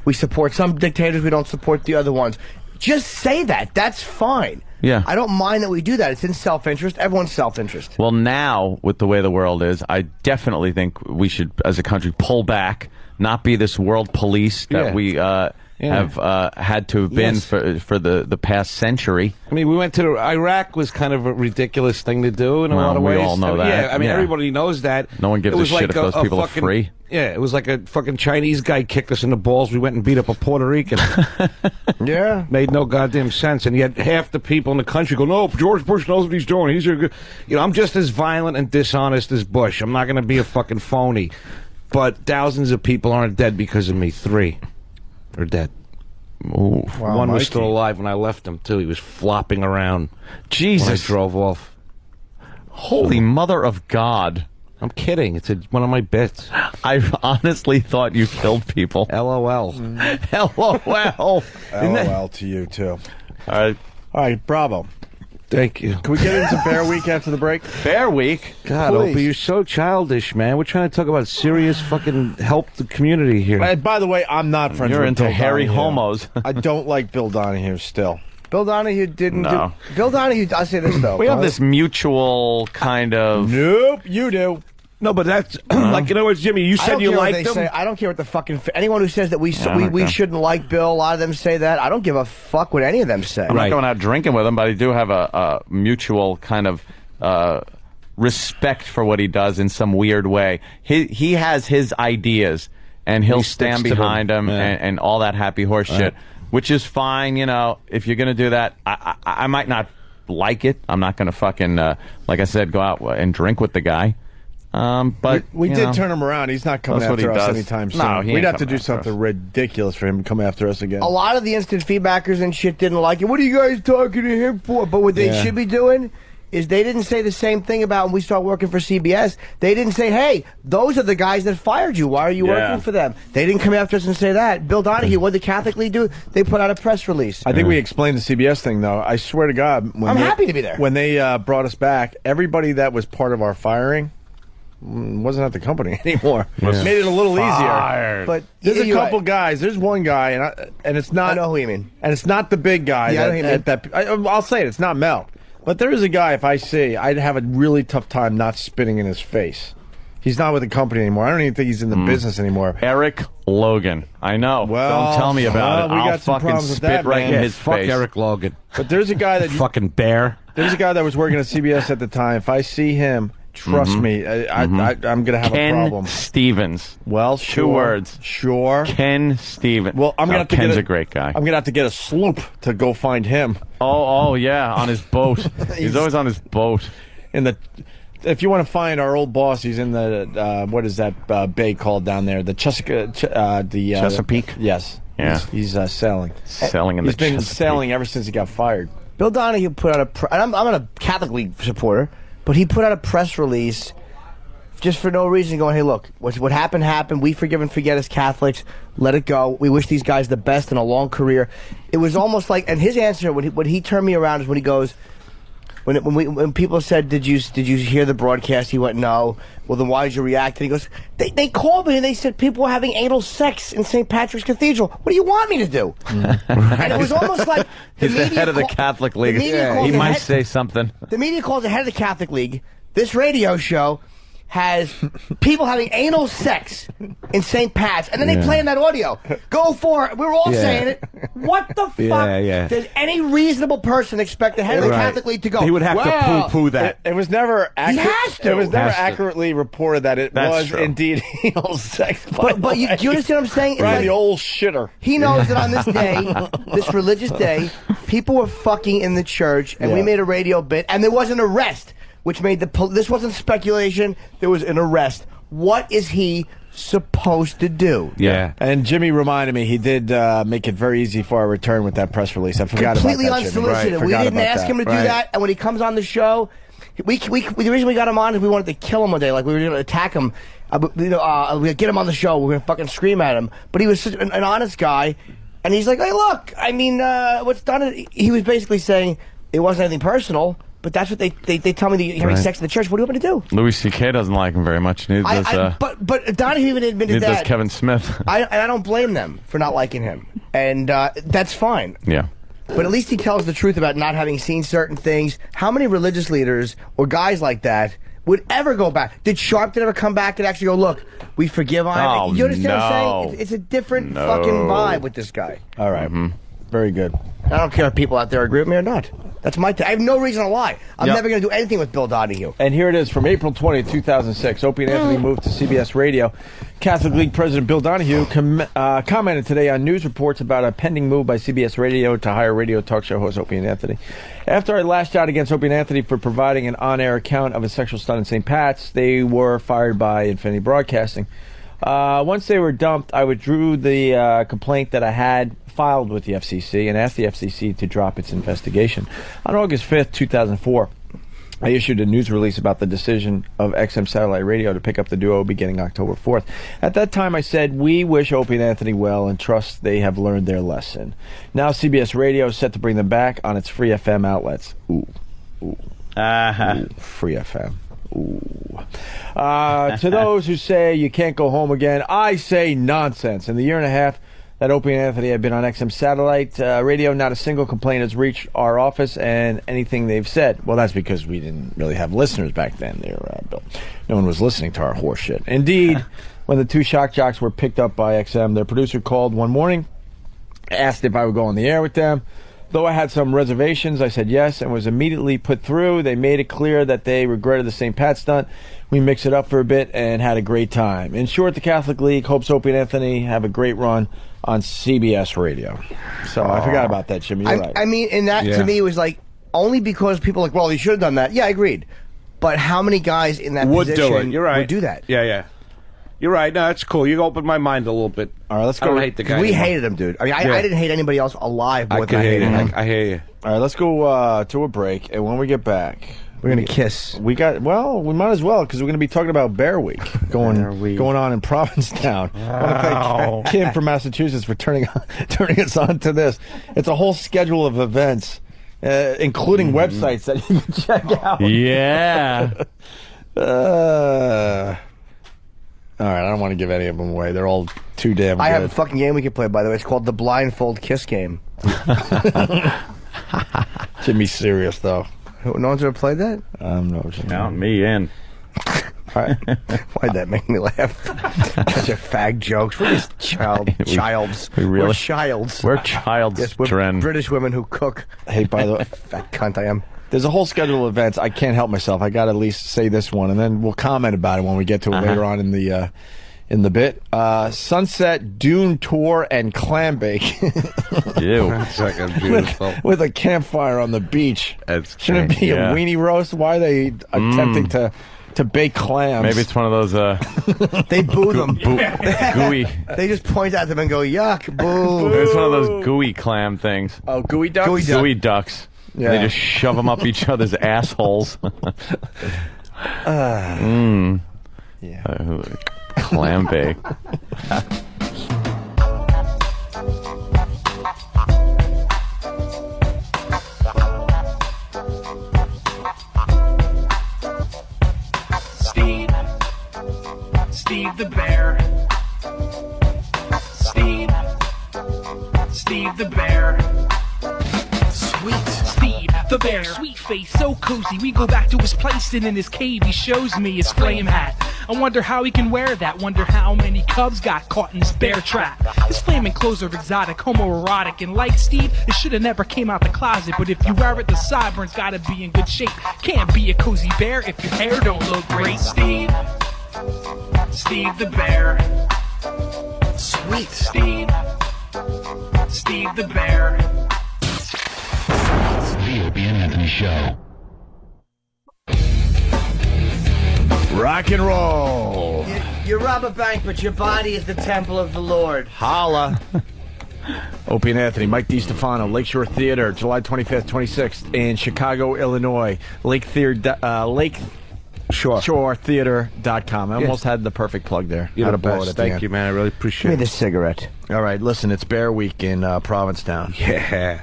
we support some dictators, we don't support the other ones. Just say that. That's fine. Yeah. I don't mind that we do that. It's in self-interest. Everyone's self-interest. Well, now, with the way the world is, I definitely think we should, as a country, pull back, not be this world police that we have had to have been for the past century. I mean, we went to Iraq was kind of a ridiculous thing to do in a lot of ways. We all know that. Yeah, I mean, everybody knows that. No one gives a shit if those people are free. Yeah, it was like a fucking Chinese guy kicked us in the balls. We went and beat up a Puerto Rican. Yeah. Made no goddamn sense. And yet half the people in the country go, no, George Bush knows what he's doing. He's a good... You know, I'm just as violent and dishonest as Bush. I'm not going to be a fucking phony. But thousands of people aren't dead because of me. 3 are dead. Ooh. Wow, one was still alive when I left him, too. He was flopping around. Jesus. When I drove off. Holy mother of God. I'm kidding. It's one of my bits. I honestly thought you killed people. LOL. LOL. LOL to you, too. All right, bravo. Thank you. Can we get into Bear Week after the break? Bear Week? God, Please. Opie, you're so childish, man. We're trying to talk about serious fucking help the community here. And by the way, I'm not friends You're with into Bill hairy Donahue. homos. I don't like Bill Donahue still. Bill Donahue didn't No. do... Bill Donahue... I'll say this, though. We have this mutual kind of... Nope, you do. No, but that's... like, in other words, Jimmy, you said you liked him? I don't care what the fucking... Anyone who says that we shouldn't like Bill, a lot of them say that. I don't give a fuck what any of them say. I'm not going out drinking with him, but I do have a mutual kind of respect for what he does in some weird way. He has his ideas, and he'll stand behind them and all that happy horse shit, which is fine. You know, if you're going to do that, I might not like it. I'm not going to fucking, like I said, go out and drink with the guy. But we did turn him around. He's not coming after us anytime soon. No, we'd have to do something ridiculous for him to come after us again. A lot of the instant feedbackers and shit didn't like it. What are you guys talking to him for? But what they should be doing is they didn't say the same thing about when we start working for CBS. They didn't say, hey, those are the guys that fired you. Why are you working for them? They didn't come after us and say that. Bill Donahue, what did the Catholic League do? They put out a press release. I think we explained the CBS thing, though. I swear to God. I'm happy to be there. When they brought us back, everybody that was part of our firing wasn't at the company anymore. Made it a little easier. But there's a couple guys. There's one guy, and it's not. I know who you mean. And it's not the big guy. Yeah, I know who you mean. I'll say it. It's not Mel. But there is a guy, if I see, I'd have a really tough time not spitting in his face. He's not with the company anymore. I don't even think he's in the business anymore. Eric Logan. I know. Well, don't tell me about it. We I'll got some fucking problems with spit that, right man. in his Fuck face. Eric Logan. But there's a guy that fucking bear. There's a guy that was working at CBS at the time. If I see him, trust me, I'm going to have a problem. Ken Stevens. Well, Two words. Sure. Ken Stevens. Well, I'm going to Ken's a great guy. I'm going to have to get a sloop to go find him. Oh, yeah, on his boat. He's always on his boat. If you want to find our old boss, he's in the what is that bay called down there? The Chesapeake. Yes. Yeah. He's sailing. Sailing in He's the been Chesapeake. sailing ever since he got fired. Bill Donahue put out I'm a Catholic League supporter, but he put out a press release just for no reason going, hey, look, what happened happened. We forgive and forget as Catholics. Let it go. We wish these guys the best in a long career. It was almost like, and his answer when he turned me around is when he goes, when people said, did you hear the broadcast? He went, no. Well, then why did you react? And he goes, they called me and they said people were having anal sex in St. Patrick's Cathedral. What do you want me to do? And it was almost like he's the head of the Catholic League. He might say something. The media calls the head of the Catholic League. This radio show has people having anal sex in St. Pat's, and then they play in that audio. Go for it. We're all saying it. What the fuck does any reasonable person expect the head of the Catholic League to go? He would have to poo-poo that. It was never accurate. He has to. It was never accurately reported that it was indeed anal sex. But do you understand what I'm saying? It's right, like, the old shitter. He knows that on this day, this religious day, people were fucking in the church, and we made a radio bit, and there was an arrest. Which made this wasn't speculation, there was an arrest. What is he supposed to do? Yeah. And Jimmy reminded me he did make it very easy for our return with that press release. I forgot completely about that. Unsolicited. Right, we didn't ask him to do that, and when he comes on the show, the reason we got him on is we wanted to kill him one day, like we were going to attack him. We get him on the show, we're going to fucking scream at him. But he was such an honest guy, and he's like, hey, look, I mean, what's done? He was basically saying it wasn't anything personal. But that's what they tell me that you're having sex in the church. What do you want me to do? Louis C.K. doesn't like him very much. Neither does, but Donahue even admitted neither that. does Kevin Smith. I don't blame them for not liking him. And that's fine. Yeah. But at least he tells the truth about not having seen certain things. How many religious leaders or guys like that would ever go back? Did Sharpton ever come back and actually go, look, we forgive him? Oh, you understand what I'm no. saying? It's a different fucking vibe with this guy. All right. Very good. I don't care if people out there agree with me or not. That's my I have no reason to lie. I'm never going to do anything with Bill Donahue. And here it is from April 20th, 2006. Opie and Anthony moved to CBS Radio. Catholic League President Bill Donahue commented today on news reports about a pending move by CBS Radio to hire radio talk show host Opie and Anthony. After I lashed out against Opie and Anthony for providing an on-air account of a sexual stunt in St. Pat's, they were fired by Infinity Broadcasting. Once they were dumped, I withdrew the complaint that I had filed with the FCC and asked the FCC to drop its investigation. On August 5th, 2004, I issued a news release about the decision of XM Satellite Radio to pick up the duo beginning October 4th. At that time, I said, we wish Opie and Anthony well and trust they have learned their lesson. Now CBS Radio is set to bring them back on its free FM outlets. Ooh. Free FM. Ooh. To those who say you can't go home again, I say nonsense. In the year and a half that Opie and Anthony have been on XM Satellite Radio, not a single complaint has reached our office and anything they've said. Well, that's because we didn't really have listeners back then there, Bill. No one was listening to our horse shit. Indeed, when the two shock jocks were picked up by XM, their producer called one morning, asked if I would go on the air with them. Though I had some reservations, I said yes and was immediately put through. They made it clear that they regretted the St. Pat stunt. We mixed it up for a bit and had a great time. In short, the Catholic League hopes Opie and Anthony have a great run on CBS Radio. So I forgot about that, Jimmy. You're right. I mean, and that to me was like, only because people are like, well, you should have done that. Yeah, I agreed. But how many guys in that would position do it. You're right. would do that? Yeah. You're right. No, that's cool. You opened my mind a little bit. All right, let's go. I don't hate the guy. We anymore. hated him, dude. I mean, I didn't hate anybody else alive more I than I hated him. I hear you. All right, let's go to a break, and when we get back, we're gonna kiss. We might as well because we're gonna be talking about Bear Week going on in Provincetown. I want to thank Kim from Massachusetts for turning us on to this. It's a whole schedule of events, including websites that you can check out. Yeah. All right, I don't want to give any of them away. They're all too damn good. I have a fucking game we can play, by the way. It's called the Blindfold Kiss Game. Should be serious, though. No one's ever played that? No. Count me in. All right. Why'd that make me laugh? Bunch of fag jokes. We're just childs. We're childs. We're childs, yes, we're Dren. British women who cook. Hey, by the way, fat cunt I am. There's a whole schedule of events. I can't help myself. I got to at least say this one, and then we'll comment about it when we get to it later on in the bit. Sunset Dune Tour and Clam Bake. Ew. That's fucking beautiful. With a campfire on the beach. Shouldn't it be a weenie roast? Why are they attempting to bake clams? Maybe it's one of those they boo them. Gooey. They just point at them and go, yuck, boo. It's one of those gooey clam things. Oh, gooey ducks? Gooey ducks. Yeah. They just shove them up each other's assholes. Clam bake. Steve the Bear. Steve the Bear. Sweet Steve the Bear, sweet face, so cozy. We go back to his place and in his cave he shows me his flame hat. I wonder how he can wear that. Wonder how many cubs got caught in this bear trap. His flaming clothes are exotic, homoerotic, and like Steve, it should have never came out the closet. But if you wear it, the sideburns gotta be in good shape. Can't be a cozy bear if your hair don't look great. Steve the Bear. Sweet Steve the Bear. The Opie and Anthony Show. Rock and roll. You rob a bank, but your body is the temple of the Lord. Holla. Opie and Anthony, Mike DiStefano, Lakeshore Theater, July 25th, 26th in Chicago, Illinois. LakeShoreTheater.com. I almost had the perfect plug there. You're Had the to blow it best. at the Thank end. you, man. I really appreciate Give me it. the cigarette. All right, listen, it's Bear Week in Provincetown. Yeah.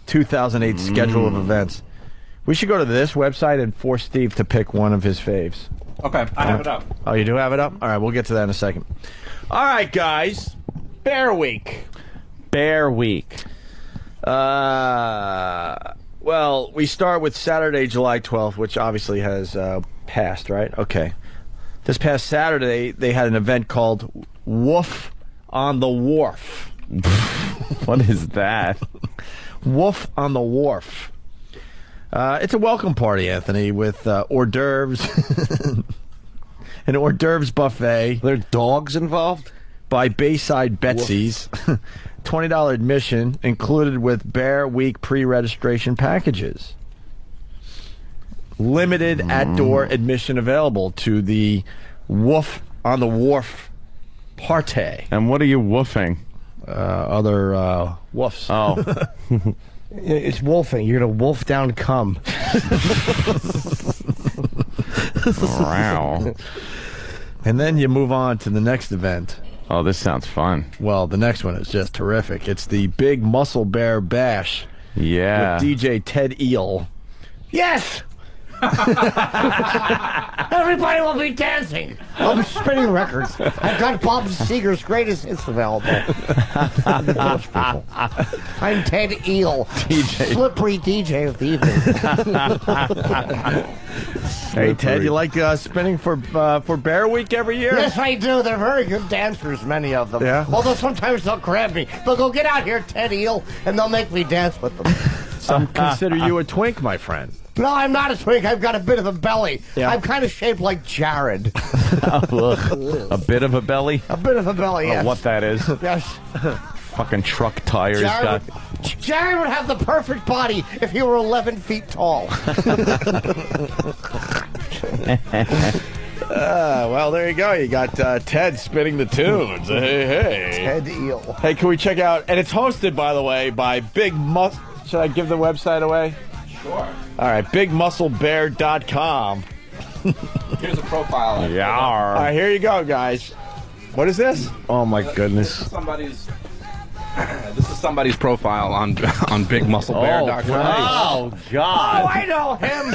2008 schedule of events. We should go to this website and force Steve to pick one of his faves. Okay, I have it up. Oh, you do have it up? All right, we'll get to that in a second. All right, guys. Bear Week. Bear Week. Well, we start with Saturday, July 12th, which obviously has passed, right? Okay. This past Saturday, they had an event called Woof on the Wharf. What is that? Woof on the Wharf. It's a welcome party, Anthony, with hors d'oeuvres. An hors d'oeuvres buffet. Are there dogs involved? By Bayside Betsy's. $20 admission included with Bear Week pre-registration packages. Limited at-door admission available to the Woof on the Wharf party. And what are you woofing? Other woofs. Oh. It's wolfing. You're going to wolf down cum. Wow. And then you move on to the next event. Oh, this sounds fun. Well, the next one is just terrific. It's the Big Muscle Bear Bash. Yeah. With DJ Ted Eel. Yes! Everybody will be dancing. I'll be spinning records. I've got Bob Seger's greatest hits available. I'm Ted Eel, slippery DJ of the evening. Hey, Ted, you like spinning for Bear Week every year? Yes, I do. They're very good dancers, many of them. Yeah? Although sometimes they'll grab me. They'll go, get out here, Ted Eel, and they'll make me dance with them. Some consider you a twink, my friend. No, I'm not a twink. I've got a bit of a belly. Yeah. I'm kind of shaped like Jared. A bit of a belly? A bit of a belly, yes. What that is? Yes. Fucking truck tires. Jared would have the perfect body if he were 11 feet tall. Well, there you go. You got Ted spinning the tunes. Hey. Ted Eel. Hey, can we check out? And it's hosted, by the way, by Big Muscle. Should I give the website away? Sure. All right, BigMuscleBear.com. Here's a profile. Yeah. All right, here you go, guys. What is this? Oh my goodness. This is somebody's profile on BigMuscleBear.com. Oh, God. Oh, I know him.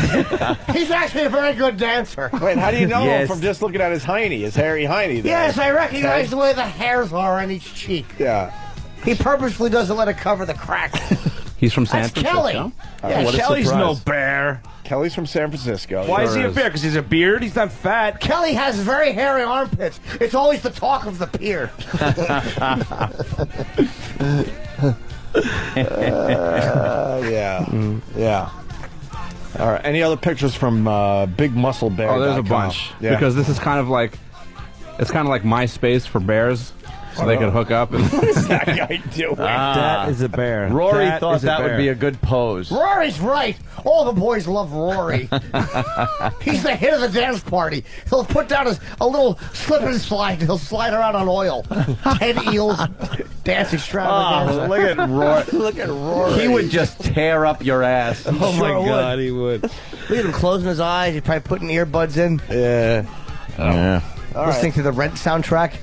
He's actually a very good dancer. Wait, how do you know him from just looking at his hiney, his hairy hiney there? Yes, I recognize the way the hairs are on each cheek. Yeah. He purposely doesn't let it cover the crack. He's from San That's Francisco. Kelly. Yeah, Kelly's no bear. Kelly's from San Francisco. Why is he a bear? Because he's a beard? He's not fat. Kelly has very hairy armpits. It's always the talk of the pier. Yeah. All right. Any other pictures from BigMuscleBear.com? Oh, there's a bunch. Yeah. Because this is kind of like MySpace for bears. So they could hook up. And What's that guy doing? That is a bear. Rory thought that would be a good pose. Rory's right. All the boys love Rory. He's the hit of the dance party. He'll put down a little slip and slide. He'll slide around on oil. Ted Eels dance extravaganza. Look at Rory. Look at Rory. He would just tear up your ass. Oh my God, he would. Look at him closing his eyes. He's probably putting earbuds in. Yeah. Yeah. Listening to the Rent soundtrack.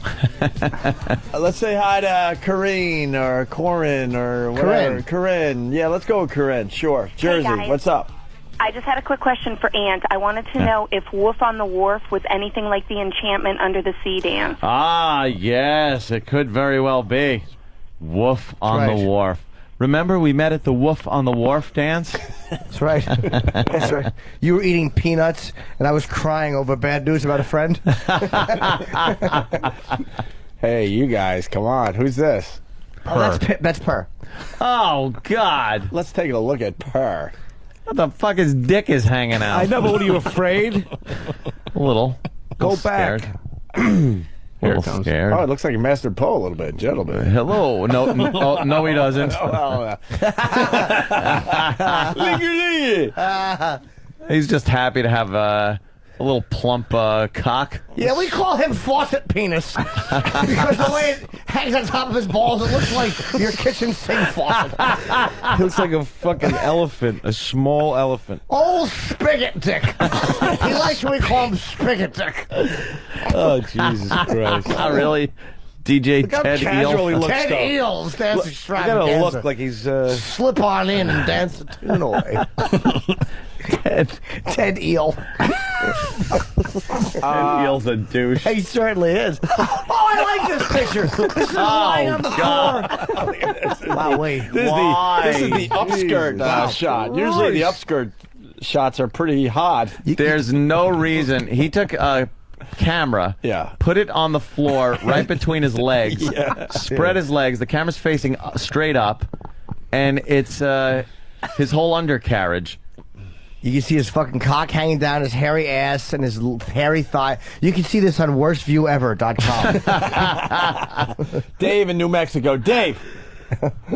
Let's say hi to Corinne or Corin or whatever. Corinne. Yeah, let's go with Corinne. Sure. Jersey. guys. What's up? I just had a quick question for Ant. I wanted to know if Wolf on the Wharf was anything like the Enchantment Under the Sea dance. Ah, yes, it could very well be. Wolf on the Wharf. Remember we met at the Wolf on the Wharf dance? That's right. That's right. You were eating peanuts, and I was crying over bad news about a friend. Hey, you guys, come on. Who's this? Oh, that's Per. Oh, God. Let's take a look at Per. What the fuck, his dick is hanging out? I know, but what are you afraid? A little. Go back. A little scared. Oh, it looks like he mastered Poe a little bit, gentlemen. Hello. No, he doesn't. He's just happy to have a little plump cock. Yeah, we call him faucet penis because the way it hangs on top of his balls, it looks like your kitchen sink faucet. He looks like a fucking elephant, a small elephant. Old spigot dick. He likes when we call him spigot dick. Oh, Jesus Christ. Not really. DJ Look how Ted casual he Eel. looks, Ted though. Eels dance You extravaganza. gotta look like he's... Slip on in and dance the tune away. Ted Eel. Ted Eel's a douche. He certainly is. Oh, I like this picture. This is lying on the floor. Wow, wait. This is the upskirt shot. Usually the upskirt shots are pretty hot. There's no reason. He took a camera, put it on the floor right between his legs, spread his legs. The camera's facing straight up, and it's his whole undercarriage. You can see his fucking cock hanging down, his hairy ass, and his hairy thigh. You can see this on worstviewever.com. Dave in New Mexico. Dave.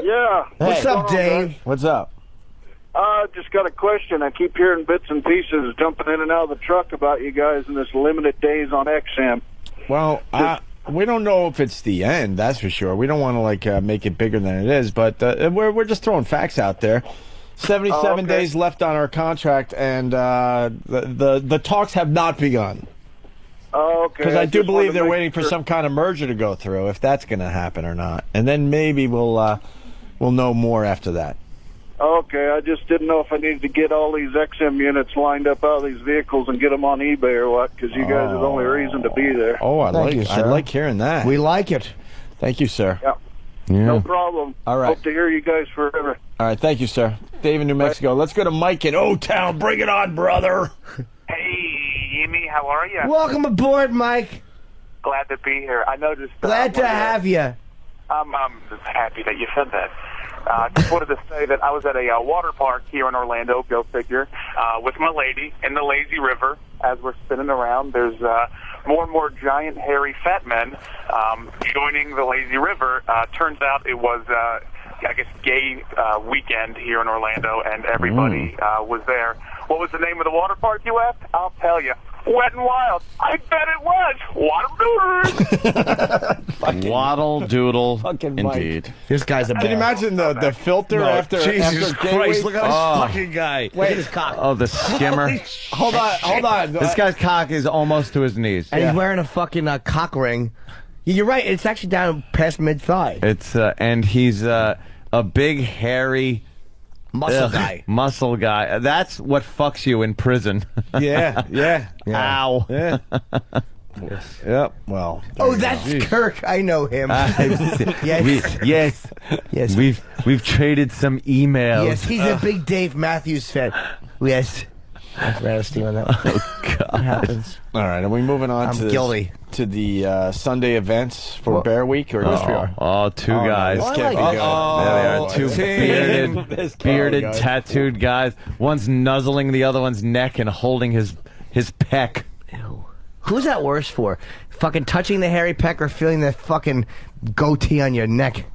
Yeah. What's up, Dave? What's up? Just got a question. I keep hearing bits and pieces jumping in and out of the truck about you guys and this limited days on XM. Well, we don't know if it's the end, that's for sure. We don't want to make it bigger than it is, but we're just throwing facts out there. 77 days left on our contract, and the talks have not begun. Oh, okay. Because I do just wanted believe to they're make waiting for sure. some kind of merger to go through, if that's going to happen or not, and then maybe we'll know more after that. Okay, I just didn't know if I needed to get all these XM units lined up out of these vehicles and get them on eBay or what, because you guys are the only reason to be there. Oh, I Thank you, sir. like hearing that. We like it. Thank you, sir. Yeah. No problem. All right. Hope to hear you guys forever. All right, thank you, sir. Dave in New Mexico. Let's go to Mike in O-Town. Bring it on, brother. Hey, Amy, how are you? Welcome aboard, Mike. Glad to be here. I noticed. Glad to have you. I'm just happy that you said that. Just wanted to say that I was at a water park here in Orlando, go figure, with my lady in the lazy river. As we're spinning around, there's more and more giant, hairy, fat men joining the lazy river. Turns out it was I guess, gay weekend here in Orlando, and everybody was there. What was the name of the water park, you asked? I'll tell you. Wet and Wild. I bet it was. Waddle Doodle. Indeed. This guy's a Can you imagine the filter after Jesus after Christ, look at this Oh. fucking guy. Look at his cock. Oh, the skimmer. Hold on. This guy's cock is almost to his knees. And he's wearing a fucking cock ring. You're right. It's actually down past mid-thigh. It's and he's a big, hairy muscle guy. Muscle guy. That's what fucks you in prison. Yeah. Ow. Yeah. Yep. Well. Oh, that's Kirk. I know him. Yes. We've traded some emails. Yes, he's a big Dave Matthews fan. Yes. That's Radisty on that. Oh God. What happens? All right. Are we moving on to the Sunday events for Bear Week? Or yes, we are. Oh, two guys. This can't be good. There they are. Two bearded, tattooed guys. One's nuzzling the other one's neck and holding his peck. Ew. Who's that worse for? Fucking touching the hairy peck or feeling the fucking goatee on your neck?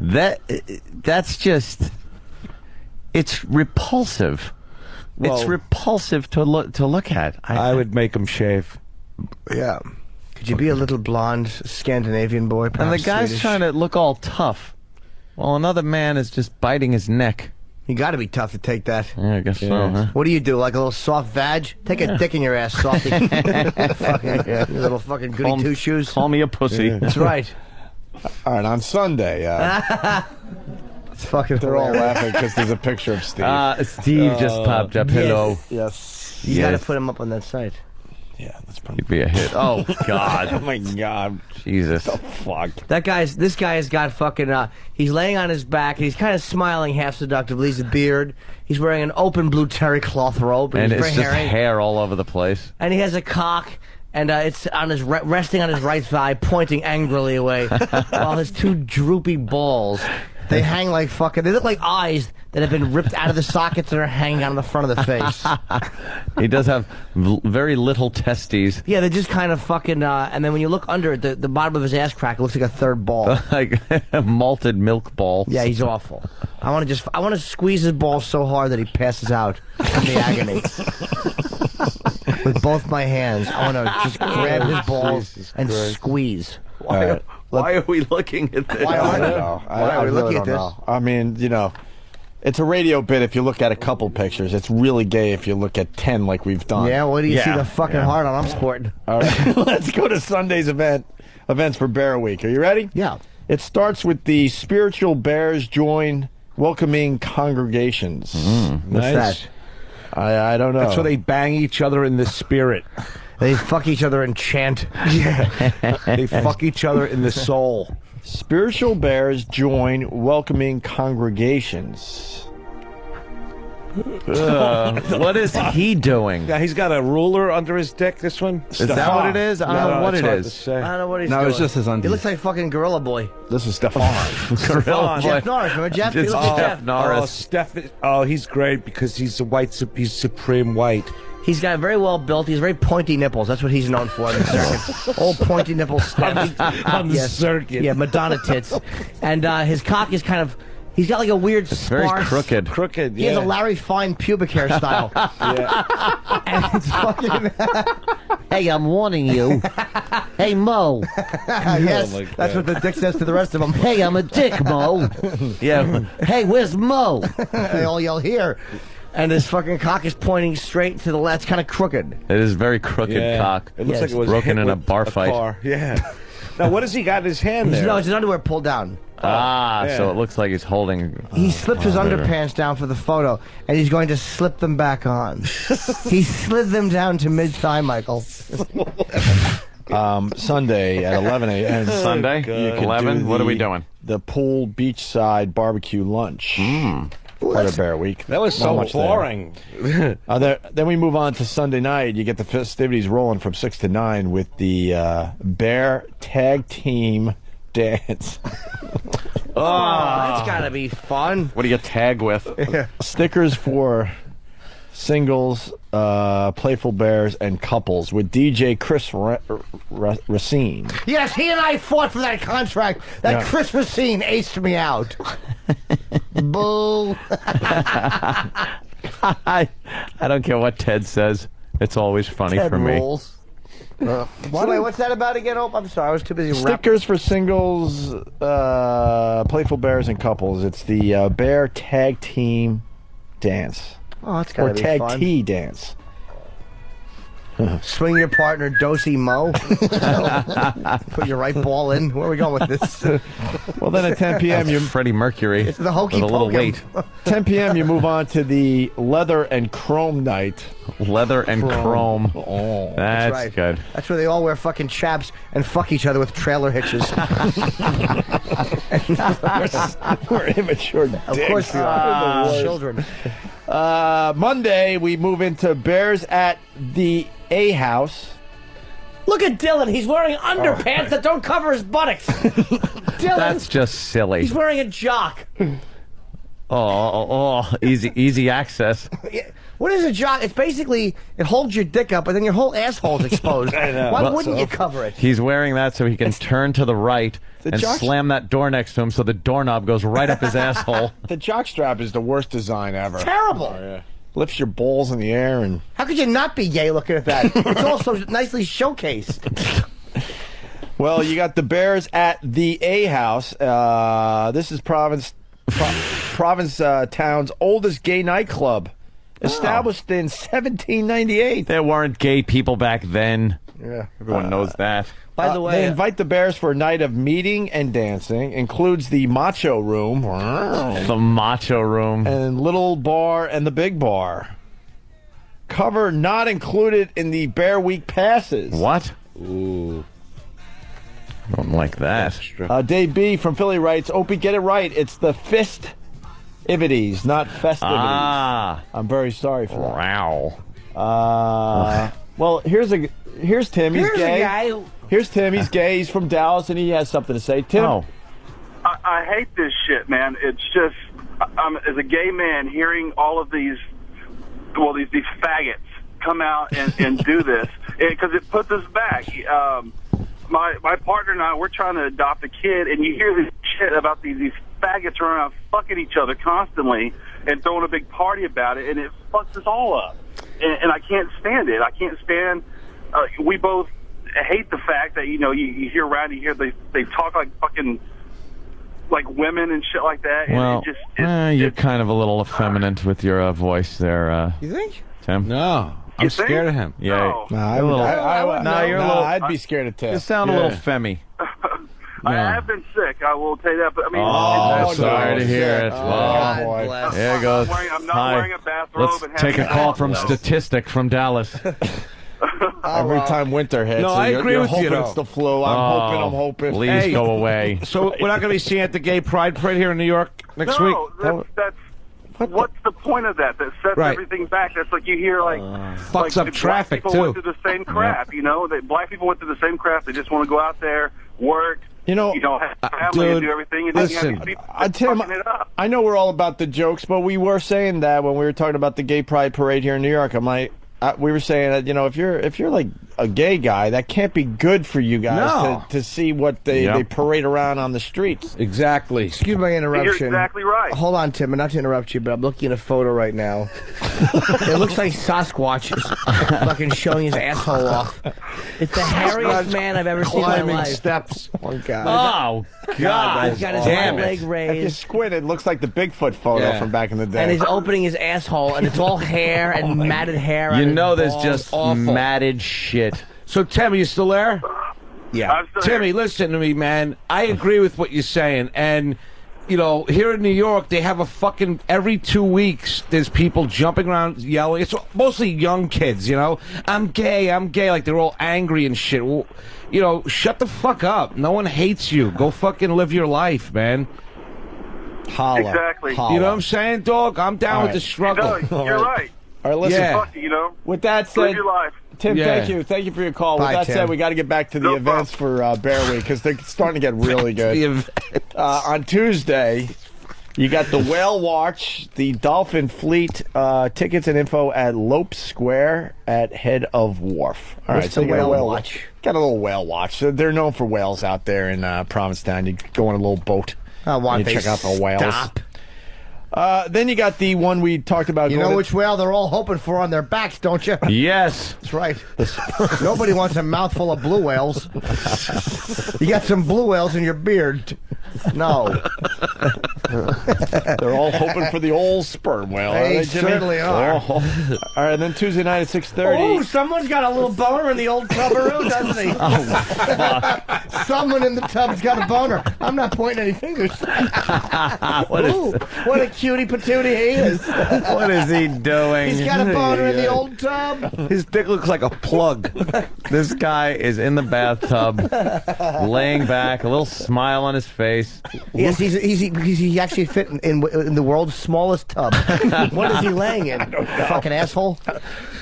That's just... It's repulsive. Well, it's repulsive to look at. I would make him shave. Yeah. Could you be a little blonde Scandinavian boy? And the guy's Swedish? trying to look all tough, while another man is just biting his neck. You got to be tough to take that. Yeah, I guess so. Huh? What do you do? Like a little soft vag? Take a dick in your ass, softy. Fucking, your little fucking goody two shoes. Call me a pussy. Yeah. That's right. All right. On Sunday. It's fucking. They're all laughing because there's a picture of Steve. Steve just popped up. Hello. Yes. You got to put him up on that site. Yeah, that's probably. He'd be a hit. Oh God. Oh my God. Jesus. What the fuck? This guy has got fucking, he's laying on his back, and he's kind of smiling half seductively. He's a beard. He's wearing an open blue terry cloth robe. And he's it's very just hairy. hair all over the place. And he has a cock, and it's on his resting on his right thigh, pointing angrily away, while his two droopy balls, they hang like fucking, they look like eyes that have been ripped out of the sockets and are hanging on the front of the face. He does have very little testes. Yeah, they're just kind of fucking, and then when you look under it, the bottom of his ass crack looks like a third ball. Like a malted milk ball. Yeah, he's awful. I want to squeeze his balls so hard that he passes out in the agony. With both my hands, I want to just grab his balls and squeeze. Why are we looking at this? Why I don't know. Why are we looking at this? I mean, it's a radio bit if you look at a couple pictures. It's really gay if you look at 10 like we've done. Yeah, what do you see the fucking heart on? I'm sporting. All right, let's go to Sunday's events for Bear Week. Are you ready? Yeah. It starts with the Spiritual Bears Join Welcoming Congregations. What's that? I don't know. That's where they bang each other in the spirit. They fuck each other and chant. Yeah. They fuck each other in the soul. Spiritual Bears Join Welcoming Congregations. What is he doing? Yeah, he's got a ruler under his dick, this one. Is that what it is? I don't know what it is. I don't know what he's No, doing. it's just his undies. He looks like fucking Gorilla Boy. This is Stefan. Gorilla Jeff Boy. Norris, remember Jeff? He It's looks like Jeff Jeff. Norris. He's great because he's he's supreme white. He's got very well built. He's very pointy nipples. That's what he's known for on the circuit. Old pointy nipple steps. On the circuit. Yeah, Madonna tits. And his cock is kind of... He's got like a weird Very sparse... crooked. Crooked, He has a Larry Fine pubic hairstyle. Yeah. And it's fucking... Hey, I'm warning you. Hey, Mo. Yes, like that's that. what the dick says to the rest of them. Hey, I'm a dick, Mo. Yeah. Hey, where's Mo? They all yell here. And his fucking cock is pointing straight to the left. It's kind of crooked. It is very crooked cock. It looks like it was broken hit in a with bar fight. car. Yeah. Now, what has he got in his hand there? No, it's his underwear pulled down. Yeah. Oh, So it looks like he's holding. He slipped his underpants down for the photo, and he's going to slip them back on. He slid them down to mid-thigh, Michael. Sunday at 11 a.m. Sunday? You could 11? do What are we doing? The pool beachside barbecue lunch. Part of Bear Week. That was so boring. Then we move on to Sunday night. You get the festivities rolling from 6 to 9 with the Bear Tag Team Dance. That's gotta be fun. What do you tag with? Stickers for singles, Playful Bears, and couples with DJ Chris Racine. Yes, he and I fought for that contract. That Chris Racine aced me out. Boo. I don't care what Ted says. It's always funny Ted for me. rules. What's that about again? Oh, I'm sorry. I was too busy. Stickers for singles, Playful Bears, and couples. It's the Bear Tag Team Dance. Oh, that's gotta be tag fun. T dance. Swing your partner, Dosey Mo. Put your right ball in. Where are we going with this? Well, then at 10 p.m. you Freddie Mercury. It's the hokey a little pokey. late. 10 p.m. you move on to the Leather and Chrome Night. Leather and Chrome. Oh, that's right. good. That's where they all wear fucking chaps and fuck each other with trailer hitches. We're immature dicks. Of course we are. Children. Monday we move into Bears at the A House. Look at Dylan. He's wearing underpants that don't cover his buttocks. Dylan. That's just silly. He's wearing a jock. Easy access. What is a jock? It's basically, it holds your dick up, and then your whole asshole's exposed. I know. Why wouldn't you cover it? He's wearing that so he can turn to the right The and jock- slam that door next to him so the doorknob goes right up his asshole. The jockstrap is the worst design ever. Terrible. Oh, yeah. Lifts your balls in the air and... How could you not be gay looking at that? It's also nicely showcased. Well, you got the Bears at the A House. This is Provincetown's oldest gay nightclub. Established in 1798. There weren't gay people back then. Yeah. Everyone knows that. By the way, they invite the Bears for a night of meeting and dancing. Includes the Macho Room. The Macho Room. And Little Bar and the Big Bar. Cover not included in the Bear Week passes. What? Ooh. I don't like that. Dave B. from Philly writes, Opie, get it right. It's the festivities, not festivities. Ah. I'm very sorry for that. Wow. Well, here's Tim. He's Here's gay. a guy who... Here's Tim. He's gay. He's from Dallas, and he has something to say. Tim. Oh. I hate this shit, man. It's just, as a gay man, hearing all of these faggots come out and do this, because it puts us back. My partner and I, we're trying to adopt a kid, and you hear this shit about these faggots running around fucking each other constantly and throwing a big party about it, and it fucks us all up. And I can't stand it. I can't stand... we both hate the fact that, you hear around, you hear they talk like fucking... like women and shit like that. Well, and you're kind of a little effeminate with your voice there. You think? Tim? No. I'm scared of him. Yeah. I'd be scared of Tim. You sound a little femmy. I have been sick, I will tell you that. But I mean, sorry to hear it. Oh, boy. There it goes. I'm not wearing a bathrobe. Let's and take a having call from Statistic from Dallas. Every time winter hits, No, I agree you're with you, hoping though. it's the flu. I'm hoping. Please Hey. go away. So we're not going to be seeing at the Gay Pride Parade here in New York next week? that's what's the point of that? That sets Right. everything back. That's like you hear Fucks up the traffic, black people too. went through the same crap. Black people went through the same crap. They just want to go out there, work. Have family and do everything. And then you have these people Tim, fucking it up. I know we're all about the jokes, but we were saying that when we were talking about the Gay Pride Parade here in New York. I'm like, we were saying that if you're like a gay guy, that can't be good for you guys to see what they parade around on the streets. Exactly. Excuse my interruption. You're exactly right. Hold on, Tim. Not to interrupt you, but I'm looking at a photo right now. It looks like Sasquatch is fucking showing his asshole off. It's the hairiest man I've ever seen in my Climbing life. steps. Oh, God. Oh, God. He's got his Damn one leg If you raised. squint, it looks like the Bigfoot photo from back in the day. And he's opening his asshole, and it's all hair and matted hair. You on know his there's balls. just Awful. matted shit. So, Tim, are you still there? Yeah. I'm still Timmy, here. listen to me, man. I agree with what you're saying. And, here in New York, they have a fucking... Every 2 weeks, there's people jumping around yelling. It's mostly young kids, I'm gay. Like, they're all angry and shit. Well, shut the fuck up. No one hates you. Go fucking live your life, man. Holla. Exactly. Holla. You know what I'm saying, dog? I'm down with the struggle. No, you're right. All right, listen. Yeah. Fuck it, With that Live said, your life. Tim, Yeah. thank you for your call. Bye, With that Tim. said, we got to get back to the events for Bear Week because they're starting to get really good. On Tuesday, You got the Whale Watch, the Dolphin Fleet, tickets and info at Lope Square at Head of Wharf. All right, so the Whale Watch? Got a little whale watch. They're known for whales out there in Provincetown. You go on a little boat. I want you check out the whales. Stop. Then you got the one we talked about. You know which whale they're all hoping for on their backs, don't you? Yes. That's right. Nobody wants a mouthful of blue whales. You got some blue whales in your beard. No. They're all hoping for the old sperm whale. They certainly are. All right, and then Tuesday night at 6:30. Oh, someone's got a little boner in the old tubberoo, doesn't he? Oh, fuck. Someone in the tub's got a boner. I'm not pointing any fingers. What What a cutie patootie he is. What is he doing? He's got a boner in the old tub. His dick looks like a plug. This guy is in the bathtub, laying back, a little smile on his face. Yes, he's actually fit in the world's smallest tub. What is he laying in? Fucking asshole.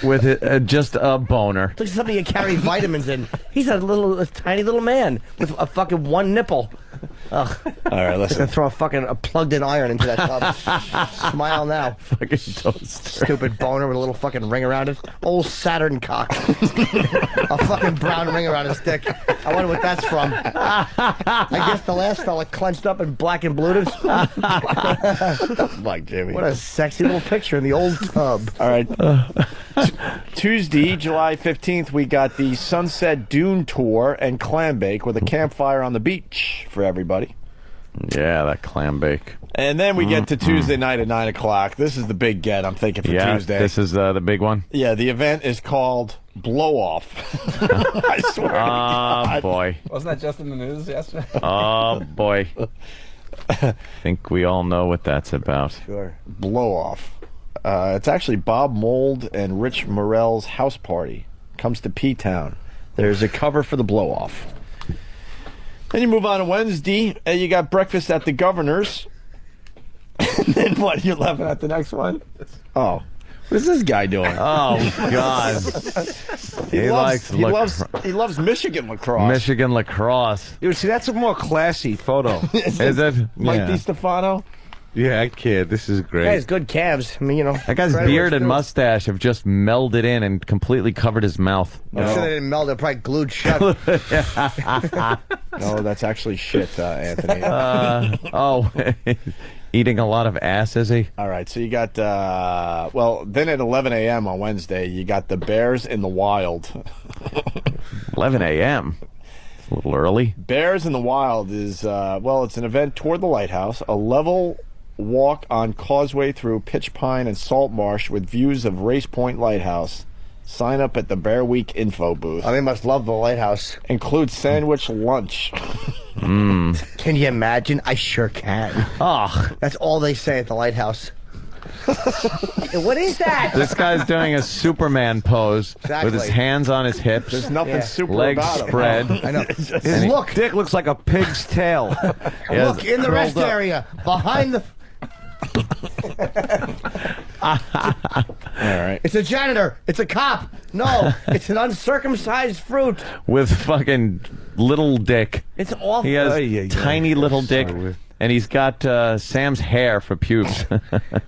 With just a boner. Looks like something you carry vitamins in. He's a tiny little man with a fucking one nipple. Ugh. All right, listen. Gonna throw a plugged-in iron into that tub. Smile now. Fucking toaster. Stupid boner with a little fucking ring around it. Old Saturn cock. A fucking brown ring around his dick. I wonder what that's from. I guess the last fella clenched up and black and blued it. Like Jimmy. What a sexy little picture in the old tub. All right. Tuesday, July 15th, we got the Sunset Dune Tour and clam bake with a campfire on the beach for everybody. Yeah, that clam bake. And then we get to Tuesday night at 9 o'clock. This is the big get, I'm thinking, for Tuesday. This is the big one? Yeah, the event is called Blow Off. I swear to God. Oh, boy. Wasn't that just in the news yesterday? Oh, boy. I think we all know what that's about. Sure. Blow Off. It's actually Bob Mould and Rich Morell's house party. Comes to P-Town. There's a cover for the Blow Off. Then you move on to Wednesday, and you got breakfast at the Governor's. And then what? You're laughing at the next one? Oh. What is this guy doing? Oh, God. He loves Michigan lacrosse. Michigan lacrosse. Dude, see, that's a more classy photo. Is it? Mike DiStefano? Yeah, I kid. This is great. He has good calves. I mean, that guy's beard and mustache have just melded in and completely covered his mouth. I'm sure they didn't meld. They're probably glued shut. No, that's actually shit, Anthony. Eating a lot of ass, is he? All right, so you got, then at 11 a.m. on Wednesday, you got the Bears in the Wild. 11 a.m.? A little early. Bears in the Wild is, it's an event toward the lighthouse, a level walk on causeway through Pitch Pine and Salt Marsh with views of Race Point Lighthouse. Sign up at the Bear Week info booth. Oh, they must love the lighthouse. Includes sandwich lunch. Can you imagine? I sure can. Oh, that's all they say at the lighthouse. What is that? This guy's doing a Superman pose with his hands on his hips. There's nothing super legs about him. spread. I know. His dick looks like a pig's tail. Look in the rest area behind the. All right. It's a janitor. It's a cop. No, it's an uncircumcised fruit. With fucking little dick. It's awful. He has tiny little dick. And he's got Sam's hair for pubes.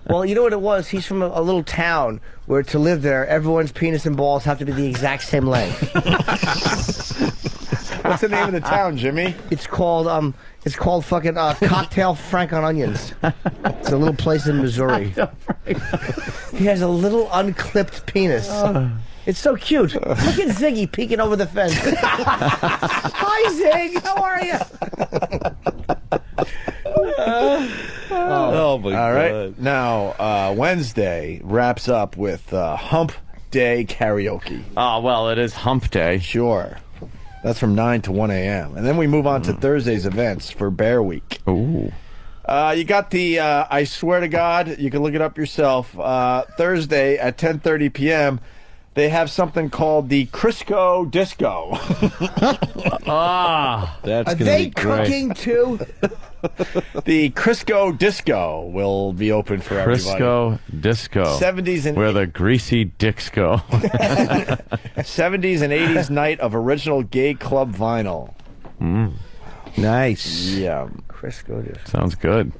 Well, you know what it was? He's from a little town where to live there, everyone's penis and balls have to be the exact same length. What's the name of the town, Jimmy? It's called fucking Cocktail Frank on Onions. It's a little place in Missouri. He has a little unclipped penis. It's so cute. Look at Ziggy peeking over the fence. Hi, Zig. How are you? Oh my God. All right. Now, Wednesday wraps up with Hump Day karaoke. Oh, well, it is Hump Day. Sure. That's from 9 to 1 a.m. And then we move on to Thursday's events for Bear Week. Ooh. You got the, I swear to God, you can look it up yourself, Thursday at 10:30 p.m., they have something called the Crisco Disco. That's Are they cooking too? The Crisco Disco will be open for everybody. Crisco Disco. 70s and where the greasy dicks go. 70s and 80s night of original gay club vinyl. Nice. Yeah. Crisco Disco. Sounds good.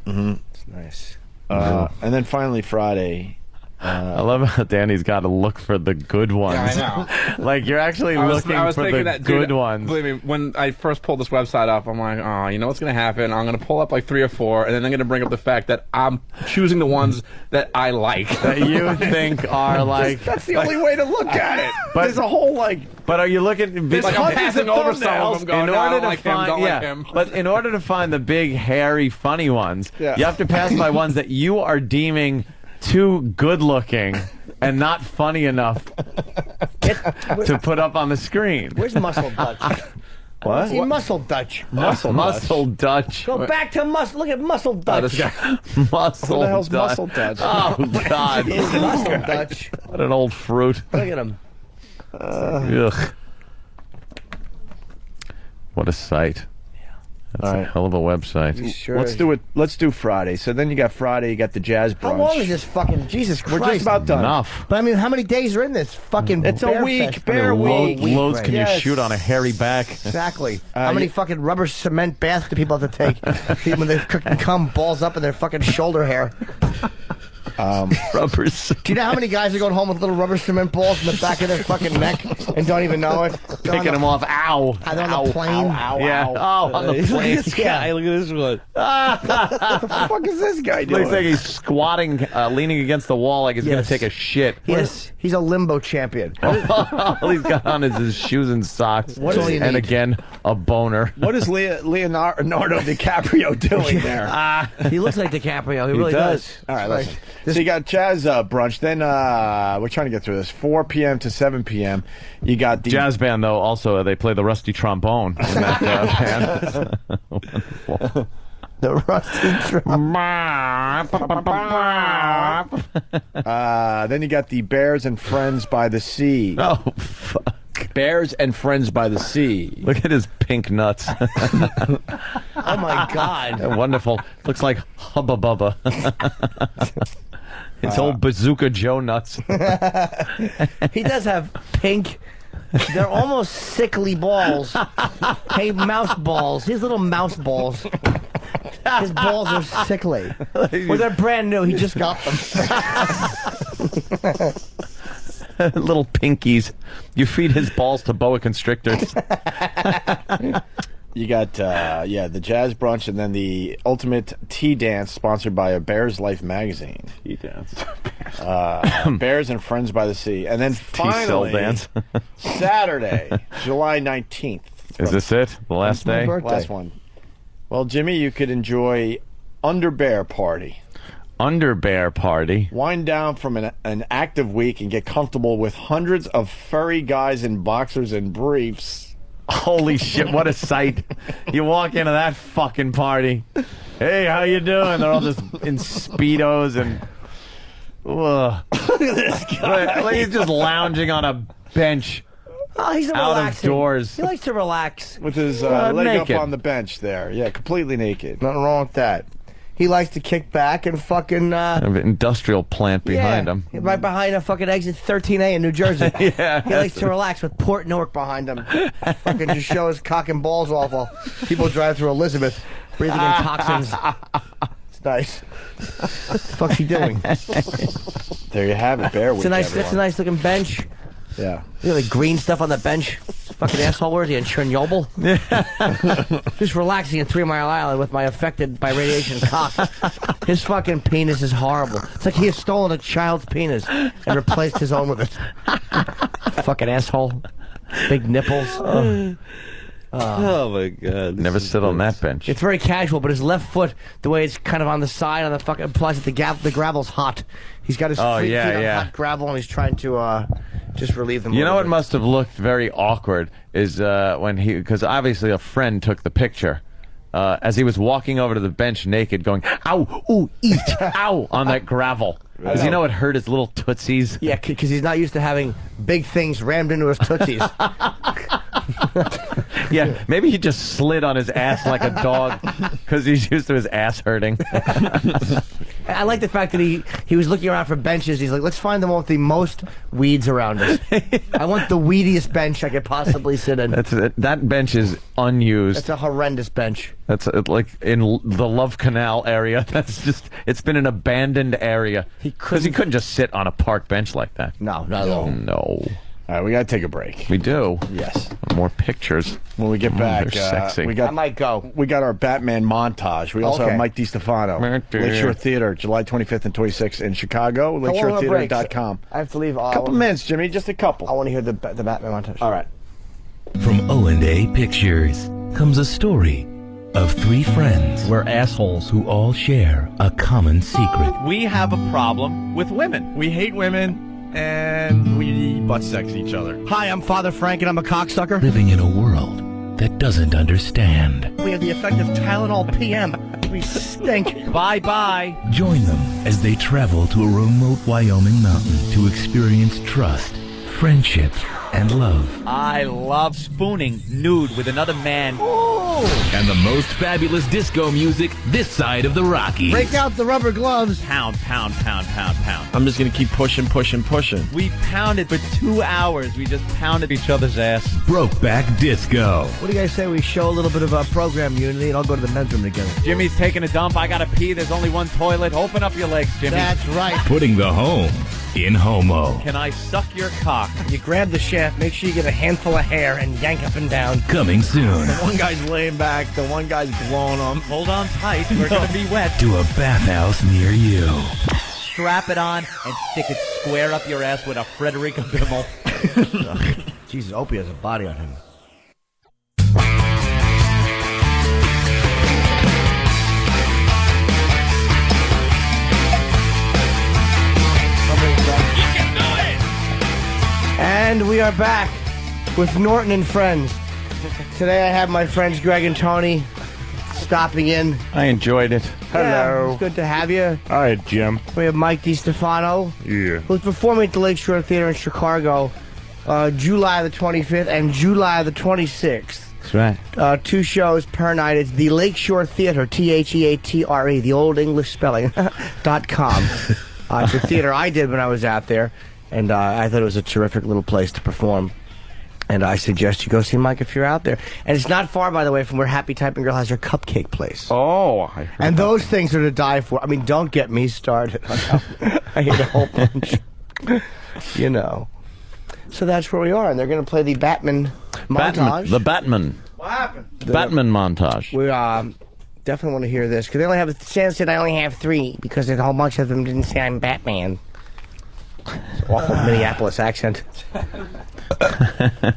Nice. And then finally Friday. I love how Danny's got to look for the good ones. Yeah, I know. Like, you're actually looking for the good ones. Believe me, when I first pulled this website up, I'm like, oh, you know what's going to happen? I'm going to pull up like 3 or 4, and then I'm going to bring up the fact that I'm choosing the ones that I like. That you think are like... That's the only way to look at it. But, there's a whole, like... But are you looking... Like I'm passing over some of them going, in no, I order don't to like him, find, don't yeah, like him. But in order to find the big, hairy, funny ones, Yeah. you have to pass by ones that you are deeming too good-looking and not funny enough to put up on the screen. Where's Muscle Dutch? What? See, Muscle Dutch. Muscle Dutch. Go back to Muscle. Look at Muscle Dutch. Muscle Who the hell's Dutch. Muscle Dutch? Oh, God. It's Muscle Dutch. What an old fruit. Look at him. Ugh. What a sight. That's All a right. hell of a website. Sure. Let's do it. Let's do Friday. So then you got Friday. You got the jazz brunch. How long is this fucking Jesus Christ? We're just about done. Enough. But I mean, how many days are in this fucking? It's a bear week, fest? bear week. Loads can Yes. you shoot on a hairy back? Exactly. How many fucking rubber cement baths do people have to take when they come balls up in their fucking shoulder hair? Rubber Do you know how many guys are going home with little rubber cement balls in the back of their fucking neck and don't even know it? Picking them off. Ow. They're on the plane. Yeah. Oh, on the Look plane. at this guy. Look at this one. What the fuck is this guy doing? Looks like he's squatting, leaning against the wall like he's going Yes. to take a shit. Yes, he's a limbo champion. All he's got on is his shoes and socks. What is all you and need? again, a boner. What is Leonardo DiCaprio doing there? He looks like DiCaprio. He really does. All right, listen. So you got jazz brunch. Then we're trying to get through this. 4 p.m. to 7 p.m. You got the Jazz band, though, also, they play the rusty trombone in that band. Wonderful. The rusty then you got the Bears and Friends by the Sea. Oh, fuck. Bears and Friends by the Sea. Look at his pink nuts. Oh, my God. Wonderful. Looks like Hubba Bubba. It's old Bazooka Joe nuts. He does have pink. They're almost sickly balls. Hey, mouse balls. His little mouse balls. His balls are sickly. Well, they're brand new. He just got them. Little pinkies. You feed his balls to boa constrictors. You got, the jazz brunch and then the ultimate tea dance sponsored by a Bears Life magazine. Tea dance. Bears and Friends by the Sea. And then T-cell finally, dance. Saturday, July 19th. Is this it? The last day? Last one. Well, Jimmy, you could enjoy Under Bear Party. Under Bear Party. Wind down from an active week and get comfortable with hundreds of furry guys in boxers and briefs. Holy shit, what a sight. You walk into that fucking party. Hey, how you doing? They're all just in Speedos and... Ugh. Look at this guy. Like he's just lounging on a bench. Oh, he's out relaxing. of doors. He likes to relax. With his leg naked. up on the bench there. Yeah, completely naked. Nothing wrong with that. He likes to kick back and fucking... An industrial plant behind him. Right behind a fucking exit 13A in New Jersey. Yeah. He likes to relax with Port Newark behind him. Fucking just show his cock and balls off while people drive through Elizabeth, breathing in toxins. It's nice. What the fuck's he doing? There you have it, Bear Week, That's a everyone. nice looking bench. Yeah. Really green stuff on the bench. Fucking asshole, where is he? In Chernobyl? Just relaxing in 3 Mile Island with my affected by radiation cock. His fucking penis is horrible. It's like he has stolen a child's penis and replaced his own with it. Fucking asshole. Big nipples. Oh my God! Never sit on that bench. It's very casual, but his left foot, the way it's kind of on the side on the fucking, implies that the gravel's hot. He's got his feet on hot gravel, and he's trying to just relieve them. You know what must have looked very awkward is when because obviously a friend took the picture. As he was walking over to the bench naked, going, ow, ooh, eat, ow, on that gravel. Because you know it hurt his little tootsies? Yeah, because he's not used to having big things rammed into his tootsies. Yeah, maybe he just slid on his ass like a dog because he's used to his ass hurting. I like the fact that he was looking around for benches. He's like, let's find the one with the most weeds around us. I want the weediest bench I could possibly sit in. That bench is unused. That's a horrendous bench. That's like in the Love Canal area. It's been an abandoned area. Because he couldn't just sit on a park bench like that. No, not at all. No. All right, we got to take a break. We do. Yes. More pictures. When we get back, they're sexy. I might go. We got our Batman montage. We also have Mike DiStefano. Lakeshore Theater, July 25th and 26th in Chicago. LakeshoreTheater.com. I have to leave. A couple minutes, Jimmy. Just a couple. I want to hear the Batman montage. All right. From O&A Pictures comes a story of three friends. We're assholes who all share a common secret. We have a problem with women. We hate women. And we butt sex each other. Hi, I'm Father Frank, and I'm a cocksucker. Living in a world that doesn't understand. We have the effect of Tylenol PM. We stink. Bye-bye. Join them as they travel to a remote Wyoming mountain to experience trust, friendship, and love. I love spooning nude with another man. Ooh. And the most fabulous disco music this side of the Rockies. Break out the rubber gloves. Pound, pound, pound, pound, pound. I'm just going to keep pushing. We pounded for 2 hours. We just pounded each other's ass. Brokeback Disco. What do you guys say we show a little bit of program unity and I'll go to the men's room together? Jimmy's taking a dump. I gotta pee. There's only one toilet. Open up your legs, Jimmy. That's right. Putting the home in homo. Can I suck your cock? You grab the shaft, make sure you get a handful of hair and yank up and down. Coming soon. The one guy's laying back, the one guy's blowing them. Hold on tight, we're gonna be wet. To a bathhouse near you. Strap it on and stick it square up your ass with a Frederica Bimmel. Jesus, Opie has a body on him. And we are back with Norton and Friends. Today I have my friends Greg and Tony stopping in. I enjoyed it. Hello. It's good to have you. All right, Jim. We have Mike DiStefano. Yeah. Who's performing at the Lakeshore Theater in Chicago July the 25th and July the 26th. That's right. 2 shows per night. It's the Lakeshore Theater, Theatre, the old English spelling, .com. It's a theater I did when I was out there. And I thought it was a terrific little place to perform. And I suggest you go see Mike if you're out there. And it's not far, by the way, from where Happy Typing Girl has her cupcake place. Oh, and those things are to die for. I mean, don't get me started. I hate a whole bunch. You know. So that's where we are. And they're going to play the Batman montage. The Batman. What happened? The Batman montage. We definitely want to hear this. Because they only have, Stan said I only have 3. Because a whole bunch of them didn't say I'm Batman. Awful Minneapolis accent.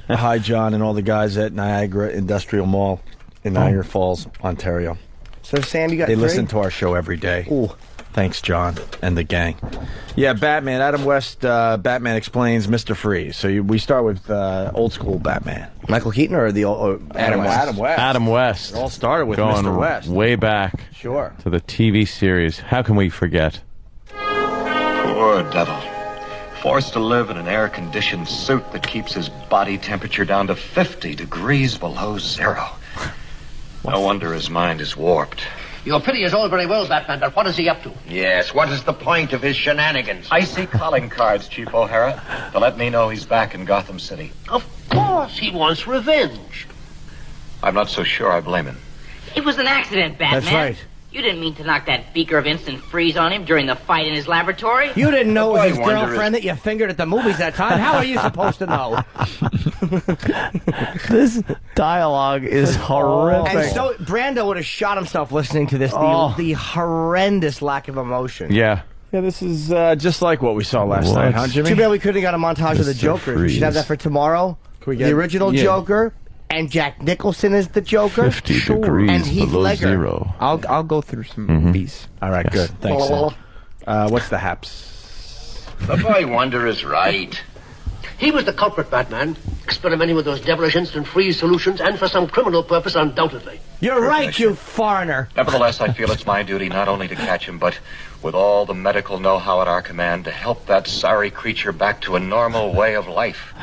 Hi, John, and all the guys at Niagara Industrial Mall in Niagara Falls, Ontario. So, Sam, you got They 3? listen to our show every day. Ooh. Thanks, John, and the gang. Yeah, Batman. Adam West, Batman Explains, Mr. Freeze. So we start with old school Batman. Michael Keaton or the Adam West? Adam West. Adam West. It all started with Going Mr. West. Way back. Sure. To the TV series. How can we forget? Poor devil. Forced to live in an air-conditioned suit that keeps his body temperature down to 50 degrees below zero. No wonder his mind is warped. Your pity is all very well, Batman, but what is he up to? Yes, what is the point of his shenanigans? Icy calling cards, Chief O'Hara, to let me know he's back in Gotham City. Of course, he wants revenge. I'm not so sure I blame him. It was an accident, Batman. That's right. You didn't mean to knock that beaker of instant freeze on him during the fight in his laboratory. You didn't know it was his girlfriend that you fingered at the movies that time. How are you supposed to know? This dialogue is horrific. And so Brando would have shot himself listening to this. The horrendous lack of emotion. Yeah. Yeah, this is just like what we saw last night, huh, Jimmy? Too bad we couldn't have got a montage of the Mr. Joker. We should have that for tomorrow. The original Joker. And Jack Nicholson is the Joker. 50 degrees and Heath below Ledger. zero. I'll go through some movies. All right, good. Thanks. What's the haps? The boy wonder is right. He was the culprit, Batman, experimenting with those devilish instant freeze solutions, and for some criminal purpose, undoubtedly. You're right, you foreigner. Nevertheless, I feel it's my duty not only to catch him, but with all the medical know-how at our command, to help that sorry creature back to a normal way of life.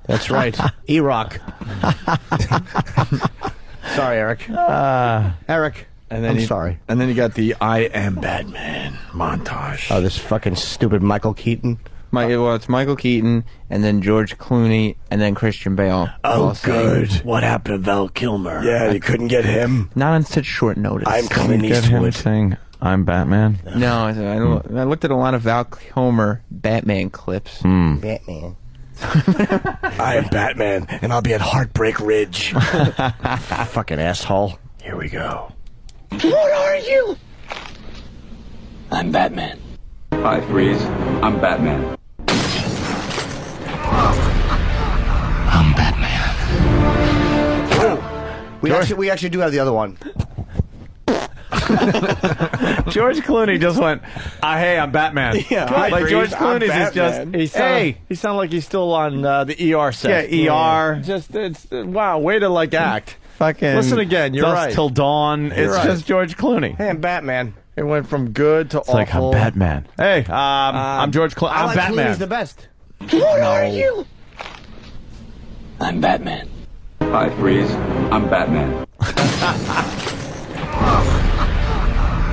That's right. E-Rock. Sorry, Eric. Eric. And then I'm sorry. And then you got the I Am Batman montage. Oh, this fucking stupid Michael Keaton. Well, it's Michael Keaton, and then George Clooney, and then Christian Bale. Oh, good. What happened to Val Kilmer? Yeah, you couldn't get him? Not on such short notice. I'm Clint Get him Eastwood. saying, I'm Batman? No, I looked at a lot of Val Kilmer Batman clips. Batman. I am Batman, and I'll be at Heartbreak Ridge. Fucking asshole. Here we go. What are you? I'm Batman. Hi, Freeze. I'm Batman. I'm Batman. We actually do have the other one. George Clooney just went, hey, I'm Batman. Yeah, like George Clooney's is just, Hey. he sounded like he's still on the ER set. Yeah, ER. Just, it's, wow, way to like act. Fucking Listen again, you're Dusk right. till dawn. You're It's right. just George Clooney. Hey, I'm Batman. It went from good to awful. Like, I'm Batman. Hey, I'm George Clooney. I I'm like Batman. Clooney's the best. What are you? I'm Batman. Hi, Freeze. I'm Batman.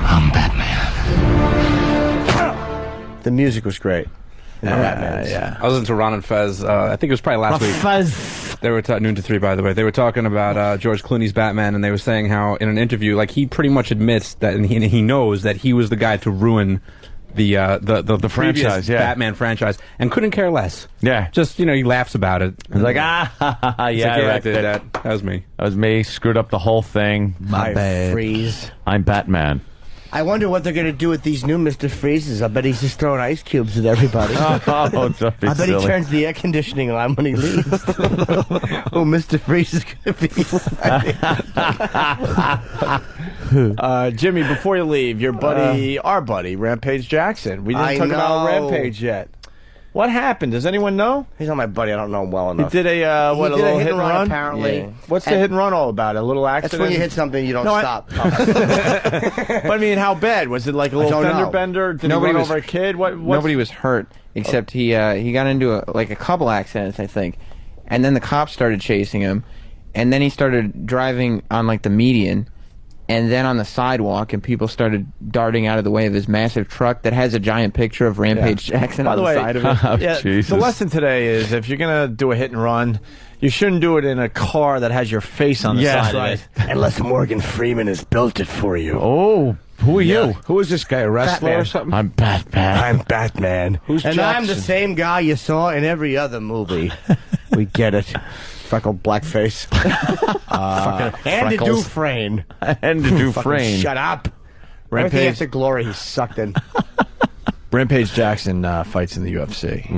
I'm Batman. The music was great. Yeah. I was into Ron and Fez. I think it was probably last week. Fuzz. They were noon to 3, by the way. They were talking about George Clooney's Batman, and they were saying how in an interview, like he pretty much admits that, and he knows that he was the guy to ruin the previous franchise, yeah. Batman franchise, and couldn't care less. Yeah. Just he laughs about it. He's like, yeah, I did that. That was me. That was me. Screwed up the whole thing. My bad. Freeze. I'm Batman. I wonder what they're going to do with these new Mr. Freezes. I bet he's just throwing ice cubes at everybody. Don't be I bet silly. he turns the air conditioning on when he leaves. Oh, Mr. Freeze is going to be... Jimmy, before you leave, your buddy, our buddy, Rampage Jackson. We didn't I talk about know. Rampage yet. What happened? Does anyone know? He's not my buddy. I don't know him well He enough. did a He did little hit and run? apparently. Yeah. What's the hit and run all about? A little accident? That's when you hit something, you don't No, stop. But I mean, how bad? Was it like a little don't fender know. bender? Did Nobody he run was- over a kid? What's... Nobody was hurt except he got into a couple accidents, I think, and then the cops started chasing him, and then he started driving on like the median, and then on the sidewalk, and people started darting out of the way of his massive truck that has a giant picture of Rampage Jackson By on the way, side of it. the lesson today is if you're going to do a hit and run, you shouldn't do it in a car that has your face on the side of it. Unless Morgan Freeman has built it for you. Oh, who are you? Who is this guy, a wrestler Batman. or something? I'm Batman. I'm Batman. Who's and I'm the Jackson? same guy you saw in every other movie. We get it. Freckled blackface. Andy freckles. Dufresne. And to do frame. Shut up. Rampage. Everything after glory he's sucked in. Rampage Jackson fights in the UFC.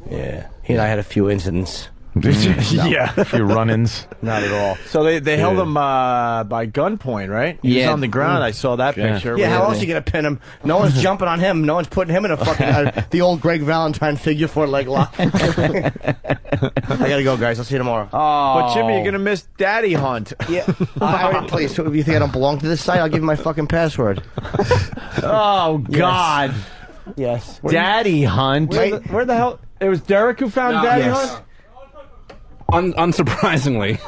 Yeah. He and I had a few incidents. Yeah. A few run-ins. Not at all. So they held him by gunpoint, right? He was Yeah. on the ground. I saw that Yeah. picture. Yeah, how else are you going to pin him? No one's jumping on him. No one's putting him in a fucking... the old Greg Valentine figure 4 leg lock. I got to go, guys. I'll see you tomorrow. But Jimmy, you're going to miss Daddy Hunt. Yeah. Please, so if you think I don't belong to this site, I'll give you my fucking password. Oh, God. Yes. Daddy Hunt. Where the hell? It was Derek who found Daddy Yes. Hunt? Unsurprisingly,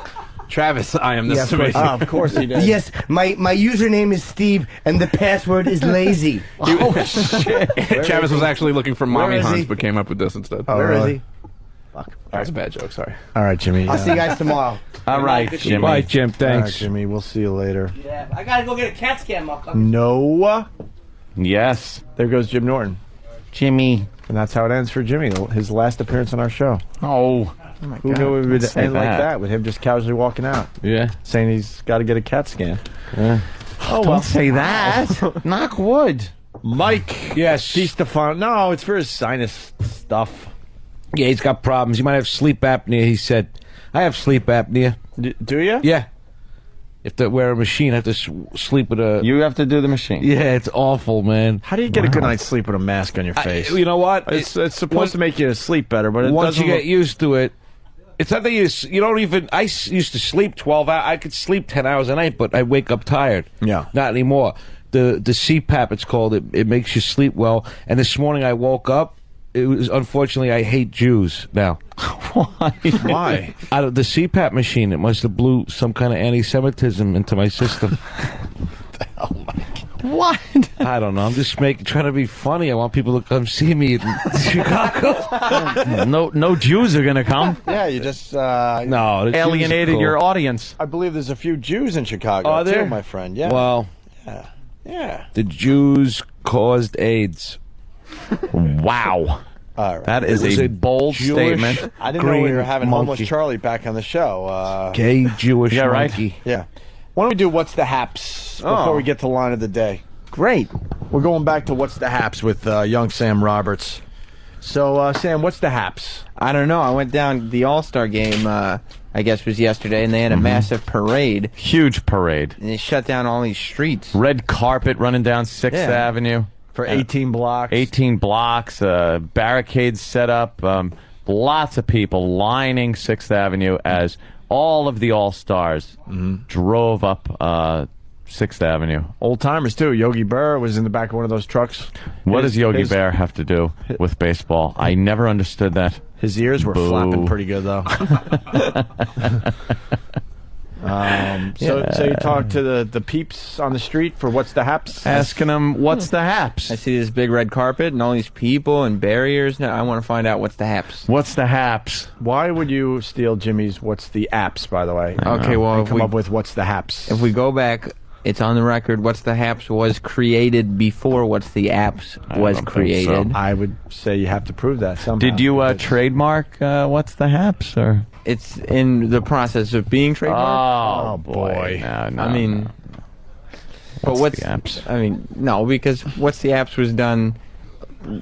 Travis, I am this Yes, amazing. of course he did. Yes, my username is Steve, and the password is lazy. Oh, shit. Travis was actually looking for Mommy is he? Hunt, but came up with this instead. Where is he? That's a bad joke, sorry. All right, Jimmy. I'll see you guys tomorrow. All right, Good Jimmy. Bye, Jim. All right, Thanks. Jimmy. We'll see you later. Yeah, I got to go get a CAT scan, motherfucker. No. Yes. There goes Jim Norton. Jimmy. And that's how it ends for Jimmy, his last appearance on our show. Oh. Who knew it would Don't say end like that. that, with him just casually walking out, Yeah. saying he's got to get a CAT scan. Oh, well. don't say that. Knock wood. Mike. Yes. DeStefano. No, it's for his sinus stuff. Yeah, he's got problems. He might have sleep apnea, he said. I have sleep apnea. Do you? Yeah. If to wear a machine, I have to sleep with a... You have to do the machine. Yeah, it's awful, man. How do you get a good night's sleep with a mask on your face? You know what? It's supposed to make you sleep better, but it once you doesn't get used to it, it's not that you don't even... used to sleep 12 hours. I could sleep 10 hours a night, but I wake up tired. Yeah. Not anymore. The CPAP, it's called, it makes you sleep well. And this morning I woke up. It was, unfortunately, I hate Jews now. Why? Why? Out of the CPAP machine, it must have blew some kind of anti-Semitism into my system. What? I don't know. I'm just trying to be funny. I want people to come see me in Chicago. No Jews are going to come. Yeah, you just no alienated your audience. I believe there's a few Jews in Chicago. Are there, too, my friend? Yeah. Well, yeah. The Jews caused AIDS. Wow. All right. That is a bold statement. I didn't know we were having Homeless Charlie back on the show. Gay Jewish right. monkey. Yeah. Why don't we do What's the Haps before we get to line of the day? Great. We're going back to What's the Haps with young Sam Roberts. So, Sam, what's the Haps? I don't know. I went down to the All-Star game, I guess was yesterday, and they had a massive parade. Huge parade. And they shut down all these streets. Red carpet running down 6th Avenue. For 18 blocks. 18 blocks, barricades set up, lots of people lining 6th Avenue as all of the All-Stars drove up 6th Avenue. Old timers, too. Yogi Berra was in the back of one of those trucks. What does Yogi Berra have to do with baseball? I never understood that. His ears were flapping pretty good, though. So you talk to the peeps on the street for What's the Haps? Asking them, what's the Haps? I see this big red carpet and all these people and barriers. Now I want to find out what's the Haps. What's the Haps? Why would you steal Jimmy's What's the Apps, by the way? Okay, well, and come up with What's the Haps. If we go back, it's on the record. What's the Haps was created before What's the Apps was created. So. I would say you have to prove that somehow. Did you trademark What's the Haps? Or it's in the process of being trademarked. Oh boy! No, I mean, but what's the Apps? I mean, no, because What's the Apps was done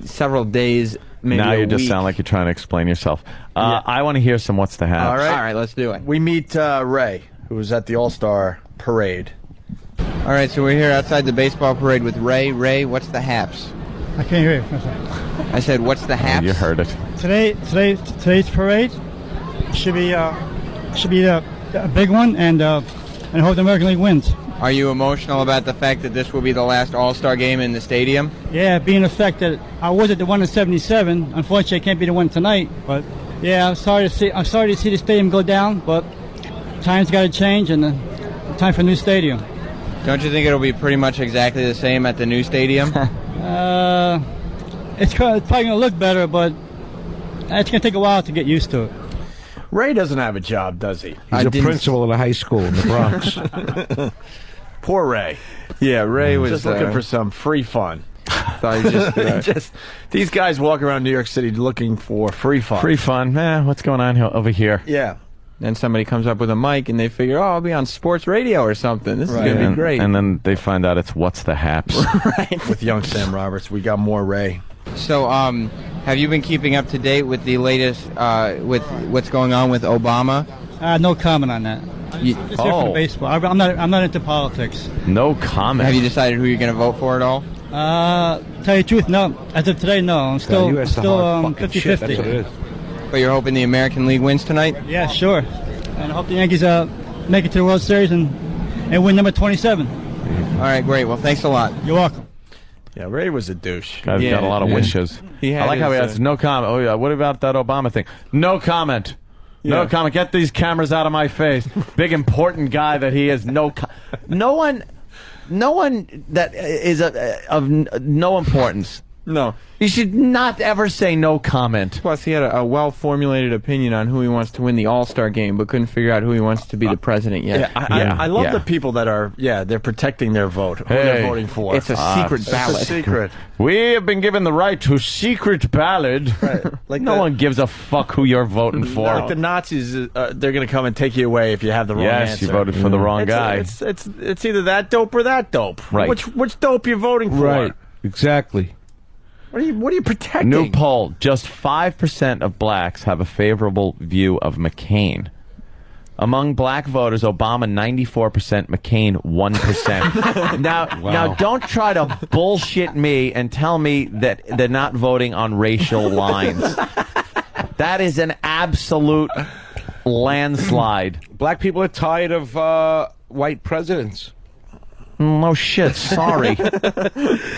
several days. Maybe now you just week. sound like you're trying to explain yourself. I want to hear some What's the Haps. All right, let's do it. We meet Ray, who was at the All-Star Parade. All right, so we're here outside the baseball parade with Ray. Ray, what's the Haps? I can't hear you. I said, what's the Haps? You heard it. Today's parade should be a big one, and I hope the American League wins. Are you emotional about the fact that this will be the last All-Star game in the stadium? Yeah, being the fact that I was at the one in '77. Unfortunately, I can't be the one tonight. But yeah, I'm sorry to see the stadium go down. But times got to change, and time for a new stadium. Don't you think it'll be pretty much exactly the same at the new stadium? It's probably going to look better, but it's going to take a while to get used to it. Ray doesn't have a job, does he? He's a principal at a high school in the Bronx. Poor Ray. Yeah, Ray was just looking for some free fun. Thought he just these guys walk around New York City looking for free fun. Free fun. What's going on over here? Yeah. Then somebody comes up with a mic and they figure, I'll be on sports radio or something. This is going to be great. And then they find out it's What's the Haps. Right. With young Sam Roberts, we got more Ray. So, have you been keeping up to date with the latest, with what's going on with Obama? No comment on that. Just here for the baseball. I'm not into politics. No comment. Have you decided who you're going to vote for at all? Tell you the truth, no. As of today, no. I'm still 50-50. But you're hoping the American League wins tonight? Yeah, sure. And I hope the Yankees make it to the World Series and win number 27. All right, great. Well, thanks a lot. You're welcome. Yeah, Ray was a douche. Guy's got a lot of wishes. I like how he has no comment. Oh, yeah, what about that Obama thing? No comment. No comment. Get these cameras out of my face. Big important guy that he is. No one that is of no importance. No. You should not ever say no comment. Plus, he had a well-formulated opinion on who he wants to win the All-Star game, but couldn't figure out who he wants to be the president yet. I love the people that are, they're protecting their vote, who they're voting for. It's a secret ballot. It's a secret. We have been given the right to secret ballot. Right. Like no one gives a fuck who you're voting for. Like the Nazis, they're going to come and take you away if you have the wrong answer. Yes, you voted for the wrong guy. It's either that dope or that dope. Right. Which dope you voting for? Right. Exactly. What are you protecting? New poll: just 5% of blacks have a favorable view of McCain. Among black voters, Obama 94%, McCain 1%. Now, don't try to bullshit me and tell me that they're not voting on racial lines. That is an absolute landslide. Black people are tired of white presidents. No shit, sorry.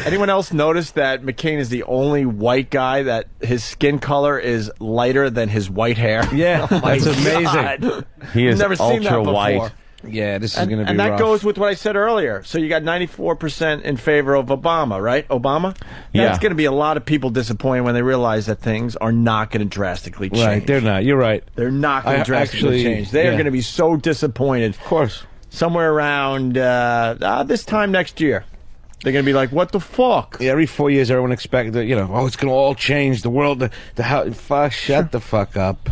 Anyone else notice that McCain is the only white guy that his skin color is lighter than his white hair? Yeah, that's amazing. He is never seen that ultra before. white. Yeah, this is And, going to be and that rough. goes with what I said earlier. So you got 94% in favor of Obama, right? Obama? Yeah. That's going to be a lot of people disappointed when they realize that things are not going to drastically change. Right, they're not. You're right. They're not going to drastically change. They are going to be so disappointed. Of course. Somewhere around this time next year. They're going to be like, what the fuck? Yeah, every 4 years, everyone expects that, it's going to all change. The world, shut the fuck up.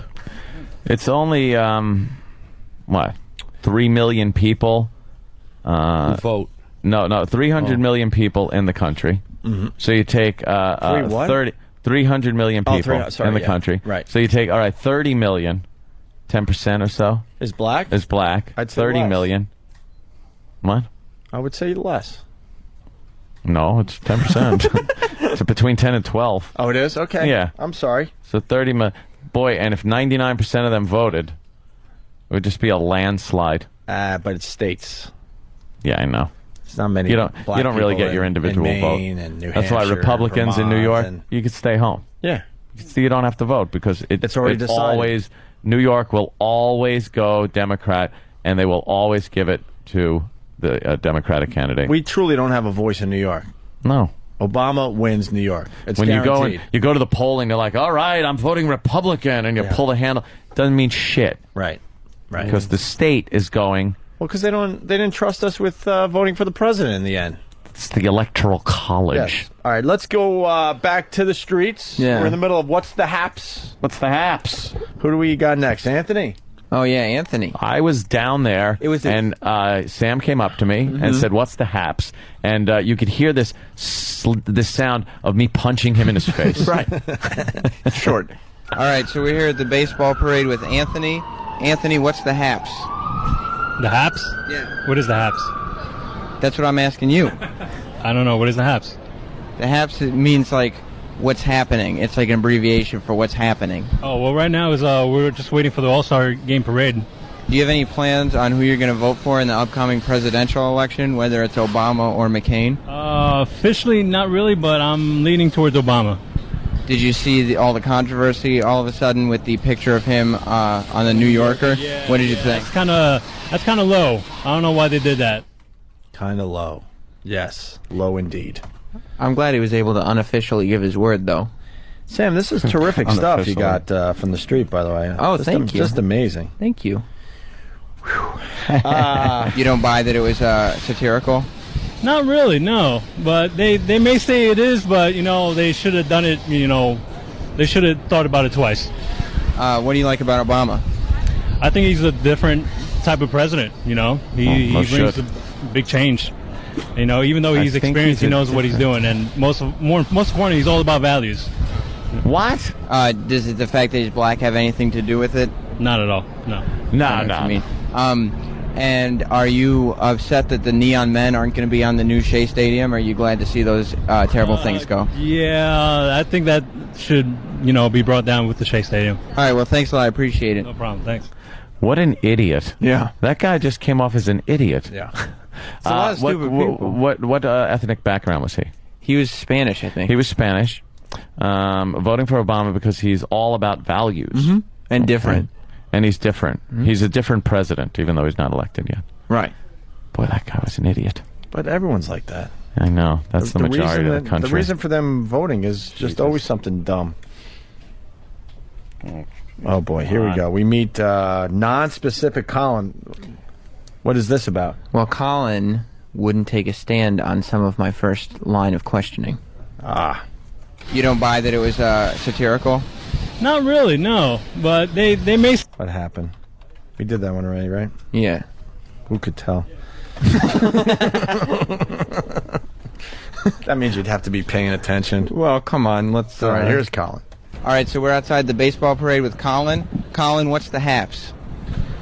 It's only, 3 million people who vote. No, 300 million people in the country. Mm-hmm. So you take 300 million people in the country. Right. So you take 30 million, 10% or so is black. I'd say 30 less. million. What? I would say less. No, it's 10%. It's between 10 and 12. Oh, it is? Okay. Yeah. I'm sorry. So 30 million. Boy, and if 99% of them voted, it would just be a landslide. But it's states. Yeah, I know. It's not many. You don't really people get your in individual Maine vote. And New That's why Hampshire, Republicans in New Vermont, York, and- you could stay home. Yeah. You don't have to vote because It's already decided. always New York will always go Democrat, and they will always give it to the Democratic candidate. We truly don't have a voice in New York. No. Obama wins New York. It's when guaranteed. you go to the polling, they're like, all right, I'm voting Republican, and you pull the handle. Doesn't mean shit. Right. Because the state is going. Well, because they didn't trust us with voting for the president in the end. It's the Electoral College. Yes. All right, let's go back to the streets. Yeah. We're in the middle of What's the Haps? What's the Haps? Who do we got next? Anthony? Oh, yeah, Anthony. I was down there, and Sam came up to me and said, "What's the haps?" And you could hear this sound of me punching him in his face. Right. Short. All right, so we're here at the baseball parade with Anthony. Anthony, what's the haps? The haps? Yeah. What is the haps? That's what I'm asking you. I don't know. What is the haps? The haps, it means like what's happening. It's like an abbreviation for what's happening. Oh, well, right now is we're just waiting for the All-Star Game parade. Do you have any plans on who you're going to vote for in the upcoming presidential election, whether it's Obama or McCain? Officially, not really, but I'm leaning towards Obama. Did you see all the controversy all of a sudden with the picture of him on the New Yorker? Yeah, what did you think? That's kind of low. I don't know why they did that. Kind of low. Yes, low indeed. I'm glad he was able to unofficially give his word, though. Sam, this is terrific stuff you got from the street, by the way. Oh, thank you. Just amazing. Thank you. You don't buy that it was satirical? Not really, no. But they may say it is, but, they should have done it, they should have thought about it twice. What do you like about Obama? I think he's a different type of president, He brings a big change. Even though he's experienced, he knows what he's doing. And most importantly, he's all about values. What? Does the fact that he's black have anything to do with it? Not at all, no. No. And are you upset that the Neon Men aren't going to be on the new Shea Stadium? Are you glad to see those terrible things go? Yeah, I think that should, be brought down with the Shea Stadium. All right, well, thanks a lot. I appreciate it. No problem. Thanks. What an idiot. Yeah. That guy just came off as an idiot. Yeah. It's a lot of stupid people. What ethnic background was he? He was Spanish, I think. He was Spanish. Voting for Obama because he's all about values. Mm-hmm. And different. And he's different. Mm-hmm. He's a different president, even though he's not elected yet. Right. Boy, that guy was an idiot. But everyone's like that. I know. That's the majority of the country. The reason for them voting is just always something dumb. Oh, boy. Here we go. We meet non-specific Colin. What is this about? Well, Colin wouldn't take a stand on some of my first line of questioning. Ah. You don't buy that it was satirical? Not really, no. But they may... What happened? We did that one already, right? Yeah. Who could tell? That means you'd have to be paying attention. Well, come on. Let's. All right, here's Colin. All right, so we're outside the baseball parade with Colin. Colin, what's the haps?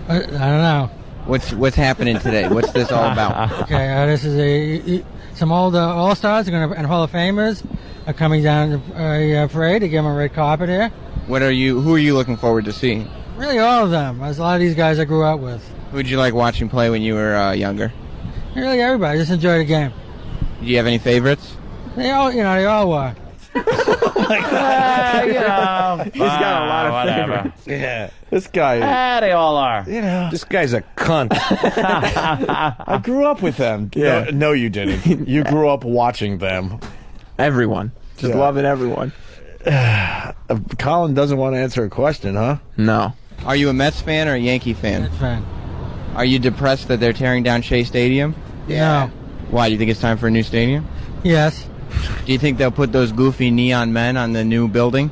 I don't know. What's happening today? What's this all about? Okay, this is some old All-Stars and Hall of Famers are coming down the parade to give them a red carpet here. Who are you looking forward to seeing? Really, all of them. There's a lot of these guys I grew up with. Who'd you like watching play when you were younger? Really, everybody. Just enjoy the game. Do you have any favorites? They all were. You know, he's got a lot of whatever. favorites. Yeah, this guy. They all are. You know, this guy's a cunt. I grew up with them. Yeah. No, you didn't. You grew up watching them. Everyone. Just loving everyone. Colin doesn't want to answer a question, huh? No. Are you a Mets fan or a Yankee fan? Mets fan. Are you depressed that they're tearing down Shea Stadium? Yeah. Why? Do you think it's time for a new stadium? Yes. Do you think they'll put those goofy neon men on the new building?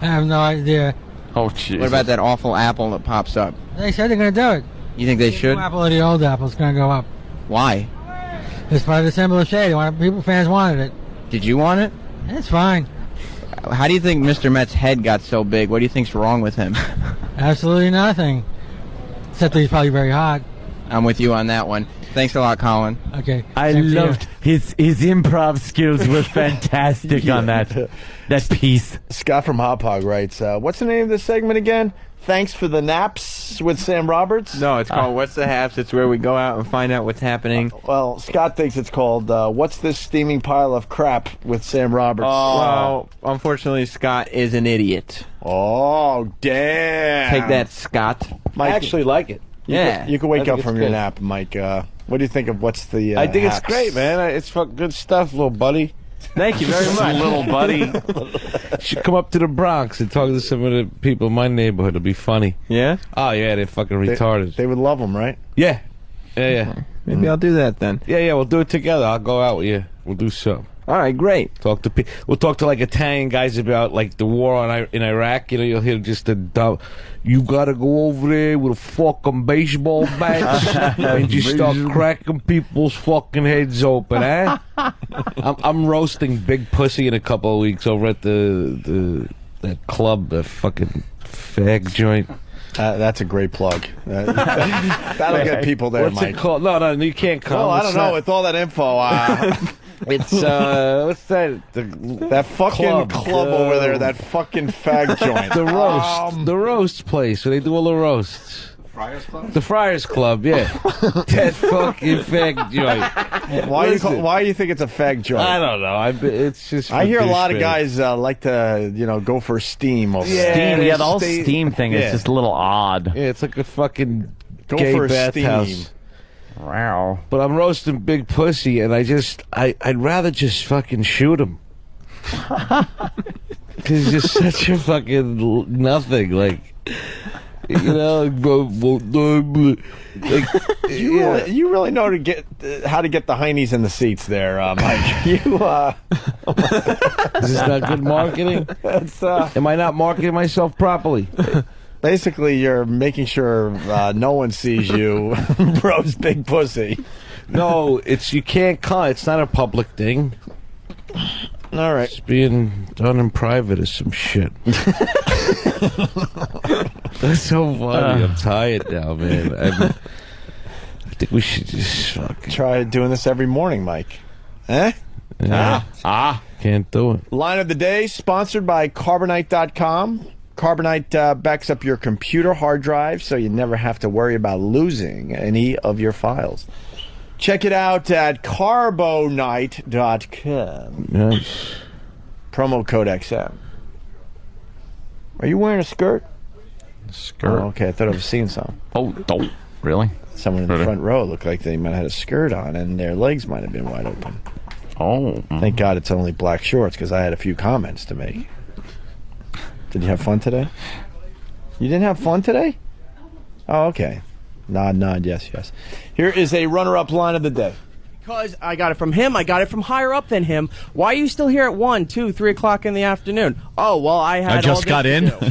I have no idea. Oh, jeez. What about that awful apple that pops up? They said they're going to do it. You think they The should? new apple or the old apple is going to go up. Why? It's part of the symbol of Shea. Fans wanted it. Did you want it? It's fine. How do you think Mr. Met's head got so big? What do you think's wrong with him? Absolutely nothing. Except that he's probably very hot. I'm with you on that one. Thanks a lot, Colin. Okay. I loved his improv skills were fantastic on that piece. Scott from Hop Hog writes, what's the name of this segment again? Thanks for the naps with Sam Roberts? No, it's called What's the Haps? It's where we go out and find out what's happening. Well, Scott thinks it's called What's This Steaming Pile of Crap with Sam Roberts. Well, unfortunately, Scott is an idiot. Oh, damn. Take that, Scott. Mike, I actually like it. You can wake I up think from it's your good. nap, Mike. What do you think of what's the I think it's haps? great, man. It's fucking good stuff, little buddy. Thank you very much. Little buddy. You should come up to the Bronx and talk to some of the people in my neighborhood. It'll be funny. Yeah? Oh, yeah, they're fucking retarded. They would love them, right? Yeah. Yeah. Maybe I'll do that then. Yeah, we'll do it together. I'll go out with you. We'll do something. All right, great. We'll talk to like Italian guys about like the war in Iraq. You know, you'll hear just the dumb. You gotta go over there with a fucking baseball bat and just start cracking people's fucking heads open, eh? I'm roasting Big Pussy in a couple of weeks over at that club, the fucking fag joint. That's a great plug. That'll get people there, What's Mike. it called? No, you can't come. Well, I don't know. With all that info, It's what's that? that fucking club over there, that fucking fag joint. The roast place where they do all the roasts. Friars Club? The Friars Club, yeah. That fucking fag joint. Why do you think it's a fag joint? I don't know. It's just. I hear a lot of guys like to, go for steam over there. Steam, the whole steam thing is just a little odd. Yeah, it's like a fucking Go gay for a bathhouse. steam. Wow. But I'm roasting Big Pussy, and I'd rather just fucking shoot him. Because he's just such a fucking nothing. Like, like, You really know how to get the heinies in the seats there, Mike. Is this not good marketing? Am I not marketing myself properly? Basically, you're making sure no one sees you roast Big Pussy. No, you can't come. It's not a public thing. All right. It's being done in private is some shit. That's so funny. I'm tired now, man. I think we should just fucking try doing this every morning, Mike. Eh? Yeah. Can't do it. Line of the day, sponsored by Carbonite.com. Carbonite backs up your computer hard drive so you never have to worry about losing any of your files. Check it out at Carbonite.com. Yes. Promo code XM. Are you wearing a skirt? Skirt? Oh, okay, I thought I was seeing some. Oh, really? Someone in the front row looked like they might have had a skirt on and their legs might have been wide open. Oh. Thank God it's only black shorts because I had a few comments to make. Did you have fun today? You didn't have fun today? Oh, okay. Nod, yes. Here is a runner-up line of the day. Because I got it from him, I got it from higher up than him. Why are you still here at 1, 2, 3 o'clock in the afternoon? Oh, well, I had I just all got this in. to do.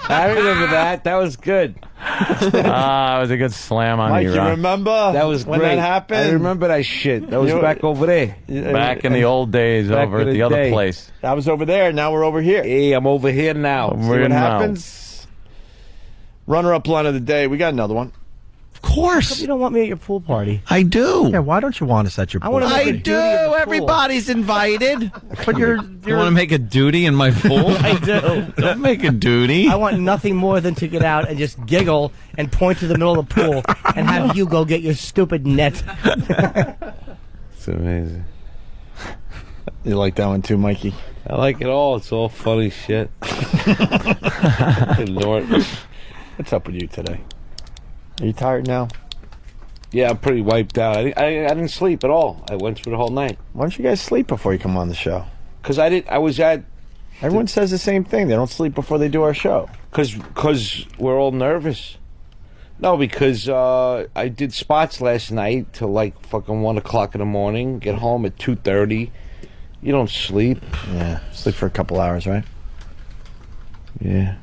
I remember that. That was good. That was a good slam on Mike, you, you Ron. remember That was when great. that happened? I remember that shit. That was back over there. Back in the old days Back over in at the the other day. place. I was over there, now we're over here. Hey, I'm over here now. See what happens? Runner-up line of the day. We got another one. Of course. You don't want me at your pool party. I do. Yeah, why don't you want us at your I pool? want to make a I duty of the do. pool. Everybody's invited. But you're You want to make a duty in my pool? I do. Don't make a duty. I want nothing more than to get out and just giggle and point to the middle of the pool and have you go get your stupid net. It's amazing. You like that one too, Mikey? I like it all. It's all funny shit. Norton. What's up with you today? Are you tired now? Yeah, I'm pretty wiped out. I didn't sleep at all. I went through the whole night. Why don't you guys sleep before you come on the show? Because I was at... Everyone says the same thing. They don't sleep before they do our show. Because we're all nervous. No, because I did spots last night till like fucking 1 o'clock in the morning. Get home at 2:30. You don't sleep. Yeah, sleep for a couple hours, right? Yeah.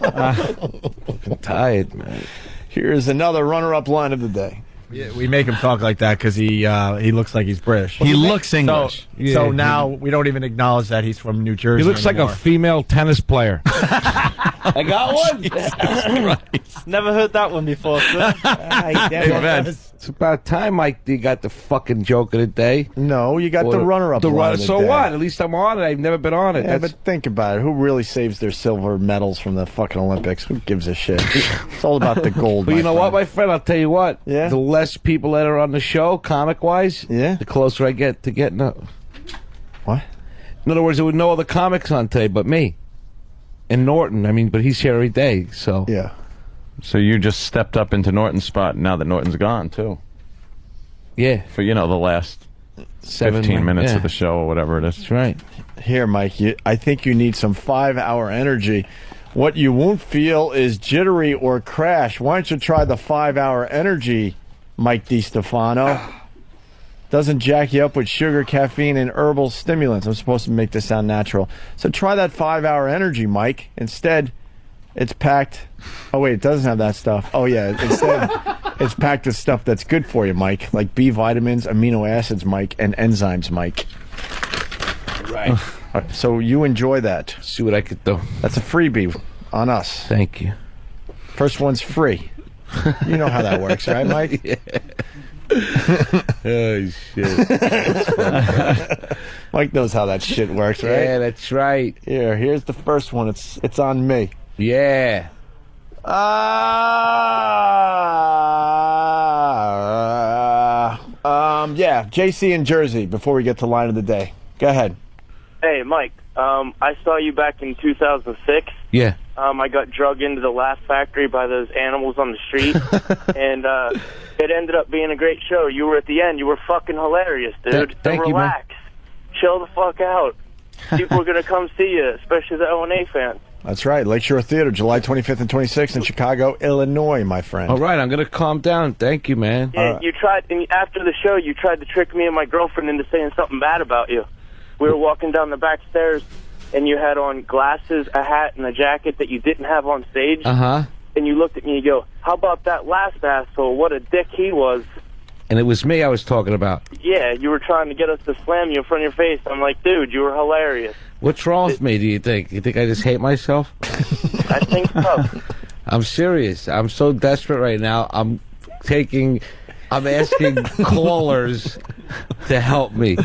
I'm tired, man. Here's another runner-up line of the day. Yeah, we make him talk like that because he looks like he's British. He looks English. So now we don't even acknowledge that he's from New Jersey. He looks anymore. like a female tennis player. I got one. Never heard that one before. It's about time Mike D got the fucking joke of the day. No, you got the runner-up line of the So day. what? At least I'm on it. I've never been on it. Yeah, but think about it. Who really saves their silver medals from the fucking Olympics? Who gives a shit? It's all about the gold. But you know what, my friend? I'll tell you what. Yeah? The less people that are on the show, comic-wise, yeah, the closer I get to getting up. What? In other words, there were no other comics on today but me. And Norton. I mean, but he's here every day, so. Yeah. So you just stepped up into Norton's spot now that Norton's gone, too. Yeah. For, the last 15 minutes of the show or whatever it is. That's right. Here, Mike, I think you need some 5-hour energy. What you won't feel is jittery or crash. Why don't you try the 5-hour energy, Mike DiStefano? Doesn't jack you up with sugar, caffeine, and herbal stimulants. I'm supposed to make this sound natural. So try that 5-hour energy, Mike. Instead, it's packed... Oh, wait, it doesn't have that stuff. Oh, yeah. Instead, it's packed with stuff that's good for you, Mike. Like B vitamins, amino acids, Mike, and enzymes, Mike. Right. All right, so you enjoy that. See what I could do. That's a freebie on us. Thank you. First one's free. You know how that works, right, Mike? Yeah. Oh, shit. Mike knows how that shit works, right? Yeah, that's right. Here's the first one. It's on me. Yeah. Yeah, JC in Jersey, before we get to line of the day. Go ahead. Hey, Mike, I saw you back in 2006. Yeah. I got drugged into the Laugh Factory by those animals on the street, and it ended up being a great show. You were at the end. You were fucking hilarious, dude. Thank you, man. Relax. Chill the fuck out. People are going to come see you, especially the O&A fans. That's right. Lakeshore Theater, July 25th and 26th in Chicago, Illinois, my friend. All right, I'm going to calm down. Thank you, man. Yeah, you tried, and after the show, you tried to trick me and my girlfriend into saying something bad about you. We were walking down the back stairs, and you had on glasses, a hat, and a jacket that you didn't have on stage. Uh-huh. And you looked at me and you go, how about that last asshole? What a dick he was. And it was me I was talking about. Yeah, you were trying to get us to slam you in front of your face. I'm like, dude, you were hilarious. What's wrong with me, do you think? You think I just hate myself? I think so. I'm serious. I'm so desperate right now. I'm asking callers to help me.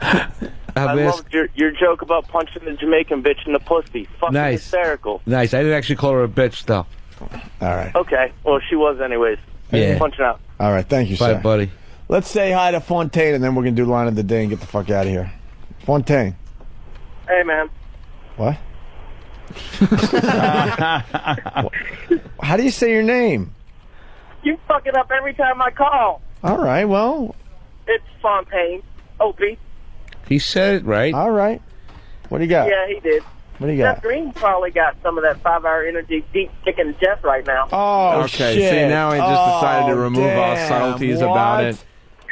I loved your joke about punching the Jamaican bitch in the pussy. Fucking hysterical. Nice. I didn't actually call her a bitch, though. All right. Okay. Well, she was anyways. Yeah. Punching out. All right. Thank you, sir. Bye, buddy. Let's say hi to Fontaine, and then we're going to do line of the day and get the fuck out of here. Fontaine. Hey, man. What? How do you say your name? You fuck it up every time I call. All right, well. It's Fontaine. Opie. He said it right. All right. What do you got? Yeah, he did. What do you got? Jeff Green probably got some of that 5-hour energy deep kicking Jeff right now. Oh, okay, shit. see, now he just decided to remove all damn. subtleties about it.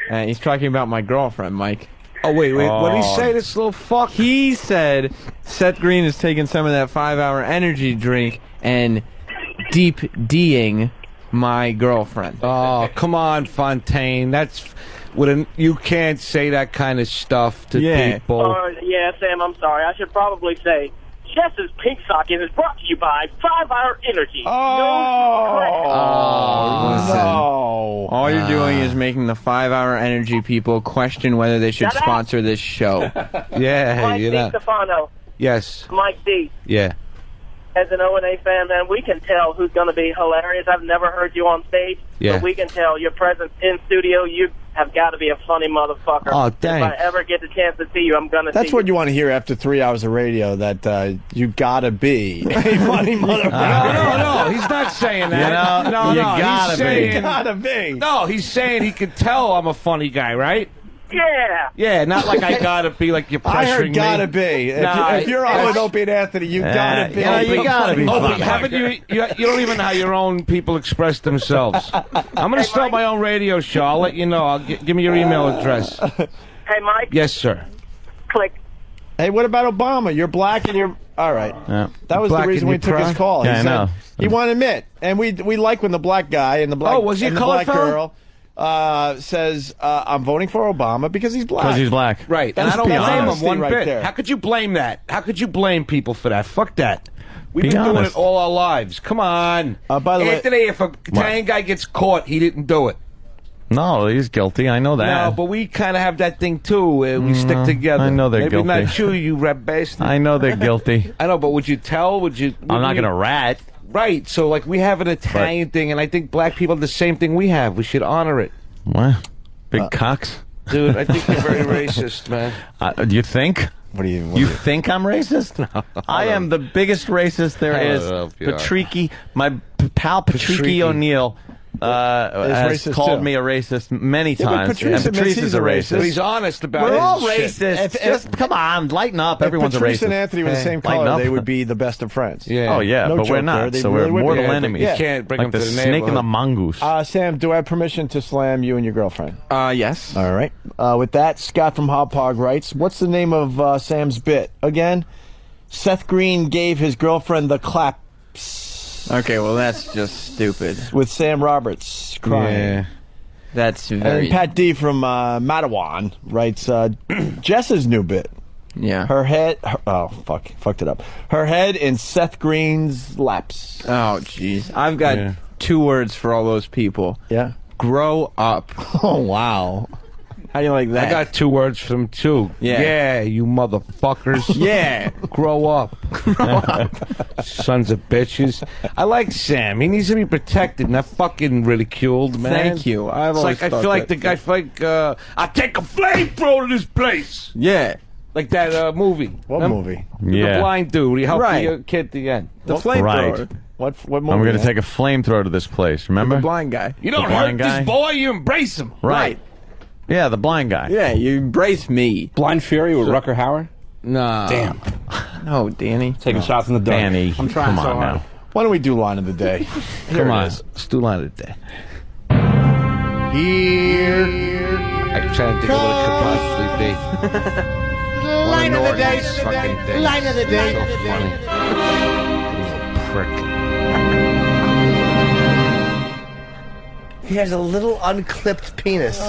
And he's talking about my girlfriend, Mike. Oh, wait. What did he say, this little fuck? He said Seth Green is taking some of that 5-hour energy drink and deep D'ing my girlfriend. Oh, come on, Fontaine. That's... you can't say that kind of stuff to people. Yeah, Sam, I'm sorry. I should probably say, Jess's Pink Socket is brought to you by 5-Hour Energy. Listen. All you're doing is making the 5-hour energy people question whether they should sponsor this show. Yeah, Mike you're not. DiStefano. Yes. Mike D. Yeah. as an O&A fan, man, we can tell who's going to be hilarious. I've never heard you on stage, but we can tell your presence in studio. You have got to be a funny motherfucker. Oh, thanks. If I ever get the chance to see you, I'm going to see That's what you want to hear after 3 hours of radio, that you gotta be a funny motherfucker. No, he's not saying that. You know, no, you he's saying, You gotta be. No, he's saying he can tell I'm a funny guy, right? Yeah. Yeah, not like I gotta be like you're pressuring I heard gotta me. be. Nah, if you're on with Opie and Anthony, you gotta be. You gotta be. funny. Haven't you don't even know how your own people express themselves. I'm gonna start my own radio show. I'll let you know. Give me your email address. Hey, Mike. Yes, sir. Click. Hey, what about Obama? You're black and you're... All right. Yeah. That was the Black reason and we you took his proud? call. Yeah, I He know. He won't admit. And we like when the black guy and the black, was he a and the colored black fella? girl says, I'm voting for Obama because he's black. Because he's black. Right. And That's I don't the blame him honesty one right bit. there. How could you blame that? How could you blame people for that? Fuck that. We've Be been doing honest. it all our lives. Come on. By the way- Anthony, if a Italian guy gets caught, he didn't do it. No, he's guilty. I know that. No, but we kind of have that thing too. Where we stick together. I know they're Maybe guilty. not you rat bastard. I know they're guilty. I know, but would you tell? Would you? I'm not going to rat. Right. So, like, we have an Italian thing, and I think black people have the same thing we have. We should honor it. What? Big cocks? Dude, I think you're very racist, man. Do you think? What do you? You think I'm racist? No, I am the biggest racist there I don't is. know if you are. Patricky, my pal Patricky O'Neill has racist called too. me a racist many Yeah, but times. Patrice and admits Patrice he's is a a racist. racist. But he's honest about it. We're all Shit. racist. Just come on, lighten up. Everyone's a Patrice racist. and Anthony were the same Lighten color, up. they would be the best of friends. Yeah. Oh yeah, No but we're joke not. there. They So really we're would be. mortal Yeah, but enemies. you can't bring like them the to the snake and the neighborhood. mongoose. Sam, do I have permission to slam you and your girlfriend? Yes. All right. With that, Scott from Hop Hog writes, what's the name of Sam's bit? Again, Seth Green gave his girlfriend the claps Okay, well, that's just stupid. with Sam Roberts crying. Yeah. That's very... And Pat D from Matawan writes, Jess's new bit. Yeah. Her head... fucked it up. Her head in Seth Green's laps. Oh, jeez. I've got 2 words for all those people. Yeah. Grow up. Oh, wow. How do you like that? I got 2 words from him, too. Yeah. You motherfuckers. Yeah. Grow up. Sons of bitches. I like Sam. He needs to be protected, not fucking ridiculed, man. Thank you. I've It's always like, I thought feel like that. the guy, I take a flamethrower to this place. Yeah. Like that movie. What movie? The Yeah. blind dude. He helped Right. the kid at the end. The flamethrower. Right. What movie? I'm going to man? take a flamethrower to this place. Remember? The blind guy. You don't The hurt blind guy? this boy, you embrace him. Right. Yeah, the blind guy. Yeah, you embrace me. Blind Fury with Rucker Hauer. No. Damn. No, Danny. Taking shots in the dark. Danny, I'm trying come so on hard. now. Why don't we do line of the day? Come on. Let's do line of the day. Here. I'm trying to think of what it could possibly be. Line of the day. Fucking thing. Line of the day. So funny. Prick. He has a little unclipped penis.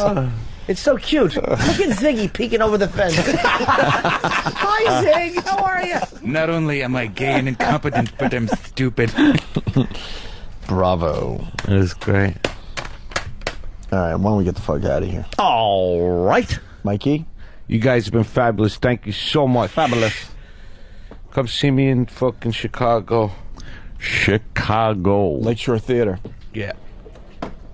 It's so cute. Look at Ziggy peeking over the fence. Hi, Zig. How are you? Not only am I gay and incompetent, but I'm stupid. Bravo. It is great. All right, why don't we get the fuck out of here? All right. Mikey? You guys have been fabulous. Thank you so much. Fabulous. Come see me in fucking Chicago. Chicago. Lakeshore Theater. Yeah.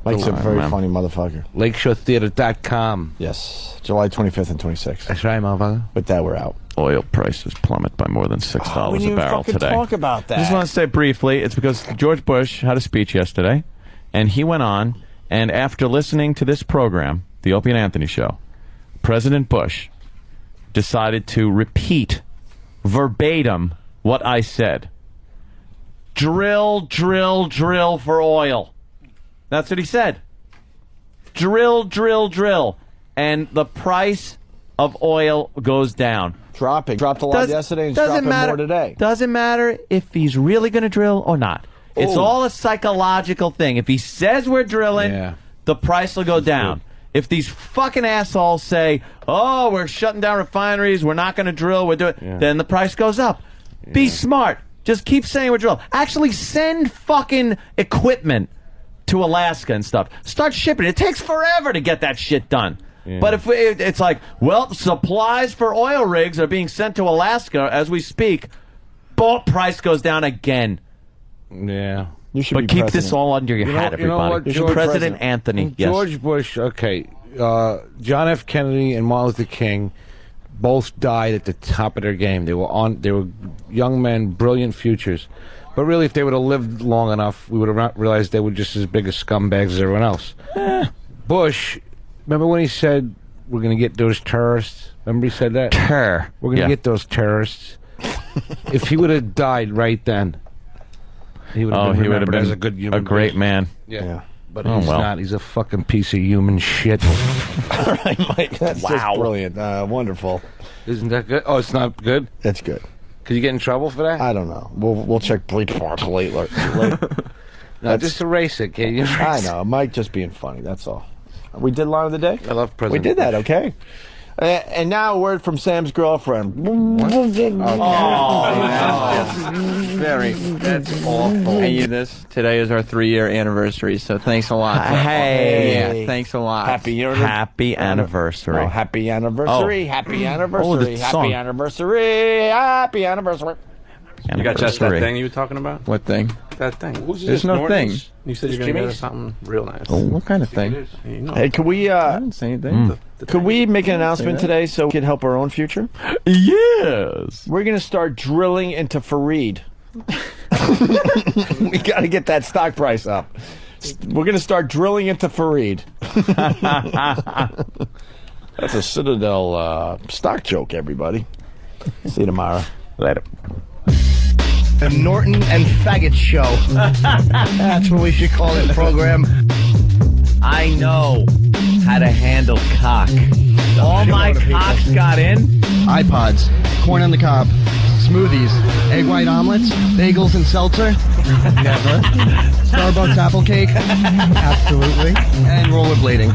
Mike's a Come on, very man. funny motherfucker. LakeshoreTheater.com. Yes. July 25th and 26th. That's right, motherfucker. With that, we're out. Oil prices plummet by more than $6 we didn't a even barrel fucking today. talk about that. I just want to say briefly, it's because George Bush had a speech yesterday, and he went on, and after listening to this program, the Opie and Anthony Show, President Bush decided to repeat verbatim what I said. Drill, drill, drill for oil. That's what he said. Drill, drill, drill. And the price of oil goes down. Dropping. Dropped a lot yesterday and it's dropping more today. Doesn't matter if he's really going to drill or not. It's all a psychological thing. If he says we're drilling, the price will go down. If these fucking assholes say, oh, we're shutting down refineries, we're not going to drill, we're doing, then the price goes up. Be smart. Just keep saying we're drilling. Actually send fucking equipment to Alaska and stuff. Start shipping. It takes forever to get that shit done. But if it's like, well, supplies for oil rigs are being sent to Alaska as we speak. price goes down again. Yeah. You should but be keep president. this all under your hat, everybody. President Anthony. Yes. George Bush, okay. John F. Kennedy and Martin Luther King both died at the top of their game. They were young men, brilliant futures. But really, if they would have lived long enough, we would have realized they were just as big as scumbags as everyone else. Bush, remember when he said, we're going to get those terrorists? Remember he said that? We're going to get those terrorists. If he would have died right then, he would have been remembered as a good human being. Great man. Yeah. But he's not. He's a fucking piece of human shit. All right, Mike. That's just brilliant. Wonderful. Isn't that good? Oh, it's not good? That's good. Could you get in trouble for that? I don't know. We'll check Bleach Park later. No, just erase it, can you? I know. Mike just being funny. That's all. We did line of the day? I love President We did that, okay. And now a word from Sam's girlfriend. That's awful. Today is our 3-year anniversary, so thanks a lot. Hey. Thanks a lot. Happy anniversary. Oh, happy anniversary. Happy anniversary. Happy anniversary. Happy anniversary. You got just that thing you were talking about? What thing? That thing. There's no thing. You said you're going to get us something real nice. Oh, what kind of thing? Hey, could we? I didn't say anything. Could we make an announcement today so we can help our own future? Yes. We're going to start drilling into Fareed. We got to get that stock price up. We're going to start drilling into Fareed. That's a Citadel stock joke, everybody. See you tomorrow. Later. The Norton and Faggot Show. That's what we should call the program. I know how to handle cock. All my cocks got in. iPods, corn on the cob, smoothies, egg white omelets, bagels and seltzer. Never. Starbucks apple cake. Absolutely. And rollerblading.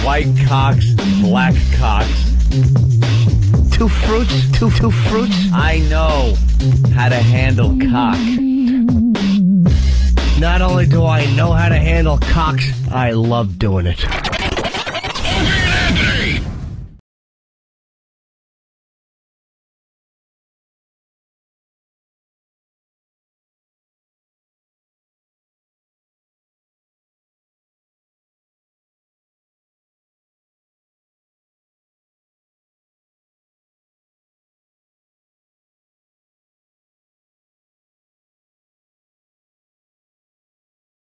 White cocks, black cocks. Two fruits. I know how to handle cock. Not only do I know how to handle cocks, I love doing it.